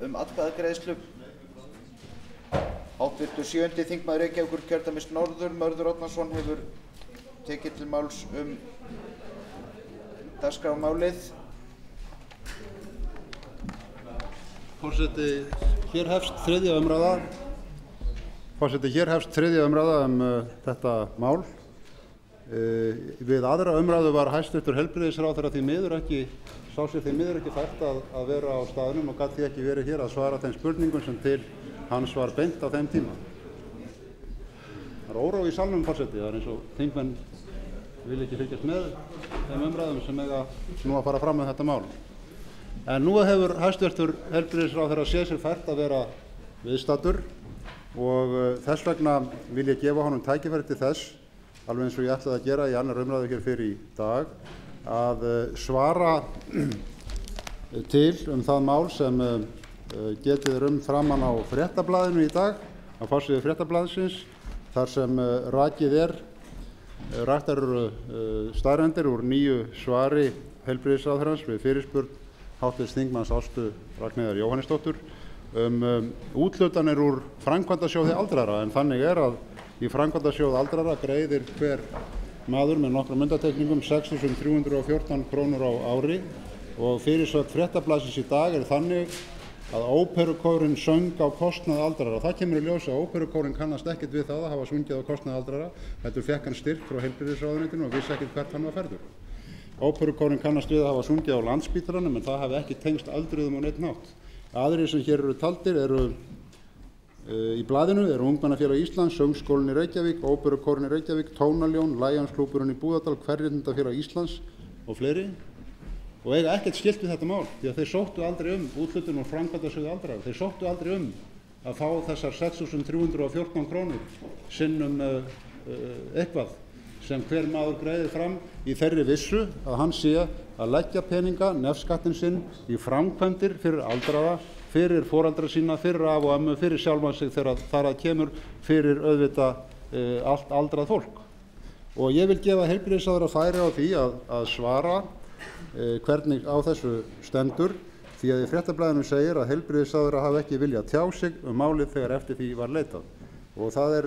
Atkvæðagreiðslu. Háttvirtur 7. þingmaður Reykjavíkurkjördæmis norður, Mörður Árnason, hefur tekið til máls dagskrármálið. Forseti, hér hefst þriðja umræða. Þetta mál. Við aðra umræðu var hæstvirtur heilbrigðisráðherra sá sér því miður ekki fært að vera á staðnum og gat því ekki verið hér að svara þeim spurningum sem til hans var beint á þeim tíma. Það er órói í salnum, forseti. Það er eins og þingmenn vil ekki fylgjast með þeim umræðum sem eiga nú að fara fram með þetta mál. En nú hefur hæstvirtur heilbrigðisráðherra séð sér fært að vera viðstaddur og þess vegna vil ég gefa honum tækifæri til þess, alveg eins og ég ætlaði að gera í annar umræðu hér fyrir í dag, að svara til það mál sem getið er framan á Fréttablaðinu í dag, á forsíðu Fréttablaðsins, þar sem raktar eru staðreyndir úr nýju svari heilbrigðisráðherrans við fyrirspurn hv. þingmanns Ástu Ragnheiðar Jóhannesdóttur úthlutanir úr framkvæmdasjóði aldraðra, en þannig er að í framkvæmdasjóð aldraðra greiðir hver maður með nokkrum undantekningum 6.314 krónur á ári og fyrirsögn Fréttablaðsins í dag er þannig að óperukórinn söng á kostnað aldraðra. Það kemur í ljós að óperukórinn kannast ekkert við það að hafa sungið á kostnað aldraðra. Þetta fékk hann styrk frá heilbrigðisráðuneytinu og vissi ekkert hvert hann var ferður. Óperukórinn kannast við að hafa sungið á Landspítalanum en það hafi ekki tengst öldruðum á neinn hátt. Aðrir sem hér eru taldir eru í blaðinu eru Ungmennafélag Íslands, Söngskólinn í Reykjavík, Óperukórinn í Reykjavík, Tónaljón, Lionsklúbburinn í Búðardal, Kvenréttindafélag Íslands og fleiri og eiga ekkert skylt við þetta mál því að þeir sóttu aldrei úthlutun og framkvæmdasjóði aldraðra. Þeir sóttu aldrei að fá þessar 6.314 krónur sinnum eitthvað sem hver maður greiðir fram í þeirri vissu að hann sé að leggja peninga, nefskattinn sinn, í framkvæmdir fyrir aldraða, fyrir foreldra sína, fyrir af og ömmu, fyrir sjálfan sig þegar þar að kemur, fyrir auðvitað allt aldrað fólk. Og ég vil gefa heilbrigðisráðherra færi á því að svara hvernig á þessu stendur, því að í Fréttablaðinu segir að heilbrigðisráðherra hafi ekki viljað tjá sig málið þegar eftir því var leitað. Og það er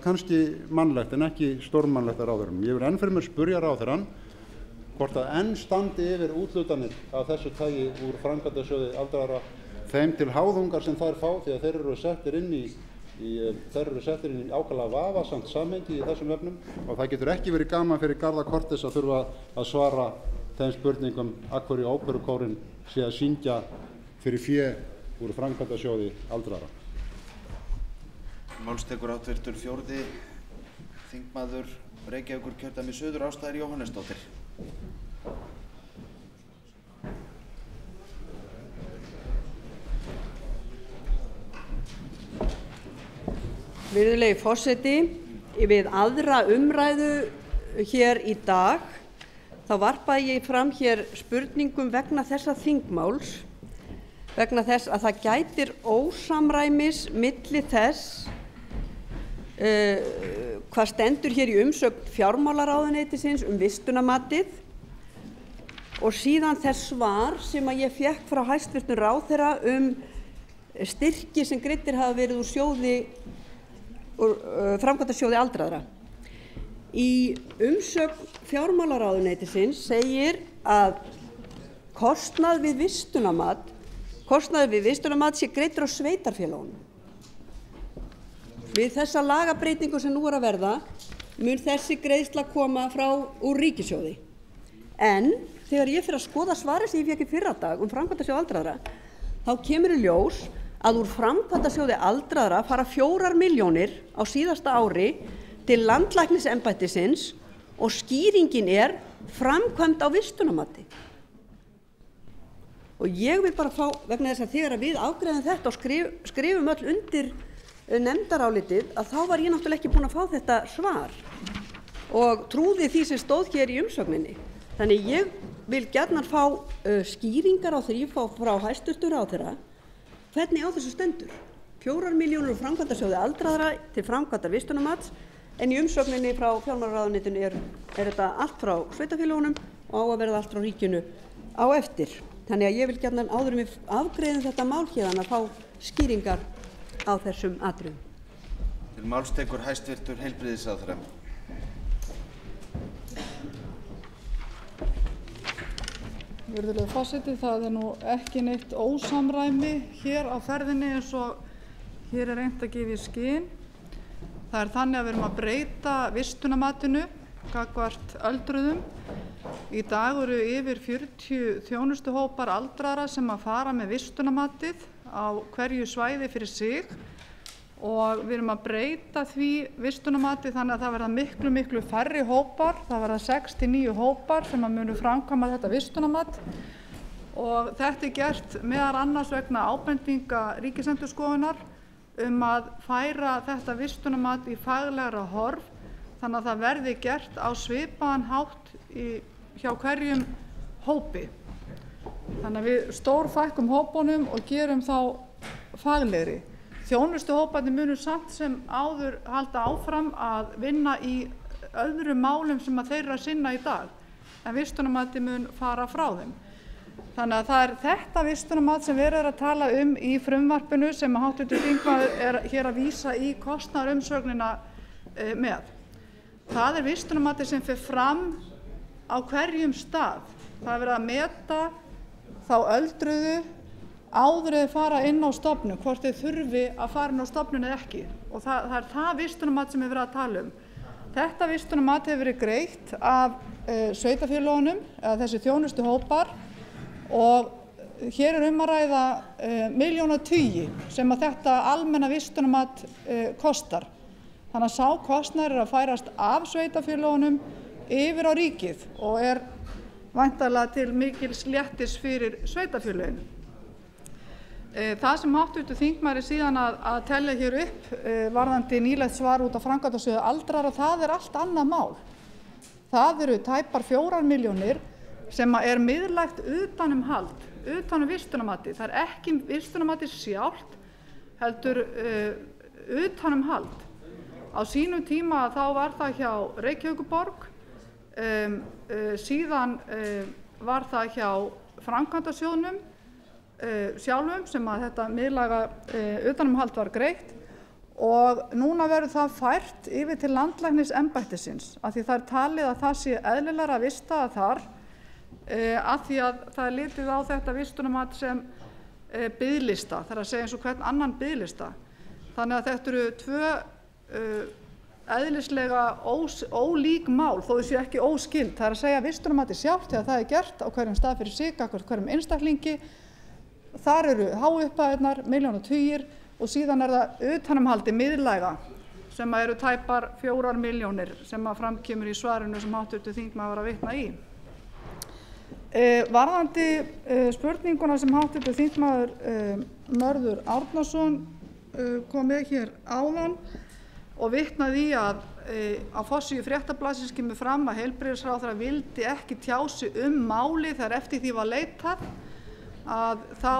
kannski mannlegt en ekki stórmannlegt að ráðherranum. Ég vil enn fyrir mér spurja ráðherrann hvort að enn standi yfir úthlutanir af þessu tagi úr framkvæmdasjóði aldraðra þeim til háðungar sem þær fá því að þeir eru settir inn í ákaflega vafasamt samhengi í þessum efnum og það getur ekki verið gaman fyrir Garðar Cortes að þurfa að svara þeim spurningum af hverju óperukórinn sé að syngja fyrir fé úr framkvæmdasjóði aldraðra. Málstekur hv. 4. þingmaður Reykjavíkurkjördæmi suður Ásta R. Jóhannesdóttir. Virðulegi forseti, við aðra umræðu hér í dag þá varpaði ég fram hér spurningum vegna þessa þingmáls, vegna þess að það gætir ósamræmis milli þess hvað stendur hér í umsögn fjármálaráðuneytisins vistunarmatið og síðan þess svar sem að ég fékk frá hæstvirtum ráðherra styrki sem greiddir hafa verið úr framkvæmdasjóði aldraðra. Í umsögn fjármálaráðuneytisins segir að kostnaður við vistunarmat sé greiddur á sveitarfélögunum. Við þessa lagabreytingu sem nú er að verða mun þessi greiðsla koma úr ríkissjóði. En þegar ég fer að skoða svarið sem ég fékk í fyrradag framkvæmdasjóð aldraðra, þá kemur í ljós að úr framkvæmdasjóði aldraðra fara 4 milljónir á síðasta ári til landlæknisembættisins og skýringin er framkvæmd á vistunarmati. Og ég vil bara fá, vegna þess að þegar við afgreiðum þetta og skrifum öll undir nefndarálitið, að þá var ég náttúrulega ekki búin að fá þetta svar og trúði því sem stóð hér í umsögninni. Þannig ég vil gjarnan fá skýringar á því frá hæstvirtum ráðherra hvernig á þessu stendur. 4 milljónir úr framkvæmdasjóði aldraðra til framkvæmdar vistunarmats, en í umsögninni frá fjármálaráðuneytinu er þetta allt frá sveitarfélögunum og á að verða allt frá ríkinu á eftir. Þannig að ég vil gjarnan áður en við afgreiðum þetta mál héðan að fá skýringar á þessum atriðum. Til máls tekur hæstvirtur heilbrigðisráðherra. Virðulegur forseti, það nú ekki neitt ósamræmi hér á ferðinni eins og hér reynt að gefa í skyn. Það þannig að við erum að breyta vistunarmatinu gagnvart öldruðum. Í dag eru yfir 40 þjónustuhópar aldraðra sem að fara með vistunarmatið á hverju svæði fyrir sig og við erum að breyta því vistunarmati þannig að það verða miklu færri hópar. Það verða 6 til 9 hópar sem að munu framkvæma þetta vistunarmat og þetta gert meðal annars vegna ábendinga Ríkisendurskoðunar að færa þetta vistunarmat í faglegra horf þannig að það verði gert á svipaðan hátt hjá hverjum hópi. Þannig að við stórfækkum hópunum og gerum þá faglegri. Þjónustuhóparnir munu samt sem áður halda áfram að vinna í öðrum málum sem að þeirra sinna í dag en vistunarmati mun fara frá þeim. Þannig að það þetta vistunarmat sem verið að tala í frumvarpinu sem háttvirtur þingmaður hér að vísa í kostnaðarumsögnina með. Það vistunarmati sem fer fram á hverjum stað. Það verið að meta þá öldruðu áður þeir fara inn á stofnun, hvort þeir þurfi að fara inn á stofnun eða ekki. Og það það vistunarmat sem verið að tala Þetta vistunarmat hefur verið greitt af sveitarfélögunum, eða þessi þjónustuhópar og hér að ræða milljónatugi sem að þetta almenna vistunarmat kostar. Þannig að sá kostnaður að færast af sveitarfélögunum yfir á ríkið og væntanlega til mikils léttis fyrir sveitarfélögin. Það sem háttvirtur þingmaður síðan að telja hér upp varðandi nýlegt svar út á framkvæmdasjóði aldraðra, það allt annað mál. Það eru tæpar 4 milljónir sem miðlægt utanumhald, utan vistunarmatið. Það ekki vistunarmatið sjálft, heldur utanumhald. Á sínum tíma þá var það hjá Reykjavíkurborg, síðan var það hjá framkvæmdasjóðnum sjálfum sem að þetta miðlæga utanumhald var greitt og núna verður það fært yfir til landlæknisembættisins af því það talið að það sé eðlilegra að vista þar af því að það litið á þetta vistunarmat sem biðlista, það að segja eins og hvern annan biðlista. Þannig að þetta eru 2 eðlislega ólík mál þó þau séu ekki óskyld. Það að segja vistunarmatið sjálft þegar það gert á hverjum stað fyrir sig, gagnvart hverjum einstaklingi. Þar eru háupphæðirnar, milljónatugir og síðan það utanumhaldi miðlæga sem eru tæpar 4 milljónir sem að framkemur í svarinu sem háttvirtur þingmaður var að vitna í. Varðandi spurninguna sem háttvirtur þingmaður Mörður Árnason kom með hér áðan og vitnaði í að á forsíðu Fréttablaðsins kemur fram að heilbrigðisráðherra vildi ekki tjá sig málið þegar eftir því var leitað að þá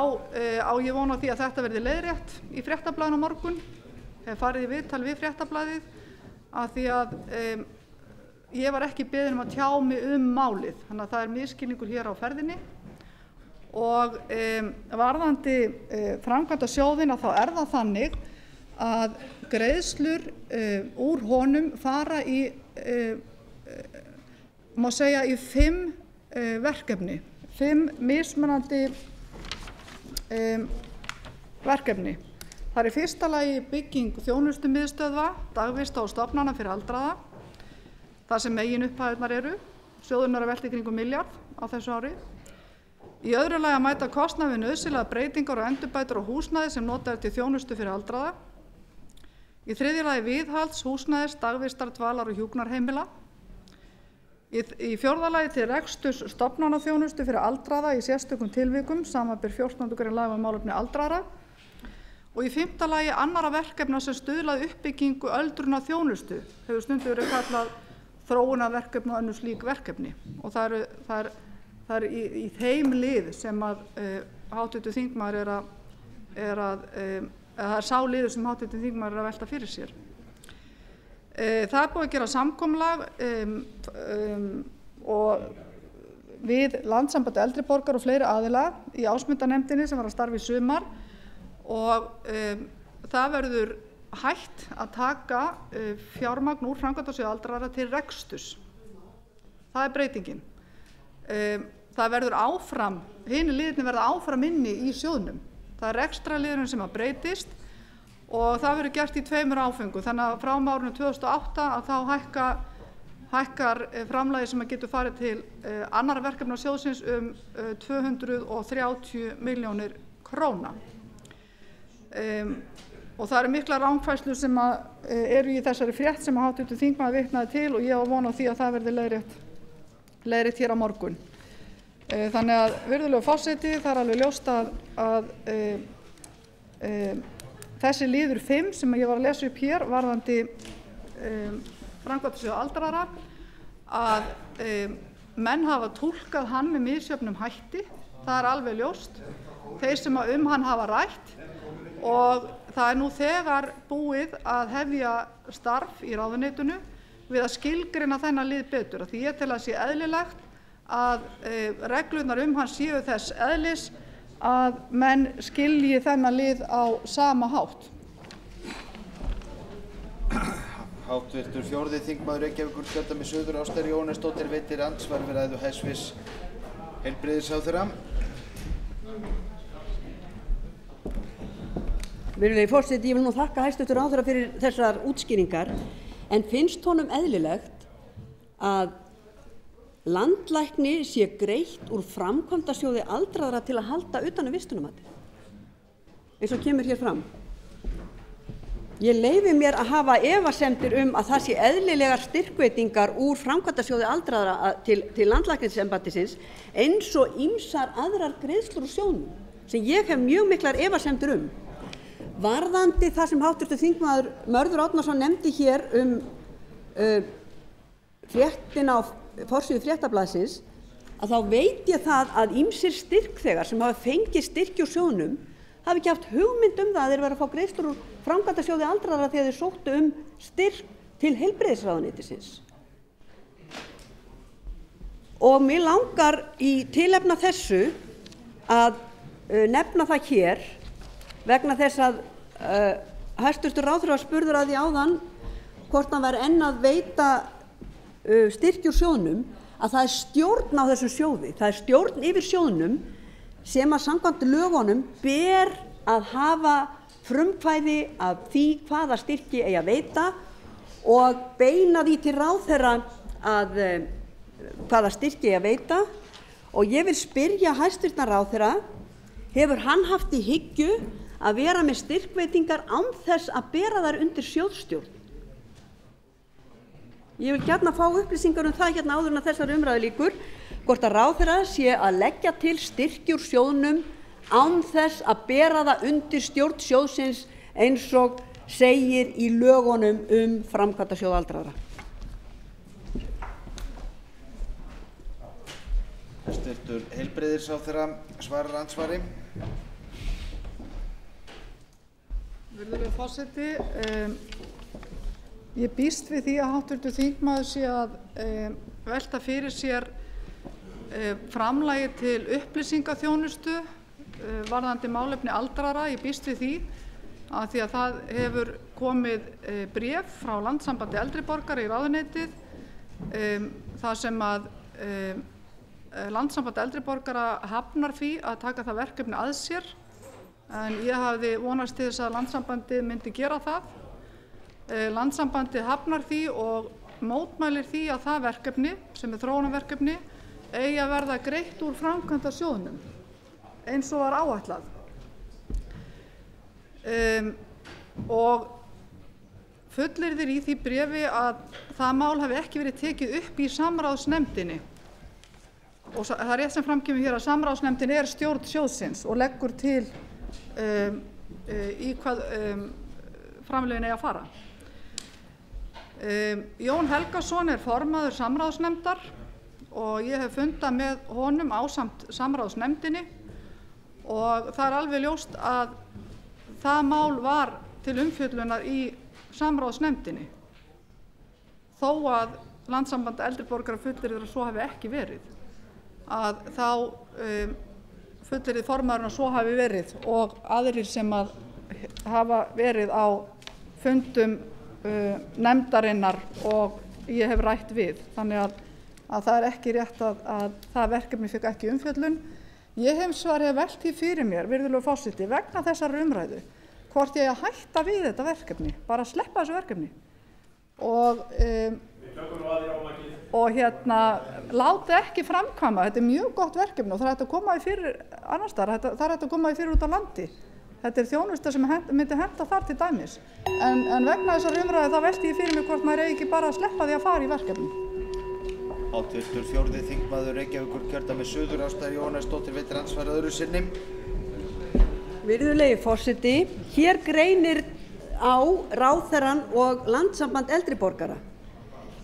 á ég von á því að þetta verði leiðrétt í Fréttablaðinu á morgun. Hef farið í viðtal við Fréttablaðið af því að ég var ekki beðin að tjá mig málið. Þannig að það misskilningur hér á ferðinni og varðandi framkvæmdasjóðinn þá það þannig að greiðslur úr honum fara í má segja í 5 verkefni, 5 mismunandi verkefni. Það í fyrsta lagi bygging þjónustumiðstöðva, dagvista og stofnana fyrir aldraða, þar sem meginupphæðirnar eru. Sjóðurinn að velta í kringum milljarð á þessu ári. Í öðru lagi að mæta kostnað við nauðsynlegar breytingar og endurbætur á húsnæði sem notað til þjónustu fyrir aldraða. Í þriðja lagi viðhalds, húsnæðis, dagvistar, dvalar og hjúkrunarheimila. Í fjórða lagi til reksturs stofnanaþjónustu fyrir aldraða í sérstökum tilvikum, samanber 14. grein laga um málefni aldraðra. Og í 5. lagi annarra verkefna sem stuðlaði uppbyggingu öldrunarþjónustu, hefur stundum verið kallað þróunarverkefni og önnur slík verkefni. Og það er í þeim lið sem að háttvirtur þingmaður það sá liður sem háttvirtur þingmaður að velta fyrir sér. Það búið að gera samkomulag og við Landssamband eldri borgara og fleiri aðila í Ásmundarnefndinni sem var að starfa í sumar og það verður hætt að taka fjármagn úr framkvæmdasjóði aldraðra til reksturs. Það breytingin. það verður áfram, hini liðirnir verða áfram inni í sjóðnum. Það er rekstrarliðurinn sem að breytist og það verður gert í 2 áföngum. Þannig að frá árinu 2008 að þá hækkar framlagið sem að getur farið til annarra verkefna sjóðsins 230 milljónir króna. Og það eru miklar rangfærslur sem eru í þessari frétt sem háttvirtur þingmaður vitnaði til og ég á von á því að það verði leiðrétt hér á morgun. Þannig að virðulegur forseti, það er alveg ljóst að þessi liður 5 sem ég var að lesa upp hér varðandi framkvæmdasjóð aldraðra, að menn hafa túlkað hann með misjöfnum hætti, það er alveg ljóst, þeir sem hann hafa rætt, og það er nú þegar búið að hefja starf í ráðuneytinu við að skilgreina þennan lið betur, af því ég tel að sé eðlilegt að reglurnar hann séu þess eðlis að menn skilji þennan lið á sama hátt. Háttvirtur 4. þingmaður Reykjavíkurkjördæmis suður Ásta R. Jóhannesdóttir veitir andsvar við ræðu hæstvirts heilbrigðisráðherra. Virðulegi forseti, ég vil nú þakka hæstvirtur ráðherra fyrir þessar útskýringar, en finnst honum eðlilegt að landlækni sé greitt úr framkvæmdasjóði aldraðra til að halda utan vistunarmati, eins og kemur hér fram? Ég leyfi mér að hafa efasemdir að það sé eðlilegar styrkveitingar úr framkvæmdasjóði aldraðra til landlæknisembættisins eins og ýmsar aðrar greiðslur úr sjóðnum, sem ég hef mjög miklar efasemdir varðandi það sem háttvirtur þingmaður Mörður Árnason nefndi hér fréttina á forsíðu Fréttablaðsins, að þá veit ég það að ýmsir styrkþegar sem hafa fengið styrki úr sjóðnum hafi ekki haft hugmynd það að þeir verið að fá greiðslur úr framkvæmdasjóði aldraðra þegar þeir sóttu styrk til heilbrigðisráðuneytisins. Og mig langar í tilefni af þessu að nefna það hér, vegna þess að hæstvirtur ráðherra var spurður að því áðan hvort hann væri enn að veita styrki úr sjóðnum, að það er stjórn á þessum sjóði, það er stjórn yfir sjóðnum sem að samkvæmt lögunum ber að hafa frumkvæði af því hvaða styrki eigi að veita og beina því til ráðherra að hvaða styrki eigi að veita. Og ég vil spyrja hæstvirtan ráðherra, hefur hann haft í hyggju að vera með styrkveitingar án þess að bera þær undir sjóðstjórn? Ég vil gjarna fá upplýsingar það hérna áður en að þessari umræðu lýkur, hvort að ráðherra sé að leggja til styrki úr sjóðnum án þess að bera það undir stjórn sjóðsins eins og segir í lögunum framkvæmdasjóð aldraðra. Hæstvirtur heilbrigðisráðherra svarar andsvari. Virðulegur forseti, ég býst við því að háttvirtur þingmaður sé að velta fyrir sér framlagi til upplýsingaþjónustu varðandi málefni aldraðra. Ég býst við því að það hefur komið bréf frá Landssambandi eldri borgara í ráðuneytið þar sem að Landssamband eldri borgara hafnar því að taka það verkefni að sér, en ég hafði vonast til þess að Landssambandið myndi gera það. Landssambandið hafnar því og mótmælir því að það verkefni, sem er þróunarverkefni, eigi að verða greitt úr framkvæmdasjóðnum eins og var áætlað. Og fullyrðir í því bréfi að það mál hafi ekki verið tekið upp í samráðsnefndinni. Og það er rétt sem fram kemur hér að samráðsnefndin er stjórn sjóðsins og leggur til í hvað framlögin eigi að fara. Jón Helgason er formaður samráðsnefndar og ég hef fundað með honum ásamt samráðsnefndinni og það er alveg ljóst að það mál var til umfjöllunar í samráðsnefndinni þó að Landssamband eldri borgara fullyrðir að svo hafi ekki verið, að þá fullyrðir formaðurinn að svo hafi verið og aðrir sem að hafa verið á fundum nefndarinnar og ég hef rætt við. Þannig að að það er ekki rétt að það verkefni fikk ekki umfjöllun. Ég hef svarið að velt því fyrir mér, virðulegur forseti, vegna þessar umræðu, hvort ég að hætta við þetta verkefni, bara að sleppa þessu verkefni og láta ekki framkvæma. Þetta er mjög gott verkefni og það er hægt að koma því fyrir annars staðar, það er hægt að koma því fyrir út á landi. Þetta er þjónusta sem myndi henta þar til dæmis. En vegna þessar umræðu þá velti ég fyrir mig hvort maður eigi ekki bara að sleppa því að fara í verkefni. Háttvirtur 4. þingmaður Reykjavíkurkjördæmis suður, Ásta Jóhannesdóttir, veitir andsvar öðru sinni. Virðulegi forseti, hér greinir á ráðherrann og Landssamband eldri borgara.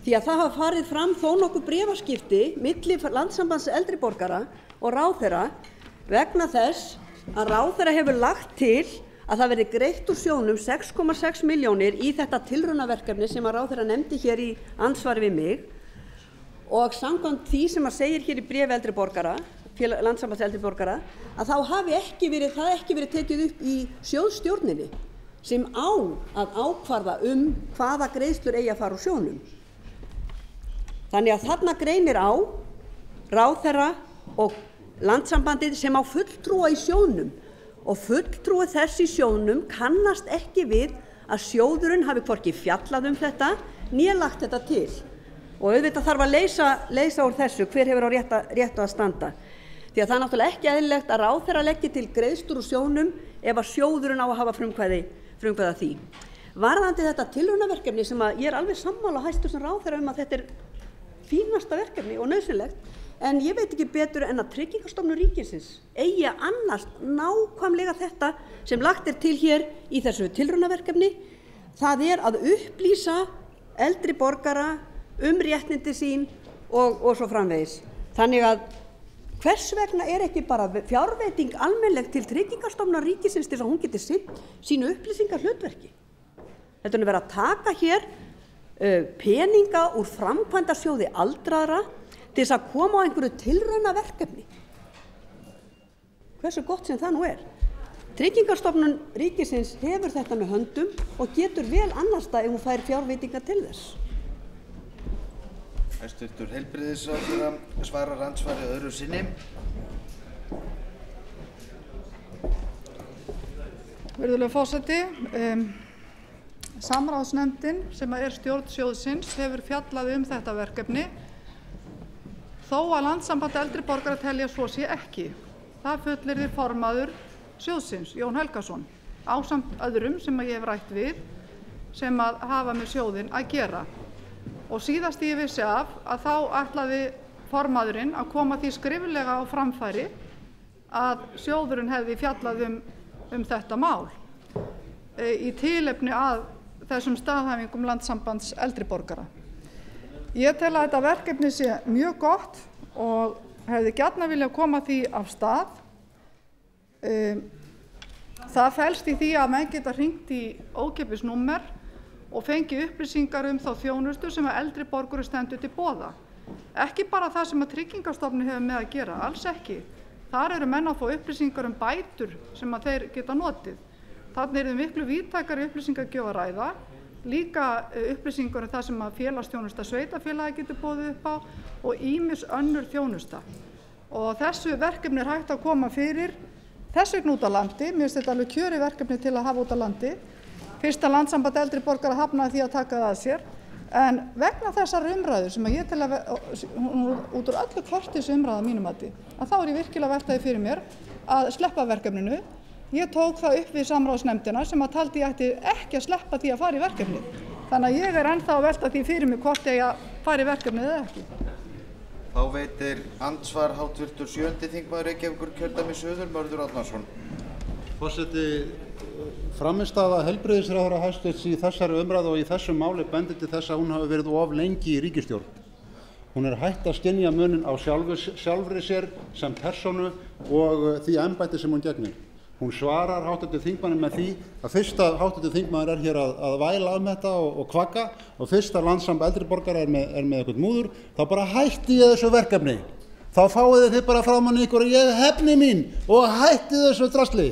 Því að það hafa farið fram þó nokkuð bréfaskipti milli Landssambands eldri borgara og ráðherra vegna þess að ráðherra hefur lagt til að það verði greitt úr sjóðnum 6,6 milljónir í þetta tilraunaverkefni sem að ráðherra nefndi hér í andsvari við mig. Og samkvæmt því sem að segir hér í bréfi eldri borgara, Landssambands eldri borgara, að þá hafi ekki verið tekið upp í sjóðstjórninni sem á að ákvarða hvaða greiðslur eigi að fara úr sjóðnum. Þannig að þarna greinir á ráðherra og Landssambandið sem á fulltrúa í sjóðnum og fulltrúi þess í sjóðnum kannast ekki við að sjóðurinn hafi hvorki fjallað þetta né lagt þetta til. Og auðvitað þarf að leysa úr þessu hver hefur á réttu að standa. Því að það er náttúrulega ekki eðlilegt að ráðherra leggi til greiðslur úr sjóðnum ef að sjóðurinn á að hafa frumkvæði að því. Varðandi þetta tilraunaverkefni sem að ég er alveg sammála hæstv. Ráðherra að þetta er fínasta verkefni og nauðsynlegt, en ég veit ekki betur en að Tryggingastofnun ríkisins eigi að annast nákvæmlega þetta sem lagt er til hér í þessu tilraunaverkefni. Það er að upplýsa eldri borgara réttindi sín og svo framvegis. Þannig að hvers vegna er ekki bara fjárveiting almennleg til Tryggingastofnunar ríkisins til þess að hún geti sinnt sínu upplýsingahlutverki? Þetta er verið að taka hér peninga úr framkvæmdasjóði aldraðra til þess að koma á einhverju tilraunaverkefni. Hversu gott sem það nú er. Tryggingastofnun ríkisins hefur þetta með höndum og getur vel annars það ef hún fær fjárveitinga til þess. Hæstvirtur heilbrigðisráðherra svarar andsvari öðru sinni. Virðulegur forseti, samráðsnefndin sem er stjórn sjóðsins hefur fjallað þetta verkefni þó að Landssamband eldri borgara telja svo sé ekki. Það fullyrðir formaður sjóðsins, Jón Helgason, ásamt öðrum sem ég hef rætt við sem að hafa með sjóðinn að gera. Og síðast ég vissi af að þá ætlaði formaðurinn að koma því skriflega á framfæri að sjóðurinn hefði fjallað þetta mál í tilefni að þessum staðhæfingum Landssambands eldri borgara. Ég tel að þetta verkefni sé mjög gott og hefði gjarnan viljað koma því af stað. Það felst í því að menn geta hringt í ókeypis númer og fengi upplýsingar þá þjónustu sem að eldri borgurum stendur til boða. Ekki bara það sem að Tryggingastofnun hefur með að gera, alls ekki. Þar eru menn að fá upplýsingar bætur sem að þeir geta notið. Þarna eru miklu víðtækari upplýsingagjöf að ræða, líka upplýsingar það sem að félagsþjónusta sveitarfélagi getur boðið upp á og ýmis önnur þjónusta. Og þessu verkefni er hægt að koma fyrir þess vegna út á landi. Mér finnst þetta alveg kjörið verkefni til að hafa út á landi. Fyrsta Landssamband eldri borgara hafnaði því að taka það að sér, en vegna þessar umræður sem ég tel að út úr öllu kortis umræða mínum að þá er ég virkilega að velta því fyrir mér að sleppa verkefninu. Ég tók það upp við samráðsnefndina sem að taldi ég ætti ekki að sleppa því að fara í verkefnið. Þannig að ég er ennþá að velta því fyrir mig hvort ég að fara í verkefnið eða ekki. Þá veitir andsvar háttvirtur 7. þingmaður Reykjavíkurkjördæmis suður, Mörður Árnason. Forseti, frammistaða heilbrigðisráðherra hæstvirts í þessari umræðu og í þessu máli bendir til þess að hún hafi verið of lengi í ríkisstjórn. Hún er hætt að skynja muninn á sjálfri sér sem persónu og því embætti sem hún gegnir. Hún svarar háttvirtum þingmanni með því að fyrst að háttvirtur þingmaður er hér að væla þetta og kvaka og fyrst að Landssamband eldri borgara er með eitthvað múður, þá bara hætti ég þessu verkefni. Þá fáið þið bara frá manni ykkur ég hefni mín og hætti þessu drasli.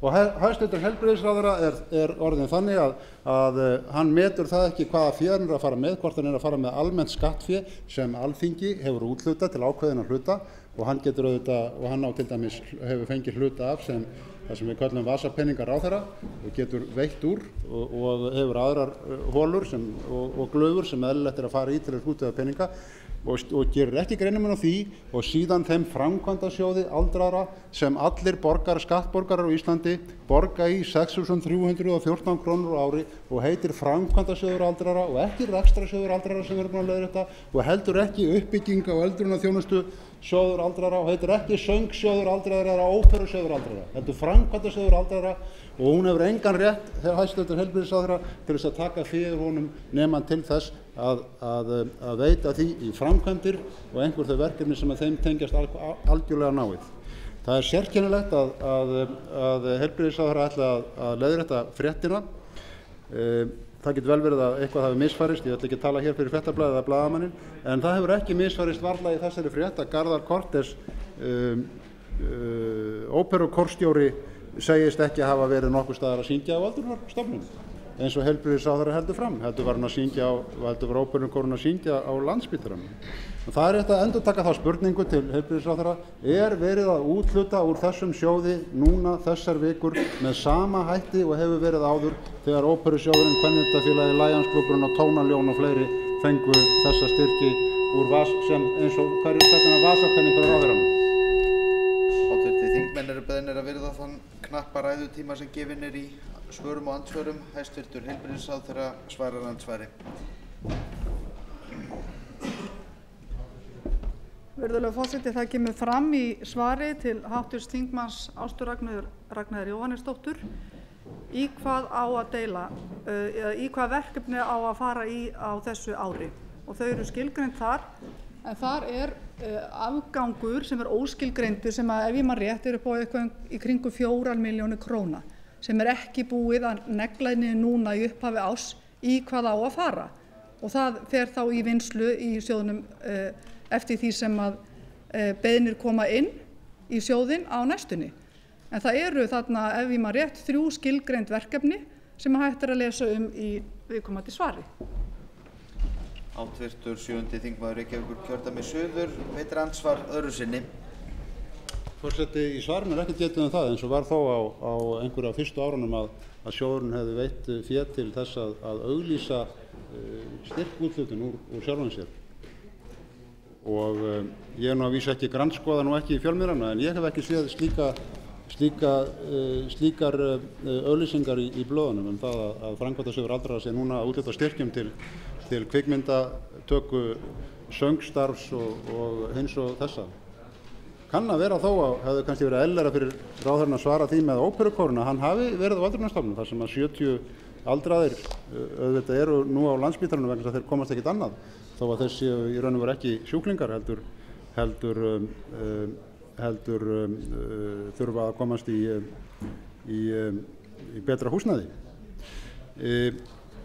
og hæstvirtur heilbrigðisráðherra er orðinn þannig að hann metur það ekki hvaða fé hann að fara með, hvort hann að fara með almennt skattfé sem Alþingi hefur úthlutað til ákveðinna hluta og hann getur auðvitað, og hann á til dæmis hefur fengið hluta af sem það sem við kallum vasapeningar ráðherra og getur veitt úr og hefur aðrar holur og glöfur sem eðlilegt að fara í til að hlutaða peninga og gerir ekki greinarmun á því og síðan þeim framkvæmdasjóði aldraðra sem allir skattborgarar á Íslandi borga í 6.314 krónur á ári og heitir framkvæmdasjóður aldraðra og ekki rekstrasjóður aldraðra sem við erum búin að leiðrétta og heldur ekki uppbygging á öldrunarþjónustu sjóður aldraðra og heitir ekki söngsjóður aldraðra eða óperusjóður aldraðra, heldur framkvæmdasjóður aldraðra og hún hefur engan rétt þegar hæstvirtur heilbrigðisráðherra til þess að taka fyrir honum nema til þess að veita því í framkvæmdir og einhver þau verkefni sem að þeim tengjast algjörlega náið. Það er sérkennilegt að heilbrigðisráðherra ætla að leiðrétta fréttina. Það getur vel verið að eitthvað hafi misfarist, ég ætla ekki að tala hér fyrir Fréttablaðið eða blaðamanninn, en það hefur ekki misfarist varla í þessari frétt að Garðar Cortes, óperukórstjóri, segist ekki að hafa verið nokkuð staðar að syngja á öldrunarstofnunum eins og heilbrigðisráðherra heldur fram, heldur var óperukórinn að syngja á Landspítalanum. Það er rétt að endurtaka þá spurningu til heilbrigðisráðherra, er verið að úthluta úr þessum sjóði núna þessar vikur með sama hætti og hefur verið áður þegar óperusjóðurinn, Kvenréttindafélagið, Lionsklúbburinn og Tónaljón og fleiri fengu þessa styrki úr sem eins og hvernig vasapenningur á ráðherranum? Háttvirtir þingmenn eru beðnir að virða þann knappa ræðutíma sem gefinn í svörum og andsvörum. Hæstvirtur heilbrigðisráðherra svarar andsvari. Virðulegur forseti, það kemur fram í svari til háttvirts þingmanns Ástu Ragnheiðar Jóhannesdóttur í hvað á að deila, í hvað verkefni á að fara í á þessu ári og þau eru skilgreind þar, en þar er afgangur sem er óskilgreindur sem að ef ég man rétt er upp á eitthvað í kringum 4 milljónir króna sem er ekki búið að negla niður núna í upphafi árs í hvað á að fara og það fer þá í vinnslu í sjóðnum eftir því sem að beiðnir koma inn í sjóðinn á næstunni. En það eru þarna, ef ég man rétt, 3 skilgreind verkefni sem hægt er að lesa í viðkomandi svari. Háttvirtur 7. þingmaður Reykjavíkurkjördæmis suður veitir andsvar öðru sinni. Forseti, í svarinu er ekkert getið það eins og var þó á einhverja fyrstu árunum að sjóðurinn hefði veitt fé til þess að auglýsa styrkúthlutun úr sjálfum sér. Og ég nú að vísa ekki grannskoða nú ekki í fjölmiðlana en ég hef ekki séð slíkar auglýsingar í blöðunum það að framkvæmdasjóður aldraðra sé núna að úthluta styrkjum til kvikmyndatöku, söngstarfs og hins og þessa. Kann að vera þó að hefði kannski verið eðlilegra fyrir ráðherrann að svara því með óperukórinn að hann hafi verið á öldrunarstofnun þar sem að 70 aldraðir auðvitað eru nú á Landspítalanum vegna þess að þeir komast ekkert annað þó að þeir séu í raun og veru ekki sjúklingar heldur þurfa að komast í betra húsnæði.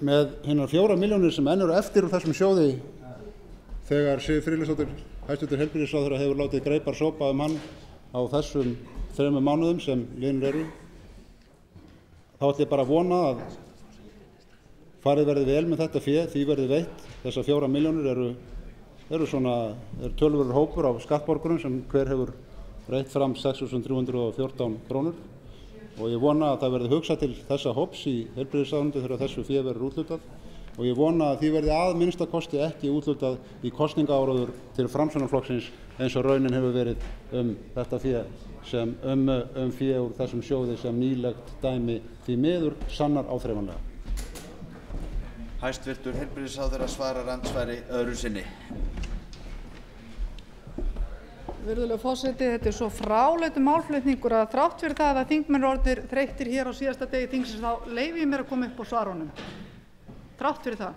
Með hinnar 4 milljónir sem enn eru eftir úr þessum sjóði þegar Siv Friðleifsdóttir hæstvirtur heilbrigðisráðherra hefur látið greipar sópa hann á þessum 3 mánuðum sem liðnir eru þá ætla ég bara að vona að farið verði vel með þetta fé, því verði veitt. Þessar 4 milljónir eru töluverður hópur á skattborgurum sem hver hefur reitt fram 6.314 krónur og ég vona að það verði hugsað til þessa hóps í heilbrigðisráðuneytinu þegar þessu fé verður úthlutað og ég vona að því verði að minnsta kosti ekki úthlutað í kosningaáróður til Framsóknarflokksins eins og raunin hefur verið þetta fé sem fé úr þessum sjóði sem nýlegt dæmi því miður sannar áþreifanlega. Hæstvirtur heilbrigðisráðherra svarar andsvari öðru sinni. Virðulegur forseti, þetta er svo fráleitur málflutningur að þrátt fyrir það að þingmenn eru orðnir þreyttir hér á síðasta degi þingsins þá leyfi ég mér að koma upp á svarunum. Þrátt fyrir það.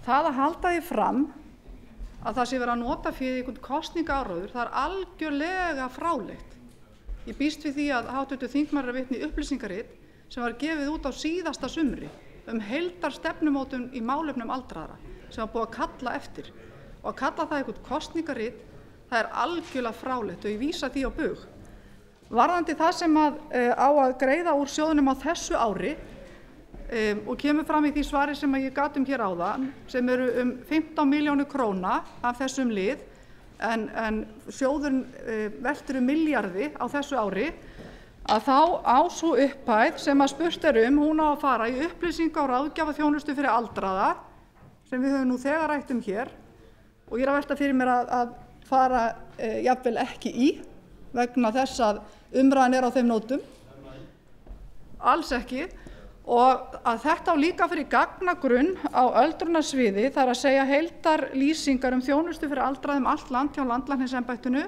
Það að halda því fram að það sé verið að nota fyrir einhvern kosningaáróður, það er algjörlega fráleitt. Ég býst við því að háttvirtur þingmaður er að vitna í upplýsingarit sem var gefið út á síðasta sumri heildarstefnumótun í málefnum aldraðra sem var búið að kalla eftir og að kalla það einhvern kosningarit það er algjörlega fráleitt og ég vísa því á bug. Varðandi það sem á að greiða úr sjóðnum á þessu ári og kemur fram í því svari sem ég gat hér áðan, sem eru 15 milljónir króna af þessum lið, en sjóðurinn veltir milljarði á þessu ári, að þá á sú upphæð sem spurt hún á að fara í upplýsinga- og ráðgjafarþjónustu fyrir aldraða, sem við höfum nú þegar rætt hér, og ég er að velta fyrir mér að fara jafnvel ekki í, vegna þess að umræðan á þeim nótum, alls ekki, og að þetta á líka fyrir gagnagrunn á öldrunarsviði, það er að segja heildarlýsingar þjónustu fyrir aldraða allt land hjá landlæknisembættinu.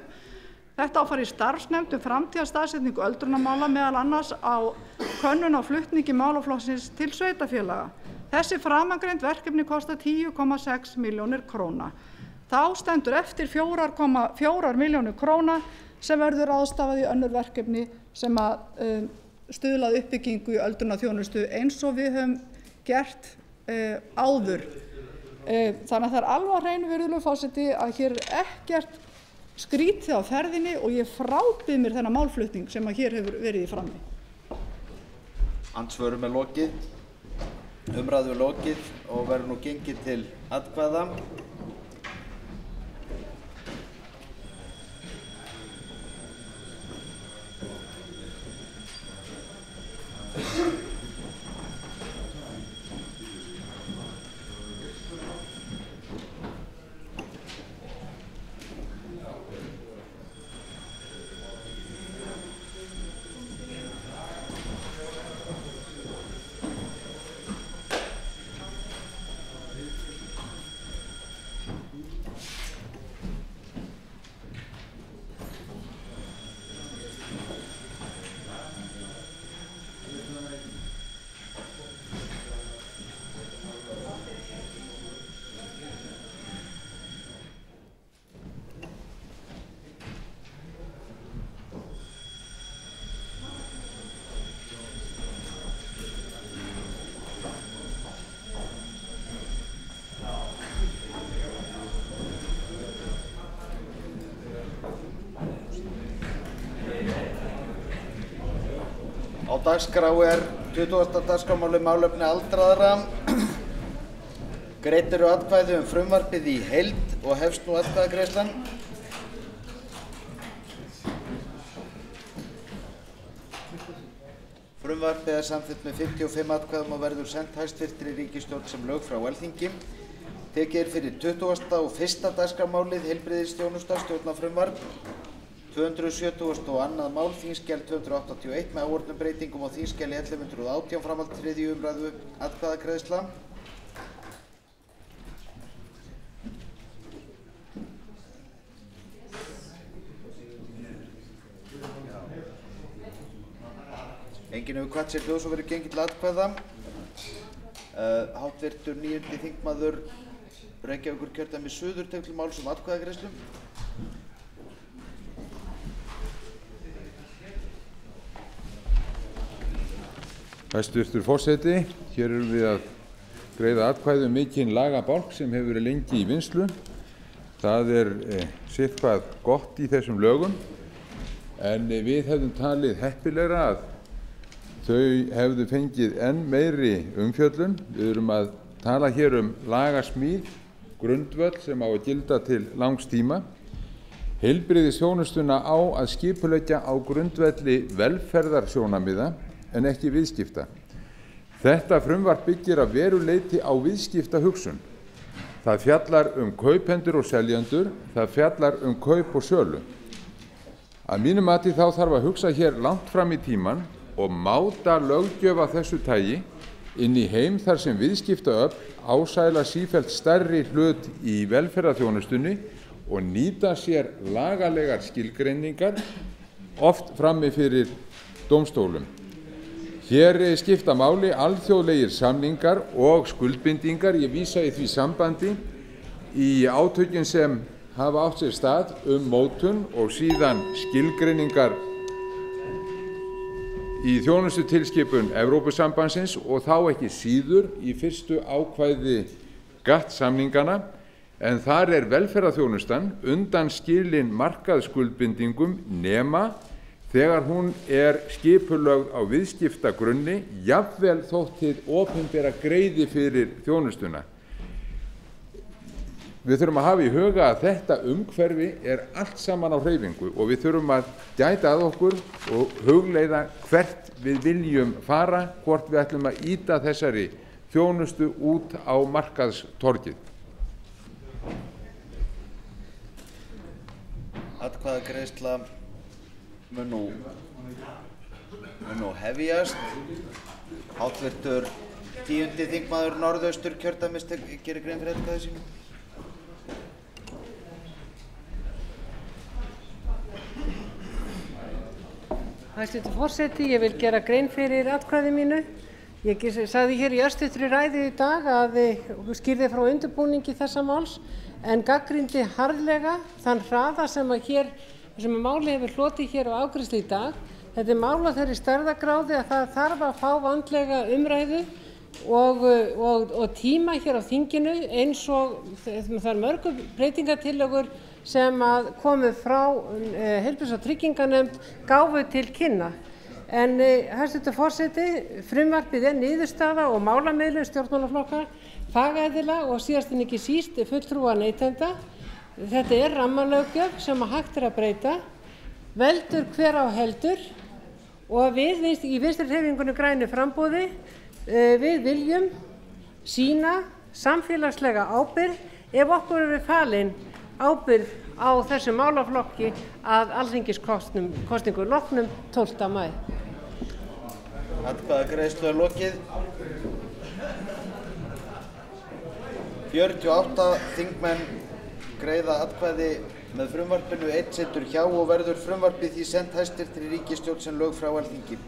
Þetta á að fara í starfsnefnd framtíðarstaðsetningu öldrunarmála, meðal annars á könnun á flutningi málaflokksins til sveitarfélaga. Þessi framangreind verkefni kosta 10,6 milljónir króna. Þá stendur eftir 4,4 milljónir króna sem verður ráðstafað í önnur verkefni sem stuðla að uppbyggingu í öldrunarþjónustu eins og við höfum gert áður. Þannig að það er alveg á hreinu, virðulegur forseti, að hér ekkert skrítið á ferðinni og ég frábið mér þennan málflutning sem hér hefur verið í frammi. Andsvörum lokið, umræðu lokið og verður nú gengið til atkvæða. Á dagskrá 20. dagskrármáli málefni aldraðra. Greidd eru atkvæði frumvarpið í heild og hefst nú atkvæðagreiðslan. Frumvarpið samþykkt með 55 atkvæðum og verður sent hæstvirtri ríkisstjórn sem lög frá Alþingi. Tekið fyrir 21. dagskrármálið heilbrigðisþjónusta stjórnarfrumvarp. 272. mál, þingskjal 281 með áorðnum breytingum á þingskjali 1118 framhald 3. umræðu atkvæðagreiðsla. Enginn hefur kvatt sér hljóð, svo verður gengið til atkvæða. Háttvirtur 9. þingmaður Reykjavíkurkjördæmis suður tekur til máls atkvæðagreiðslu. Hæstvirtur forseti, hér erum við að greiða atkvæði mikinn lagabálk sem hefur verið lengi í vinnslu. Það sitthvað gott í þessum lögum, en við hefðum talið heppilegra að þau hefðu fengið enn meiri umfjöllun. Við erum að tala hér lagasmíð, grundvöll sem á að gilda til langs tíma. Heilbrigðisþjónustuna á að skipuleggja á grundvelli velferðarsjónarmiða en ekki viðskipta. Þetta frumvarp byggir að veruleyti á viðskiptahugsun. Það fjallar kaupendur og seljendur, það fjallar kaup og sölu. Að mínu mati þá þarf að hugsa hér langt fram í tímann og máta löggjöf af þessu tagi inn í heim þar sem viðskiptaöfl ásæla sífellt stærri hlut í velferðarþjónustunni og nýta sér lagalegar skilgreiningar, oft frammi fyrir dómstólum. Hér skipta máli alþjóðlegir samningar og skuldbindingar. Ég vísa í því sambandi í átökin sem hafa átt sér stað mótun og síðan skilgreiningar í þjónustutilskipun Evrópusambandsins og þá ekki síður í fyrstu ákvæði GATT-samningana, en þar velferðarþjónustan undanskilin markaðsskuldbindingum nema þegar hún er skipulögð á viðskiptagrunni, jafnvel þótt hið opinbera greiði fyrir þjónustuna. Við þurfum að hafa í huga að þetta umhverfi er allt saman á hreyfingu og við þurfum að gæta að okkur og hugleiða hvert við viljum fara, hvort við ætlum að ýta þessari þjónustu út á markaðstorgið. Atkvæðagreiðsla mun nú hefjast. Háttvirtur 10. þingmaður Norðausturkjördæmis gerir grein fyrir atkvæði sínu. Hæstvirtur forseti, ég vil gera grein fyrir atkvæði mínu. Ég sagði hér í örstuttri ræðu í dag að skýrði frá undirbúningi þessa máls en gagnrýndi harðlega þann hraða sem máli hefur hlotið hér á afgreiðslu í dag. Þetta er mál af þeirri stærðargráðu að það þarf að fá vandlega umræðu og tíma hér á þinginu eins og það er mörgum breytingartillögur sem komu frá heilbrigðis- og trygginganefnd gáfu til kynna. En hæstvirtur forseti, frumvarpið er niðurstaða og málamiðlun stjórnmálaflokka, fagaðila og síðast en ekki síst fulltrúa neytenda. Þetta er rammalöggjöf sem hægt er að breyta, veldur hver á heldur og við í Vinstri-hreyfingunni grænu framboði við viljum sýna samfélagslega ábyrgð ef okkur er falin ábyrgð á þessum málaflokki að alþingiskosningu loknum 12. maí. Atkvæðagreiðslu er lokið. 48 þingmenn greiða atkvæði með frumvarpinu, 1 situr hjá og verður frumvarpið því sent hæstvirtri ríkisstjórn sem lög frá Alþingi.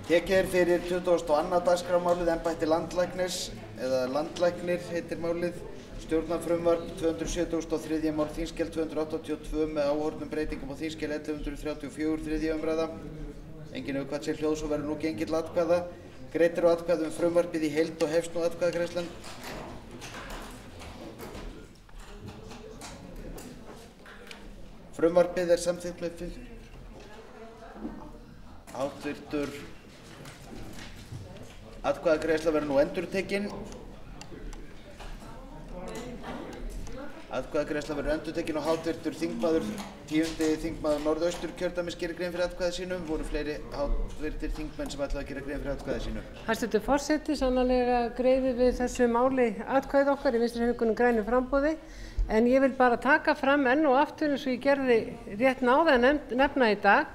Tekið er fyrir 22. dagskrármálið embætti landlæknis, eða landlæknir heitir málið, stjórnarfrumvarp 273. mál þingskjal 282 með áorðnum breytingum á þingskjal 1134, 3. umræða. Enginn hefur kvatt sér hljóðs og verður nú gengið til atkvæða. Greitt eru atkvæði frumvarpið í heild og hefst nú atkvæðagreiðslan. Frumvarpið er samþykkt með háttvirtur atkvæðagreiðsla verður nú endurtekin. Atkvæðagreiðsla verður endurtekin og háttvirtur þingmaður 10. þingmaður Norðausturkjördæmis gerir grein fyrir atkvæði sínu. Voru fleiri háttvirtir þingmenn sem ætlaðu að gera grein fyrir atkvæði sínu? Hæstvirtur forseti, sannarlega greiðum við þessu máli atkvæði okkar í Vinstri-hreyfingunni grænu framboði. En ég vil bara taka fram enn og aftur eins og ég gerði rétt náða að nefna í dag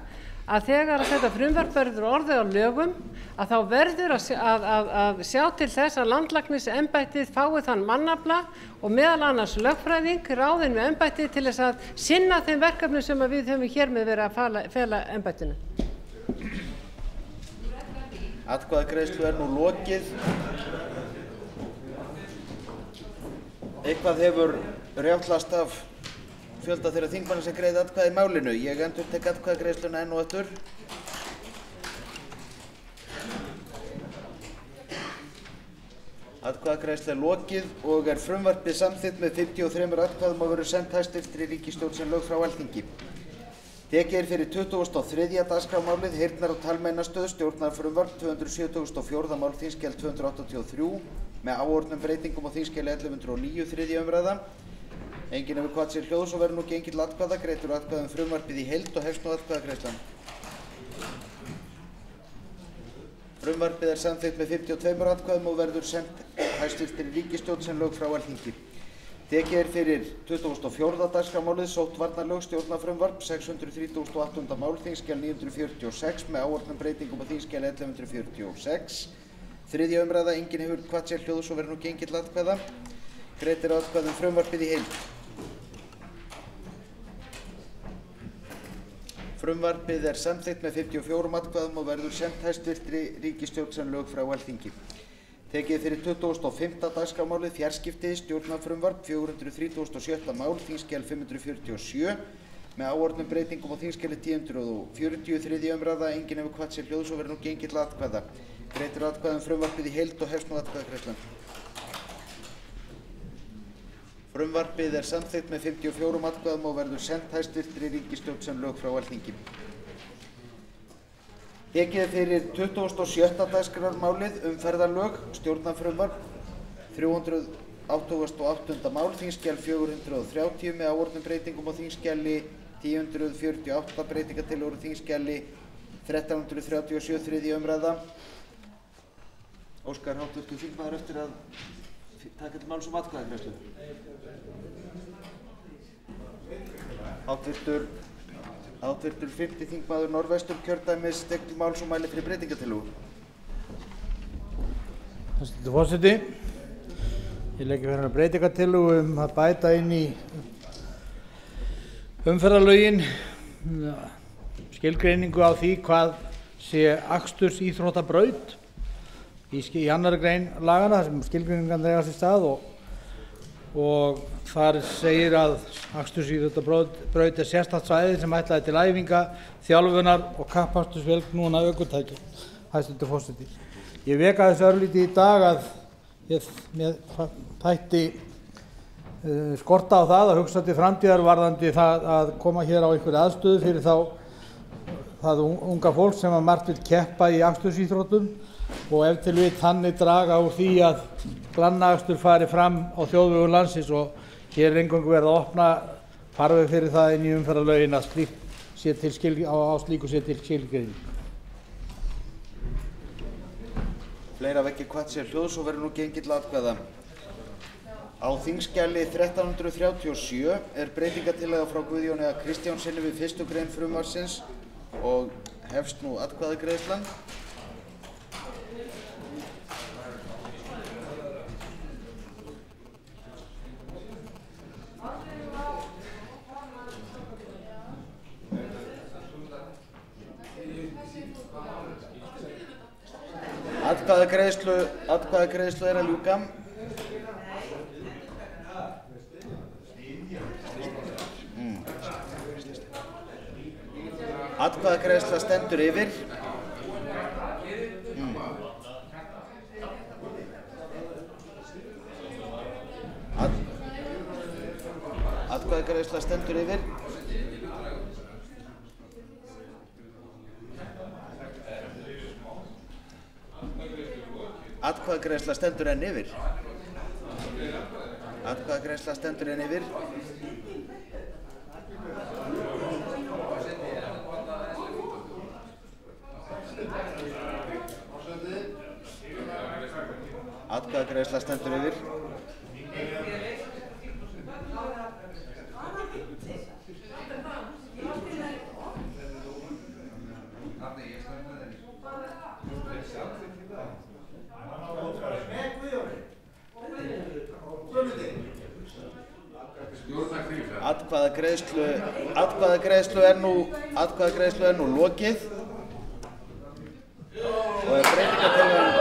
að þegar þetta frumvarp verður orðið á lögum að þá verður að sjá til þess að landlæknisembættið fái þann mannafla og meðal annars lögfræðing ráðinn við embættið til þess að sinna þeim verkefnum sem við höfum hér með verið að fela embættinu. Atkvæðagreiðslu er nú lokið. Eitthvað hefur rjáttlast af fjölda þeirra þingmanna sem greiða atkvæði í málinu. Ég endurtek atkvæðagreiðsluna enn og aftur. Atkvæðagreiðslu er lokið og er frumvarpið samþykkt með 53 atkvæðum og verður sent hæstvirtri ríkisstjórn sem lög frá Alþingi. Tekið er fyrir 23. dagskrármálið heyrnar- og talmeinastöð stjórnarfrumvarp 274. mál þingskjal 283 með áorðnum breytingum á þingskjali 1109, 3. umræða. Enginn hefur kvatt sér hljóðs og verður nú gengið til atkvæða. Greitt eru atkvæði frumvarpið í heild og hefst nú atkvæðagreiðslan. Frumvarpið er samþykkt með 52 atkvæðum og verður sent hæstvirtri ríkisstjórn sem lög frá Alþingi. Tekið er fyrir 24. dagskrármálið sóttvarnalög stjórnarfrumvarp 638. mál þingskjal 946 með áorðnum breytingum á þingskjali 1146. 3. umræða. Enginn hefur kvatt sér hljóðs og verður nú gengið til atkvæða. Greitt eru atkvæði frumvarpið í heild. Frumvarpið er samþykkt með 54 atkvæðum og verður sent hæstvirtri ríkisstjórn sem lög frá Alþingi. Tekið fyrir 25. dagskrármálið fjarskipti stjórnarfrumvarp 437. mál þingskjal 547 með áorðnum breytingum á þingskjali 1040, 3. umræða. Enginn hefur kvatt sér hljóðs og verður nú gengið til atkvæða. Greitt eru atkvæði frumvarpið í heild og hefst nú atkvæðagreiðslan. Frumvarpið er samþykkt með 54 atkvæðum og verður sent hæstvirtri ríkisstjórn sem lög frá Alþingi. Tekið er fyrir 27. dagskrármálið umferðarlög, stjórnarfrumvarp 388. mál, þingskjal 430 með áorðnum breytingum á þingskjali 1048, breytingartillögur á þingskjali 1337, þriðja umræða. Óskar hv. þingmaður eftir að taka til máls atkvæðagreiðslu. Háttvirtur 5. þingmaður Norðvesturkjördæmis tekur til máls og mælir fyrir breytingartillögu. Hæstvirtur forseti, ég legg fyrir breytingartillögu að bæta inn í umferðarlögin skilgreiningu á því hvað sé akstursíþróttabraut í 2. grein laganna, þar sem skilgreiningan eiga sér stað og þar segir að akstursíþróttabraut er sérstakt svæði sem ætlað er til æfinga, þjálfunar og kappaksturs vélknúinna ökutækja. Hæstvirtur forseti, ég vek aðeins örlítið í dag að mér þætti skorta á það að hugsa til framtíðar varðandi það að koma hér á einhverja aðstöðu fyrir það unga fólk sem að margt vill keppa í akstursíþróttum og ef til vill þannig draga úr því að glannaakstur fari fram á þjóðvegum landsins, og hér er eingöngu verið að opna farveg fyrir það inn í umferðarlögin að á slíku sé til skilgreining. Fleira hafa ekki kvatt sér hljóðs og verður nú gengið til atkvæða. Á þingskjali 1337 er breytingartillaga frá Guðjóni A. Kristjánssyni við 1. grein frumvarpsins og hefst nú atkvæðagreiðslan. Atkvæðagreiðslu er að ljúka. Atkvæðagreiðsla stendur yfir. Atkvæðagreiðsla stendur yfir. Atkvæðagreiðsla stendur enn yfir. Atkvæðagreiðsla stendur enn yfir. Atkvæðagreiðsla stendur yfir. Atkvæðagreiðslu er nú lokið og er breytingartillagan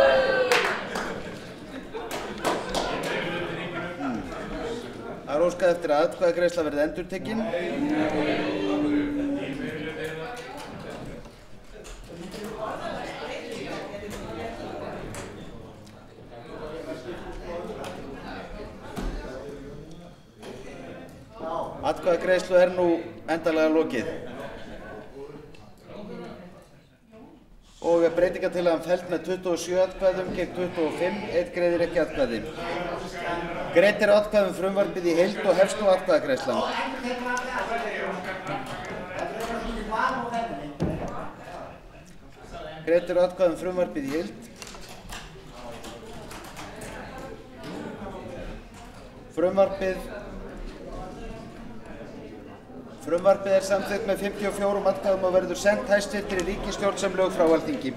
það er óskað eftir að atkvæðagreiðsla verði endurtekin. Atkvæðagreiðslu er nú endanlega lokið og er breytingartillagan felld með 27 atkvæðum gegn 25, einn greiðir ekki atkvæði. Greitt er atkvæði frumvarpið í heild og hefst nú atkvæðagreiðslan. Greitt er atkvæði frumvarpið í heild. Frumvarpið er samþykkt með 54 atkvæðum og verður sent hæstvirtri ríkisstjórn sem lög frá Alþingi.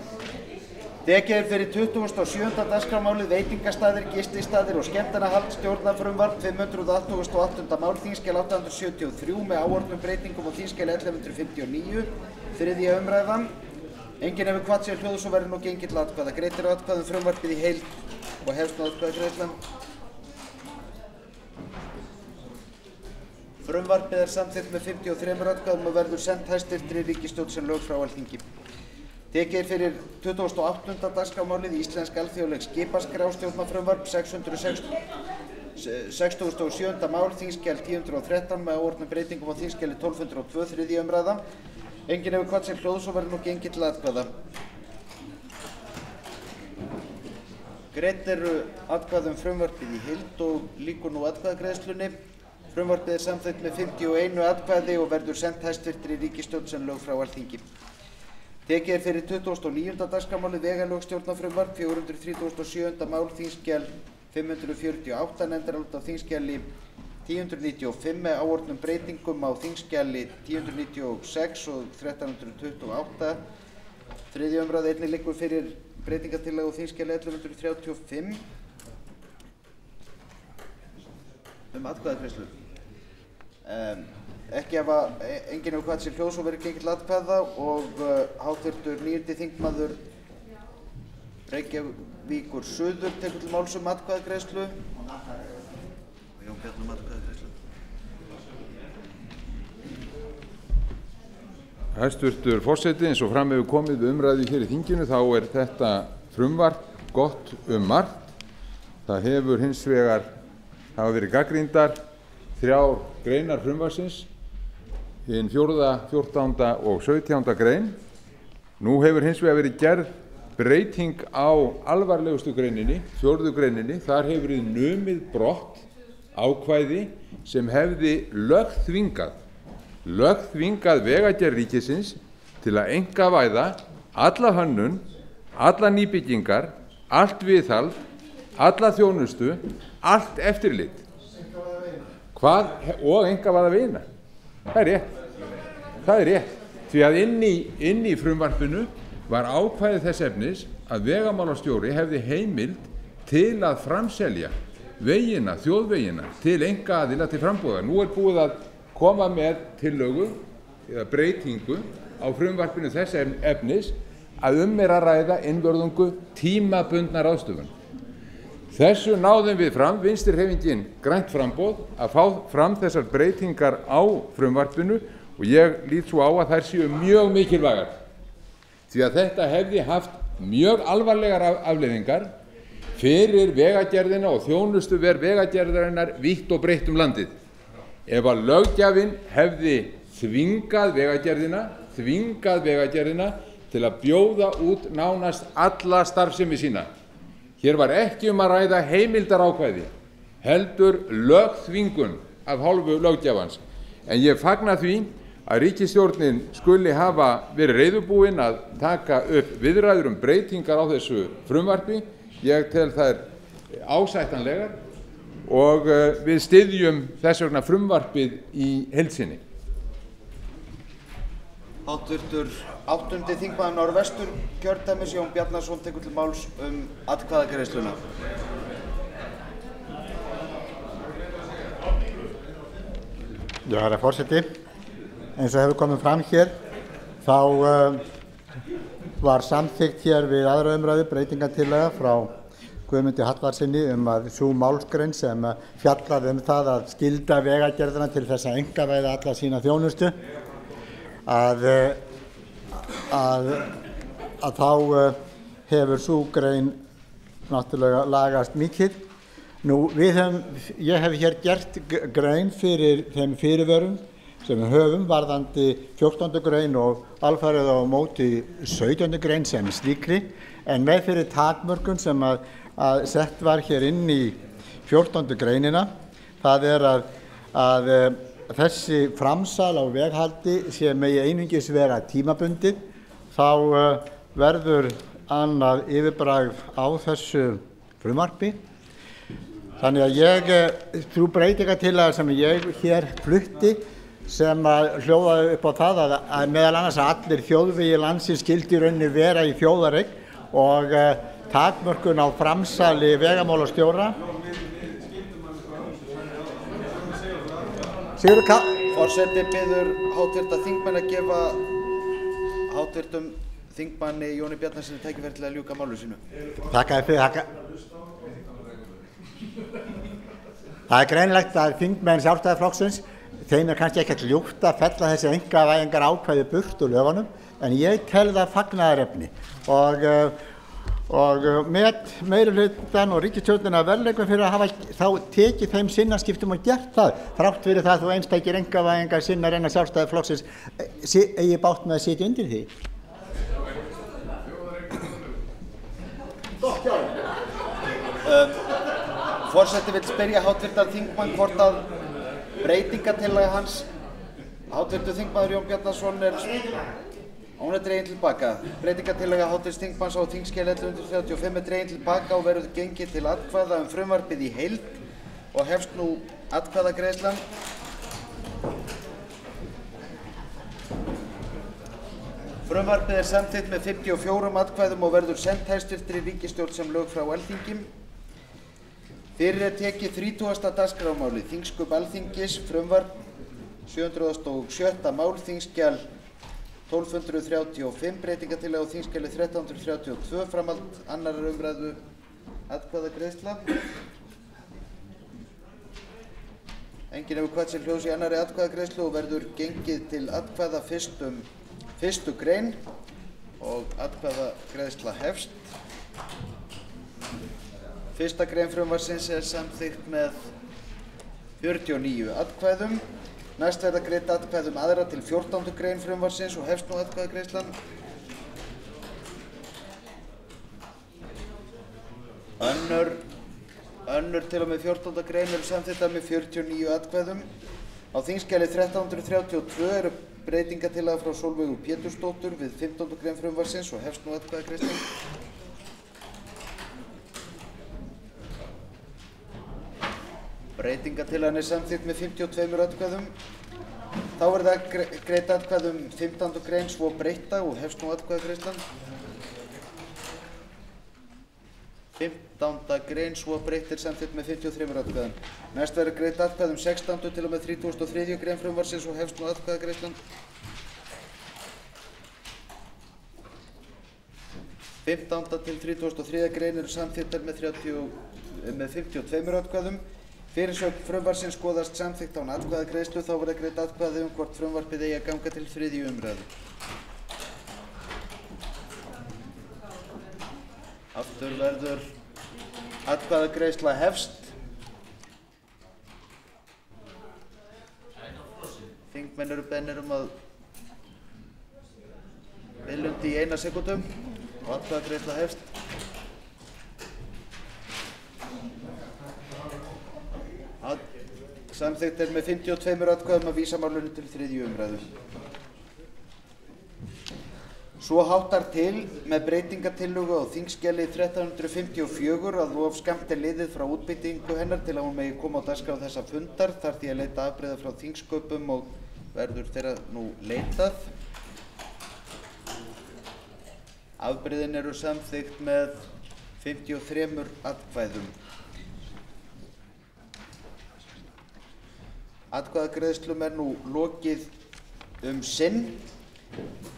Tekið er fyrir 27. dagskrármálið veitingastaðir, gististaðir og skemmtanahald, stjórnarfrumvarp 588. mál, þingskjal 873 með áorðnum breytingum á þingskjali 1159, þriðja umræða. Enginn hefur kvatt sér hljóðs og verður nú gengið til atkvæða. Greitt er atkvæði frumvarpið í heild og hefst nú atkvæðagreiðslan. Frumvarpið er samþykkt með 53 atkvæðum og verður sent hæstvirtri ríkisstjórn sem lög frá Alþingi. Tekið er fyrir 28. dagskrármálið íslensk alþjóðleg skipaskrá, stjórnarfrumvarp 67. mál, þingskjal 1013 með áorðnum breytingum á þingskjali 1202, 3. umræða. Enginn hefur kvatt sér hljóðs og verður nú gengið til atkvæða. Greidd eru atkvæði frumvarpið í heild og lýkur nú atkvæðagreiðslunni. Frumvarpið samþykkt með 51 atkvæði og verður sent hæstvirtri ríkisstjórn sem lög frá Alþingi. Tekið fyrir 29. dagskrármálið vegalögstjórnarfrumvarp, 437. mál, þingskjal 548, nefndarálit á þingskjali 1095 með áorðnum breytingum á þingskjali 1096 og 1328. 3. umræða. Einnig liggur fyrir breytingartillaga á þingskjali 1135 atkvæðagreiðslu. Enginn hefur kvatt sér hljóðs og verður gengið til atkvæða og háttvirtur 9. þingmaður Reykjavíkur suður tekur til máls atkvæðagreiðslu. Jón Bjarni atkvæðagreiðslu. Hæstvirtur forseti, eins og fram hefur komið við umræðu hér í þinginu þá er þetta frumvarp gott margt. Það hefur hins vegar hafa verið gagnrýndar 3 greinar frumvarpsins, hinn 4., 14. og 17. grein. Nú hefur hins vegar verið gerð breyting á alvarlegustu greininni, 4. greininni. Þar hefur verið numið brott ákvæði sem hefði lögþvingað vegagerð ríkisins til að einkavæða alla hönnun, alla nýbyggingar, allt viðhald, alla þjónustu, allt eftirlit og einkavæða vegina. Það er rétt. Því að inn í frumvarpinu var ákvæði þess efnis að vegamálastjóri hefði heimild til að framselja vegina, þjóðvegina, til einkaaðila til frambúðar. Nú er búið að koma með tillögu eða breytingu á frumvarpinu þess efnis að er að ræða einvörðungu tímabundna ráðstöfun. Þessu náðum við fram, Vinstri-hreyfingin grænt framboð, að fá fram þessar breytingar á frumvarpinu og ég lít svo á að þær séu mjög mikilvægar því að þetta hefði haft mjög alvarlegar afleiðingar fyrir vegagerðina og þjónustuver vegagerðarinnar vítt og breitt landið. Ef að löggjafinn hefði þvingað vegagerðina til að bjóða út nánast alla starfsemi sína. Hér var ekki að ræða heimildarákvæði, heldur lögþvingun af hálfu löggjafans. En ég fagna því að ríkisstjórnin skuli hafa verið reiðubúin að taka upp viðræður breytingar á þessu frumvarpi. Ég tel þær ásættanlegar og við styðjum þess vegna frumvarpið í heild sinni. Háttvirtur 8. þingmaður Norðvesturkjördæmis Jón Bjarnason tekur til máls atkvæðagreiðsluna. Já, herra forseti, eins og hefur komið fram hér þá var samþykkt hér við 2. umræðu breytingartillaga frá Guðmundi Hallvarðssyni að sú málsgrein sem fjallaði það að skylda vegagerðina til þess að einkavæða alla sína þjónustu að þá hefur sú grein náttúrulega lagast mikið. Ég hef hér gert grein fyrir þeim fyrirvörum sem við höfum varðandi 14. grein og alfarið á móti 17. grein sem slíkri, en með fyrir takmörkun sem að sett var hér inn í 14. greinina, það er að þessi framsal á veghaldi sé megi einungis vera tímabundið, þá verður annað yfirbragð á þessu frumvarpi. Þannig að sú breytingartillaga sem ég hér flutti sem hljóðaði upp á það að meðal annars að allir þjóðvegir landsins skyldu í rauninni vera í þjóðareign og takmörkun á framsali vegamálastjóra. Forseti biður háttvirta þingmenn að gefa háttvirtum þingmanni Jóni Bjarnasyni tækifæri til að ljúka málu sínu. Þakka þér fyrir. Það er greinilegt að þingmenn Sjálfstæðisflokksins, þeim er kannski ekkert ljúft að fella þessi einkavæðingar ákvæði burt úr lögunum, en ég tel það fagnaðarefni og met meirihlutann og ríkisstjórnina verðleikum fyrir að hafa þá tekið þeim sinnaskiptum og gert það þrátt fyrir það þú einstakir einkavæðingar sinnar innan Sjálfstæðisflokksins eigi bágt með að sitja undir því. Forseti vill spyrja háttvirtan þingmann hvort að breytingatillaga hans, háttvirtur þingmaður Jón Bjarnason hún dregin til baka. Breytingatillaga háttvirts þingmanns á þingskjali 1135 dregin til baka og verður gengið til atkvæða frumvarpið í heild og hefst nú atkvæðagreiðslan. Frumvarpið samþykkt með 54 atkvæðum og verður sent hæstvirtri ríkisstjórn sem lög frá Alþingi. Fyrir tekið 30. dagskrármálið þingsköp Alþingis, frumvarp 707. mál, þingskjal 1235, breytingatillaga á þingskjali 1332, framhald annarrar umræðu, atkvæðagreiðsla. Enginn hefur kvatt sér hljóðs í annarri atkvæðagreiðslu og verður gengið til atkvæða fyrstu grein og atkvæðagreiðsla hefst. Fyrsta grein frumvarpsins samþykkt með 49 atkvæðum. Næst verða greidd atkvæðum aðra til 14. grein frumvarpsins og hefst nú atkvæðagreiðslan. Önnur til og með 14. grein eru samþykktar með 49 atkvæðum. Á þingskjali 1332 eru breytingatillaga frá Sólveigu Pétursdóttur við 15. grein frumvarpsins og hefst nú atkvæðagreiðslan. Breytingatillagan samþykkt með 52 atkvæðum. Þá verða greidd atkvæði 15. grein svo breytta og hefst nú atkvæðagreiðslan. 15. grein svo breytt samþykkt með 53 atkvæðum. Næst verður greidd atkvæði 16. til og með 33. grein frumvarpsins og hefst nú atkvæðagreiðslan. 15. til 33. grein eru samþykktar með 52 atkvæðum. Fyrirsögn frumvarpsins skoðast samþykkt án atkvæðagreiðslu, þá verða greidd atkvæði hvort frumvarpið eigi að ganga til 3. umræðu. Aftur verður atkvæðagreiðsla hefst. Þingmenn eru beðnir að biðlundi í 1 sekúndu og atkvæðagreiðsla hefst. Samþykkt með 52 atkvæðum að vísa málinu til 3. umræðu. Svo háttar til með breytingatillögu á þingskjali 1354 að of skammt liðið frá útbeitingu hennar til að hún megi koma á dagskrá þessa fundar þar því að leita afbrigða frá þingsköpum og verður þeirra nú leitað. Afbrigðin eru samþykkt með 53 atkvæðum. Atkvæðagreiðslum nú lokið sinn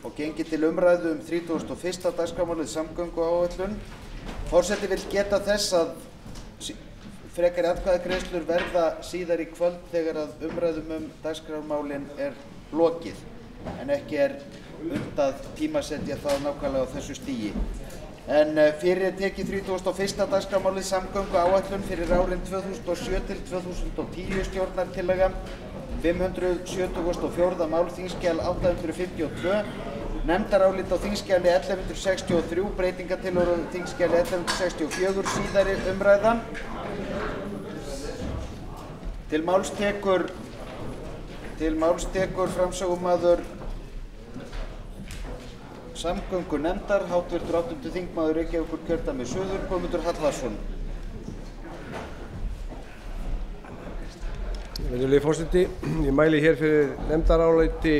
og gengið til umræðu 31. dagskrármálið samgönguáætlun. Forseti vill geta þess að frekari atkvæðagreiðslur verða síðar í kvöld þegar að umræðum dagskrármálin lokið, en ekki unnt að tímasetja það nákvæmlega á þessu stigi. En fyrir tekið 31. dagskrármálið samgönguáætlun fyrir árin 2007 til 2010 stjórnartillaga 574. mál þingskjal 852, nefndarálit á þingskjali 1163, breytingatillögur á þingskjali 1164, síðari umræða. Til máls tekur framsögumaður samgöngunefndar, háttvirtur 8. þingmaður Reykjavíkurkjördæmis suður, Guðmundur Hallvarðsson. Virðulegi forseti, ég mæli hér fyrir nefndaráliti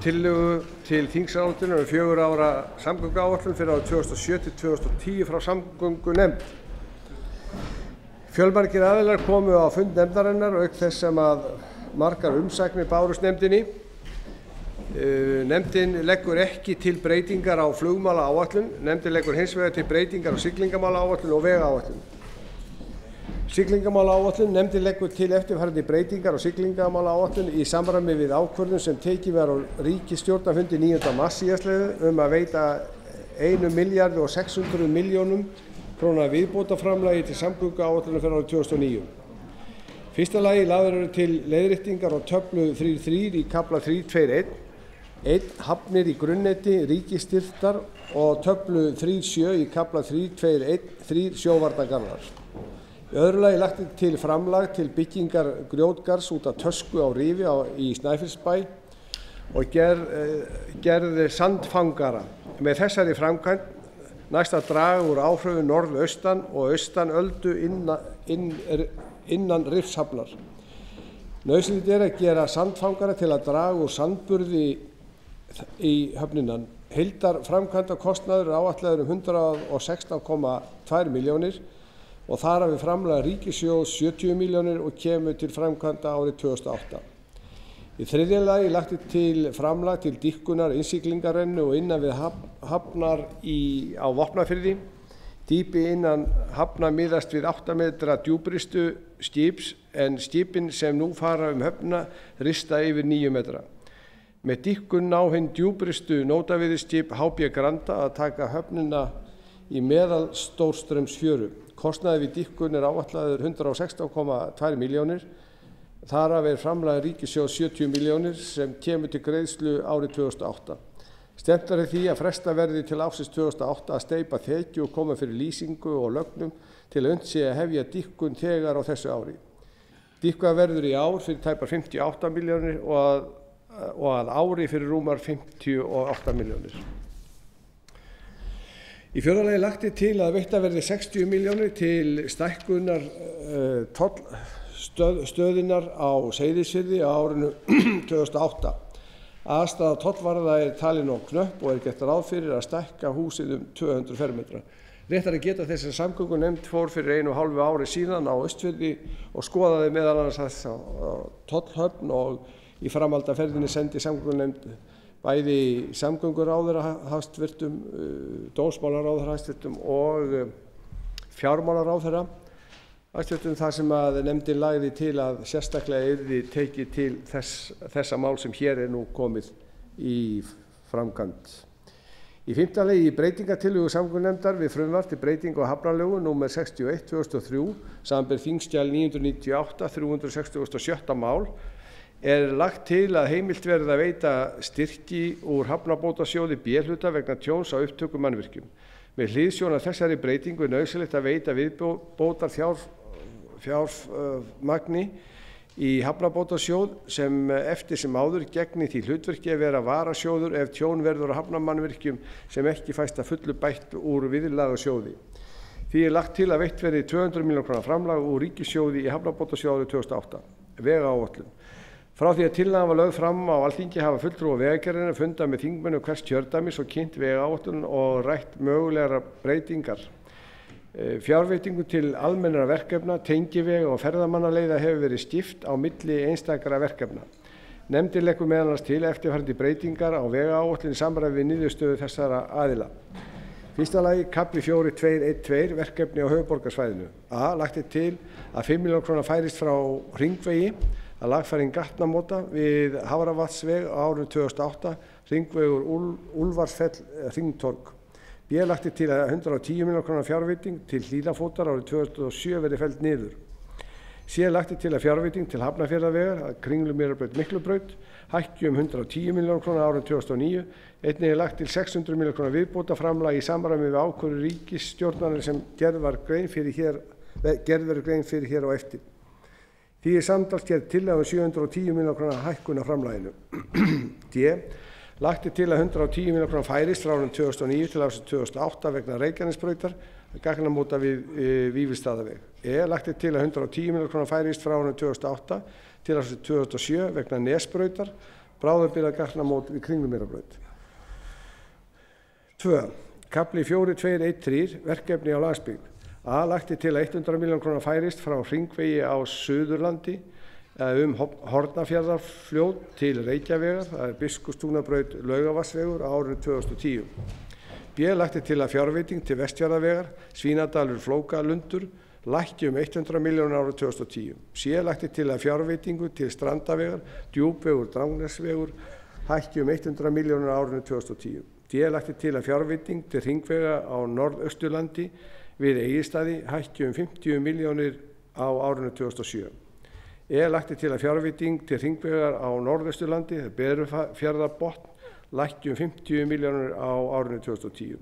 tillögu til þingsályktunar 4 ára samgönguáætlun fyrir árið 2007 til 2010 frá samgöngunefnd. Fjölmargir aðilar komu á fund nefndarinnar auk þess sem að margar umsagnir bárust nefndinni. Nefndin leggur ekki til breytingar á flugmálaáætlun. Nefndin leggur hins vegar til breytingar á siglingamálaáætlun og vegáætlun. Siglingamálaáætlun. Nefndin leggur til eftirfarandi breytingar á siglingamálaáætlun í samræmi við ákvörðun sem tekin var á ríkisstjórnarfundi 9. mars síðastliðinn að veita 1.600.000.000 króna viðbótarframlagi til samgönguáætlunar fyrir árið 2009. Fyrsta lagi lagðar eru til leiðréttingar á töflu 3.3 í kafla 3.2.1 hafnir í grunnneti ríkisstyrktar og töflu 3.7 í kafla 3.2.1 sjóvarnargarðar. Í öðru lagi lagt til framlag til byggingar grjótgarðs út af Tösku á Rifi í Snæfellsbæ og gerð sandfangara. Með þessari framkvæmd næst að draga úr áhrifum norðaustan og austanöldu innan Rifshafnar. Nauðsynlegt er að gera sandfangara til að draga úr sandburði í höfnina. Heildarframkvæmdakostnaður er áætlaður 116,2 milljónir og þar hafi framlag ríkissjóðs 70 milljónir og kemur til framkvæmda árið 2008. Í þriðja lagi lagt til framlag til dýpkunar innsiglingarrennu og innan við hafnar á Vopnafirði. Dýpi innan hafna miðast við 8 metra djúpristu skips en skipin sem nú fara höfnina rista yfir 9 metra. Með dýpkun ná hinn djúpristu nótaveiðiskip HB Granda að taka höfnina í meðalstórstraumsfjöru. Kostnaður við dýpkun er áætlaður 116,2 milljónir. Þar af framlag ríkissjóðs 70 milljónir sem kemur til greiðslu árið 2008. Stefnt er því að fresta verði til ársins 2008 að steypa þekju og koma fyrir lýsingu og lögnum til unnt sé að hefja dýpkun þegar á þessu ári. Dýpkað verður í ár fyrir tæpar 58 milljónir og að ári fyrir rúmar 58 milljónir. Í fjórða lagi lagt til að veittar verði 60 milljónir til stækkunar tollstöðinnar á Seyðisfirði á árinu 2008. Aðstaða tollvarða talin of knöpp og gert ráð fyrir að stækka húsið 200 fermetra. Rétt er að geta þess að samgöngunefnd fór fyrir 1,5 ári síðan á Austfirði og skoðaði meðal annars þessa tollhöfn og í framhaldi af ferðinni sendi samgöngunefnd bæði samgönguráðherra hæstvirtum, dómsmálaráðherra hæstvirtum og fjármálaráðherra hæstvirtum þar sem að nefndin lagði til að sérstaklega yrði tekið til þessa mál sem hér nú komið í framkvæmd. Í fimmta lagi í breytingartillögu samgöngunefndar við frumvarp til breytingu á hafnalögum númer 61/2003 samanber þingskjal 998 367. mál lagt til að heimilt verði að veita styrki úr hafnabótasjóði B-hluta vegna tjóns á upptökumannvirkjum. Með hliðsjón af þessari breytingu nauðsynlegt að veita viðbótar fjármagni í hafnabótasjóð sem eftir sem áður gegni því hlutverki að vera varasjóður ef tjón verður á hafnarmannvirkjum sem ekki fæst að fullu bætt úr viðlagasjóði. Því lagt til að veitt verði 200 milljóna króna framlag úr ríkissjóði í hafnabótasjóði 2008. Vegaáætlun. Frá því að tillagan var lögð fram á Alþingi hafa fulltrúar Vegagerðarinnar fundað með þingmönnum hvers kjördæmis og kynnt vegaáætlun og rætt mögulegar breytingar. Fjárveitingu til almennra verkefna, tengivega og ferðamannaleiða hefur verið skipt á milli einstakra verkefna. Nefndin leggur meðal annars til eftirfarandi breytingar á vegaáætlun í samræmi við niðurstöðu þessara aðila. Fyrsta lagi kafli 4.2.1.2 verkefni á höfuðborgarsvæðinu. A. Lagt til að 5 milljónir króna færist frá hringvegi að lagfæring gatnamóta við Hafravatnsveg á árinu 2008, hringvegur Úlfarsfell hringtorg. B. Lagt til að 110 milljóna króna fjárveiting til Hlíðarfótar árið 2007 verði felld niður. C. Lagt til að fjárveiting til Hafnarfjarðarvegar að Kringlumýrarbraut Miklubraut hækki 110 milljóna króna árið 2009. Einnig lagt til 600 milljóna króna viðbótarframlag í samræmi við ákvörðun ríkisstjórnarinnar sem gerð verður grein fyrir hér á eftir. Því samtals gerð tillaga 710 milljóna króna hækkun á framlaginu. D. Lagt til að 110 milljóna króna færist frá árinu 2009 til ársins 2008 vegna Reykjanesbrautar gatnamóta við Vífilsstaðaveg. E. Lagt til að 110 milljóna króna færist frá árinu 2008 til ársins 2007 vegna Nesbrautar bráðabirgða gatnamót við Kringlumýrarbraut. 2. Kafli 4.2.1.3 verkefni á landsbyggð. A. Lagt til að 100 milljóna króna færist frá hringvegi á Suðurlandi Hornafjarðarfljót til Reykjavegar, það Biskupstungnabraut Laugarvatnsvegur á árinu 2010. B. Lagt til að fjárveiting til Vestfjarðavegar, Svínadalur Flókalundur, lækki 100 milljónir árið 2010. C. Lagt til að fjárveitingu til Strandavegar, Djúpvegur Drangnesvegur, hækki 100 milljónir árinu 2010. D. d. Lagt er til að fjárveiting til hringvega á Norðausturlandi við Egilsstaði hækki 50 milljónir á árinu 2007. Lagt er til að fjárveiting til hringvegar á Norðausturlandi, Berufjarðarbotn, lækki 50 milljónir á árinu 2010.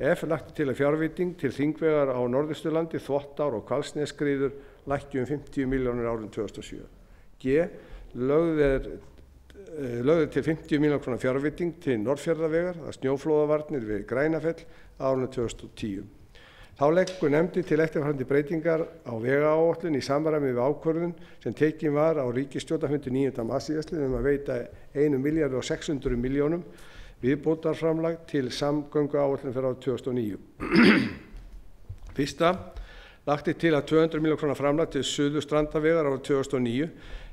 Lagt er til að fjárveiting til hringvegar á Norðausturlandi, Þvottár og Hvalsnesskriður lækki 50 milljónir á árinu 2007. G. Lögð er til 50 milljóna króna fjárveiting til Norðfjarðarvegar, snjóflóðavarnir við Grænafell á árinu 2010. Þá leggur nefndin til eftirfarandi breytingar á vegaáætlun í samræmi við ákvörðun sem tekin var á ríkisstjórnarfundi 9. mars síðastliðnum að veita 1.600 milljónum viðbótarframlag til samgönguáætlun fyrir árið 2009. Fyrsta, lagt er til að 200 milljóna króna framlag til Suðurstrandarvegar árið 2009.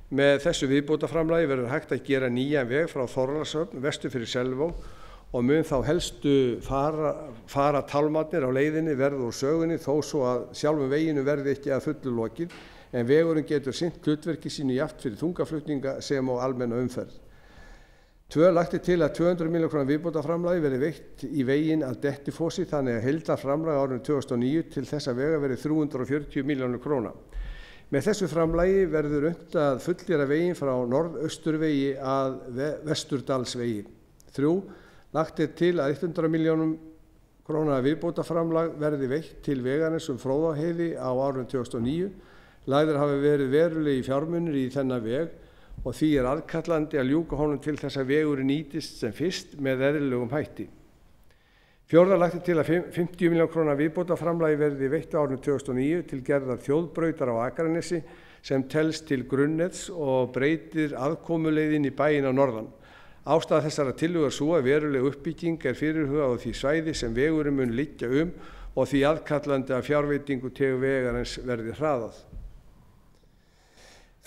Með þessu viðbótarframlagi verður hægt að gera nýjan veg frá Þorlákshöfn vestur fyrir Selvó og mun þá helstu fara tálmarnir á leiðinni verða úr sögunni þó svo að sjálfum veginu verði ekki að fullu lokið, en vegurinn getur sinnt hlutverki sínu jafnt fyrir þungaflutninga sem á almenna umferð. 2. Lagt er til að 200 milljóna króna viðbótarframlagi verði veitt í veginn að Dettifossi þannig að heildarframlag á árinu 2009 til þessa vega verði 340 milljónir króna. Með þessu framlagi verður unnt að fullgera veginn frá Norðausturvegi að Vesturdalsvegi. 3. Lagt er til að 100 milljónum króna viðbótarframlag verði veitt til vegarins Fróðárheiði á árinu 2009. Lagðir hafa verið verulegi fjármunir í þennan veg og því er aðkallandi að ljúka honum til þess að vegurinn nýtist sem fyrst með eðlilegum hætti. 4. Lagt er til að 50 milljóna króna viðbótarframlagi verði veitt á árinu 2009 til gerðar þjóðbrautar á Akranesi sem telst til grunnnets og breytir aðkomuleiðin í bæinn á norðan. Ástæða þessara tillögu er svo að veruleg uppbygging er fyrirhugað á því svæði sem vegurinn mun liggja og því aðkallandi að fjárveitingu til vegarins verði hraðað.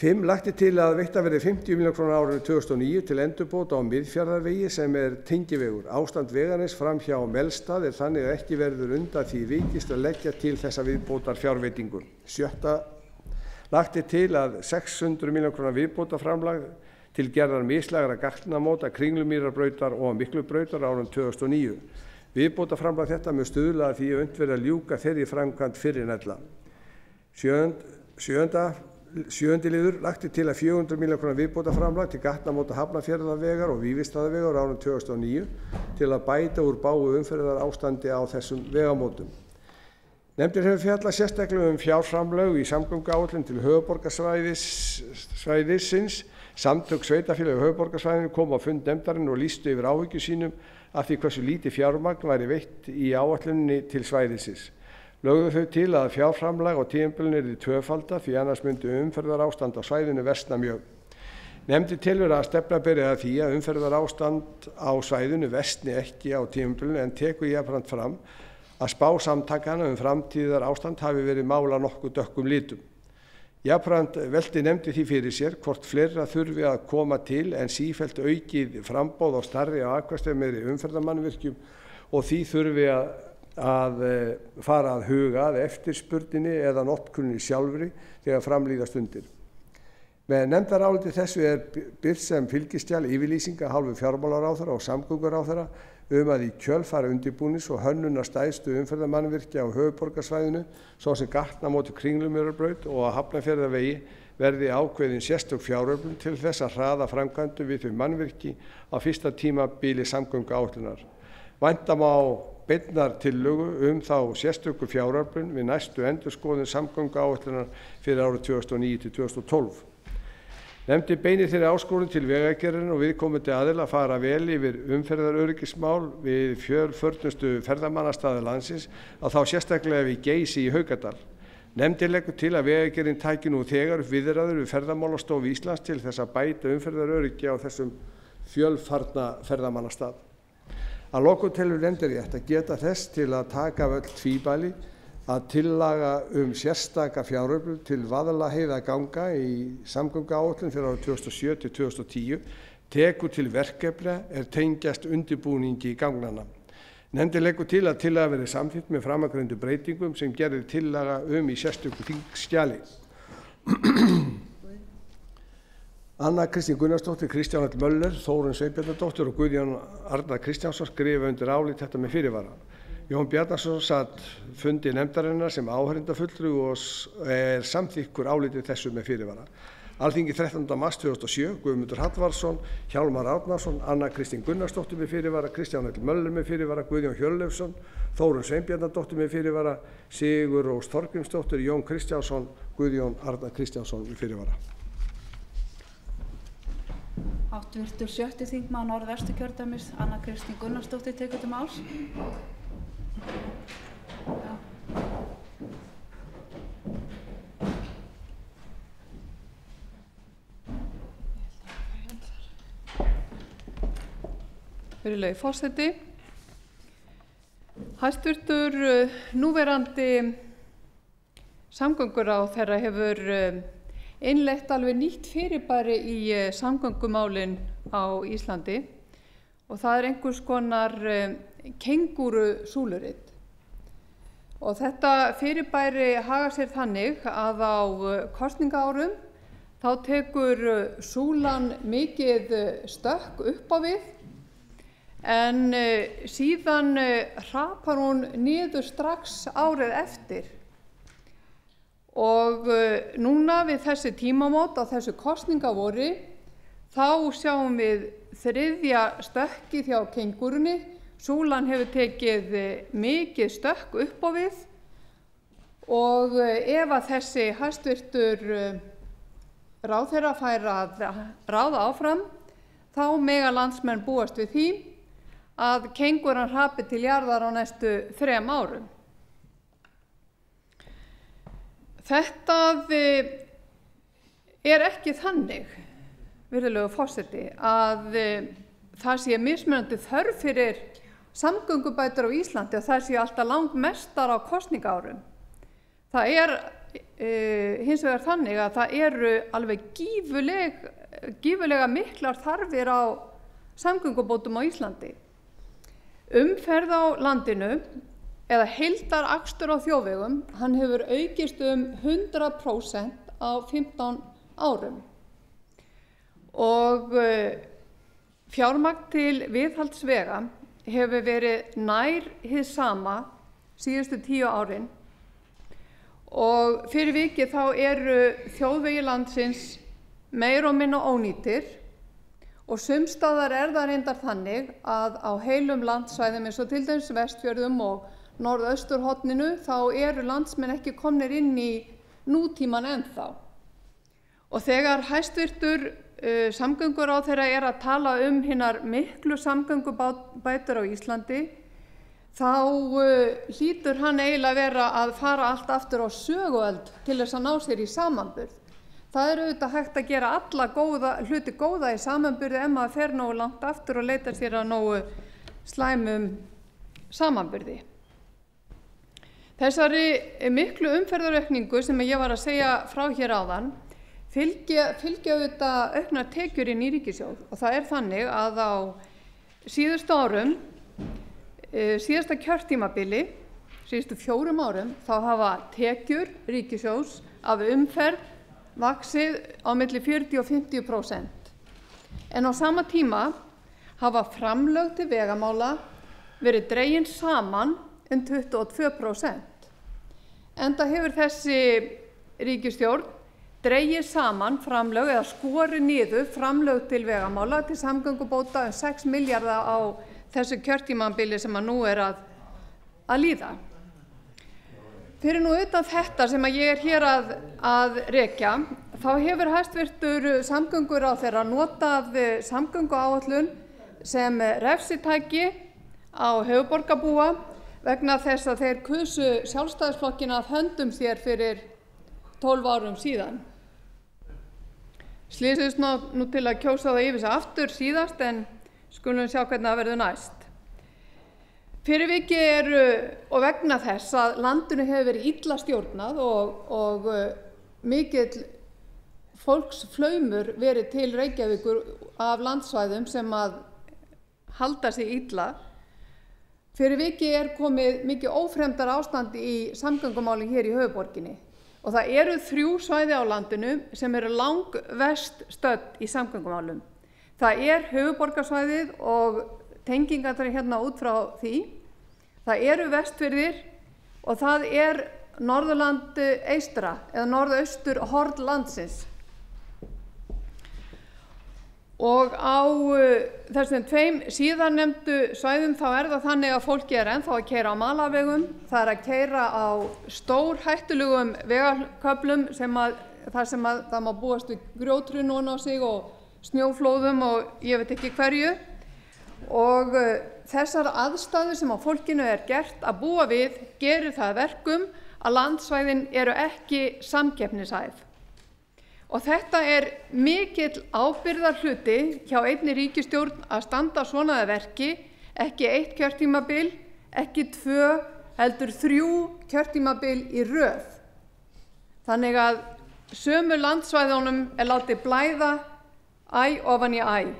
5. Lagt er til að veittar verði 50 milljóna króna á árinu 2009 til endurbóta á Miðfjarðarvegi sem er tengivegur. Ástand vegarins fram hjá Melstað er þannig að ekki verður undan því vikist að leggja til þessa viðbótar fjárveitingu. 7. Lagt er til að 600 milljóna króna viðbótarframlag til gerðar mislægra gatnamóta Kringlumýrarbrautar og Miklubrautar á árinu 2009. Viðbótarframlag þetta mun stuðla að því að unnt verði að ljúka þeirri framkvæmd fyrr en ella. 7. liður. Lagt er til að 400 milljóna króna viðbótarframlag til gatnamóta Hafnarfjarðarvegar og Vífilsstaðavegar á árinu 2009 til að bæta úr bágu umferðar ástandi á þessum vegamótum. Nefndin hefur fjallað sérstaklega fjárframlög í samgönguáætlun til höfuðborgarsvæðisins. Samtök sveitarfélaga á höfuðborgarsvæðinu komu á fund nefndarinnar og lýstu yfir áhyggjum sínum af því hversu lítið fjármagn væri veitt í áætluninni til svæðisins. Lögðu þau til að fjárframlag á tímabilinu yrði tvöfaldað því annars myndi umferðarástand á svæðinu versna mjög. Nefndin telur að stefna beri að því að umferðarástand á svæðinu versni ekki á tímabilinu en tekur jafnframt fram að spá samtakanna framtíðar ástand hafi verið mála nokkuð dökkum litum. Jafnframt velti nefndin því fyrir sér hvort fleira þurfi að koma til en sífellt aukið framboð á stærri og akvarsmeiri umferðarmannvirkjum og því þurfi að fara að huga að eftirspurninni eða notkuninni sjálfri þegar framlíða stundir. Með nefndaráliti þessu er birt sem fylgiskjal yfirlýsing af hálfu fjármálaráðherra og samgönguráðherra að í kjölfar undirbúnings og hönnunar stærstu umferðarmannvirkja á höfuðborgarsvæðinu, svo sem gatnamóti Kringlumýrarbraut og að Hafnarfjarðarvegi verði ákveðin sérstök fjáröflun til þess að hraða framkvæmdum við þau mannvirki á fyrsta tímabili samgönguáætlunar. Vænta má beinnar tillögu þá sérstöku fjáröflun við næstu endurskoðun samgönguáætlunar fyrir árið 2009 til 2012. Nefndin beinir þeirri áskorun til Vegagerðarinnar og viðkomandi aðila að fara vel yfir umferðaröryggismál við fjölförnustu ferðamannastaði landsins, að þá sérstaklega við Geysi í Haukadal. Nefndin leggur til að Vegagerðin taki nú þegar upp viðræður við Ferðamálastofu Íslands til þess að bæta umferðaröryggi á þessum fjölfarna ferðamannastað. Að lokum telur nefndin rétt að geta þess til að taka af öll tvímæli að tillaga sérstaka fjáröflun til Vaðlaheiðarganga í samgönguáætlun fyrir árið 2007 til 2010 tekur til verkefna er tengjast undirbúningi gangnanna. Nefndin leggur til að tillaga verði samþykkt með framangreindu breytingum sem gerði tillaga í sérstöku þingskjali. Anna Kristín Gunnarsdóttir, Kristján L. Möller, Þórunn Sveinbjarnardóttir og Guðjón Arnar Kristjánsson skrifa undir álit þetta með fyrirvara. Jón Bjarnason satt fundi nefndarinnar sem áheyrnarfulltrúi og er samþykkur álitið þessu með fyrirvara. Alþingi 13. mars 2007, Guðmundur Hallvarðsson, Hjálmar Árnason, Anna Kristín Gunnarsdóttir með fyrirvara, Kristján L. Möller með fyrirvara, Guðjón Hjörleifsson, Þórunn Sveinbjarnardóttir með fyrirvara, Sigur Rós Þorgrímsdóttir, Jón Kristjánsson, Guðjón Arnar Kristjánsson með fyrirvara. Háttvirtur 7. þingmaður Norðvesturkjördæmis, Anna Kristín Gunnarsdóttir, tekur til máls. Virðulegi forseti, hæstvirtur núverandi samgönguráðherra hefur innleitt alveg nýtt fyrirbæri í samgöngumálin á Íslandi og það er einhvers konar kengúrusúluritt. Og þetta fyrirbæri hagar sér þannig að á kosningaárum þá tekur súlan mikið stökk upp á við en síðan hrapar hún niður strax árið eftir. Og núna við þessi tímamót á þessu kosningavori þá sjáum við þriðja stökkið hjá kengúrunni. Súlan hefur tekið mikið stökk upp á við og ef að þessi hæstvirtur ráðherra fær að ráða áfram þá mega landsmenn búast við því að kengúran hrapi til jarðar á næstu 3 árum. Þetta er ekki þannig, virðulegu forseti, að það sé mismunandi þörf fyrir samgöngubætur á Íslandi og það sé alltaf langmestar á kosningaárum. Það er hins vegar þannig að það eru alveg gífurlega miklar þarfir á samgöngubótum á Íslandi. Umferð á landinu eða heildarakstur á þjóðvegum, hann hefur aukist 100% á 15 árum. Og fjármagn til viðhaldsvega hefur verið nær hið sama síðustu 10 árin og fyrir vikið þá eru þjóðvegir landsins meira og minna ónýtir og sums staðar er það reyndar þannig að á heilum landsvæðum eins og til dæmis Vestfjörðum og norðausturhorninu þá eru landsmenn ekki komnir inn í nútíman ennþá. Og þegar hæstvirtur samgönguráðherra er að tala hinar miklu samgöngubætur á Íslandi þá hlýtur hann eiginlega vera að fara allt aftur á söguöld til þess að ná sér í samanburð. Það er auðvitað hægt að gera alla hluti góða í samanburði ef maður fer nógu langt aftur og leitar sér að nógu slæmum samanburði. Þessari miklu umferðaraukningu sem ég var að segja frá hér áðan fylgja auðvitað auknar tekjur inn í ríkissjóð og það er þannig að á síðustu árum, síðasta kjörtímabili, síðustu 4 árum, þá hafa tekjur ríkissjóðs af umferð vaxið á milli 40 og 50%. En á sama tíma hafa framlög til vegamála verið dregin saman 22%. Enda hefur þessi ríkisstjórn dregið saman framlög eða skorið niður framlög til vegamála til samgöngubóta 6 milljarða á þessu kjörtímabili sem að nú er að líða. Fyrir nú utan þetta sem að ég er hér að rekja, þá hefur hæstvirtur samgönguráðherra notað samgönguáætlun sem refsitæki á höfuðborgarbúa vegna þess að þeir kusu Sjálfstæðisflokkinn af höndum sér fyrir 12 árum síðan. Slysust nú til að kjósa það yfir sig aftur síðast en skulum sjá hvernig það verður næst. Fyrir vikið og vegna þess að landinu hefur verið illa stjórnað og mikill fólksflaumur verið til Reykjavíkur af landsvæðum sem að halda sig illa. Fyrir vikið komið mikið ófremdar ástand í samgöngumálum hér í höfuðborginni og það eru 3 svæði á landinu sem eru langverst stödd í samgöngumálum. Það er höfuðborgarsvæðið og tengingarnar hérna út frá því. Það eru Vestfirðir og það er Norðurland eystra eða norðaustur horn landsins. Og á þessum 2 síðarnefndu svæðum þá er það þannig að fólki er ennþá að keyra á malarvegum, það er að keyra á stórhættulegum vegarköflum þar sem það má búast við grjóthrun ofan á sig og snjóflóðum og ég veit ekki hverju. Og þessar aðstæður sem á fólkinu er gert að búa við gerir það verkum að landsvæðin eru ekki samkeppnishæf. Og þetta er mikill ábyrgðarhluti hjá einni ríkisstjórn að standa svona að verki, ekki 1 kjörtímabil, ekki 2, heldur 3 kjörtímabil í röð. Þannig að sömu landsvæðunum er látið blæða æ ofan í æ.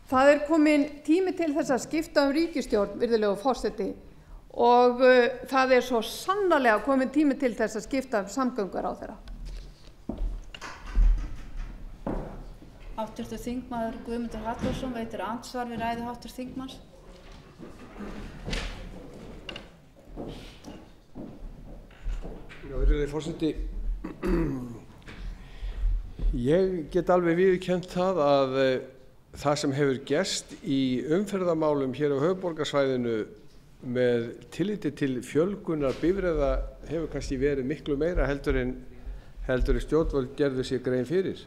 Það er komin tími til þess að skipta ríkisstjórn, virðulegur forseti, og það er svo sannarlega komin tími til þess að skipta samgönguráðherra. Háttvirtur þingmaður Guðmundur Hallvarðsson veitir andsvar við ræðu háttvirts þingmanns. Virðulegi forseti, ég get alveg viðurkennt það að það sem hefur gerst í umferðarmálum hér á höfuðborgarsvæðinu með tilliti til fjölgunar bifreiða hefur kannski verið miklu meira heldur en stjórnvöld gerðu sér grein fyrir.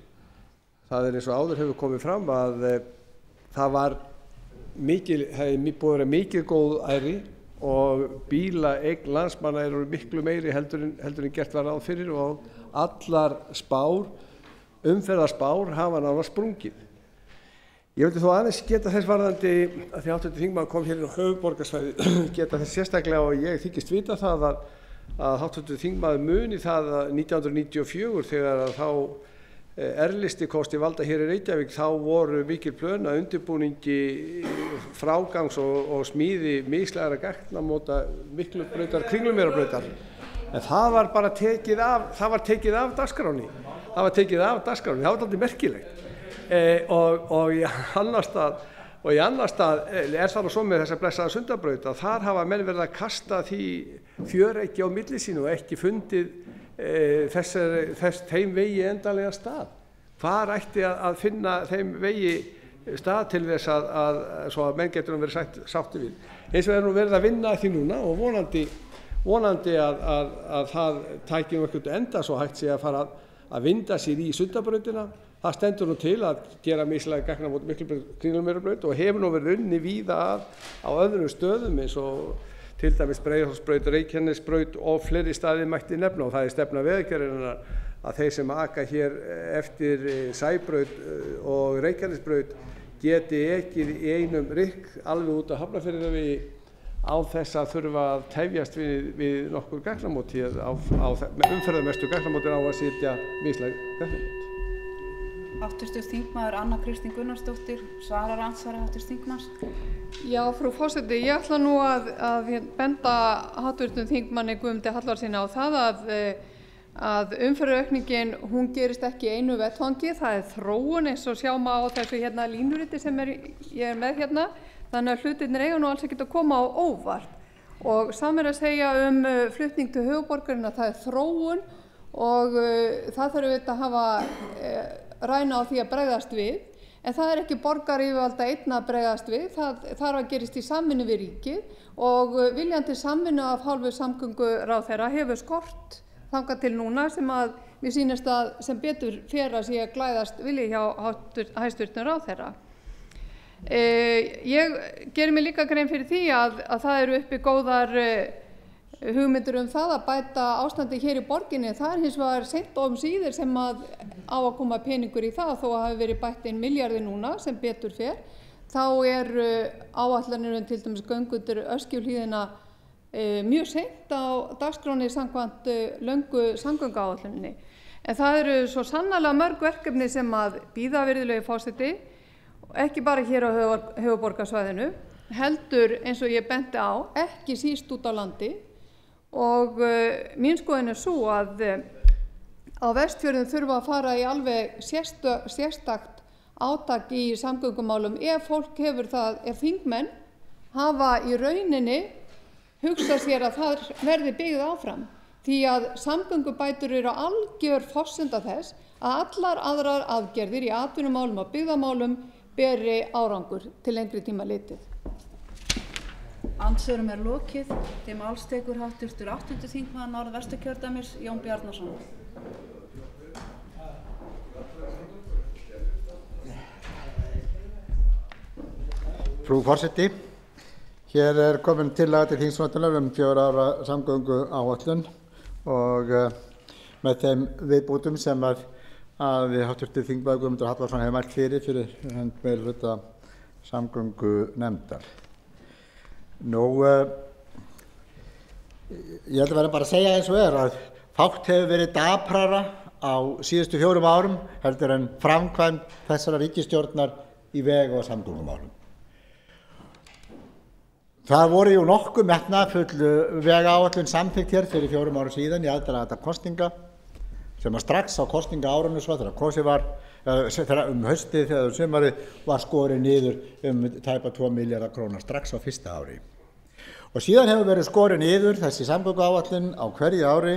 Það er eins og áður hefur komið fram að það var búið að vera mikið góð æri og bílaeign landsmanna eru miklu meiri heldur en gert var ráð fyrir og allar umferðarspár hafa nánast sprungið. Ég vildi þó aðeins geta þess varðandi að því hv. þingmaður kom hér inn á höfuðborgarsvæðið geta þess sérstaklega og ég þykist vita það að hv. þingmaður muni það að 1994 þegar að þá R-listi kosti valda hér í Reykjavík þá voru mikil plön að undirbúningi frágangs og smíði mislægra gatnamóta Miklubrautar, Kringlumýrarbrautar. En það var bara tekið af dagskránni. Það var dálítið merkilegt. Og í annar stað er það nú svo með þessa blessaða Sundabraut að þar hafa menn verið að kasta því fjöreggi á milli sínu og ekki fundið þeim vegi endanlega stað. Hvar ætti að finna þeim vegi stað til þess svo að menn getur verið sátti við. Eins og er nú verið að vinna því núna og vonandi að það tæki nú eitthvað enda svo hægt sé að fara að vinda sér í Sundabrautina. Það stendur nú til að gera mislæga gatnamót Miklubraut, Kringlumýrarbraut og hefur nú verið unnið víða á öðrum stöðum eins og til dæmis Breiðholtsbraut, Reykjanesbraut og fleiri staði mætti nefna og það er stefna Vegagerðarinnar að þeir sem aka hér eftir Sæbraut og Reykjanesbraut geti ekið í einum rykk alveg út af Hafnarfjarðarvegi án þess að þurfa að tefjast við nokkur gatnamót hér á umferðarmestu gatnamótin á að sitja mislæg gatnamót. Háttvirtur þingmaður Anna Kristín Gunnarsdóttir svarar andsvari háttvirts þingmanns. Já, frú forseti, ég ætla nú að benda háttvirtum þingmanni Guðmundi Hallvarðssyni á það að umferðaraukningin hún gerist ekki í einu vettvangi, það er þróun eins og sjá má á þessu hérna línuriti sem ég er með hérna, þannig að hlutirnir eiga nú alls ekkert að koma á óvart. Og sama er að segja flutning til höfuðborgarinnar, það er þróun og það þarf auðvitað að hafa ræna á því að bregðast við, en það er ekki borgaryfirvalda einn að bregðast við, það þarf að gerist í samvinnu við ríkið og viljandi samvinnu af hálfu samgönguráðherra hefur skort þangað til núna sem að mér sýnist að sem betur fer að sé að glæðast vilji hjá hæstvirtum ráðherra. Ég geri mig líka grein fyrir því að það eru uppi góðar hugmyndir það að bæta ástandi hér í borginni. Það er hins vegar seint og síður sem að á að koma peningur í það þó að hafi verið bætt inn milljarði núna sem betur fer. Þá áætlanir til dæmis göng undir Öskjuhlíðina mjög seint á dagskránni samkvæmt löngu samgönguáætluninni. En það eru svo sannarlega mörg verkefni sem að bíða virðulegi forseti, ekki bara hér á höfuðborgarsvæðinu, heldur eins og ég benti á, ekki síst út á landi. og mín skoðun sú að á Vestfjörðum þurfa að fara í alveg sérstakt átak í samgöngumálum ef fólk hefur það, ef þingmenn hafa í rauninni hugsað sér að það verði byggð áfram, því að samgöngubætur eru algjör forsenda þess að allar aðrar aðgerðir í atvinnumálum og byggðamálum beri árangur til lengri tíma litið. Andsvörum lokið. Til máls tekur háttvirtur 8. þingmaður Norðvesturkjördæmis, Jón Bjarnason. Frú forseti, hér komin tillaga til þingsályktunar 4 ára samgönguáætlun og með þeim viðbótum sem að háttvirtur þingmaður Guðmundur Hallvarðsson hefur mælt fyrir hönd meirihluta samgöngunefndar. Ég held að vera bara að segja eins og að fátt hefur verið daprara á síðustu 4 árum heldur en framkvæmd þessara ríkisstjórnar í veg- og samgöngumálum. Það voru jú nokkuð metnaðarfull vegáætlun samþykkt hér fyrir 4 árum síðan í aðdraganda kosninga sem að strax á kosningaárinu svo þegar kosið var haustið þegar sumarið var skorið niður tæpa 2 milljarða króna strax á fyrsta ári. Og síðan hefur verið skorið niður þessi samgönguáætlun á hverju ári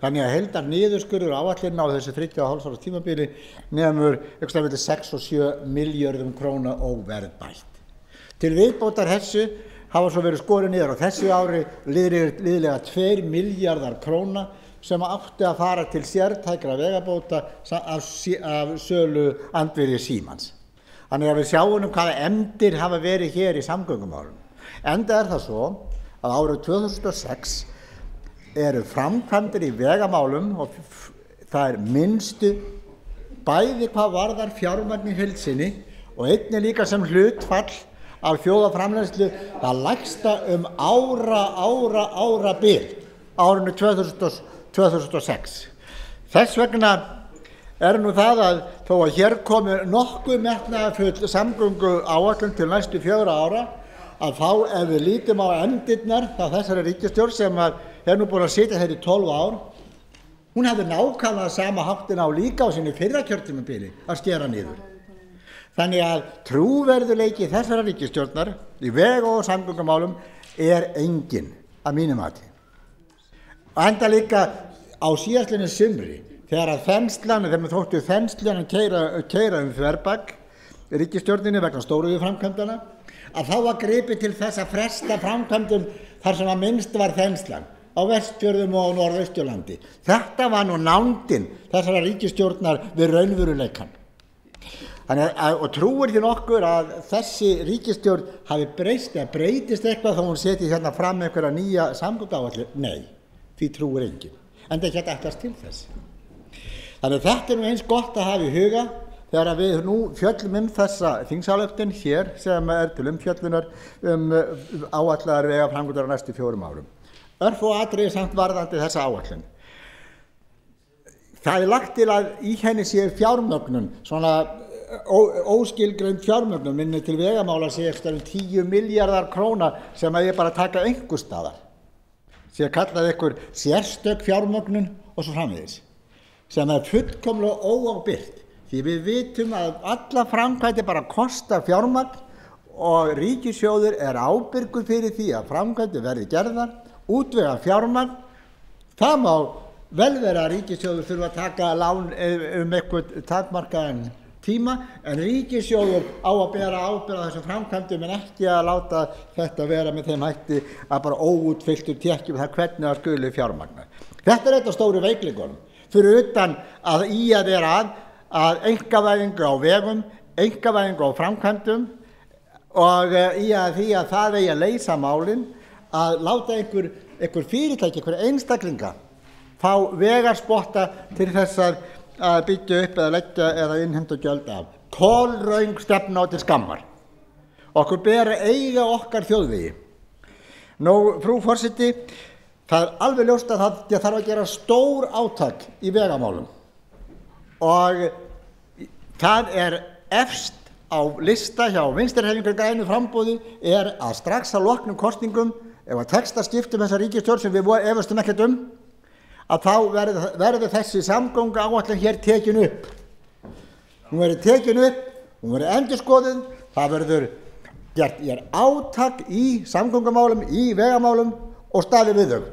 þannig að heildar niðurskurður áætlun á þessu 3,5 ára tímabili nemur 6 og 7 milljörðum króna óverðbætt. Til viðbótar þessu hafa svo verið skorið niður á þessu ári liðlega 2 milljarðar króna sem átti að fara til sértækra vegabóta af sölu andvirði Símans. Þannig að við sjáum hvaða efndir hafa verið hér í samgöngumálum. Enda það svo að árið 2006 eru framkvæmdir í vegamálum og það minnstu bæði hvað varðar fjármagn í heild sinni og einnig líka sem hlutfall af þjóðarframleiðslu það lægsta árabil árinu 2006. Þess vegna nú það að þó að hér komi nokkuð metnaðarfull samgönguáætlun til næstu 4 ára að þá ef við lítum á efndirnar þá þessari ríkisstjórn sem nú búin að sitja hér í 12 ár, hún hefði nákvæmlega sama háttin á líka á sínu fyrra kjörtímabili að skera niður. Þannig að trúverðugleiki þessara ríkisstjórnar í veg- og samgöngumálum engin að mínu mati. Enda líka á síðastliðnu sumri þegar þeim þóttu þenslan að keyra þverbak ríkisstjórninni vegna stóriðjuframkvæmdanna að þá var gripið til þess að fresta framkvæmdum þar sem að minnst var þenslan á Vestfjörðum og á Norðausturlandi. Þetta var nú nándin þessara ríkisstjórnar við raunveruleikann. Og trúir því nokkur að þessi ríkisstjórn hafi breyst eða breytist eitthvað þó hún seti hérna fram einhverja nýja samgönguáætlun? Nei, því trúir enginn. Enda ekki að ætlast til þess. Þannig að þetta nú eins gott að hafa í huga þegar við nú fjöllum þessa þingsályktun hér sem til umfjöllunar áætlaðar vegaframkvæmdir á næstu 4 árum. Örfá atriði samt varðandi þessa áætlun. Það lagt til að í henni sé fjármögnun, svona óskilgreind fjármögnun, minni til vegamála sé eftir 10 milljarðar króna sem að ég bara taka einhvers staðar. Sé kallað einhver sérstök fjármögnun og svo framvegis. Sem fullkomlega óábyrgt. Því við vitum að alla framkvæmdir bara kosta fjármagn og ríkissjóður ábyrgur fyrir því að framkvæmdir verði gerðar, útvega fjármagn. Það má vel vera að ríkissjóður þurfa að taka lán eitthvað takmarkaðan tíma en ríkissjóður á að bera ábyrgð á þessum framkvæmdum en ekki að láta þetta vera með þeim hætti að bara óútfylltur tékkjum það hvernig það skuli fjármagna. Þetta eitt af stóru veikleikunum fyrir utan að í að vera að einkavæðingu á vegum, einkavæðingu á framkvæmdum og í að því að það eigi að leysa málin að láta einhver fyrirtæki, einhver einstaklinga fá vegarspotta til þess að byggja upp eða leggja eða innheimta gjöld af. Kolröng stefna á til skammar. Okkur ber að eiga okkar þjóðvegi. Frú forseti, það alveg ljóst að það þarf að gera stór átak í vegamálum og það efst á lista hjá Vinstrihreyfingunni grænu framboði að strax að loknum kosningum ef að tekst að skipta þessa ríkisstjórn sem við efastum ekkert að þá verði þessi samgönguáætlun hér tekin upp. Hún verði tekin upp, hún verði endurskoðuð, það verður gert átak í samgöngumálum, í vegamálum og staðið við þau.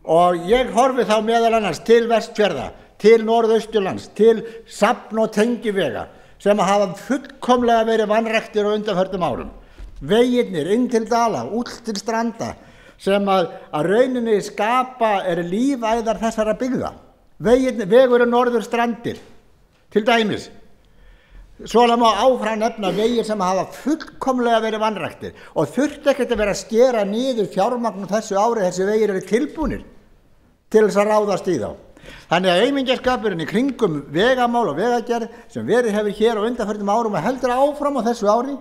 Og ég horfi þá meðal annars til Vestfjarða, til Norðausturlands, til safn- og tengivega sem hafa fullkomlega verið vanræktir á undanförnum árum. Vegirnir inn til Dala, út til Stranda, sem að rauninni skapa lífæðar þessara byggða. Vegurinn Norður Strandir, til dæmis. Svona má áfram nefna vegir sem hafa fullkomlega verið vanræktir og þurfti ekkert að vera að skera niður fjármagn þessu ári, þessi vegir eru tilbúnir til þess að ráðast í þá. Þannig að aumingjaskapurinn í kringum vegamál og vegagerð sem verið hefur hér á undanförnum árum og heldur áfram á þessu ári,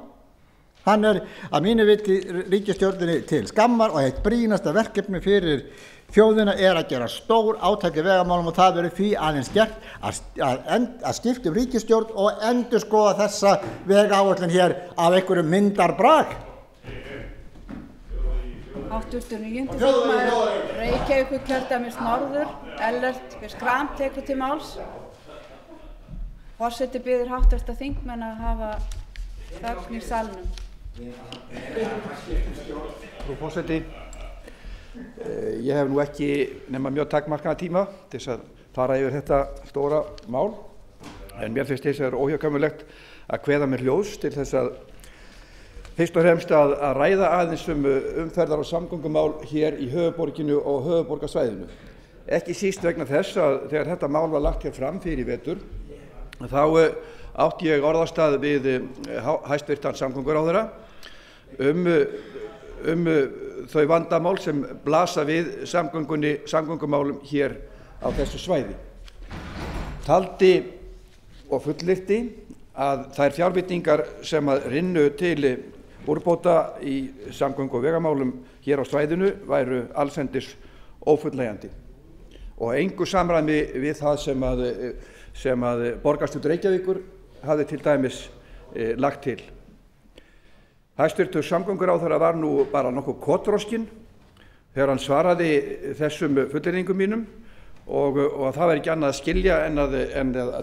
hann að mínu viti ríkisstjórninni til skammar og eitt brýnasta verkefni fyrir þjóðina að gera stór átak í vegamálum og það verður því aðeins gert að skipta ríkisstjórn og endurskoða þessa vegaáætlun hér af einhverjum myndarbrag. Háttvirtur 9. þingmaður Reykjavíkurkjördæmis norður, Ellert B. Schram tekur til máls. Forseti biður háttvirta þingmenn að hafa þögn í salnum. Frú forseti, ég hef nú ekki nema mjög takmarkaðan tíma til þess að fara yfir þetta stóra mál, en mér finnst þess að það er óhjákvæmilegt að kveða mér hljóðs til þess að fyrst og fremst að ræða aðeins umferðar- og samgöngumál hér í höfuðborginu og höfuðborgarsvæðinu. Ekki síst vegna þess að þegar þetta mál var lagt hér fram fyrir vetur, þá átti ég orðastað við hæstvirtan samgönguráðherra þau vandamál sem blasa við samgöngumálum hér á þessu svæði. Taldi og fullyrti að þær fjárveitingar sem rynnu til úrbóta í samgöngu- og vegamálum hér á svæðinu væru allsendis ófullnægjandi og engu samræmi við það sem borgarstjórn Reykjavíkur hafði til dæmis lagt til. Hæstvirtur samgönguráðherra var nú bara nokkuð kotroskinn þegar hann svaraði þessum fullyrðingum mínum og það var ekki annað að skilja en að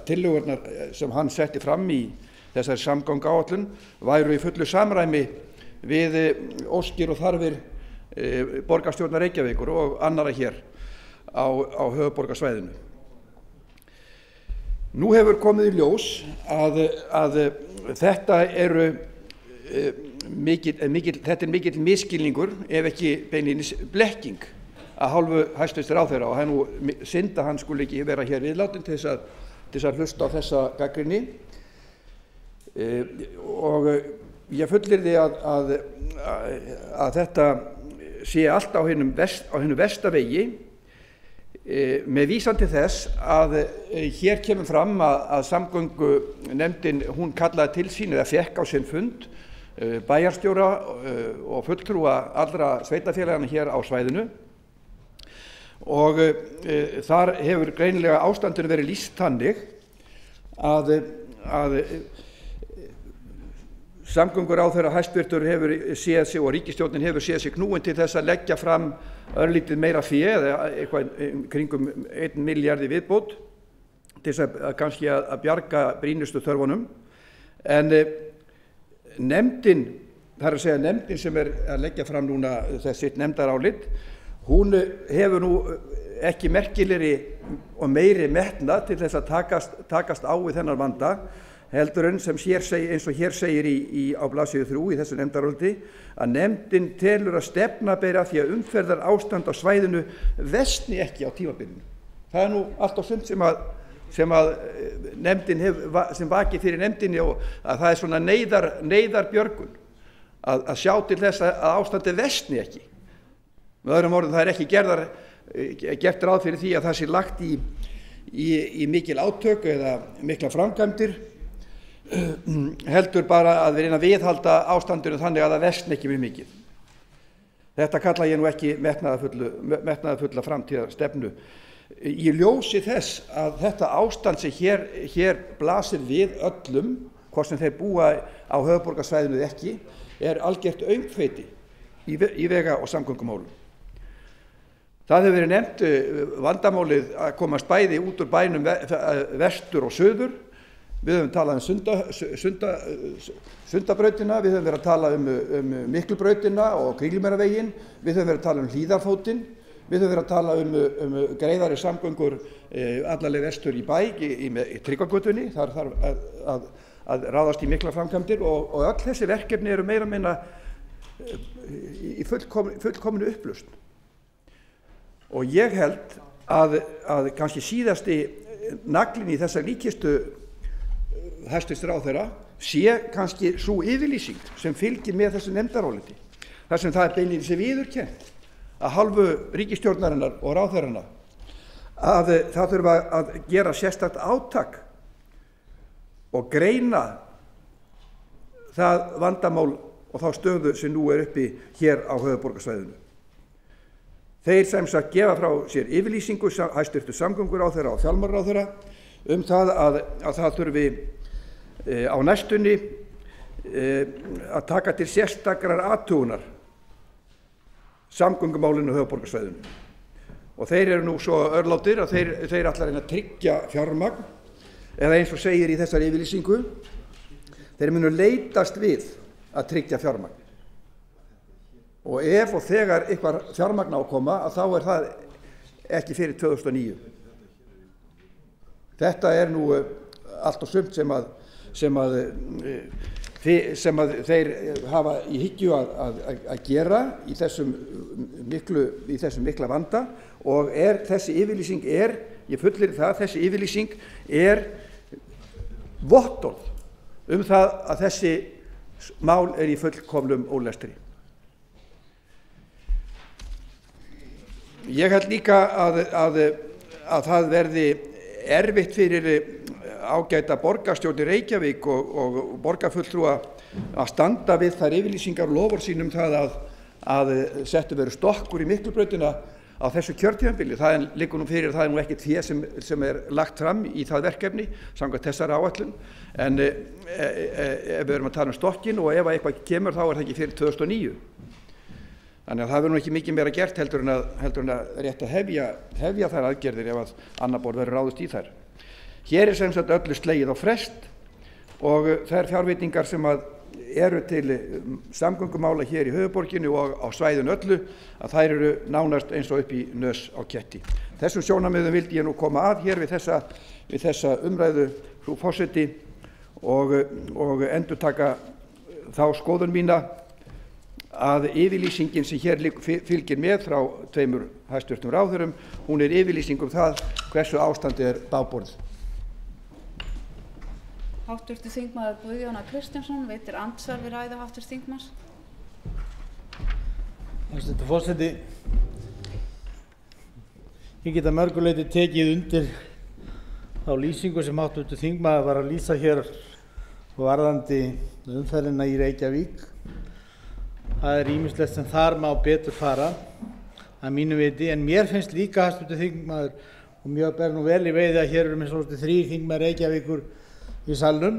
tillögurnar sem hann setti fram í þessari samgönguáætlun væru í fullu samræmi við óskir og þarfir borgarstjórnar Reykjavíkur og annarra hér á höfuðborgarsvæðinu. Nú hefur komið í ljós að þetta er mikill misskilningur ef ekki beinlínis blekking af hálfu hæstvirts ráðherra og það er nú synd að hann skuli ekki vera hér viðlátinn til þess að hlusta á þessa gagnrýni og ég fullyrði að þetta sé allt á hinum versta vegi með vísan til þess að hér kemur fram að samgöngunefndin hún kallaði til sín eða fékk á sinn fund bæjarstjóra og fulltrúa allra sveitarfélagana hér á svæðinu og þar hefur greinilega ástandinu verið lýst þannig að samgönguráðherra hæstvirtur hefur séð sig og ríkisstjórnin hefur séð sig knúin til þess að leggja fram örlítið meira fé eða eitthvað kringum 1 milljarð í viðbót til þess að kannski að bjarga brýnustu þörfunum en nefndin, það er að segja nefndin sem er að leggja fram núna þessi nefndarálit, hún hefur nú ekki merkilegri og meiri metnað til þess að takast á við þennan vanda heldur en sem eins og hér segir á blaðsíðu 3 í þessu nefndaráliti að nefndin telur að stefna beri að því að umferðar ástand á svæðinu versni ekki á tímabilinu. Það er nú allt og sumt sem nefndin sem vakir fyrir nefndinni og að það er svona neyðarbjörgun að sjá til þess að ástandi versni ekki. Með öðrum orðum það er ekki gert ráð fyrir því að það sé lagt í mikil átök eða mikla framkvæmdir heldur bara að reyna að viðhalda ástandinu þannig að það versni ekki mjög mikið. Þetta kalla ég nú ekki metnaðarfulla framtíðarstefnu. Í ljósi þess að þetta ástand sem hér blasir við öllum, hvort sem þeir búa á höfuðborgarsvæðinu eða ekki, er algjört öngþveiti í vega- og samgöngumálum. Það hefur verið nefnt vandamálið að komast bæði út úr bænum vestur og suður. Við höfum talað Sundabrautina, við höfum verið að tala um Miklubrautina og Kringlumýrarveginn, við höfum verið að tala um Hlíðarfótinn, við höfum verið að tala um greiðari samgöngur alla leið vestur í bæ, í Tryggvagötunni, þar þarf að ráðast í miklar framkvæmdir og öll þessi verkefni eru meira minna í fullkomnu upplausn. Og ég held að kannski síðasti naglinn í þessa líkistu hæstvirts ráðherra sé kannski sú yfirlýsing sem fylgir með þessu nefndaráliti, þar sem það er beinlínis viðurkennt að hálfu ríkisstjórnarinnar og ráðherranna að það þurfa að gera sérstakt átak og greina það vandamál og þá stöðu sem nú er uppi hér á höfuðborgarsvæðinu. Þeir sem sagt gefa frá sér yfirlýsingu, hæstvirtur samgönguráðherra og fjármálaráðherra, það að það þurfi á næstunni að taka til sérstakrar athugunar samgöngumálinu á höfuðborgarsvæðinu. Og þeir eru nú svo örlátir að þeir ætla að reyna að tryggja fjármagn, eða eins og segir í þessari yfirlýsingu, þeir munu leitast við að tryggja fjármagn. Og ef og þegar eitthvað fjármagn á að koma, að þá er það ekki fyrir 2009. Þetta er nú allt og sumt sem þeir hafa í hyggju að gera í þessum mikla vanda, og þessi yfirlýsing ég fullyrði það, þessi yfirlýsing vottorð það að þessi mál í fullkomnum ólestri. Ég held líka að það verði erfitt fyrir ágæta borgarstjórn í Reykjavík og borgarfulltrúa að standa við þær yfirlýsingar og loforð sín það að settur verður stokkur í Miklubrautina á þessu kjörtímabili. Það liggur nú fyrir, það nú ekkert fé sem lagt fram í það verkefni samkvæmt þessari áætlun, en ef við erum að tala um stokkinn og ef eitthvað kemur þá það ekki fyrir 2009. Þannig að það verður nú ekki mikið meira gert heldur en að rétt að hefja þær aðgerðir ef að annað borð verður ráðist í þær. Hér sem sagt öllu slegið á frest og þær fjárveitingar sem eru til samgöngumála hér í höfuðborginni og á svæðinu öllu, að þær eru nánast eins og upp í nös á ketti. Þessum sjónarmiðum vildi ég nú koma að hér við þessa umræðu, frú forseti, og endurtaka þá skoðun mína að yfirlýsingin sem hér fylgir með frá tveimur hæstvirtum ráðherrum, hún yfirlýsing það hversu ástandið bágborið. Háttvirtur þingmaður Guðjón A. Kristjánsson veitir andsvar við ræðu háttvirts þingmanns. Hæstvirtur forseti, ég get að mörgu leyti tekið undir þá lýsingu sem háttvirtur þingmaður var að lýsa hér varðandi umferðina í Reykjavík. Það ýmislegt sem þar má betur fara að mínu viti, en mér finnst líka, hæstvirtur þingmaður, og mjög ber nú vel í veiði að hér eru með svolítið 3 þingmenn Reykjavíkur í salnum,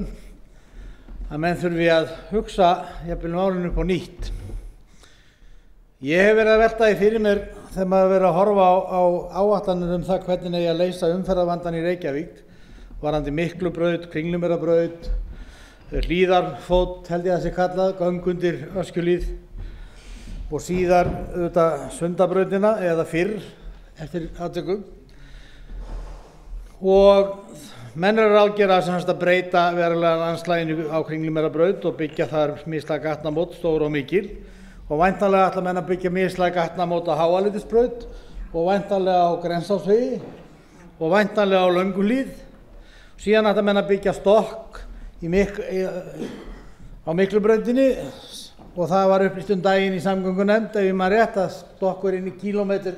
að menn þurfi að hugsa jafnvel málinu upp á nýtt. Ég hef verið að velta því fyrir mér þegar maður verið að horfa á áætlanir það hvernig eigi að leysa umferðarvandann í Reykjavík, varðandi Miklubraut, Kringlumýrarbraut, Hlíðarfót held ég að sé kallað, göng undir Öskjuhlíð, og síðar Sundabrautina eða fyrr eftir atvikum. Og menn eru ráðgera að breyta verulega landslaginu á Kringlumýrarbraut og byggja þar mislæg gatnamót, stór og mikil, og væntanlega ætla menn að byggja mislæg gatnamót á Háaletisbraut og væntanlega á Grensásvegi og væntanlega á Lönguhlíð. Síðan ætla menn að byggja stokk á Miklubrautinni, og það var upplýst daginn í samgöngunefnd, ef ég man rétt, að stokkurinn í kílómetr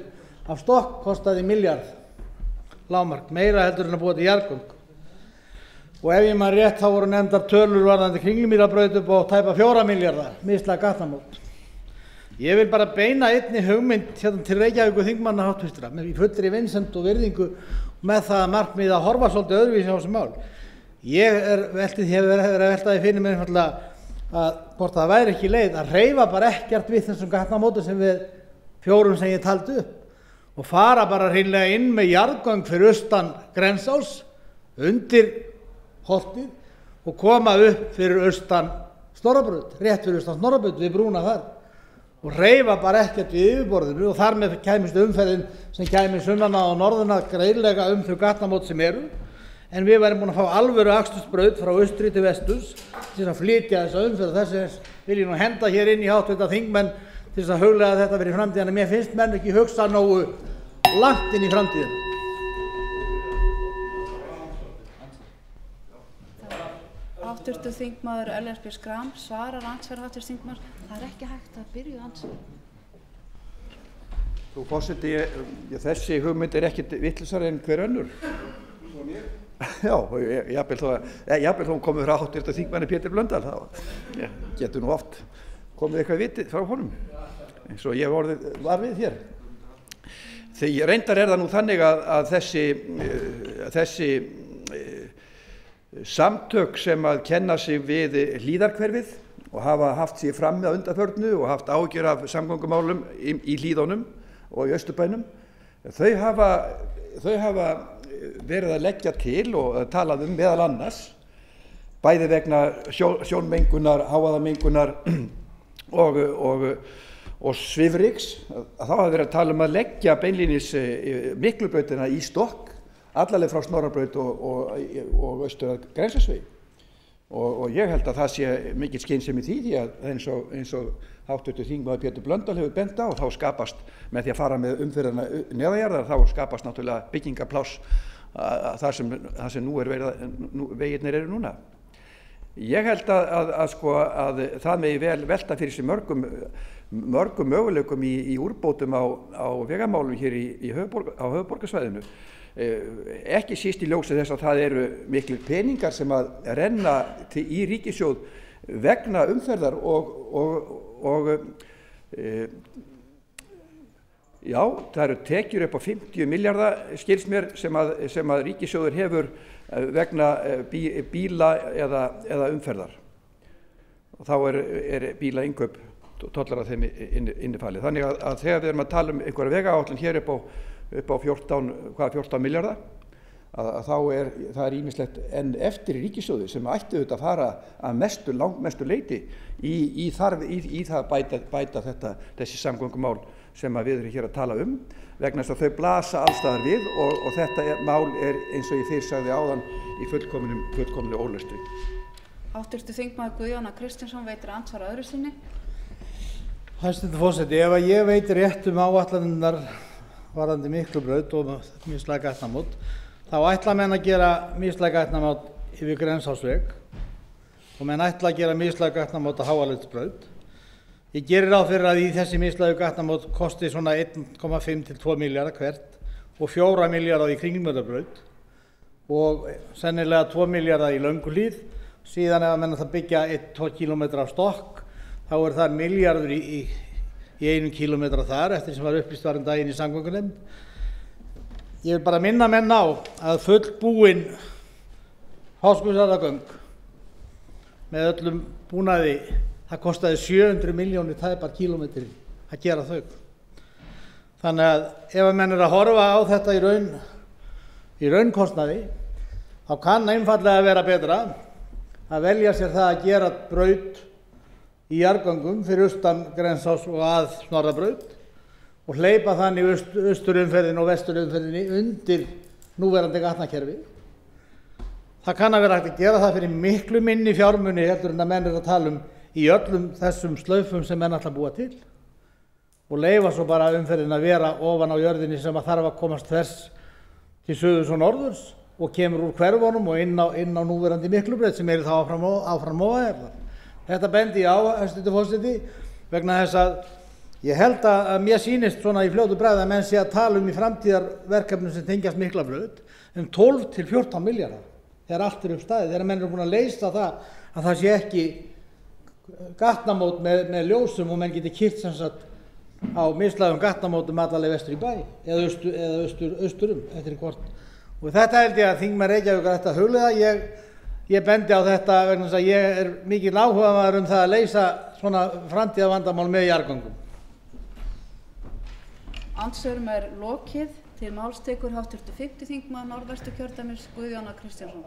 af stokk kostaði milljarð lágmark, meira heldur en að búa til jarðgöng. Og ef ég man rétt þá voru nefndar tölur varðandi Kringlumýrarbraut upp á tæpa 4 milljarða mislæg gatnamót. Ég vil bara beina einni hugmynd til Reykjavíkur þingmanna háttvirtra í fullri vinsemd og virðingu með það markmið að horfa svolítið öðruvísi á þessi mál. Ég hef verið að velta því fyrir mér einfaldlega að hvort það væri ekki leið að hreyfa bara ekkert við þessum gatnamótum sem við 4 sem ég taldi upp og fara bara hreinlega inn með jarðgöng fyrir austan Grensás undir holtið og koma upp fyrir austan Snorrabraut, rétt fyrir austan Snorrabraut við brúna þar og hreyfa bara ekkert við yfirborðinu og þar með kæmist umferðin sem kæmi sunnan og norðuna greiðlega þau gatnamót sem eru en við værum búin að fá alvöru akstursbraut frá austri til vesturs til að flytja þessa umferð þess vil ég nú henda hér inn í háttvirta þingmenn til þess að huglega þetta fyrir framtíðan en mér finnst menn ekki hugsa nógu langt inn í framtíðin. Háttvirtur þingmaður Ellert B. Schram svarar andsvar háttvirtur þingmaður. Það er ekki hægt að byrja andsvar. Frú forseti, þessi hugmynd er ekkit vittlausari en hver önnur. Já, jafnvel þó komið frá háttvirtur þingmanni Pétur Blöndal, þá getur nú oft komið eitthvað vitið frá honum, eins og ég var við hér. Því reyndar er það nú þannig að þessi samtök sem að kenna sig við Hlíðarhverfið og hafa haft sig fram með undanförnu og haft áhyggjur af samgöngumálum í Hlíðunum og í Austurbænum, þau hafa verið að leggja til og talað meðal annars bæði vegna sjónmengunar, hávaðamengunar og svifryks, að þá hafa verið að tala að leggja beinlínis Miklubrautina í stokk allaleg frá Snorrabraut og austur að Grensásvegi og ég held að það sé mikil skynsemi í því að eins og háttvirtur þingmaður Pétur Blöndal hefur bent á, þá skapast með því að fara með umferðina neðanjarðar, þá skapast náttúrulega byggingapláss þar sem vegirnir eru núna. Ég held að það megi vel velta fyrir sig mörgum möguleikum í úrbótum á vegamálum hér á höfuðborgarsvæðinu. Ekki síst í ljósi þess að það eru miklir peningar sem að renna í ríkissjóð vegna umferðar já, það eru tekjur upp á 50 milljarða skilst mér sem að ríkissjóður hefur vegna bíla eða umferðar og þá er bílainnkaup tollar af þeim innifalið. Þannig að þegar við erum að tala einhverja vegaáætlun hér upp á 14 milljarða þá það ýmislegt enn eftir í ríkissjóði sem ætti auðvitað að fara að langmestu leyti í það að bæta þessi samgöngumál sem við erum hér að tala vegna þess að þau blasa allstaðar við og þetta mál er eins og ég fyrr sagði áðan í fullkomnu ólestri. Háttvirtur þingmaður Guðjón A. Kristjánsson veitir andsvar öðru sinni. Hæstvirtur forseti, ef ég veit rétt áætlanirnar varðandi Miklubraut og mislæg gatnamót, þá ætla menn að gera mislæg gatnamót yfir Grensásveg og menn ætla að gera mislæg gatnamót á Háaleitisbraut. Ég gerir ráð fyrir að í þessi mislægu gatnamót kosti svona 1,5 til 2 milljarða hvert og 4 milljarða í Kringlumýrarbraut og sennilega 2 milljarða í Lönguhlíð. Síðan ef menn það byggja 1-2 kílómetra af stokk, þá það milljarður í 1 kílómetra þar eftir sem var upplýst daginn í samgöngunefnd. Ég vil bara minna menn á að fullbúin Fáskrúðsfjarðargöng með öllum búnaði, það kostaði 700 milljónir tæpar kílómetri að gera þau. Þannig að ef menn að horfa á þetta í raunkostnaði, þá kann einfaldlega vera betra að velja sér það að gera braut í jarðgöngum fyrir austan Grensás og að Snorrabraut og hleypa þannig austurumferðin og vesturumferðinni undir núverandi gatnakerfi. Það kann að vera hægt að gera það fyrir miklu minni fjármuni heldur en að menn að tala í öllum þessum slaufum sem menn ætla að búa til og leyfa svo bara umferðin að vera ofan á jörðinni sem að þarf að komast þvers til suðurs og norðurs og kemur úr hverfunum og inn á núverandi Miklubraut sem þá áfram móaðir. Þetta bendi ég á, hæstvirtur forseti, vegna þess að ég held að mér sýnist svona í fljótu bragði að menn sé að tala í framtíðarverkefnum sem tengjast Miklabraut 12 til 14 milljarða þegar allt upp staðið, þegar menn eru búin að leysa það að það sé ekki gatnamót með ljósum og menn geti keyrt sem sagt á mislægum gatnamótum allaleg vestur í bæ eða austurum eftir hvort. Og þetta held ég að þingmenn Reykjavíkur ættu að hugleiða. Ég ég bendi á þetta vegna þess að ég er mikil áhugamaður það að leysa svona framtíðarvandamál með jarðgöngum. Andsvörum lokið. Til máls tekur hv. 5. þingmaður Norðvesturkjördæmis Guðjón A. Kristjánsson.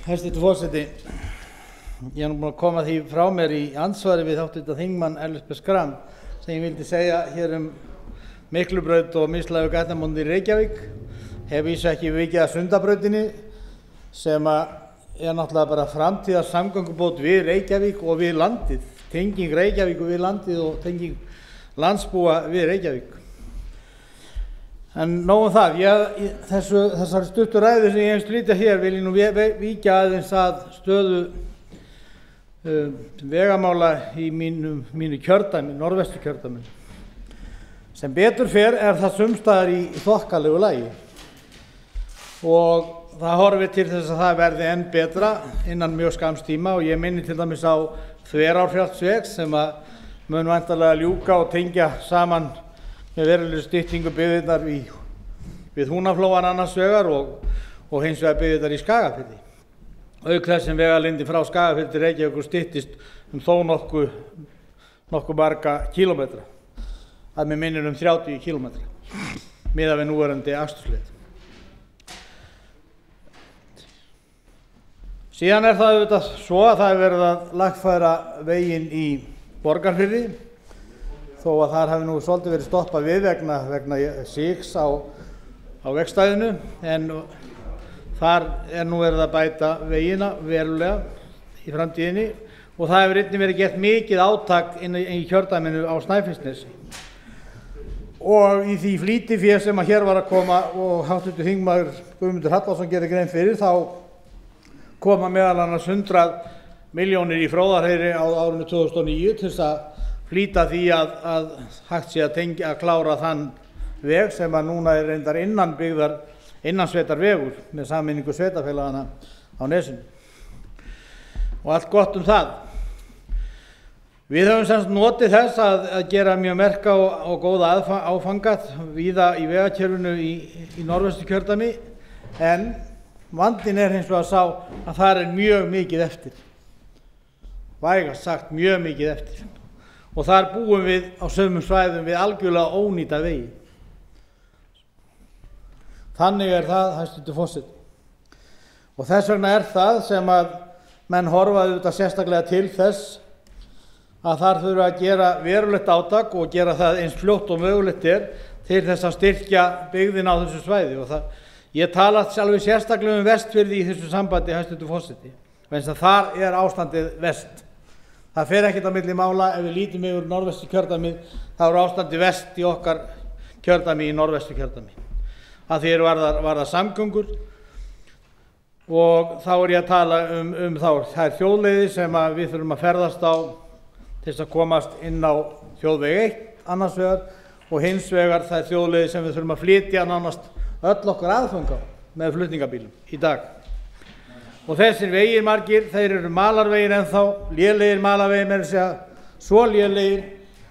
Hæstvirtur forseti, ég er nú búinn að koma því frá mér í andsvari við hv. þingmann Ellert B. Schram sem ég vildi segja hér Miklubraut og mislægu gatnamótin í Reykjavík. Hef vísu ekki vikið að Sundabrautinni sem er náttúrulega bara framtíðarsamgöngubót við Reykjavík og við landið, tenging Reykjavík við landið og tenging landsbúa við Reykjavík. En nóg það, þessari stuttu ræðu sem ég hef flytja hér vil ég nú víkja aðeins að stöðu vegamála í mínu kjördæmi, Norðvesturkjördæmi. Sem betur fer það sums staðar í þokkalegu lagi og það horfir til þess að það verði enn betra innan mjög skamms tíma og ég minni til dæmis á Þverárfjallsveg sem mun væntanlega ljúka og tengja saman með verulegri styttingu byggðirnar við Húnaflóann annars vegar og hins vegar byggðirnar í Skagafirði. Auk þess sem vegalengdin frá Skagafirði til Reykjavíkur styttist þó nokkuð marga kílómetra. Að mér minnir 30 kílómetra miðað við núverandi akstursleið. Síðan það auðvitað svo að það verið að lagfæra veginn í Borgarfirði þó að þar hafi nú svolítið verið stoppað við vegna sigs á vegstæðinu en þar nú verið að bæta vegina verulega í framtíðinni og það hefur einnig verið gert mikið átak í kjördæminu á Snæfellsnesi. Og í því flýtifé sem hér var að koma og hv. þingmaður Guðmundur Hallvarðsson gerði grein fyrir þá koma meðal annars 100 milljónir í Fróðárheiði á árinu 2009 til þess að flýta því að hægt sé að klára þann veg sem núna reyndar innansveitarvegur með sameiningu sveitarfélagana á Nesinu. Og allt gott það. Við höfum semst notið þess að gera mjög merka og góða áfanga víða í vegakerfinu í Norðvesturkjördæmi en vandinn hins vegar sá að þar mjög mikið eftir. Vægast sagt mjög mikið eftir. Og þar búum við á sumum svæðum við algjörlega ónýta vegi. Þannig það, hæstvirtur forseti. Og þess vegna það sem að menn horfa auðvitað sérstaklega til þess að þar þurfa að gera verulegt átak og gera það eins fljótt og mögulegt til þess að styrkja byggðina á þessu svæði og ég tala sjálfur sérstaklega Vestfirði í þessu sambandi, hæstvirtur forseti, vegna að þar ástandið verst. Það fer ekkert á milli mála ef við lítum yfir Norðvesturkjördæmi þá ástandið verst í okkar kjördæmi í Norðvesturkjördæmi. Að því varðar samgöngur og þá ég að tala þær þjóðleiðir sem við þurfum að ferðast á til þess að komast inn á þjóðveg 1 annars vegar og hins vegar þær þjóðleiðir sem við þurfum að flytja nánast öll okkar aðföng á með flutningabílum í dag. Og þessir vegir margir, þeir eru malarvegir ennþá, lélegir malarvegir með þess að svo lélegir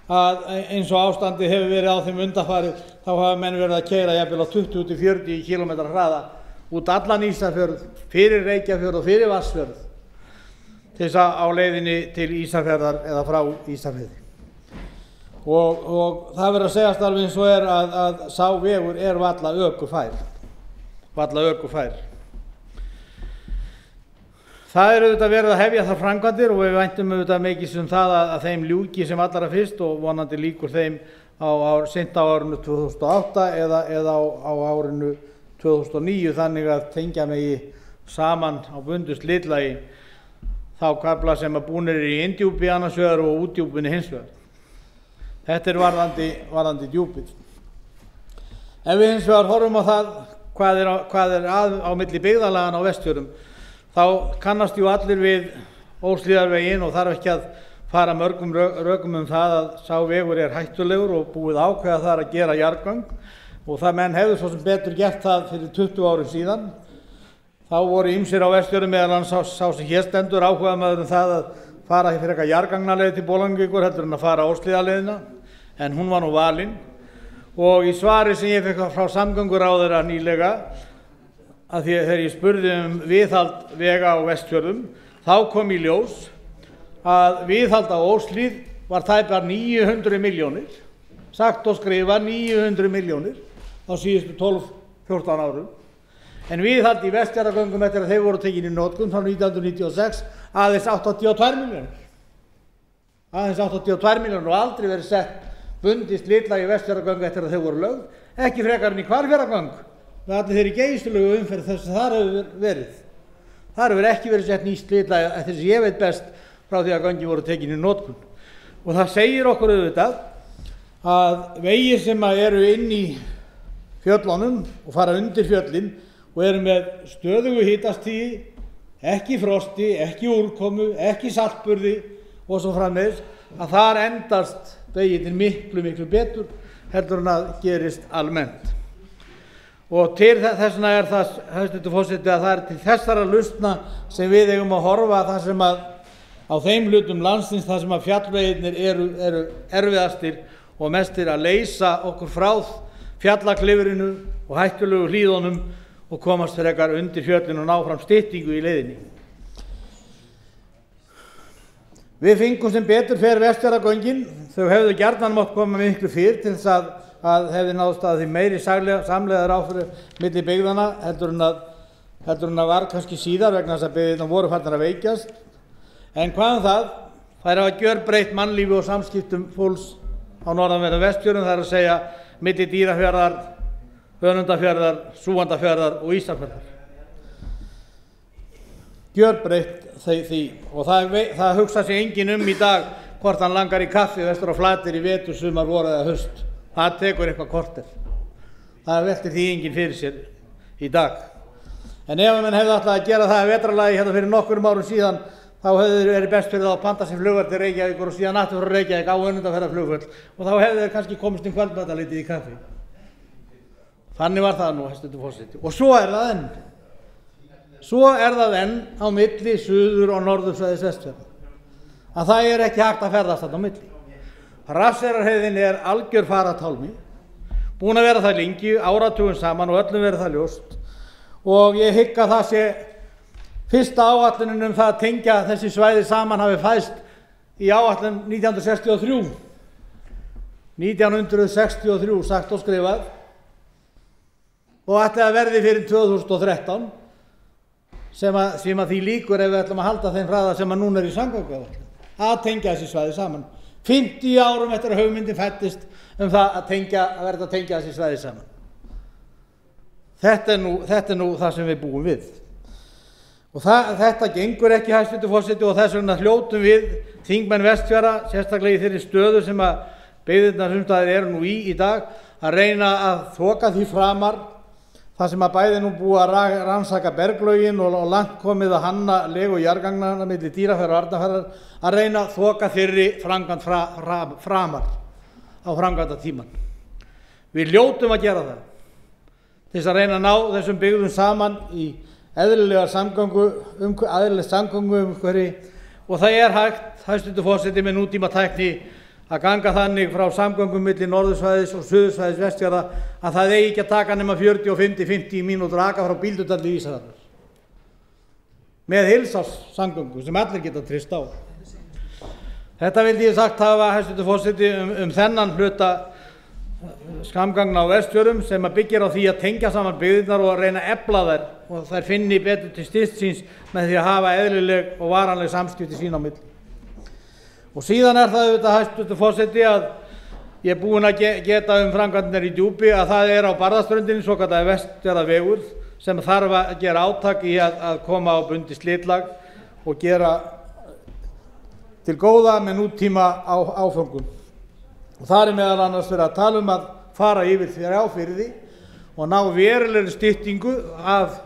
að eins og ástandið hefur verið á þeim undanfarið þá hafa menn verið að keyra jafnvel á 20-40 km hraða út allan Ísafjörð, fyrir Reykjafjörð og fyrir Vatnsfjörð til þess að á leiðinni til Ísafjarðar eða frá Ísafirði. Og það verður að segjast alveg eins og að sá vegur varla ökufær. Það auðvitað verið að hefja þar framkvæmdir og við væntum auðvitað mikið það að þeim ljúki sem allra fyrst og vonandi lýkur þeim seint á árinu 2008 eða á árinu 2009 þannig að tengja megi saman á bundu slitlagi þá kafla sem búnir í inndjúpi annars vegar og útdjúpinu hins vegar. Þetta varðandi djúpið. Ef við hins vegar horfum á það hvað á milli byggðarlaganna á Vestfjörðum þá kannast allir við Óshlíðarveginn og þarf ekki að fara mörgum rökum það að sá vegur hættulegur og búið ákveða þar að gera jarðgöng og það menn hefðu svo sem betur gert það fyrir 20 árum síðan. Þá voru ýmsir á Vestfjörðum meðal annars sá sem hér stendur áhugamaður það að fara fyrir eitthvað jarðgangaleið til Bolungarvíkur heldur en að fara Óshlíðarleiðina en hún var nú valin og í svari sem ég fekk frá samgönguráðherra nýlega, að því þegar ég spurði viðhald vega á Vestfjörðum, þá kom í ljós að viðhald á Óshlíð var tæpar 900 milljónir, sagt og skrifa 900 milljónir á síðustu 12-14 árum. En viðhald í Vestfjarðagöngum eftir að þeir voru tekin í notkun frá 1996 aðeins 82 milljónir. Aðeins 82 milljónir og aldrei verið sett bundið slitlag í Vestfjarðagöng eftir að þeir voru lögð, ekki frekar en í Hvalfjarðargöng með allir þeirri geysilegu umferð þess að þar hefur verið. Þar hefur ekki verið sett nýtt slitlag eftir þess að ég veit best frá því að göngin voru tekin í notkun. Og það segir okkur auðvitað að vegir sem eru inn í fjöllunum og fara undir fjöllin og eru með stöðugu hitastigi, ekki frosti, ekki úrkomu, ekki saltburði og svo framvegis, að þar endast vegirnir miklu betur heldur en að gerist almennt. Og til þessna það, hæstvirtur forseti, að það til þessara lausna sem við eigum að horfa þar sem að á þeim hlutum landsins þar sem að fjallvegirnir eru erfiðastir og mestir að leysa okkur frá fjallaklifrinu og hættulegu hlíðunum og komast frekar undir fjöllin og ná fram styttingu í leiðinni. Við fengum sem betur fer Vestfjarðagöngin, þau hefðu gjarnan mátt koma miklu fyrr til þess að hefði náðst að því meiri samlegðar áfyrir milli byggðana heldur en að var kannski síðar vegna þess að byggðirnar voru farnar að veikjast. En hvað það? Þær hafa gjörbreytt mannlífi og samskiptum fólks á norðanverðum Vestfjörðum, það að segja milli Dýrafjarðar, Önundarfjarðar, Súgandafjarðar og Ísafjarðar. Gjörbreytt því og það hugsa sig enginn í dag hvort hann langar í kaffi vestur á Flateyri í vetur, sumar, vor eða haust. Það tekur eitthvað korter. Það veltir því enginn fyrir sér í dag. En ef menn hefðu ætlað að gera það að vetrarlagi hérna fyrir nokkurum árum síðan, þá hefðu þeir verið best fyrir það að panta sér flugvöll til Reykjavíkur og síðan aftur frá Reykjavík á Önundarfjarðarflugvöll og þá hefðu þeir kannski komist kvöldmatarlítið í kaffi. Þannig var það nú, hæstvirtur forseti. Og svo er það enn. Svo er það enn á milli suður- og norðursvæðis Vestfjarða. Að það er ekki hægt að ferðast þarna á milli. Hrafnseyrarheiðin er algjör faratálmi, búin að vera það lengi, áratugum saman og öllum verið það ljóst. Og ég hygg að það sé fyrsta áætlunin það að tengja þessi svæði saman hafi fæðst í áætlun 1963. 1963 sagt og skrifað og ætli að verði fyrir 2013 sem að því líkur ef við ætlum að halda þeim hraða sem að núna er í samgönguáætlun að tengja þessi svæði saman. 50 árum eftir að hugmyndin fæddist það að verða að tengja þessi svæði saman. Þetta er nú það sem við búum við. Og þetta gengur ekki, hæstvirtur forseti, og þess vegna hljótum við þingmenn Vestfjarða, sérstaklega í þeirri stöðu sem að byggðirnar sumstaðir eru nú í dag, að reyna að þoka því framar það sem að bæði nú búið að rannsaka berglögin og langt komið að hanna legu jarðgangana milli Dýrafjarðar og Arnarfjarðar, að reyna að þoka þeirri framkvæmd framar á framkvæmdatímann. Við hljótum að gera það til þess að reyna að ná þessum byggðum saman í eðlilegt samgönguumhverfi og það er hægt, hæstvirtur forseti, með nútíma tækni að ganga þannig frá samgöngum milli norðursvæðis og suðursvæðis Vestfjarða að það eigi ekki að taka nema 40-50 mínútur að aka frá Bíldudalli í Ísafjarðar með heilsárssamgöngu sem allir geta treyst á. Þetta vildi ég sagt hafa, hæstvirtur forseti, þennan hluta samgangna á Vestfjörðum sem að byggir á því að tengja saman byggðirnar og að reyna að efla þær og þær finni betur til styrks síns með því að hafa eðlileg og varanleg samskipti sín á milli. Og síðan er það auðvitað, hæstvirtur forseti, að ég er búinn að geta framkvæmdirnar í Djúpi að það er á Barðaströndinni svokallaður Vestfjarðavegur sem þarf að gera átak í að koma á bundið slitlag og gera til góða með nútíma áföngum. Og það er meðal annars verið að tala að fara yfir 3 firði og ná verulegri styttingu af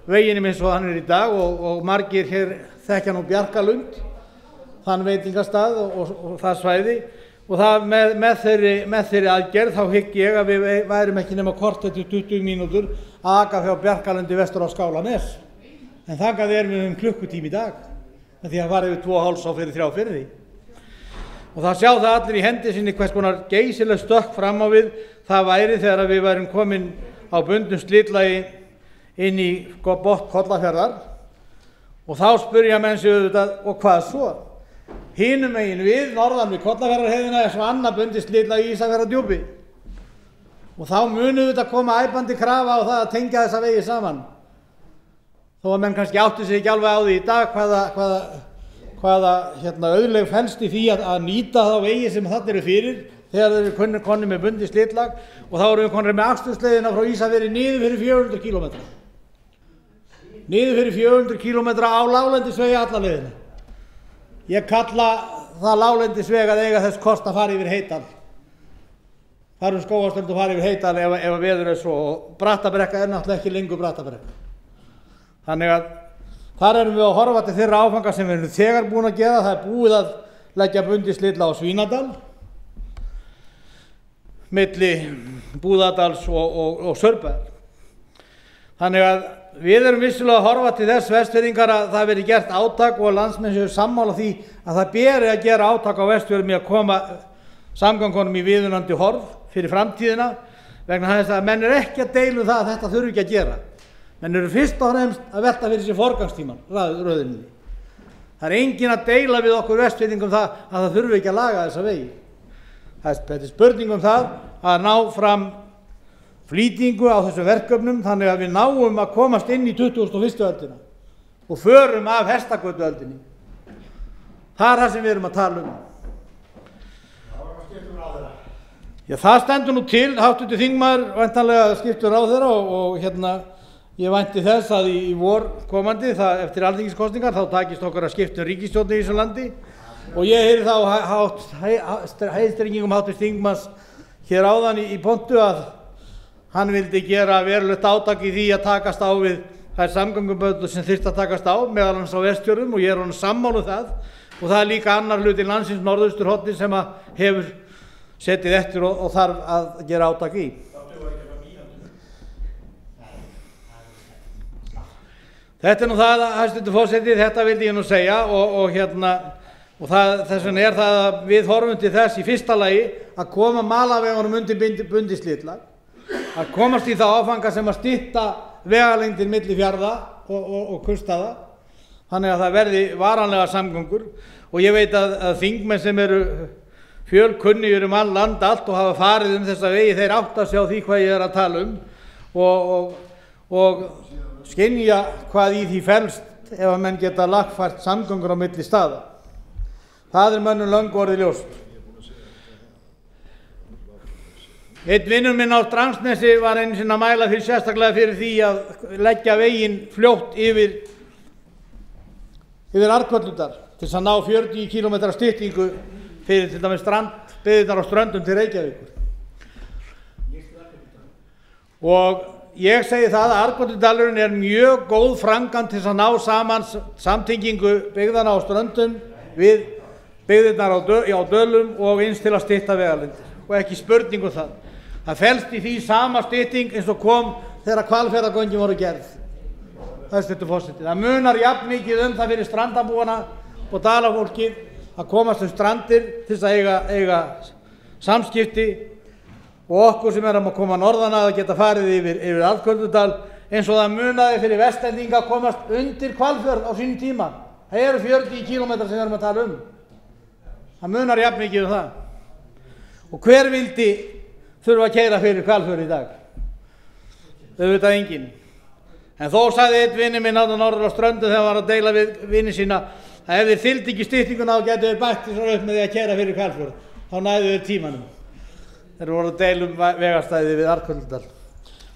veginum eins og hann er í dag og margir hér þekkja nú Bjarkalund, þann veitingastað og það svæði og það með þeirri aðgerð þá hygg ég að við værum ekki nema korter til 20 mínútur að aka frá Bjarkalundi vestur á Skálanes. En þangað erum við klukkutími í dag með því að fara yfir 2,5 á fyrir 3 firði. Og það sjá það allir í hendi sinni hvers konar geysileg stökk fram á við það væri þegar við værum komin á bundnu slitlagi inn í botn Kollafjarðar og þá spurja menn sig auðvitað, og hvað svo? Hinum megin við, norðan við Kollafjarðarheiðina er svo annað bundið slitlagi í Ísafjarðardjúpi og þá munu auðvitað koma æpandi krafa á það að tengja þessa vegi saman. Þó að menn kannski átti sig ekki alveg á því í dag hvaða auðlegð felst í því að nýta þá vegi sem þarna eru fyrir þegar þeir eru konir með bundið slitlag og þá eru við konir með akstursleiðina frá Ísafirði niður fyrir 400 km. Niður fyrir 400 km á láglendisvegi alla leiðina. Ég kalla það láglendisveg að eiga þess kost að fara yfir Heydal. Fara Skógarströnd og fara yfir Heydal ef veður er svo, og Brattabrekka er náttúrulega ekki lengur Brattabrekka. Þannig að þar erum við að horfa til þeirra áfanga sem við erum þegar búin að gera. Það er búið að leggja bundið slitlag á Svínadal milli Búðadals og Sörbæðar. Þannig að við erum vissulega að horfa til þess, Vestfirðingar, að það verði gert átak og landsmenn séu sammála því að það beri að gera átak á Vestfjörðum í að koma samgöngunum í viðunandi horf fyrir framtíðina, vegna þess að menn er ekki að deila það að þetta þurfi ekki að gera. Menn eru fyrst og fremst að velta fyrir sér forgangstíman, röðinni. Það er engin að deila við okkur Vestfirðingum það að það þurfi ekki að laga þessa vegi. Þetta er spurning um það að ná fram flýtingu á þessum verkefnum þannig að við náum að komast inn í 21. öldina og förum af hestagötuöldinni. Það er það sem við erum að tala um. Já, það stendur nú til, háttvirtur þingmaður, væntanlega skiptur ráðherra og ég vænti þess að í vor komandi, eftir alþingiskosningar, þá takist okkur að skipta ríkisstjórn í þessu landi og ég heyri þá heiðstrengingum háttvirts þingmanns hér áðan í pontu að hann vildi gera verulegt átak í því að takast á við þær samgönguböðlur sem þyrfti að takast á, meðal annars á Vestfjörðum, og ég er honum sammála það, og það er líka annar hluti landsins, norðausturhornið, sem hefur setið eftir og þarf að gera átak í. Þetta er nú það, hæstvirtur forseti, þetta vildi ég nú segja og þess vegna er það að við horfum til þess í fyrsta lagi að koma malarvegunum undir bundið slitlag, að komast í það áfanga sem að stytta vegalengdir milli fjarða og kuststaða, þannig að það verði varanlega samgöngur, og ég veit að þingmenn sem eru fjölkunnugir all land allt og hafa farið þessa vegi, þeir átta sig á því hvað ég er að tala um og skynja hvað í því felst ef að menn geta lagfært samgöngur á milli staða. Það er mönnum löngu orðið ljóst. Einn vinnur minn á Drangsnesi var einu sinni að mæla sérstaklega fyrir því að leggja veginn fljótt yfir Arnkötludal til þess að ná 40 km styttingu fyrir til dæmis byggðirnar á Ströndum til Reykjavíkur. Og ég segi það að Arnkötludalurinn er mjög góð framkvæmd til þess að ná saman samtengingu byggðanna á Ströndum við byggðirnar á Dölum og eins til að stytta vegalengdir, og ekki spurning um það. Það felst í því sama stytting eins og kom þegar Hvalfjarðargöngin voru gerð. Hæstvirtur forseti, það munar jafn mikið það fyrir strandabúana og dalafólkið að komast strandir til þess að eiga samskipti, og okkur sem erum að koma norðan að geta farið yfir Arnkötludal, eins og það munaði fyrir Vestlendinga að komast undir Hvalfjörð á sínum tíma. Það eru 40 km sem við erum að tala um. Það munar jafn mikið það. Og hver vildi þurfa að keyra fyrir Hvalfjörð í dag? Auðvitað enginn. En þó sagði einn vinur minn á norður á Ströndum þegar hann var að deila við vini sína að ef þeir þyldu ekki styttinguna þá gætu þeir bætt því upp með því að keyra fyrir Hvalfjörð. Þá næðu þeir tímanum. Þeir voru að deila vegastæði við Arnkötludal.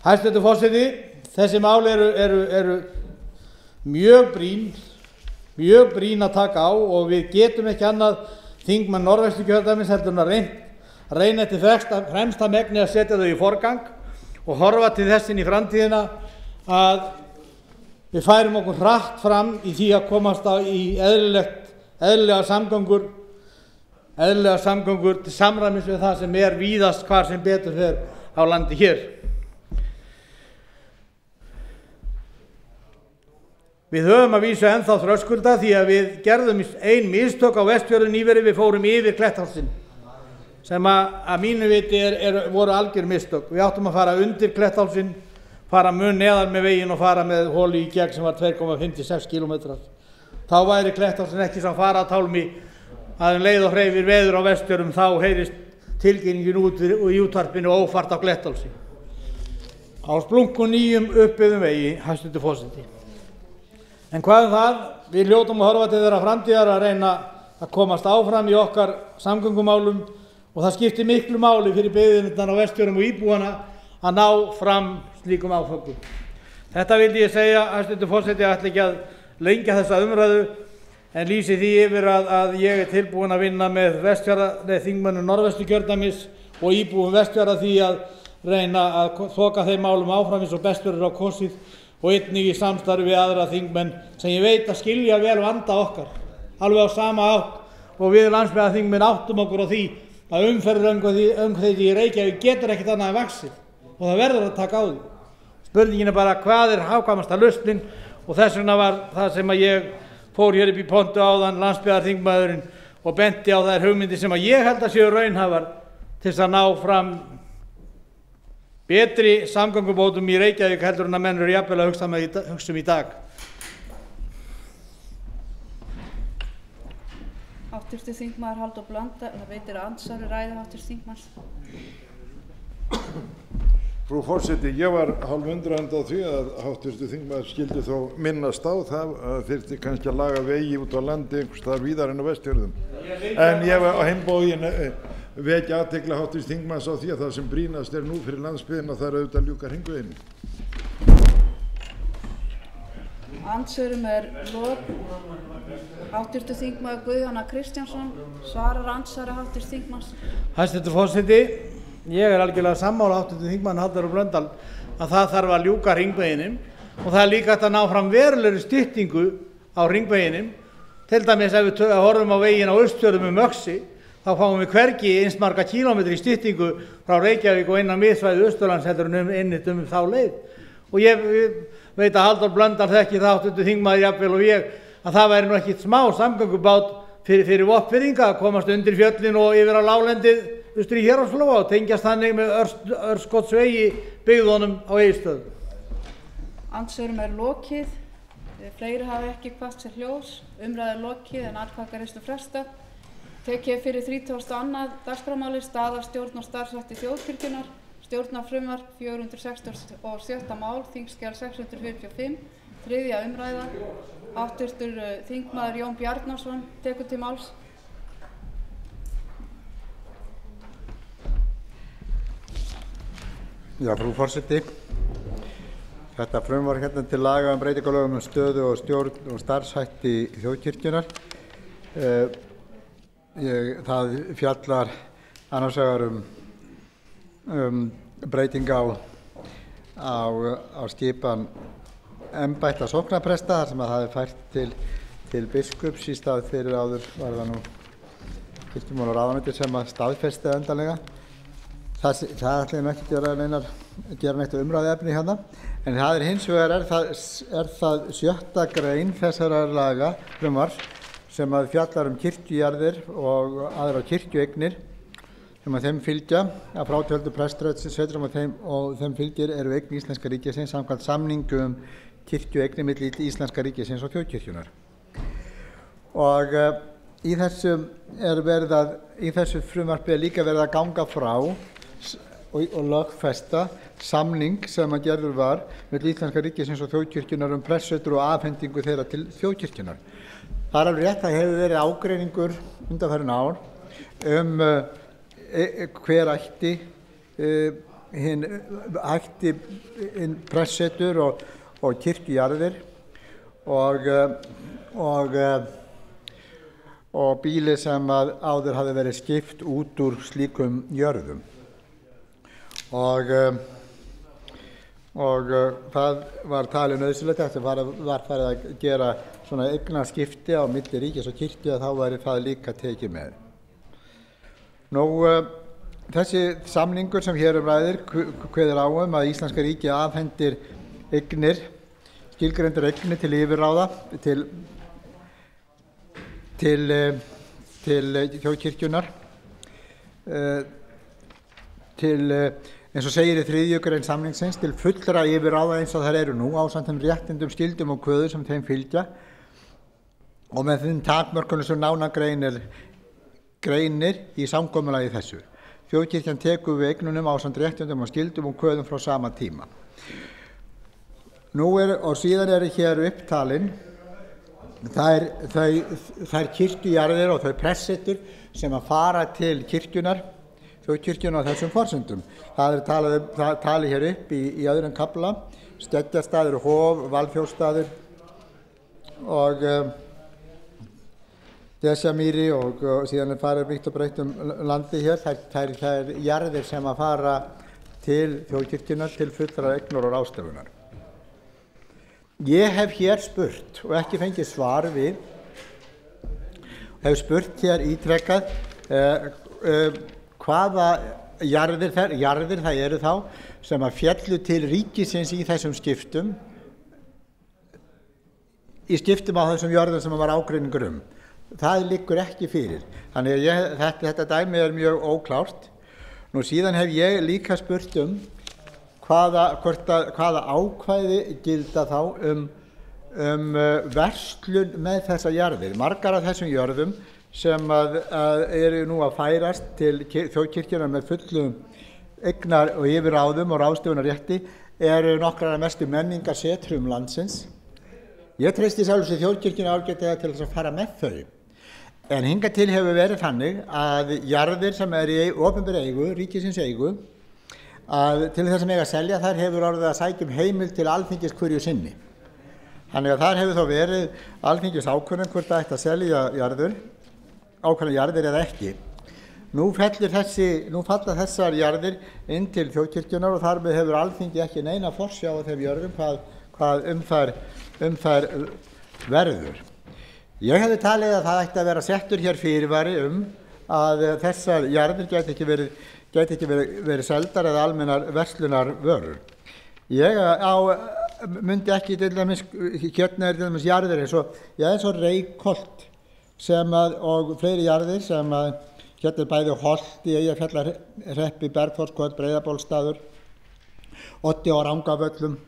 Hæstvirtur forseti, þessi mál eru mjög brýn að taka á, og við getum ekki annað þingmenn Norðvesturkjördæmis heldur en að reyna eftir fremsta megni að setja þau í forgang og horfa til þess inn í framtíðina að við færum okkur hratt fram í því að komast í eðlilega samgöngur til samræmis við það sem er víðast hvar sem betur fer á landi hér. Við höfum að vísa ennþá þröskulda því að við gerðum ein mistök á Vestfjörðum nýverið, við fórum yfir Kletthálsinn sem að mínu viti voru algjör mistök. Við áttum að fara undir Kletthálsinn, fara mun neðar með veginn og fara með holu í gegn sem var 2,56 km. Þá væri Kletthálsinn ekki sá faratálmi að leið og hreyfir veður á Vestfjörðum þá heyrist tilkynningin út í útvarpinu ófært á Kletthálsi. Á splunkun nýjum uppbyggðum vegi, hæstvirtur forseti. En hvað það? Við hljótum að horfa til þeirra framtíðar að reyna að komast áfram í okkar samgöngumálum og það skiptir miklu máli fyrir byggðirnar á Vestfjörðum og íbúana að ná fram slíkum áföngum. Þetta vildi ég segja, hæstvirtur forseti, ég ætla ekki að lengja þessa umræðu en lýsi því yfir að ég tilbúinn að vinna með þingmönnum Norðvesturkjördæmis og íbúum Vestfjarða því að reyna að þoka þeim málum áfram eins og best verður á kosið og einnig í samstarfi við aðra þingmenn sem ég veit að skilja vel vanda okkar, alveg á sama átt og við landsbyggðarþingmenn áttum okkur á því að umferðaröngþveiti í Reykjavík getur ekkert annað en vaxið og það verður að taka á því. Spurningin bara hvað hagkvæmasta lausnin og þess vegna var það sem að ég fór hér upp í pontu áðan landsbyggðarþingmaðurinn og benti á þær hugmyndir sem að ég held að séu raunhæfar til þess að ná fram betri samgöngubótum í Reykjavík heldur en að menn eru jafnvel að hugsa um í dag. Háttvirtur þingmaður Halldór Blöndal, það veitir andsvari ræðu háttvirts þingmanns. Frú forseti, ég var hálf undrandi á því að háttvirtur þingmaður skyldi þó minnast á það að þyrfti kannski að laga vegi út á landi einhvers staðar víðar en á Vestfjörðum. En ég var á heimboðin vekja athygli háttvirts þingmanns á því að það sem brýnast nú fyrir landsbyggðina það auðvitað að ljúka hringveginum. Andsvörum lok. Háttvirtur þingmaður Guðjón A. Kristjánsson svarar andsvari háttvirts þingmanns. Hæstvirtur forseti, ég algjörlega sammála háttvirtum þingmanni Halldóri Blöndal að það þarf að ljúka hringveginum og það líka hægt að ná fram verulegri styttingu á hringveginum. Til dæmis ef við horfum á veginn á Austfjörðum Öxi þá fáum við hvergi eins marga kílómetri styttingu frá Reykjavík og innan miðsvæði Austurlands heldur en einmitt þá leið. Og ég veit að Halldór Blöndal þekki það háttvirtur þingmaður jafnvel og ég að það væri nú ekkit smá samgöngubát fyrir Vopnfirðinga að komast undir fjöllin og yfir á láglendið austur í Héraðsflóa og tengjast þannig með örskotsvegi byggðunum á Egilsstöðum. Andsvörum lokið. Fleiri hafa ekki kvatt sér hljóðs. Umræðu lokið en atkvæðagreiðslu frestað. Tekið fyrir 32. dagskrármáli staða stjórn og starfshætti þjóðkirkjunnar. Stjórnarfrumvarp 467. mál, þingskjal 645, 3. umræða. Háttvirtur þingmaður Jón Bjarnason tekur til máls. Já, frú forseti, þetta frumvarp hérna til laga breytingu á lögum stöðu og stjórn og starfshætti þjóðkirkjunnar. Það fjallar annars vegar breyting á skipan embætta sóknarpresta þar sem að það fært til biskups í stað fyrir áður var það nú kirkjumála- og ráðuneytið sem að staðfesti endanlega. Það ætlaði ekki að gera neitt umræðuefni hérna, en það hins vegar er það 7. grein þessara laga frumvarps sem að fjallar kirkjujarðir og aðrar kirkjueignir sem að þeim fylgja að frátöldu prestssetrum og þeim fylgir eru eign Íslenska ríkisins samkvæmt samningu kirkjueignir milli Íslenska ríkisins og þjóðkirkjunnar. Og í þessu frumvarpi er líka verið að ganga frá og lögfesta samning sem að gerður var milli Íslenska ríkisins og þjóðkirkjunnar prestssetur og afhendingu þeirra til þjóðkirkjunnar. Það er alveg rétt að hefur verið ágreiningur undanfarin ár hver ætti prestssetur og kirkjujarðir og býli sem að áður hafði verið skipt út úr slíkum jörðum. Og það var talið nauðsynlegt eftir var farið að gera svona eignaskipti á milli ríkis og kirkju að þá væri það líka tekið með. Þessi samningur sem hér ræðir kveður á að Íslenska ríkið afhendir eignir, skilgreindar eignir til yfirráða til þjóðkirkjunnar eins og segir í 3. grein samningsins, til fullra yfirráða eins og þær eru nú ásamt þeim réttindum, skyldum og kvöðum sem þeim fylgja og með þeim takmörkunum sem nánar greinir í samkomulagi þessu. Þjóðkirkjan tekur við eignunum ásamt réttindum og skyldum og kvöðum frá sama tíma. Og síðan eru hér upptalin þær kirkjujarðir og þau pressetur sem að fara til kirkjunar, þjóðkirkjuna á þessum forsendum. Það er talið hér upp í öðrum kafla, Stekkjarstaður, Hof, Valþjófsstaður og Desjamýri og síðan er farið vítt og breytt landi hér. Það er jarðir sem að fara til þjóðkirkjunar til fullra eignar og ráðstöfunar. Ég hef hér spurt og ekki fengið svar við, hef spurt hér ítrekkað hvaða jarðir það eru þá sem að féllu til ríkisins í þessum skiptum, í skiptum á þessum jörðum sem var ágreiningur um. Það liggur ekki fyrir. Þannig að þetta dæmi er mjög óklárt. Nú síðan hef ég líka spurt hvaða ákvæði gilda þá verslun með þessa jarðir. Margar af þessum jörðum sem eru nú að færast til þjóðkirkjunnar með fullum eignar og yfirráðum og ráðstöfunarrétti eru nokkrar af mestu menningarsetrum landsins. Ég treysti sjálfs í þjóðkirkjunnar ágætlega til þess að fara með þau. En hingað til hefur verið þannig að jarðir sem eru í opinberri eigu, ríkisins eigu, að til þess að mega selja þær hefur orðið að sækja heimild til Alþingis hverju sinni. Þannig að þar hefur þá verið Alþingis ákvörðun hvort það ætti að selja ákveðnar jarðir eða ekki. Nú falla þessar jarðir inn til þjóðkirkjunnar og þar með hefur Alþingi ekki neina forsjá á þeim jörðum hvað um þær verður. Ég hefði talið að það ætti að vera settur hér fyrirvari að þessar jarðir gæti ekki verið seldar eða almennar verslunar vörur. Ég myndi ekki til dæmis, hérna er til dæmis jarðir eins og Reykholt og fleiri jarðir sem hérna er bæði Holt í Eyjafjallahreppi, Bergþórskot, Breiðabólsstaður, Oddi á Rangavöllum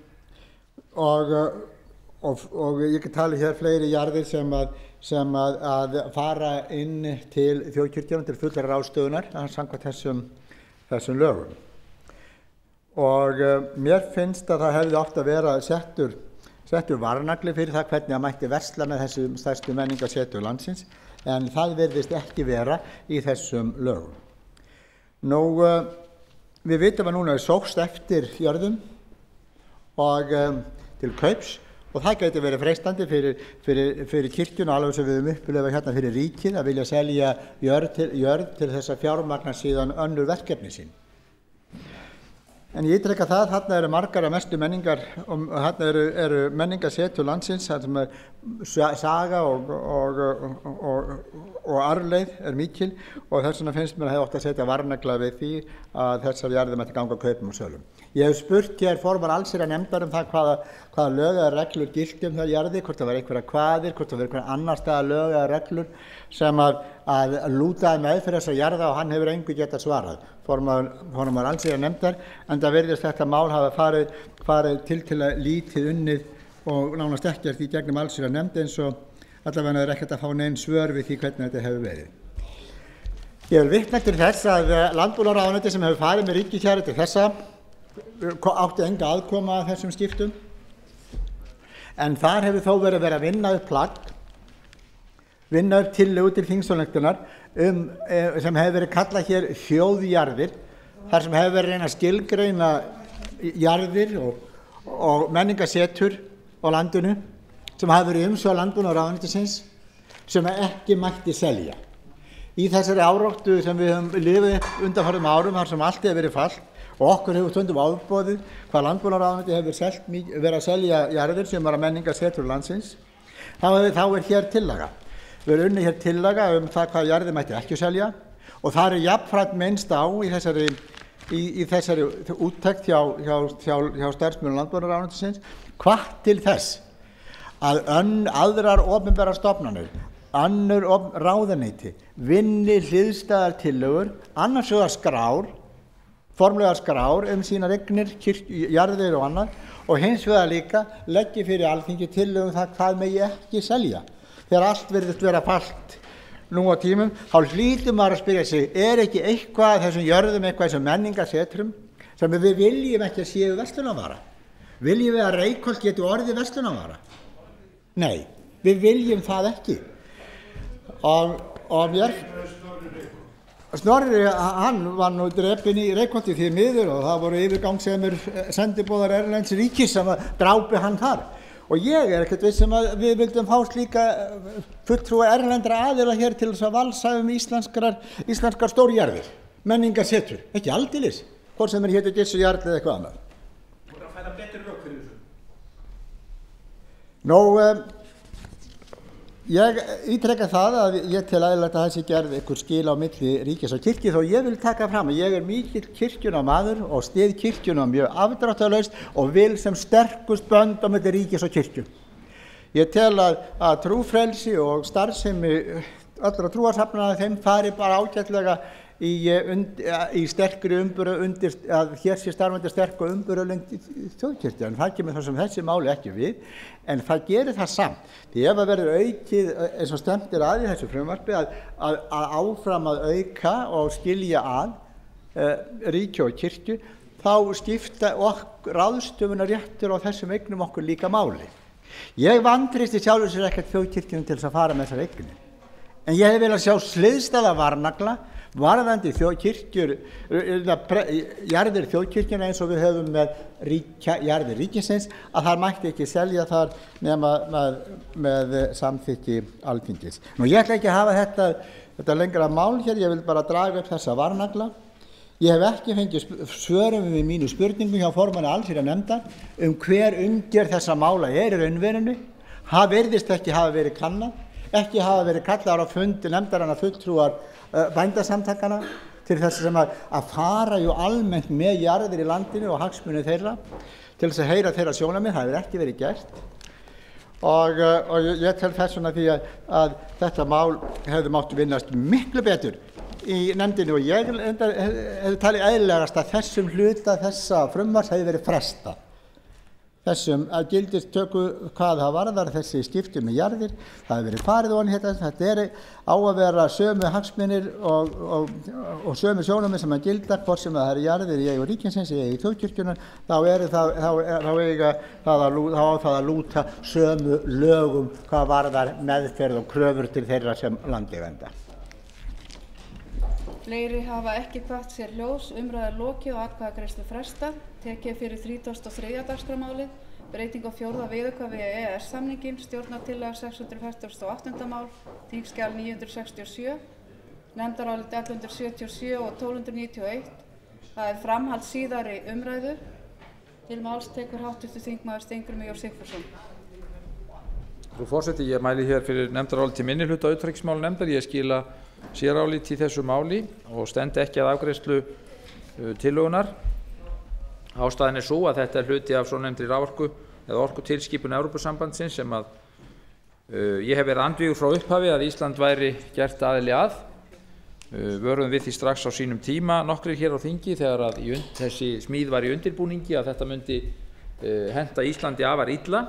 og ég get talið hér fleiri jarðir sem fara inn til þjóðkirkjunnar til fullrar ráðstöfunar samkvæmt þessum lögum. Og mér finnst að það hefði átt að vera settur varnagli fyrir það hvernig það mætti versla með þessum stærstu menningarsetur landsins, en það virðist ekki vera í þessum lögum. Við vitum að núna er sóst eftir jörðum og til kaups og það gæti verið freistandi fyrir kirkjuna alveg sem við höfum upplifað hérna fyrir ríkið að vilja selja jörð til þess að fjármagna síðan önnur verkefni sín. En ég ítreka það, þarna eru margar af mestu menningar og þarna eru menningarsetur landsins, þar sem er saga og arfleið er mikil og þess vegna finnst mér að hefði átt að setja varnagla við því að þessar jarðir mætti ganga kaupum og sölum. Ég hef spurt hér formann allsherjarnefndar það hvaða lög eða reglur gilti þær jarðir, hvort það var einhverja kvaðir, hvort það var einhverja annar staðar lög eða reglur sem að lútaði meðferð þessar jarða og hann hefur engu getað svarað. Formann allsherjarnefndar, en það virðist þetta mál hafa farið tiltölulega lítið unnið og nánast ekkert í gegnum allsherjarnefnd eins og allavega er ekkert að fá nein svör við því hvernig þetta hefur verið. Ég vil vitna til þess að landbúnaðarráðuneytið sem hefur farið með ríkisjarðir til þessa átti enga aðkoma að þessum skiptum, en þar hefur þó verið að vinna upp tillögu til þingsályktunar sem hefur verið kallað hér þjóðjarðir, þar sem hefur verið að skilgreina jarðir og menningarsetur á landinu sem hafa verið umsjá landbúnaðarráðuneytisins sem ekki mætti selja. Í þessari áráttu sem við höfum lifið undanfarnum árum þar sem allt hefur verið fallt og okkur hefur stundum áboðið hvað landbúnaðarráðuneytið hefur verið að selja jarðir sem var að menningarsetur landsins, þá er hér tillaga. Við erum unnið hér tillaga það hvað jarðir mætti ekki selja og það er jafnframt minnst á í þessari úttekt hjá starfsmönnum landbúnaðarráðuneytisins hvatt til þess að aðrar opinberar stofnanir önnur ráðuneyti vinni hliðstæðar tillögur, annars vegar skrár, formlegar skrár sínar eignir, jarðir og annað, og hins vegar líka leggi fyrir Alþingi tillögum það hvað megi ekki selja. Þegar allt virðist vera falt nú á tímum, þá hlýtur maður að spyrja sig, ekki eitthvað af þessum jörðum, eitthvað þessum menningarsetrum sem við viljum ekki að séu verslunarvara? Viljum við að Reykholt geti orðið verslunarvara? Nei, við viljum það ekki. Og mér Snorri, hann var nú drepinn í Reykholti því miður, og það voru yfirgangssemur sendiboðar erlends ríkis sem drápi hann þar. Og ég ekkert vissum að við vildum fá slíka fulltrúa erlendra aðila hér til þess að valsa íslenskar stórjarðir, menningarsetur, ekki aldeilis, hvort sem hétu Gissujarl eða eitthvað annað. Þú að færa betur rök fyrir þessu. Ég ítreka það að ég tel eðlilegt að þessi gerð einhver skil á milli ríkis og kirkju, þó ég vil taka fram að ég mikill kirkjunamaður og styð kirkjuna mjög afdráttarlaust og vil sem sterkust bönd á milli ríkis og kirkju. Ég tel að trúfrelsi og starfsemi allra trúarsafnanna þeim fari bara ágætlega í sterkri umbúru undir að hér sé starfandi sterk og umburðarlynd þjóðkirkja, en það kemur þessum þessi máli ekki við, en það gerir það samt. Því ef það verður aukið eins og stefnt að í þessu frumvarpi að áfram að auka og skilja ríki og kirkju, þá skipta ráðstöfunarréttur á þessum eignum okkur líka máli. Ég vantristi sjálfur sér ekkert þjóðkirkjunum til þess að fara með þessar eignir, en ég hef viljað sjá sliðstæða varnagla varðandi jarðir þjóðkirkjuna eins og við höfum með jarðir ríkisins, að það mætti ekki selja þar nema með samþykki Alþingis. Ég ætla ekki að hafa þetta lengra mál hér, ég vil bara draga upp þessa varnagla. Ég hef ekki fengið svörum við mínu spurningum hjá formanni allsherjarnefndar hver umgjörð þessa mála í raunverinu. Það virðist ekki hafa verið kannað, ekki hafa verið kallaðar á fund nefndarinnar fulltrúar bændasamtakana til þess sem að fara almennt með jarðir í landinu og hagsmuni þeirra til þess að heyra þeirra sjónarmið. Það hefur ekki verið gert og ég tel þess vegna því að þetta mál hefði mátt vinnast miklu betur í nefndinni, og ég hef talið eðlilegast að þessum hluta þessa frumvarps hefði verið frestað. Þessum að gildistöku hvað það varðar þessi skipti með jarðir, það hefur verið farið ofan í þetta á að vera sömu hagsmunir og sömu sjónarmið sem að gilda, hvort sem það eru jarðir í eigu ríkisins eða í þjóðkirkjunnar, þá á það að lúta sömu lögum hvað varðar meðferð og kröfur til þeirra sem landeigenda. Fleiri hafa ekki kvatt sér hljóðs, umræður lokið og atkvæðagreiðslu frestað. Tekið fyrir 33. dagskrármálið, breyting á 4. viðauka við EES-samninginn, stjórnartillaga 648. mál, þingskjal 967, nefndarálit 1177 og 1291. Það er framhald síðari umræðu. Til máls tekur hv. þingmaður Steingrímur J. Sigfússon. Frú forseti, ég mæli hér fyrir nefndaráliti minnihluta utanríkismálanefndar. Ég skila séráliti í þessu máli og stend ekki að afgreiðslu tillögunnar. Ástæðan er sú að þetta er hluti af svonefndri raforku eða orkutilskipun Evrópusambandsins sem ég hef verið andvígur frá upphafi að Ísland væri gert aðili að. Vöruðum við því strax á sínum tíma nokkrir hér á þingi þegar að þessi smíð var í undirbúningi að þetta myndi henta Íslandi afar illa,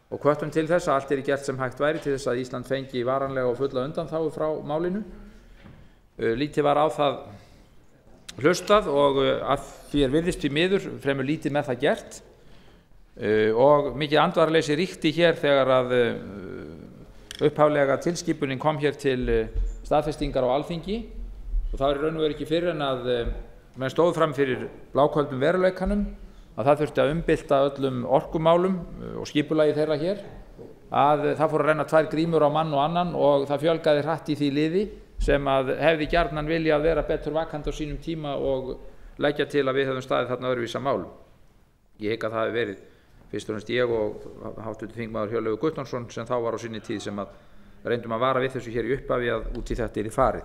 og hvöttum til þess að allt gert sem hægt væri til þess að Ísland fengi varanlega og fulla undanþágu frá málinu. Lítið var á það hlustað og að því virðist því miður fremur lítið með það gert, og mikið andvaraleysi ríkti hér þegar að upphaflega tilskipunin kom hér til staðfestingar á Alþingi, og það var í raun og veru ekki fyrr en að menn stóðu fram fyrir bláköldum veruleikanum að það þurfti að umbylta öllum orkumálum og skipulagi þeirra hér, að það fór að renna tvær grímur á mann og annan og það fjölgaði hratt í því liði sem að hefði gjarnan vilja að vera betur vakandi á sínum tíma og leggja til að við hefðum staðið þarna öðruvísa málum. Ég hygg að það hefði verið fyrst og fremst ég og hv. þingmaður Hjörleifur Guttormsson sem þá var á sinni tíð sem að reyndum að vara við þessu hér í upphafi að út í þetta farið.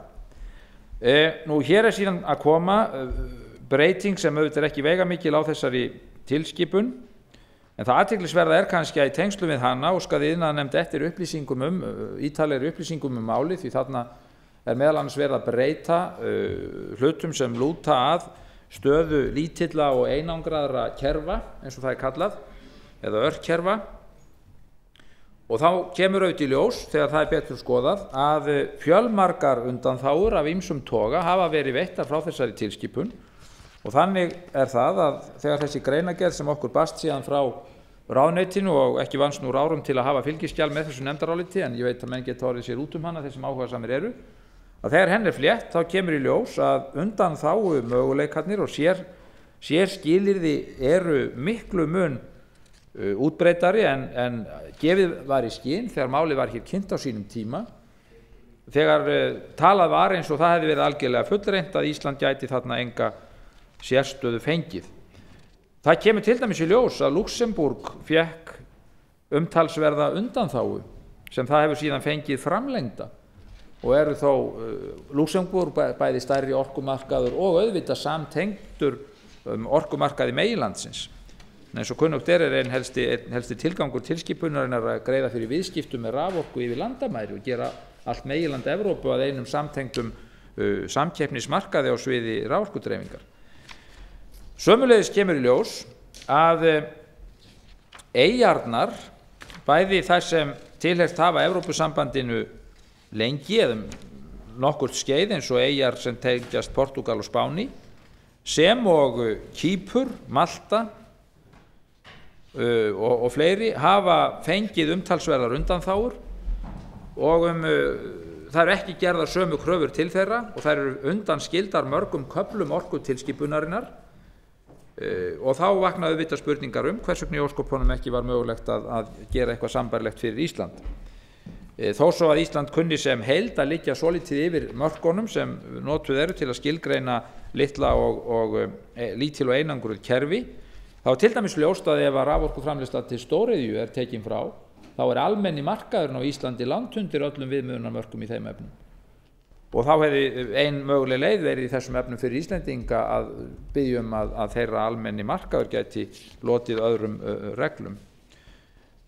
Hér er síðan að koma breyting sem auðvitað er ekki veigamikil á þessari tilskipun, En það athyglisverða er kannski að í tengslum við hana óskaði iðnaðarnefnd eftir ítarlegri upplýsingum málið, því þarna er meðal annars verið að breyta hlutum sem lúta að stöðu lítilla og einangraðra kerfa, eins og það er kallað, eða örkerfa. Og þá kemur auðvitað í ljós, þegar það er betur skoðað, að fjölmargar undanþágur af ýmsum toga hafa verið veittar frá þessari tilskipun. Og þannig er það að þegar þessi greinargerð sem okkur barst síðan frá ráðuneytinu, og ekki vannst nú árum til að hafa fylgiskjal með þessu nefndaráliti, en ég veit að menn geta orðið sér út hana, þeir sem áhugasamir eru, að þegar henni er flétt þá kemur í ljós að undanþágu möguleikarnir og sérskilyrði eru miklu mun útbreiddari en gefið var í skyn þegar málið var hér kynnt á sínum tíma, þegar talað var eins og það hefði verið algjörlega fullreynt að Ísland gæti þarna enga sérstöðu fengið. Það kemur til dæmis í ljós að Luxemburg fékk umtalsverða undanþágu sem það hefur síðan fengið framlengda, og eru þó Luxemburg bæði stærri orkumarkaður og auðvitað samtengdur orkumarkaði meginlandsins. En eins og kunnugt er einn helsti tilgangur tilskipunarinnar að greiða fyrir viðskiptum með raforku yfir landamæri og gera allt meginland Evrópu að einum samtengdum samkeppnismarkaði á sviði raforkudreifingar. Sömuleiðis kemur í ljós að eyjarnar, bæði þær sem tilheyrt hafa Evrópusambandinu lengi eða nokkurt skeið, eins og eyjar sem tengjast Portúgal og Spáni, sem og Kýpur, Malta og fleiri, hafa fengið umtalsverðar undanþágur og það eru ekki gerðar sömu kröfur til þeirra og þær eru undanskildar mörgum köflum orkutilskipunarinnar. Og þá vaknaðu auðvitað spurningar hvers vegna í ósköpunum ekki var mögulegt að gera eitthvað sambærilegt fyrir Ísland. Þó svo að Ísland kunni sem heild að liggja svolítið yfir mörkunum sem notuð eru til að skilgreina lítil og einangruð kerfi, þá er til dæmis ljóst að ef raforkuframleiðsla til stóriðju er tekin frá, þá er almenni markaðurinn á Íslandi langt undir öllum viðmiðunarmörkum í þeim efnum. Og þá hefði ein möguleg leið verið í þessum efnum fyrir Íslendinga að biðja að þeirra almenni markaður gæti lotið öðrum reglum.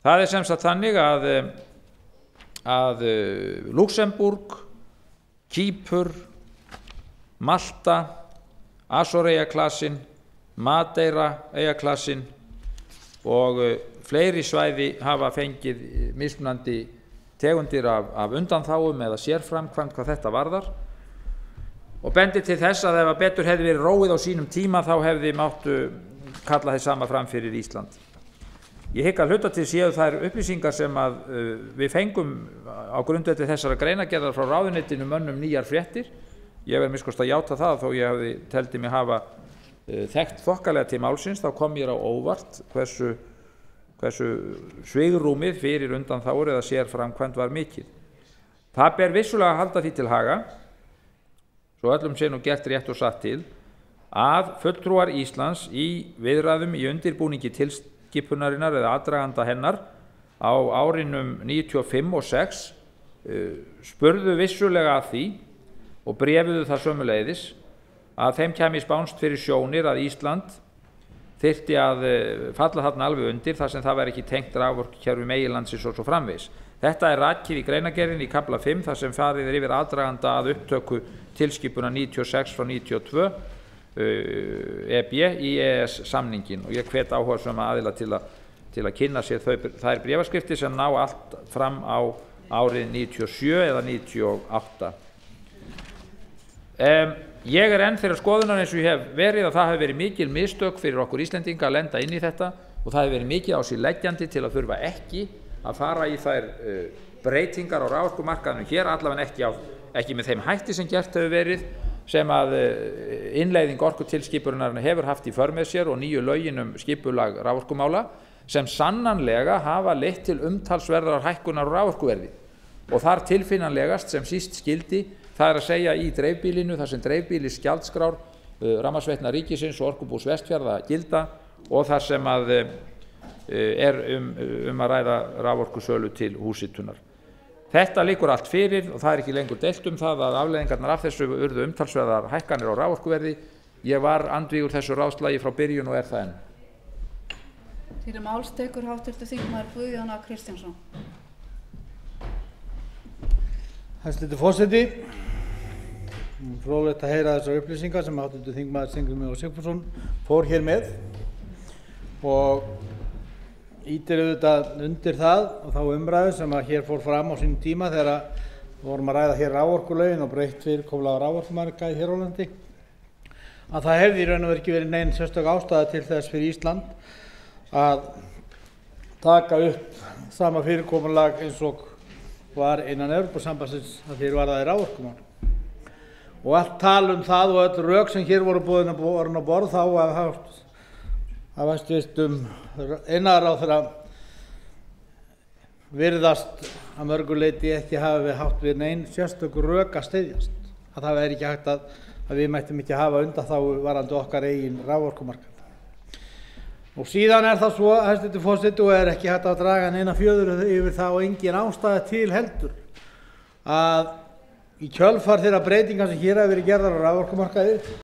Það er sem sagt þannig að Luxemburg, Kýpur, Malta, Azoreyjaklassinn, Madeira-eyjaklassinn og fleiri svæði hafa fengið mismunandi tegundir af undanþágum eða sérframkvæmd hvað þetta varðar, og bendir til þess að ef betur hefði verið róið á sínum tíma þá hefði máttu kalla þess sama fram fyrir Ísland. Ég hygg að hluta til séu þær upplýsingar sem við fengum á grundvelli þessara greinargerðar frá ráðuneytinu mönnum nýjar fréttir. Ég verð minnst að játa það, þó ég teldi mig hafa þekkt þokkalega til málsins, þá kom mér á óvart hversu svigrúmið fyrir undanþágur eða sérframkvæmd var mikið. Það ber vissulega að halda því til haga, svo öllum sé nú gert rétt og satt til, að fulltrúar Íslands í viðræðum í undirbúningi tilskipunarinnar eða aðdraganda hennar á árunum 95 og 6 spurðu vissulega að því og bréfuðu það sömuleiðis að þeim kæmi spánst fyrir sjónir að Ísland þyrfti að falla þarna alveg undir þar sem það væri ekki tengt raforkukerfi meginlandsins og svo framvegis. Þetta er rakið í greinargerðinni í kafla 5 þar sem farið er yfir aðdraganda að upptöku tilskipuna 96 frá 92 EB í EES samningin, og ég hvet áhugasama aðila til að kynna sér þær bréfaskriftir sem ná allt fram á árið 97 eða 98. Ég enn þeirrar skoðunar eins og ég hef verið að það hefur verið mikil mistök fyrir okkur Íslendinga að lenda inn í þetta, og það hefur verið mikið á sig leggjandi til að þurfa ekki að fara í þær breytingar á raforkumarkaðnum hér, allavega ekki með þeim hætti sem gert hefur verið, sem að innleiðing orkutilskipunarinnar hefur haft í för með sér og nýju lögin skipulag raforkumála, sem sannanlega hafa leitt til umtalsverðar hækkunar á raforkuverði, og þar tilfinnanlegast sem síst skildi, það er að segja í dreifbýlinu, þar sem dreifbýlisgjaldskrár Rafmagnsveitna ríkisins og Orkubús Vestfjarða gilda, og þar sem er að ræða raforkusölu til húshitunar. Þetta liggur allt fyrir og það er ekki lengur deilt það að afleiðingarnar af þessu urðu umtalsverðar hækkanir á raforkuverði. Ég var andvígur þessu ráðslagi frá byrjun og er það enn. Til máls tekur háttvirtur þingmaður Guðjón A. Kristjánsson. Hæstvirtur forseti, fróðlegt að heyra þessar upplýsingar sem háttvirtur þingmaður Steingrímur J. Sigfússon fór hér með og ýtir auðvitað undir það og þá umræðu sem að hér fór fram á sínum tíma þegar við vorum að ræða hér raforkulögin og breytt fyrirkomulag á raforkumarkaði hér á landi, að það hefði í raun og veru ekki verið nein sérstök ástæða til þess fyrir Ísland að taka upp sama fyrirkomulag eins og var innan Evrópusambandsins að því varðaði raforkumál. Og allt tal það og öll rök sem hér voru boðin á borð þá að hæstvirtum iðnaðarráðherra virðast að mörgu leyti ekki hafi haft við nein sérstök rök að styðjast. Að það væri ekki hægt að við mættum ekki hafa undanþágu varðandi okkar eigin raforkumarkað. Og síðan það svo, hæstvirtur forseti, og ekki hægt að draga neina fjöður yfir það og engin ástæða til heldur að í kjölfar þeirra breytinga sem hér hafa verið gerðar á raforkumarkaði